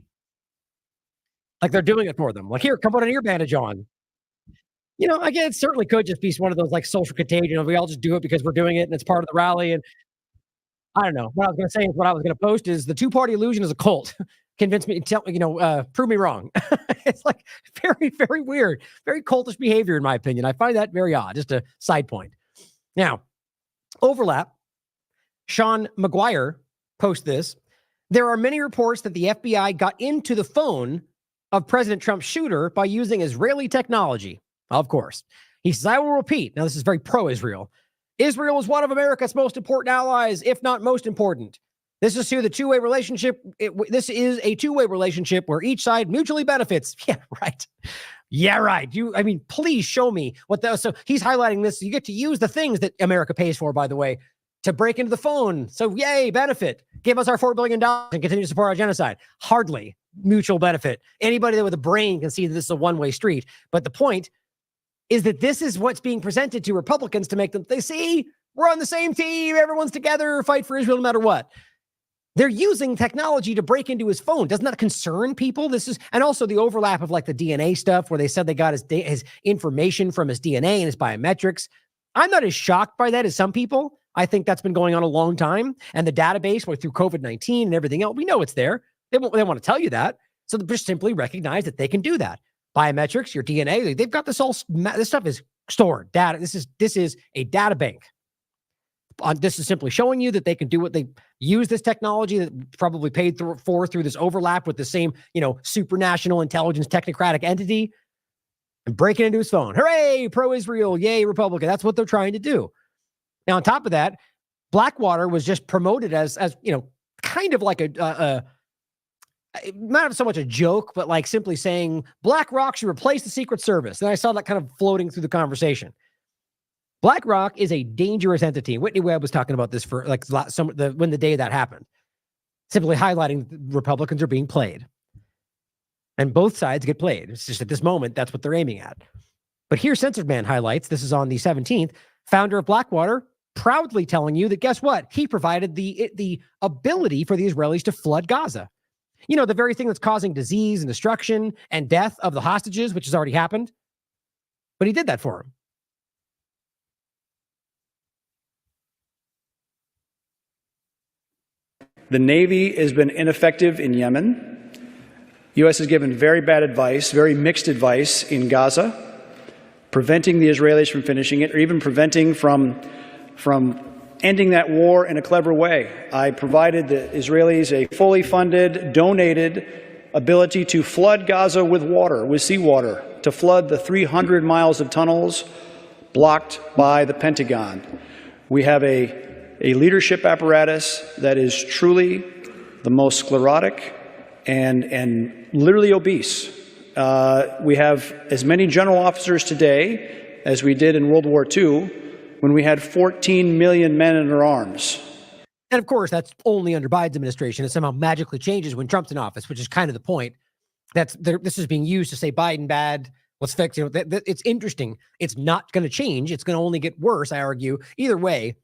Like they're doing it for them. Like, here, come put an ear bandage on. You know, again, it certainly could just be one of those like social contagion. We all just do it because we're doing it and it's part of the rally. And I don't know. What I was going to say is what I was going to post is the two-party illusion is a cult. Convince me, prove me wrong. It's like very, very weird, very cultish behavior, in my opinion. I find that very odd. Just a side point. Now, overlap. Sean McGuire posts this. There are many reports that the FBI got into the phone of President Trump's shooter by using Israeli technology. Of course. He says, I will repeat. Now, this is very pro-Israel. Israel is one of America's most important allies, if not most important. This is a two-way relationship. This is a two-way relationship where each side mutually benefits. Yeah, right. Yeah, right. Please show me what those. So he's highlighting this. You get to use the things that America pays for, by the way, to break into the phone. So yay, benefit. Give us our $4 billion and continue to support our genocide. Hardly mutual benefit. Anybody with a brain can see that this is a one-way street. But the point is that this is what's being presented to Republicans to make them, they see, we're on the same team. Everyone's together. Fight for Israel no matter what. They're using technology to break into his phone. Doesn't that concern people? And also the overlap of like the DNA stuff where they said they got his information from his DNA and his biometrics. I'm not as shocked by that as some people. I think that's been going on a long time. And the database through COVID-19 and everything else, we know it's there. They want to tell you that. So they just simply recognize that they can do that. Biometrics, your DNA, they've got this all. This stuff is stored. Data. This is a data bank. This is simply showing you that they can do what they use this technology that probably paid through this overlap with the same, supranational intelligence technocratic entity and break it into his phone. Hooray, pro-Israel, yay, Republican. That's what they're trying to do. Now, on top of that, Blackwater was just promoted as kind of like a not so much a joke, but like simply saying BlackRock should replace the Secret Service. And I saw that kind of floating through the conversation. BlackRock is a dangerous entity. Whitney Webb was talking about this for like when the day that happened, simply highlighting Republicans are being played. And both sides get played. It's just at this moment, that's what they're aiming at. But here, Censored Man highlights, this is on the 17th, founder of Blackwater proudly telling you that, guess what? He provided the ability for the Israelis to flood Gaza. The very thing that's causing disease and destruction and death of the hostages, which has already happened. But he did that for him. The Navy has been ineffective in Yemen. U.S. has given very bad advice, very mixed advice in Gaza, preventing the Israelis from finishing it, or even preventing from ending that war in a clever way. I provided the Israelis a fully funded, donated ability to flood Gaza with water, with seawater, to flood the 300 miles of tunnels blocked by the Pentagon. We have a leadership apparatus that is truly the most sclerotic and literally obese. We have as many general officers today as we did in World War II when we had 14 million men in our arms. And of course, that's only under Biden's administration. It somehow magically changes when Trump's in office, which is kind of the point. This is being used to say Biden bad, Let's fix it. It's interesting. It's not going to change. It's going to only get worse, I argue. Either way,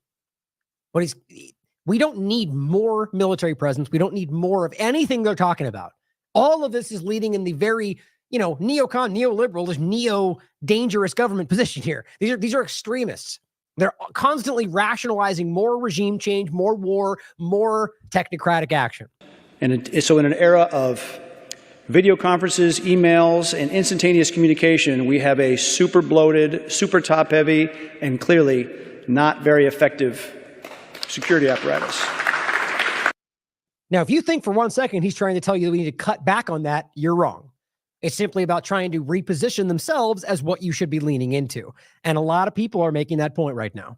we don't need more military presence. We don't need more of anything they're talking about. All of this is leading in the very, neocon, neoliberal, this neo-dangerous government position here. These are extremists. They're constantly rationalizing more regime change, more war, more technocratic action. And so in an era of video conferences, emails, and instantaneous communication, we have a super bloated, super top-heavy, and clearly not very effective security apparatus. Now, if you think for 1 second he's trying to tell you that we need to cut back on that, you're wrong. It's simply about trying to reposition themselves as what you should be leaning into. And a lot of people are making that point right now.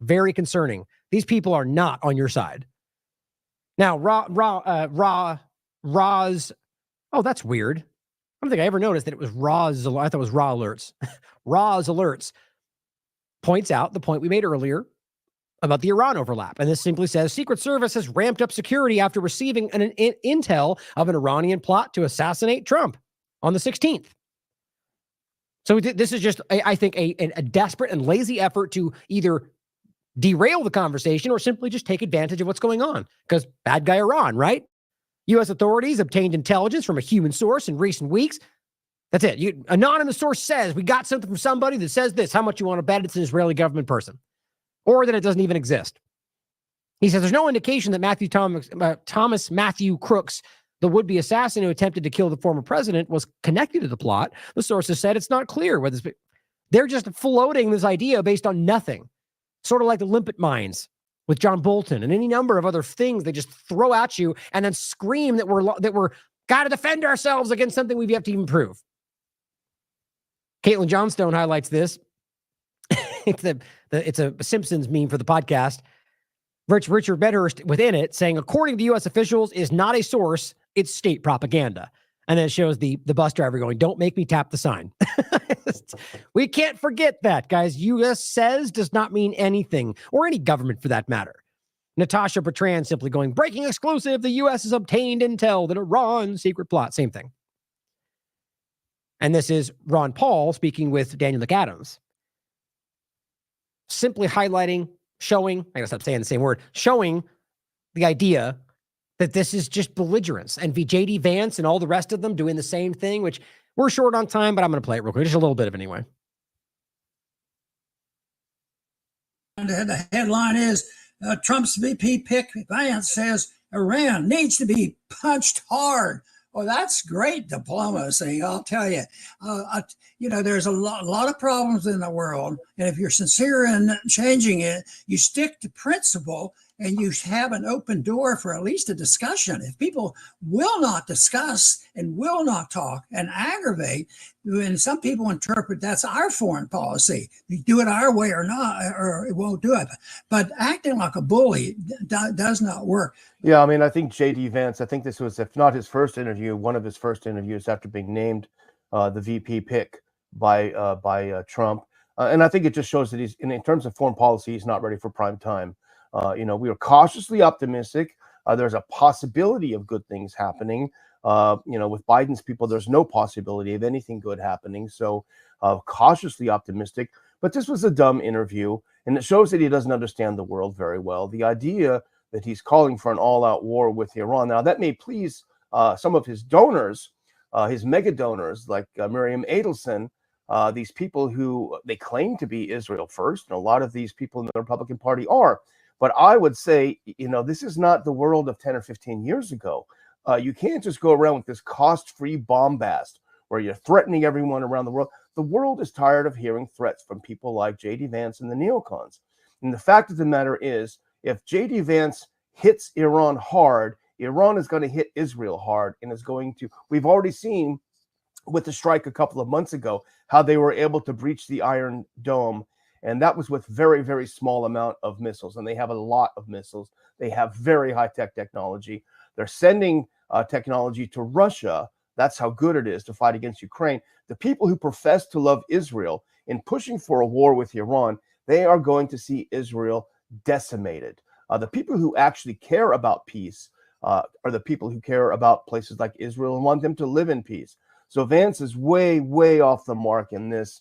Very concerning. These people are not on your side. Now, Roz. Oh, that's weird. I don't think I ever noticed that it was Roz. I thought it was Raw Alerts. Roz Alerts points out the point we made earlier about the Iran overlap. And this simply says, Secret Service has ramped up security after receiving an intel of an Iranian plot to assassinate Trump on the 16th. So this is just, I think, a desperate and lazy effort to either derail the conversation or simply just take advantage of what's going on. Because bad guy Iran, right? U.S. authorities obtained intelligence from a human source in recent weeks. That's it. Anonymous source says, we got something from somebody that says this. How much you want to bet it's an Israeli government person? Or that it doesn't even exist. He says there's no indication that Thomas Matthew Crooks, the would-be assassin who attempted to kill the former president, was connected to the plot. The sources said it's not clear whether they're just floating this idea based on nothing. Sort of like the limpet mines with John Bolton and any number of other things they just throw at you and then scream that we're got to defend ourselves against something we've yet to even prove. Caitlin Johnstone highlights this. It's a Simpsons meme for the podcast. Richard Bedhurst within it saying, according to U.S. officials, is not a source, it's state propaganda. And then it shows the bus driver going, don't make me tap the sign. We can't forget that, guys. U.S. says does not mean anything, or any government for that matter. Natasha Bertrand simply going, breaking exclusive, the U.S. has obtained intel that Iran secret plot. Same thing. And this is Ron Paul speaking with Daniel McAdams. Simply highlighting, showing, I gotta stop saying the same word, showing the idea that this is just belligerence. And J.D. Vance and all the rest of them doing the same thing, which we're short on time, but I'm going to play it real quick. Just a little bit of it anyway. And the headline is, Trump's VP pick, Vance says, Iran needs to be punched hard. Well, that's great diplomacy, I'll tell you. There's a lot of problems in the world, and if you're sincere in changing it, you stick to principle, and you have an open door for at least a discussion. If people will not discuss and will not talk and aggravate, and some people interpret that's our foreign policy. We do it our way or not, or it won't do it. But acting like a bully does not work. Yeah, I mean, I think J.D. Vance, I think this was, if not his first interview, one of his first interviews after being named the VP pick by Trump. And I think it just shows that he's, in terms of foreign policy, he's not ready for prime time. We are cautiously optimistic. There's a possibility of good things happening. With Biden's people, there's no possibility of anything good happening. So cautiously optimistic. But this was a dumb interview, and it shows that he doesn't understand the world very well. The idea that he's calling for an all-out war with Iran. Now, that may please some of his donors, his mega donors, like Miriam Adelson, these people who they claim to be Israel first, and a lot of these people in the Republican Party are. But I would say, this is not the world of 10 or 15 years ago. You can't just go around with this cost-free bombast where you're threatening everyone around the world. The world is tired of hearing threats from people like J.D. Vance and the neocons. And the fact of the matter is, if J.D. Vance hits Iran hard, Iran is going to hit Israel hard, and is going to. We've already seen with the strike a couple of months ago how they were able to breach the Iron Dome, and that was with very, very small amount of missiles. And they have a lot of missiles. They have very high-tech technology. They're sending technology to Russia. That's how good it is to fight against Ukraine. The people who profess to love Israel in pushing for a war with Iran, they are going to see Israel decimated. The people who actually care about peace are the people who care about places like Israel and want them to live in peace. So Vance is way, way off the mark in this.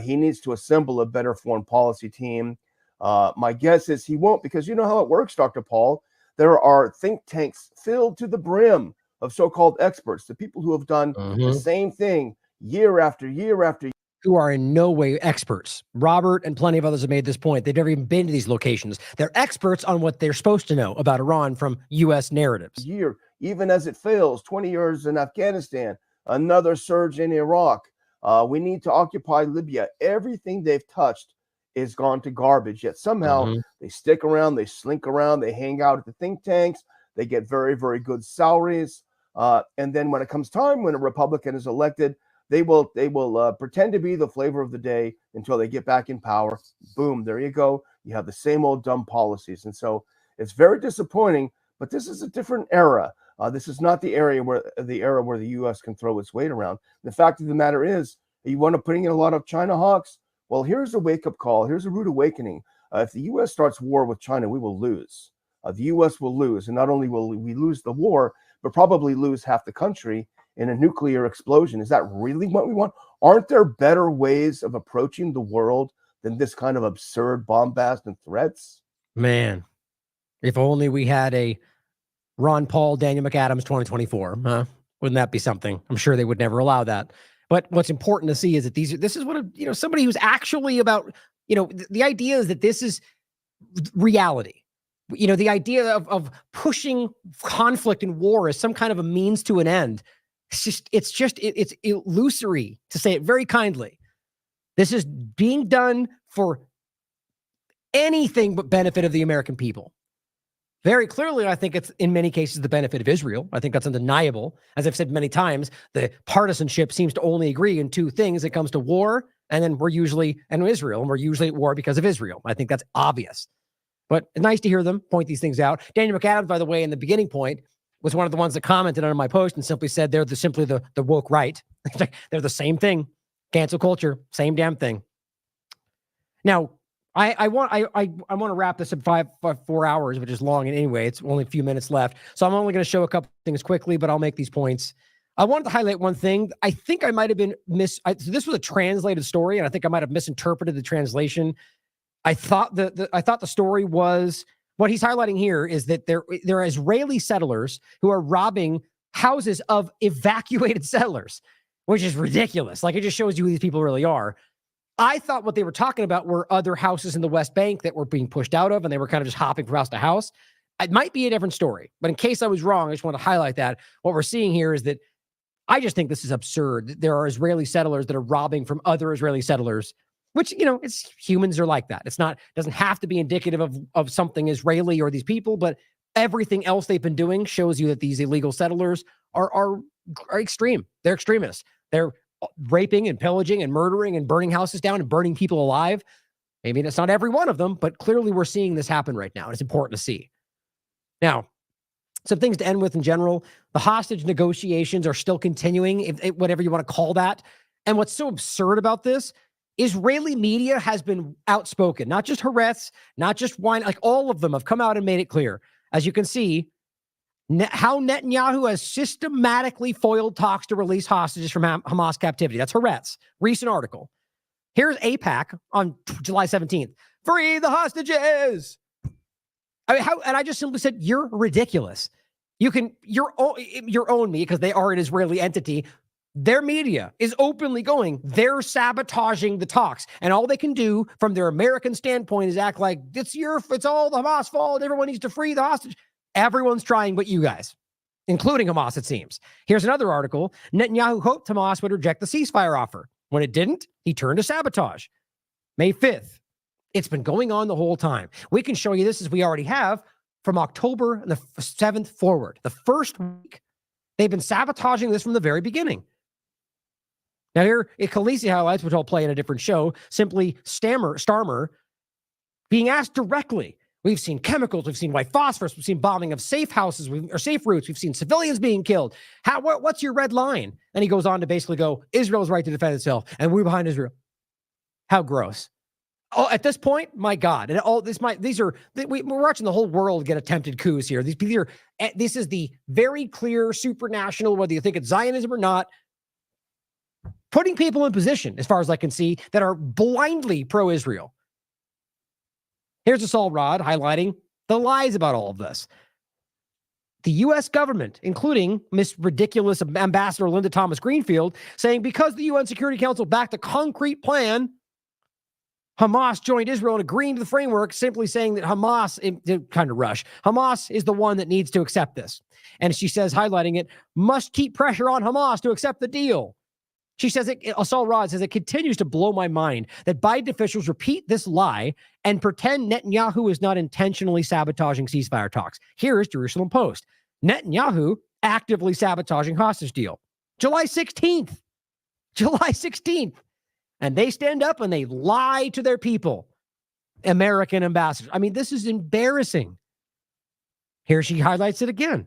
He needs to assemble a better foreign policy team. My guess is he won't, because you know how it works, Dr. Paul. There are think tanks filled to the brim of so-called experts, the people who have done the same thing year after year after year. Who are in no way experts. Robert and plenty of others have made this point. They've never even been to these locations. They're experts on what they're supposed to know about Iran from U.S. narratives. Year, even as it fails, 20 years in Afghanistan, another surge in Iraq. We need to occupy Libya. Everything they've touched is gone to garbage, yet somehow they stick around, they slink around, they hang out at the think tanks, they get very, very good salaries. And then when it comes time, when a Republican is elected, they will pretend to be the flavor of the day until they get back in power. Boom, there you go. You have the same old dumb policies. And so it's very disappointing, but this is a different era. This is not the era where the U.S. can throw its weight around. The fact of the matter is, you want to put in a lot of China hawks? Well, here's a wake-up call. Here's a rude awakening. If the U.S. starts war with China, we will lose. The U.S. will lose. And not only will we lose the war, but probably lose half the country in a nuclear explosion. Is that really what we want? Aren't there better ways of approaching the world than this kind of absurd bombast and threats? Man, if only we had a Ron Paul, Daniel McAdams 2024, huh? Wouldn't that be something? I'm sure they would never allow that. But what's important to see is that this is what somebody who's actually about, the idea is that this is reality. The idea of pushing conflict and war as some kind of a means to an end. It's illusory, to say it very kindly. This is being done for anything but benefit of the American people. Very clearly, I think it's in many cases the benefit of Israel. I think that's undeniable. As I've said many times, the partisanship seems to only agree in two things. It comes to war, and then Israel, and we're usually at war because of Israel. I think that's obvious. But it's nice to hear them point these things out. Daniel McAdams, by the way, in the beginning point, was one of the ones that commented on my post and simply said they're simply the woke right. They're the same thing. Cancel culture, same damn thing. Now, I want to wrap this at 4 hours, which is long, and anyway, it's only a few minutes left. So I'm only going to show a couple things quickly, but I'll make these points. I wanted to highlight one thing. I think I might have been so this was a translated story, and I think I might have misinterpreted the translation. I thought the story was, what he's highlighting here is that there are Israeli settlers who are robbing houses of evacuated settlers, which is ridiculous. Like, it just shows you who these people really are. I thought what they were talking about were other houses in the West Bank that were being pushed out of, and they were kind of just hopping from house to house. It might be a different story, but in case I was wrong, I just want to highlight that. What we're seeing here is that I just think this is absurd. There are Israeli settlers that are robbing from other Israeli settlers, which, it's humans are like that. Doesn't have to be indicative of something Israeli or these people, but everything else they've been doing shows you that these illegal settlers are extreme. They're extremists. They're raping and pillaging and murdering and burning houses down and burning people alive. Maybe it's not every one of them, but clearly we're seeing this happen right now. And it's important to see. Now, some things to end with in general. The hostage negotiations are still continuing, whatever you want to call that. And what's so absurd about this, Israeli media has been outspoken, not just Haaretz, not just Wine, like all of them have come out and made it clear. As you can see, how Netanyahu has systematically foiled talks to release hostages from Hamas captivity. That's Haaretz. Recent article. Here's AIPAC on July 17th. Free the hostages. And I just simply said, you're ridiculous. You're own me because they are an Israeli entity. Their media is openly going, they're sabotaging the talks. And all they can do from their American standpoint is act like it's all the Hamas fault. Everyone needs to free the hostage. Everyone's trying but you guys, including Hamas, it seems. Here's another article. Netanyahu hoped Hamas would reject the ceasefire offer. When it didn't, he turned to sabotage. May 5th. It's been going on the whole time. We can show you this, as we already have, from October the 7th forward. The first week, they've been sabotaging this from the very beginning. Now here, Khaleesi highlights, which I'll play in a different show, simply Starmer being asked directly. We've seen chemicals, we've seen white phosphorus, we've seen bombing of safe houses or safe routes, we've seen civilians being killed. What's your red line? And he goes on to basically go, Israel's right to defend itself, and we're behind Israel. How gross. Oh, at this point, my God, and all this we're watching the whole world get attempted coups here. This is the very clear supranational, whether you think it's Zionism or not, putting people in position, as far as I can see, that are blindly pro-Israel. Here's Assault Rod highlighting the lies about all of this. The U.S. government, including Miss Ridiculous Ambassador Linda Thomas Greenfield, saying because the UN Security Council backed a concrete plan, Hamas joined Israel in agreeing to the framework, simply saying that Hamas, kind of rush, Hamas is the one that needs to accept this. And she says, highlighting it, must keep pressure on Hamas to accept the deal. She says, Assault Rod says, it continues to blow my mind that Biden officials repeat this lie and pretend Netanyahu is not intentionally sabotaging ceasefire talks. Here is Jerusalem Post. Netanyahu actively sabotaging hostage deal. July 16th. July 16th. And they stand up and they lie to their people. American ambassadors. I mean, this is embarrassing. Here she highlights it again.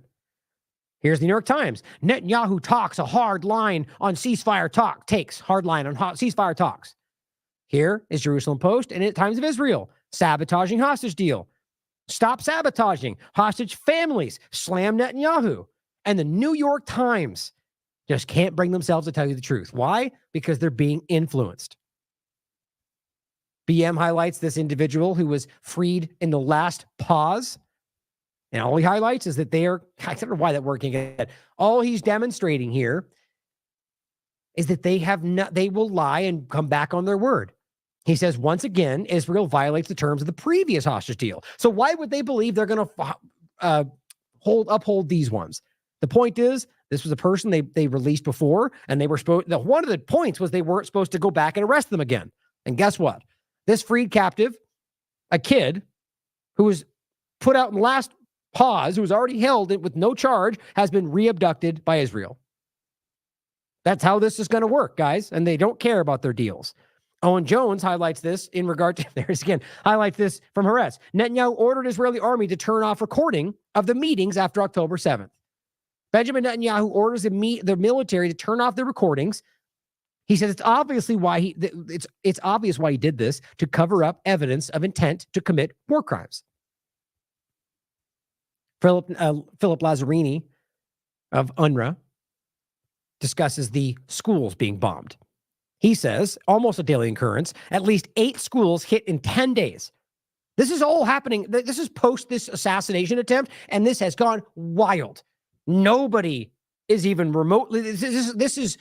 Here's the New York Times. Netanyahu talks a hard line on ceasefire talk. Takes hard line on ceasefire talks. Here is Jerusalem Post and Times of Israel. Sabotaging hostage deal. Stop sabotaging. Hostage families. Slam Netanyahu. And the New York Times just can't bring themselves to tell you the truth. Why? Because they're being influenced. BM highlights this individual who was freed in the last pause. And all he highlights is that they are, I don't know why that word can't get it. All he's demonstrating here is that they will lie and come back on their word. He says, once again, Israel violates the terms of the previous hostage deal. So why would they believe they're going to uphold these ones? The point is, this was a person they released before, and they were supposed, one of the points was they weren't supposed to go back and arrest them again. And guess what? This freed captive, a kid who was put out in the last pause, who was already held with no charge, has been re-abducted by Israel. That's how this is going to work, guys. And they don't care about their deals. Owen Jones highlights this in regard to, there's again, highlights this from Haaretz. Netanyahu ordered Israeli army to turn off recording of the meetings after October 7th. Benjamin Netanyahu orders the military to turn off the recordings. He says it's obvious why he did this, to cover up evidence of intent to commit war crimes. Philip Lazzarini of UNRWA discusses the schools being bombed. He says, almost a daily occurrence, at least 8 schools hit in 10 days. This is all happening. This is post this assassination attempt, and this has gone wild. Nobody is even remotely, this is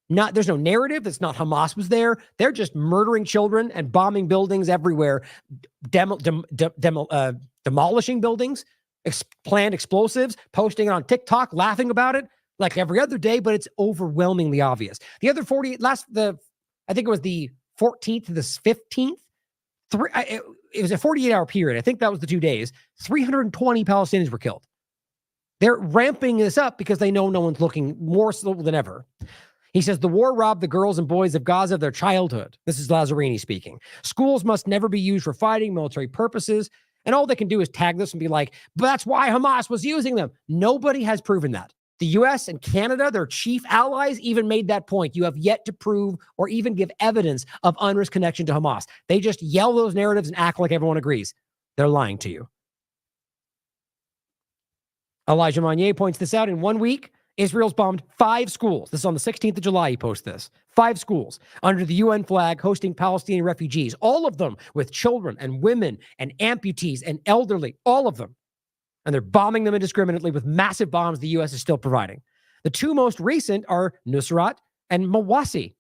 not, there's no narrative. It's not Hamas was there. They're just murdering children and bombing buildings everywhere, demolishing buildings, planned explosives, posting it on TikTok, laughing about it like every other day, but it's overwhelmingly obvious. The other 48, I think it was the 14th to the 15th, it was a 48-hour period. I think that was the 2 days. 320 Palestinians were killed. They're ramping this up because they know no one's looking, more so than ever. He says, the war robbed the girls and boys of Gaza of their childhood. This is Lazzarini speaking. Schools must never be used for fighting, military purposes. And all they can do is tag this and be like, but that's why Hamas was using them. Nobody has proven that. The U.S. and Canada, their chief allies, even made that point. You have yet to prove or even give evidence of UNRWA's connection to Hamas. They just yell those narratives and act like everyone agrees. They're lying to you. Elijah Monnier points this out. In 1 week, Israel's bombed 5 schools. This is on the 16th of July, he posts this. 5 schools under the UN flag hosting Palestinian refugees, all of them with children and women and amputees and elderly, all of them. And they're bombing them indiscriminately with massive bombs the U.S. is still providing. The 2 most recent are Nusrat and Mawasi.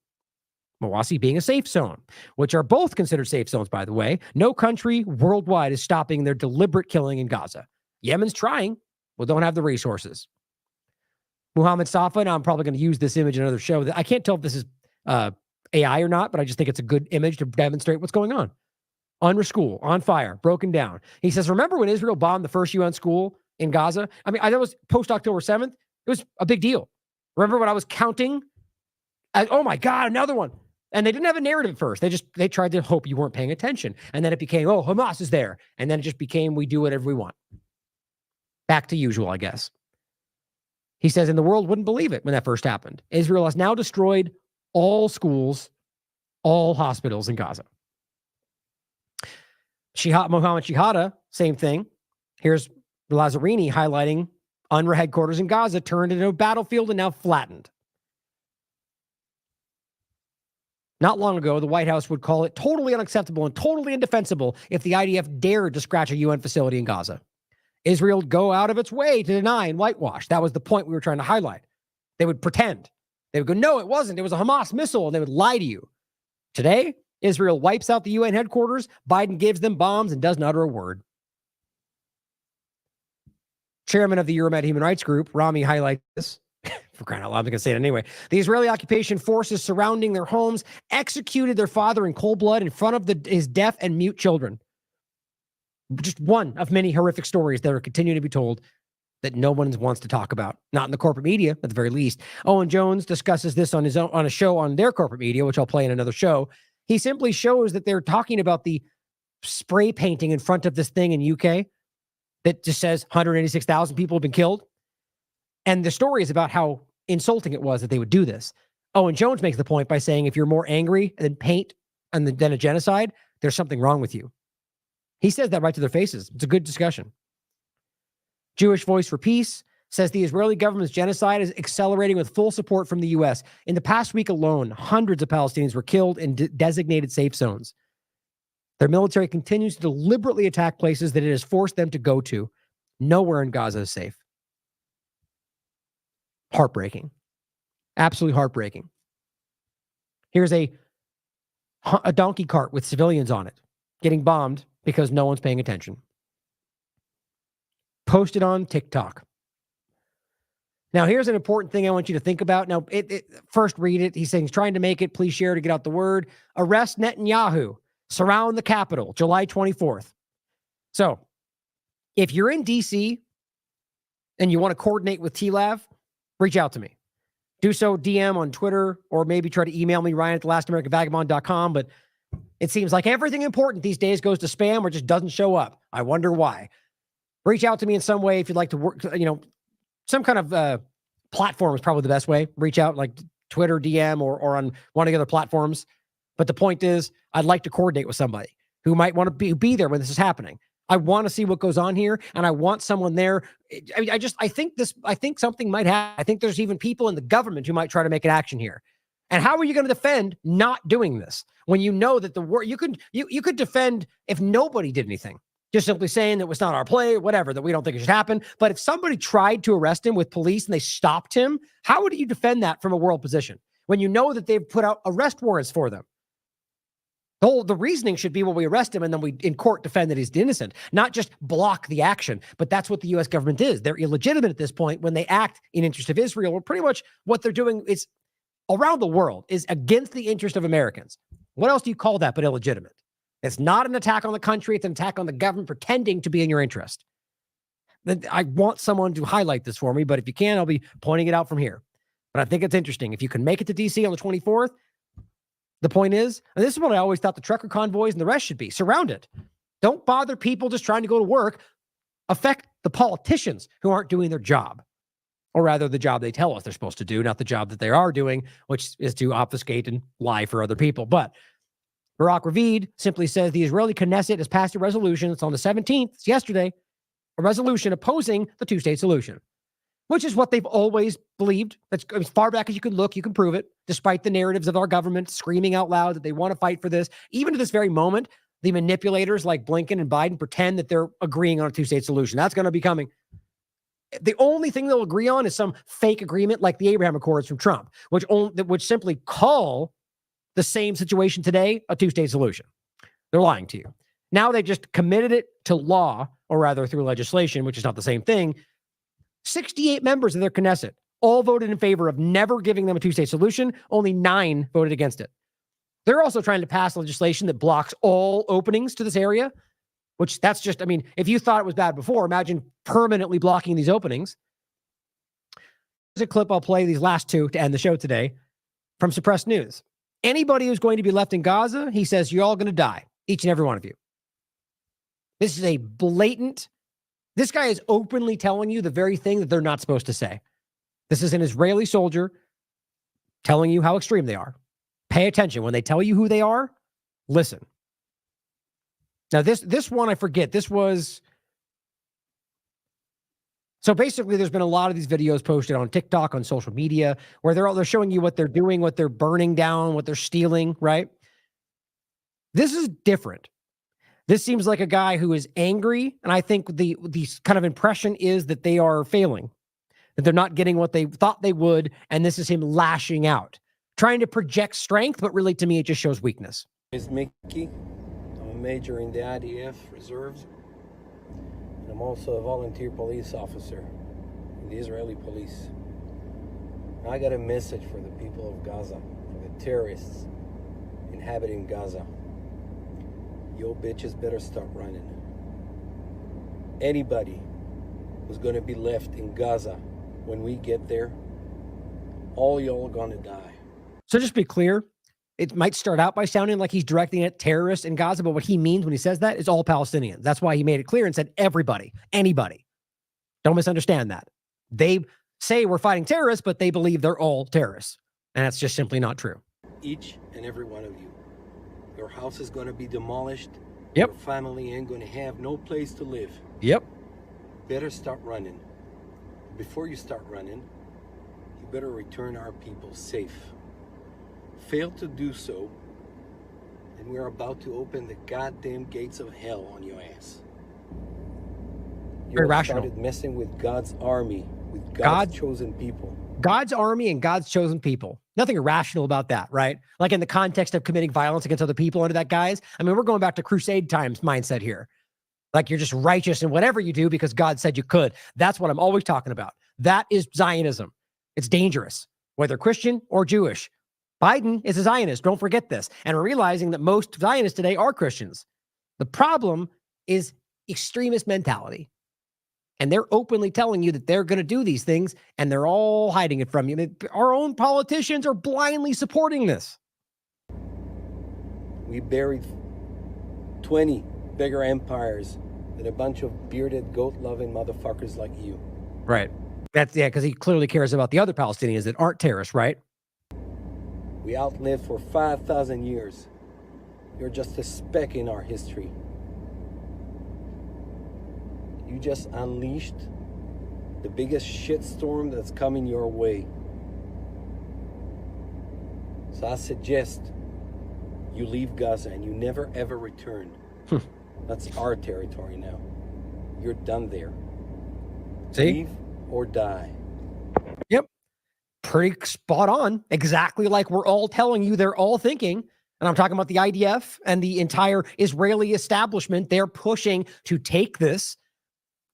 Mawasi being a safe zone, which are both considered safe zones, by the way. No country worldwide is stopping their deliberate killing in Gaza. Yemen's trying, but don't have the resources. Muhammad Safa, now I'm probably going to use this image in another show. I can't tell if this is AI or not, but I just think it's a good image to demonstrate what's going on. UNRWA school on fire, broken down. He says, remember when Israel bombed the first UN school in Gaza? I mean, that was post-October 7th. It was a big deal. Remember when I was counting? Oh my God, another one. And they didn't have a narrative at first. They tried to hope you weren't paying attention. And then it became, oh, Hamas is there. And then it just became, we do whatever we want. Back to usual, I guess. He says, and the world wouldn't believe it when that first happened. Israel has now destroyed all schools, all hospitals in Gaza. Mohammed Shihada, same thing. Here's Lazzarini highlighting UNRWA headquarters in Gaza turned into a battlefield and now flattened. Not long ago, the White House would call it totally unacceptable and totally indefensible if the IDF dared to scratch a UN facility in Gaza. Israel would go out of its way to deny and whitewash. That was the point we were trying to highlight. They would pretend. They would go, no, it wasn't. It was a Hamas missile, and they would lie to you. Today, Israel wipes out the UN headquarters. Biden gives them bombs and doesn't utter a word. Chairman of the Euromed Human Rights Group, Rami, highlights this. For crying out loud, I'm going to say it anyway. The Israeli occupation forces surrounding their homes executed their father in cold blood in front of his deaf and mute children. Just one of many horrific stories that are continuing to be told that no one wants to talk about. Not in the corporate media, at the very least. Owen Jones discusses this on his own, on a show on their corporate media, which I'll play in another show. He simply shows that they're talking about the spray painting in front of this thing in UK that just says 186,000 people have been killed. And the story is about how insulting it was that they would do this. Owen Jones makes the point by saying, if you're more angry than paint and than a genocide, there's something wrong with you. He says that right to their faces. It's a good discussion. Jewish Voice for Peace says the Israeli government's genocide is accelerating with full support from the U.S. In the past week alone, hundreds of Palestinians were killed in designated safe zones. Their military continues to deliberately attack places that it has forced them to go to. Nowhere in Gaza is safe. Heartbreaking. Absolutely heartbreaking. Here's a donkey cart with civilians on it getting bombed because no one's paying attention. Posted on TikTok. Now, here's an important thing I want you to think about. Now, first read it. He's saying he's trying to make it. Please share to get out the word. Arrest Netanyahu. Surround the Capitol, July 24th. So, if you're in D.C. and you want to coordinate with TLAV, reach out to me. Do so DM on Twitter, or maybe try to email me, Ryan at thelastAmericanVagabond.com. But it seems like everything important these days goes to spam or just doesn't show up. I wonder why. Reach out to me in some way if you'd like to work, some kind of platform is probably the best way. Reach out like Twitter, DM, or on one of the other platforms. But the point is, I'd like to coordinate with somebody who might want to be there when this is happening. I want to see what goes on here, and I want someone there. I think something might happen. I think there's even people in the government who might try to make an action here. And how are you going to defend not doing this when you know that the word you could defend if nobody did anything, just simply saying that was not our play, whatever, that we don't think it should happen. But if somebody tried to arrest him with police and they stopped him, how would you defend that from a world position when you know that they've put out arrest warrants for them? The reasoning should be, well, we arrest him and then we in court defend that he's innocent, not just block the action. But that's what the U.S. government is. They're illegitimate at this point when they act in interest of Israel. Or pretty much what they're doing is around the world is against the interest of Americans. What else do you call that but illegitimate? It's not an attack on the country. It's an attack on the government pretending to be in your interest. I want someone to highlight this for me, but if you can, I'll be pointing it out from here. But I think it's interesting. If you can make it to D.C. on the 24th, the point is, and this is what I always thought the trucker convoys and the rest should be, surround it. Don't bother people just trying to go to work. Affect the politicians who aren't doing their job. Or rather, the job they tell us they're supposed to do, not the job that they are doing, which is to obfuscate and lie for other people. But Barak Ravid simply says the Israeli Knesset has passed a resolution. It's on the 17th, it's yesterday, a resolution opposing the two-state solution, which is what they've always believed. That's as far back as you can look, you can prove it, despite the narratives of our government screaming out loud that they want to fight for this. Even to this very moment, the manipulators like Blinken and Biden pretend that they're agreeing on a two-state solution. That's going to be coming. The only thing they'll agree on is some fake agreement like the Abraham Accords from Trump, which simply call the same situation today a two-state solution. They're lying to you. Now they just committed it to law, or rather through legislation, which is not the same thing. 68 members of their Knesset all voted in favor of never giving them a two-state solution. Only 9 voted against it. They're also trying to pass legislation that blocks all openings to this area, which that's just, if you thought it was bad before, imagine permanently blocking these openings. Here's a clip I'll play, these last two to end the show today, from Suppressed News. Anybody who's going to be left in Gaza, he says, you're all going to die, each and every one of you. This is a blatant, this guy is openly telling you the very thing that they're not supposed to say. This is an Israeli soldier telling you how extreme they are. Pay attention. When they tell you who they are, listen. Now, this one, I forget. This was So basically, there's been a lot of these videos posted on TikTok, on social media, where they're showing you what they're doing, what they're burning down, what they're stealing, right? This is different. This seems like a guy who is angry, and I think the kind of impression is that they are failing, that they're not getting what they thought they would, and this is him lashing out, trying to project strength, but really, to me, it just shows weakness. It's Mickey. I'm a major in the IDF reserves, and I'm also a volunteer police officer in the Israeli police. I got a message for the people of Gaza, for the terrorists inhabiting Gaza. Yo bitches better start running. Anybody who's gonna be left in Gaza when we get there, all y'all are gonna die. So just be clear, it might start out by sounding like he's directing at terrorists in Gaza, but what he means when he says that is all Palestinians. That's why he made it clear and said everybody, anybody. Don't misunderstand that. They say we're fighting terrorists, but they believe they're all terrorists. And that's just simply not true. Each and every one of you. Your house is going to be demolished. Yep. Your family ain't going to have no place to live. Yep. Better start running. Before you start running, you better return our people safe. Fail to do so, and we're about to open the goddamn gates of hell on your ass. You Very rational. started messing with God's army, with God's chosen people. God's army and God's chosen people. Nothing irrational about that, right? Like in the context of committing violence against other people under that guise. I mean, we're going back to crusade times mindset here. Like you're just righteous in whatever you do because God said you could. That's what I'm always talking about. That is Zionism. It's dangerous, whether Christian or Jewish. Biden is a Zionist. Don't forget this. And we're realizing that most Zionists today are Christians. The problem is extremist mentality. And they're openly telling you that they're going to do these things, and they're all hiding it from you. I mean, our own politicians are blindly supporting this. We buried 20 bigger empires than a bunch of bearded, goat-loving motherfuckers like you. Right. That's, yeah, because he clearly cares about the other Palestinians that aren't terrorists, right? We outlived for 5,000 years. You're just a speck in our history. You just unleashed the biggest shitstorm that's coming your way. So I suggest you leave Gaza and you never ever return. That's our territory now. You're done there. See? Leave or die. Yep. Pretty spot on. Exactly like we're all telling you they're all thinking. And I'm talking about the IDF and the entire Israeli establishment. They're pushing to take this.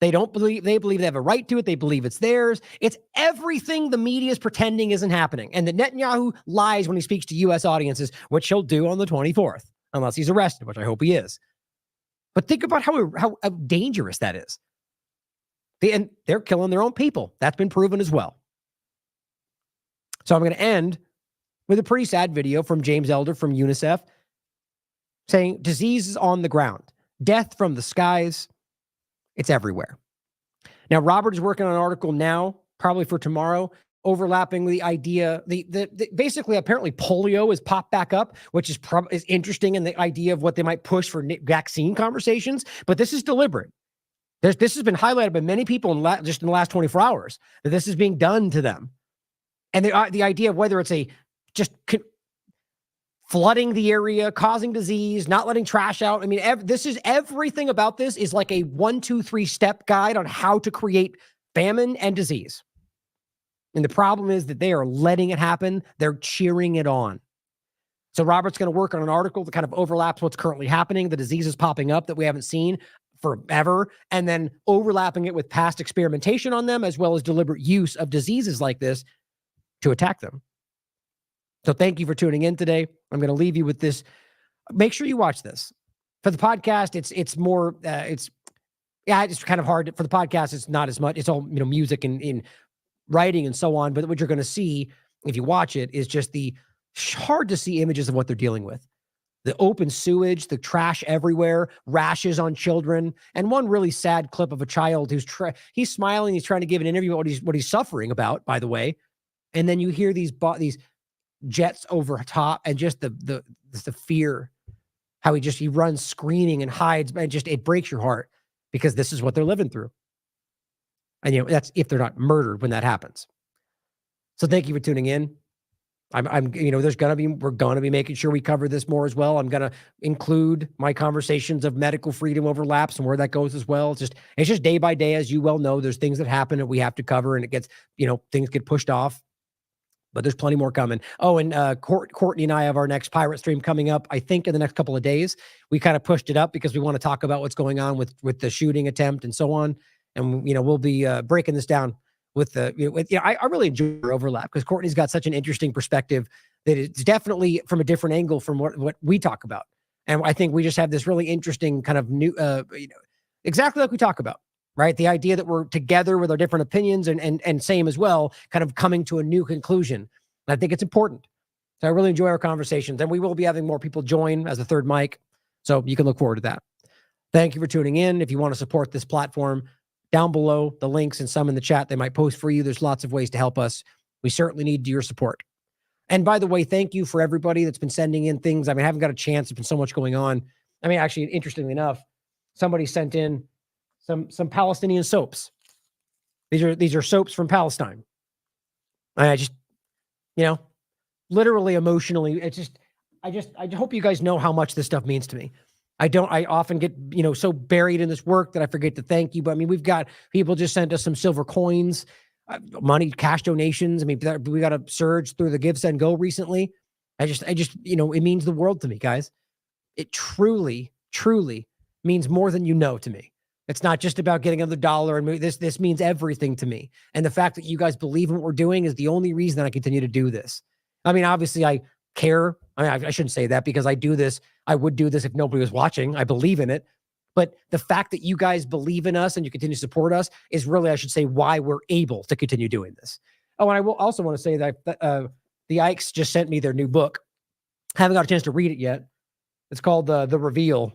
They believe they have a right to it. They believe it's theirs. It's everything the media is pretending isn't happening. And that Netanyahu lies when he speaks to U.S. audiences, which he'll do on the 24th, unless he's arrested, which I hope he is. But think about how dangerous that is. And they're killing their own people. That's been proven as well. So I'm going to end with a pretty sad video from James Elder from UNICEF saying disease is on the ground, death from the skies. It's everywhere. Now, Robert is working on an article now, probably for tomorrow, overlapping with the idea, basically, apparently polio has popped back up, which is interesting in the idea of what they might push for vaccine conversations. But this is deliberate. This has been highlighted by many people just in the last 24 hours, that this is being done to them. And the idea of whether it's flooding the area, causing disease, not letting trash out. I mean, everything about this is like a 1, 2, 3 step guide on how to create famine and disease. And the problem is that they are letting it happen. They're cheering it on. So Robert's going to work on an article that kind of overlaps what's currently happening, the diseases popping up that we haven't seen forever, and then overlapping it with past experimentation on them, as well as deliberate use of diseases like this to attack them. So thank you for tuning in today. I'm going to leave you with this. Make sure you watch this. For the podcast, it's more, it's kind of hard. For the podcast, it's not as much. It's all, music and in writing and so on. But what you're going to see, if you watch it, is just the hard to see images of what they're dealing with. The open sewage, the trash everywhere, rashes on children, and one really sad clip of a child who's he's smiling. He's trying to give an interview about what he's suffering about, by the way. And then you hear these jets over top, and just the fear, how he runs screaming and hides, and it breaks your heart, because this is what they're living through. And, that's if they're not murdered when that happens. So thank you for tuning in. We're going to be making sure we cover this more as well. I'm going to include my conversations of medical freedom overlaps and where that goes as well. It's just day by day, as you well know, there's things that happen that we have to cover, and it gets, things get pushed off, but there's plenty more coming. Oh, and Courtney and I have our next pirate stream coming up, I think in the next couple of days. We kind of pushed it up because we want to talk about what's going on with the shooting attempt and so on. And, we'll be breaking this down with I really enjoy your overlap because Courtney's got such an interesting perspective that it's definitely from a different angle from what we talk about. And I think we just have this really interesting kind of new, exactly like we talk about, right? The idea that we're together with our different opinions and same as well, kind of coming to a new conclusion. And I think it's important. So I really enjoy our conversations, and we will be having more people join as a third mic. So you can look forward to that. Thank you for tuning in. If you want to support this platform, down below, the links and some in the chat they might post for you. There's lots of ways to help us. We certainly need your support. And by the way, thank you for everybody that's been sending in things. I haven't got a chance. There's been so much going on. Actually, interestingly enough, somebody sent in some Palestinian soaps. These are soaps from Palestine. And I just, literally emotionally, I hope you guys know how much this stuff means to me. I often get, so buried in this work that I forget to thank you. But we've got people just sent us some silver coins, money, cash donations. We got a surge through the Give, Send, Go recently. I just, it means the world to me, guys. It truly, truly means more than to me. It's not just about getting another dollar. And this means everything to me. And the fact that you guys believe in what we're doing is the only reason that I continue to do this. Obviously I care. I shouldn't say that because I do this. I would do this if nobody was watching. I believe in it. But the fact that you guys believe in us and you continue to support us is really, I should say, why we're able to continue doing this. Oh, and I will also want to say that the Ikes just sent me their new book. Haven't got a chance to read it yet. It's called The Reveal.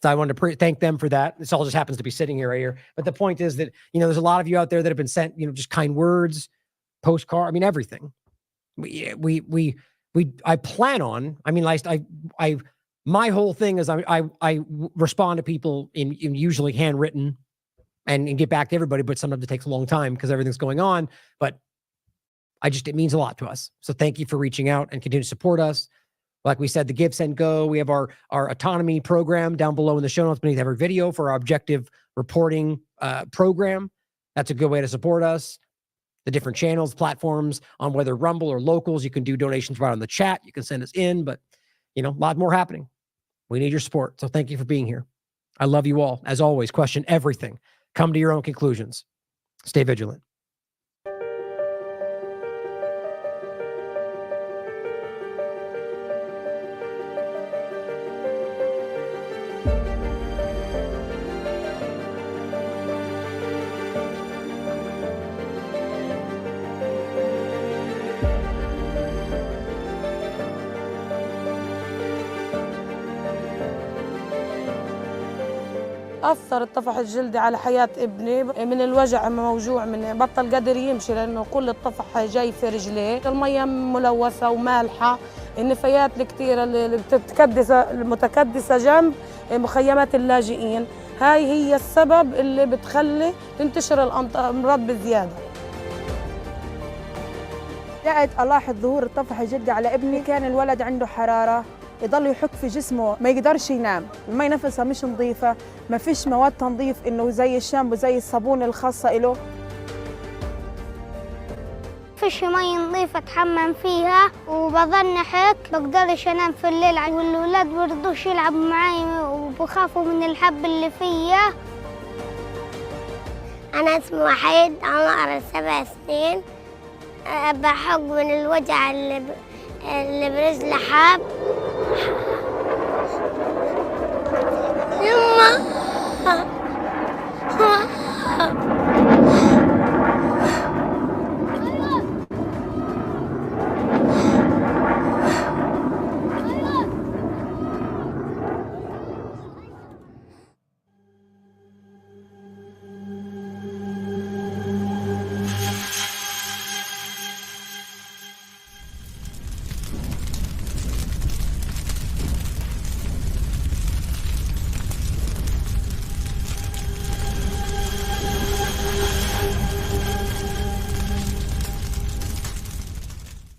So I wanted to thank them for that. This all just happens to be sitting here right here. But the point is that, there's a lot of you out there that have been sent, just kind words, postcard, everything. I plan on, my whole thing is I respond to people in usually handwritten and get back to everybody, but sometimes it takes a long time because everything's going on. But it means a lot to us. So thank you for reaching out and continue to support us. Like we said, the Give, Send, Go. We have our autonomy program down below in the show notes beneath every video for our objective reporting program. That's a good way to support us. The different channels, platforms on whether Rumble or Locals. You can do donations right on the chat. You can send us in, but a lot more happening. We need your support. So thank you for being here. I love you all. As always, question everything. Come to your own conclusions. Stay vigilant. أثر طفح الجلد على حياة ابني من الوجع موجوع من بطل قادر يمشي لأنه كل الطفح جاي في رجليه المية ملوثة ومالحة النفايات الكتيرة اللي المتكدسة جنب مخيمات اللاجئين هاي هي السبب اللي بتخلي تنتشر الأمراض بزيادة. بدأت ألاحظ ظهور الطفح الجلدي على ابني كان الولد عنده حرارة يضل يحك في جسمه ما يقدرش ينام المي نفسها مش نظيفة ما فيش مواد تنظيف إنه زي الشامبو زي الصابون الخاصة إله فيش مي نظيفة أتحمم فيها وبظن حك بقدرش أنام في الليل والولاد برضوش يلعبوا معي وبخافوا من الحب اللي فيا. أنا اسمي وحيد عمري 7 سنين بحق من الوجع اللي برجل حاب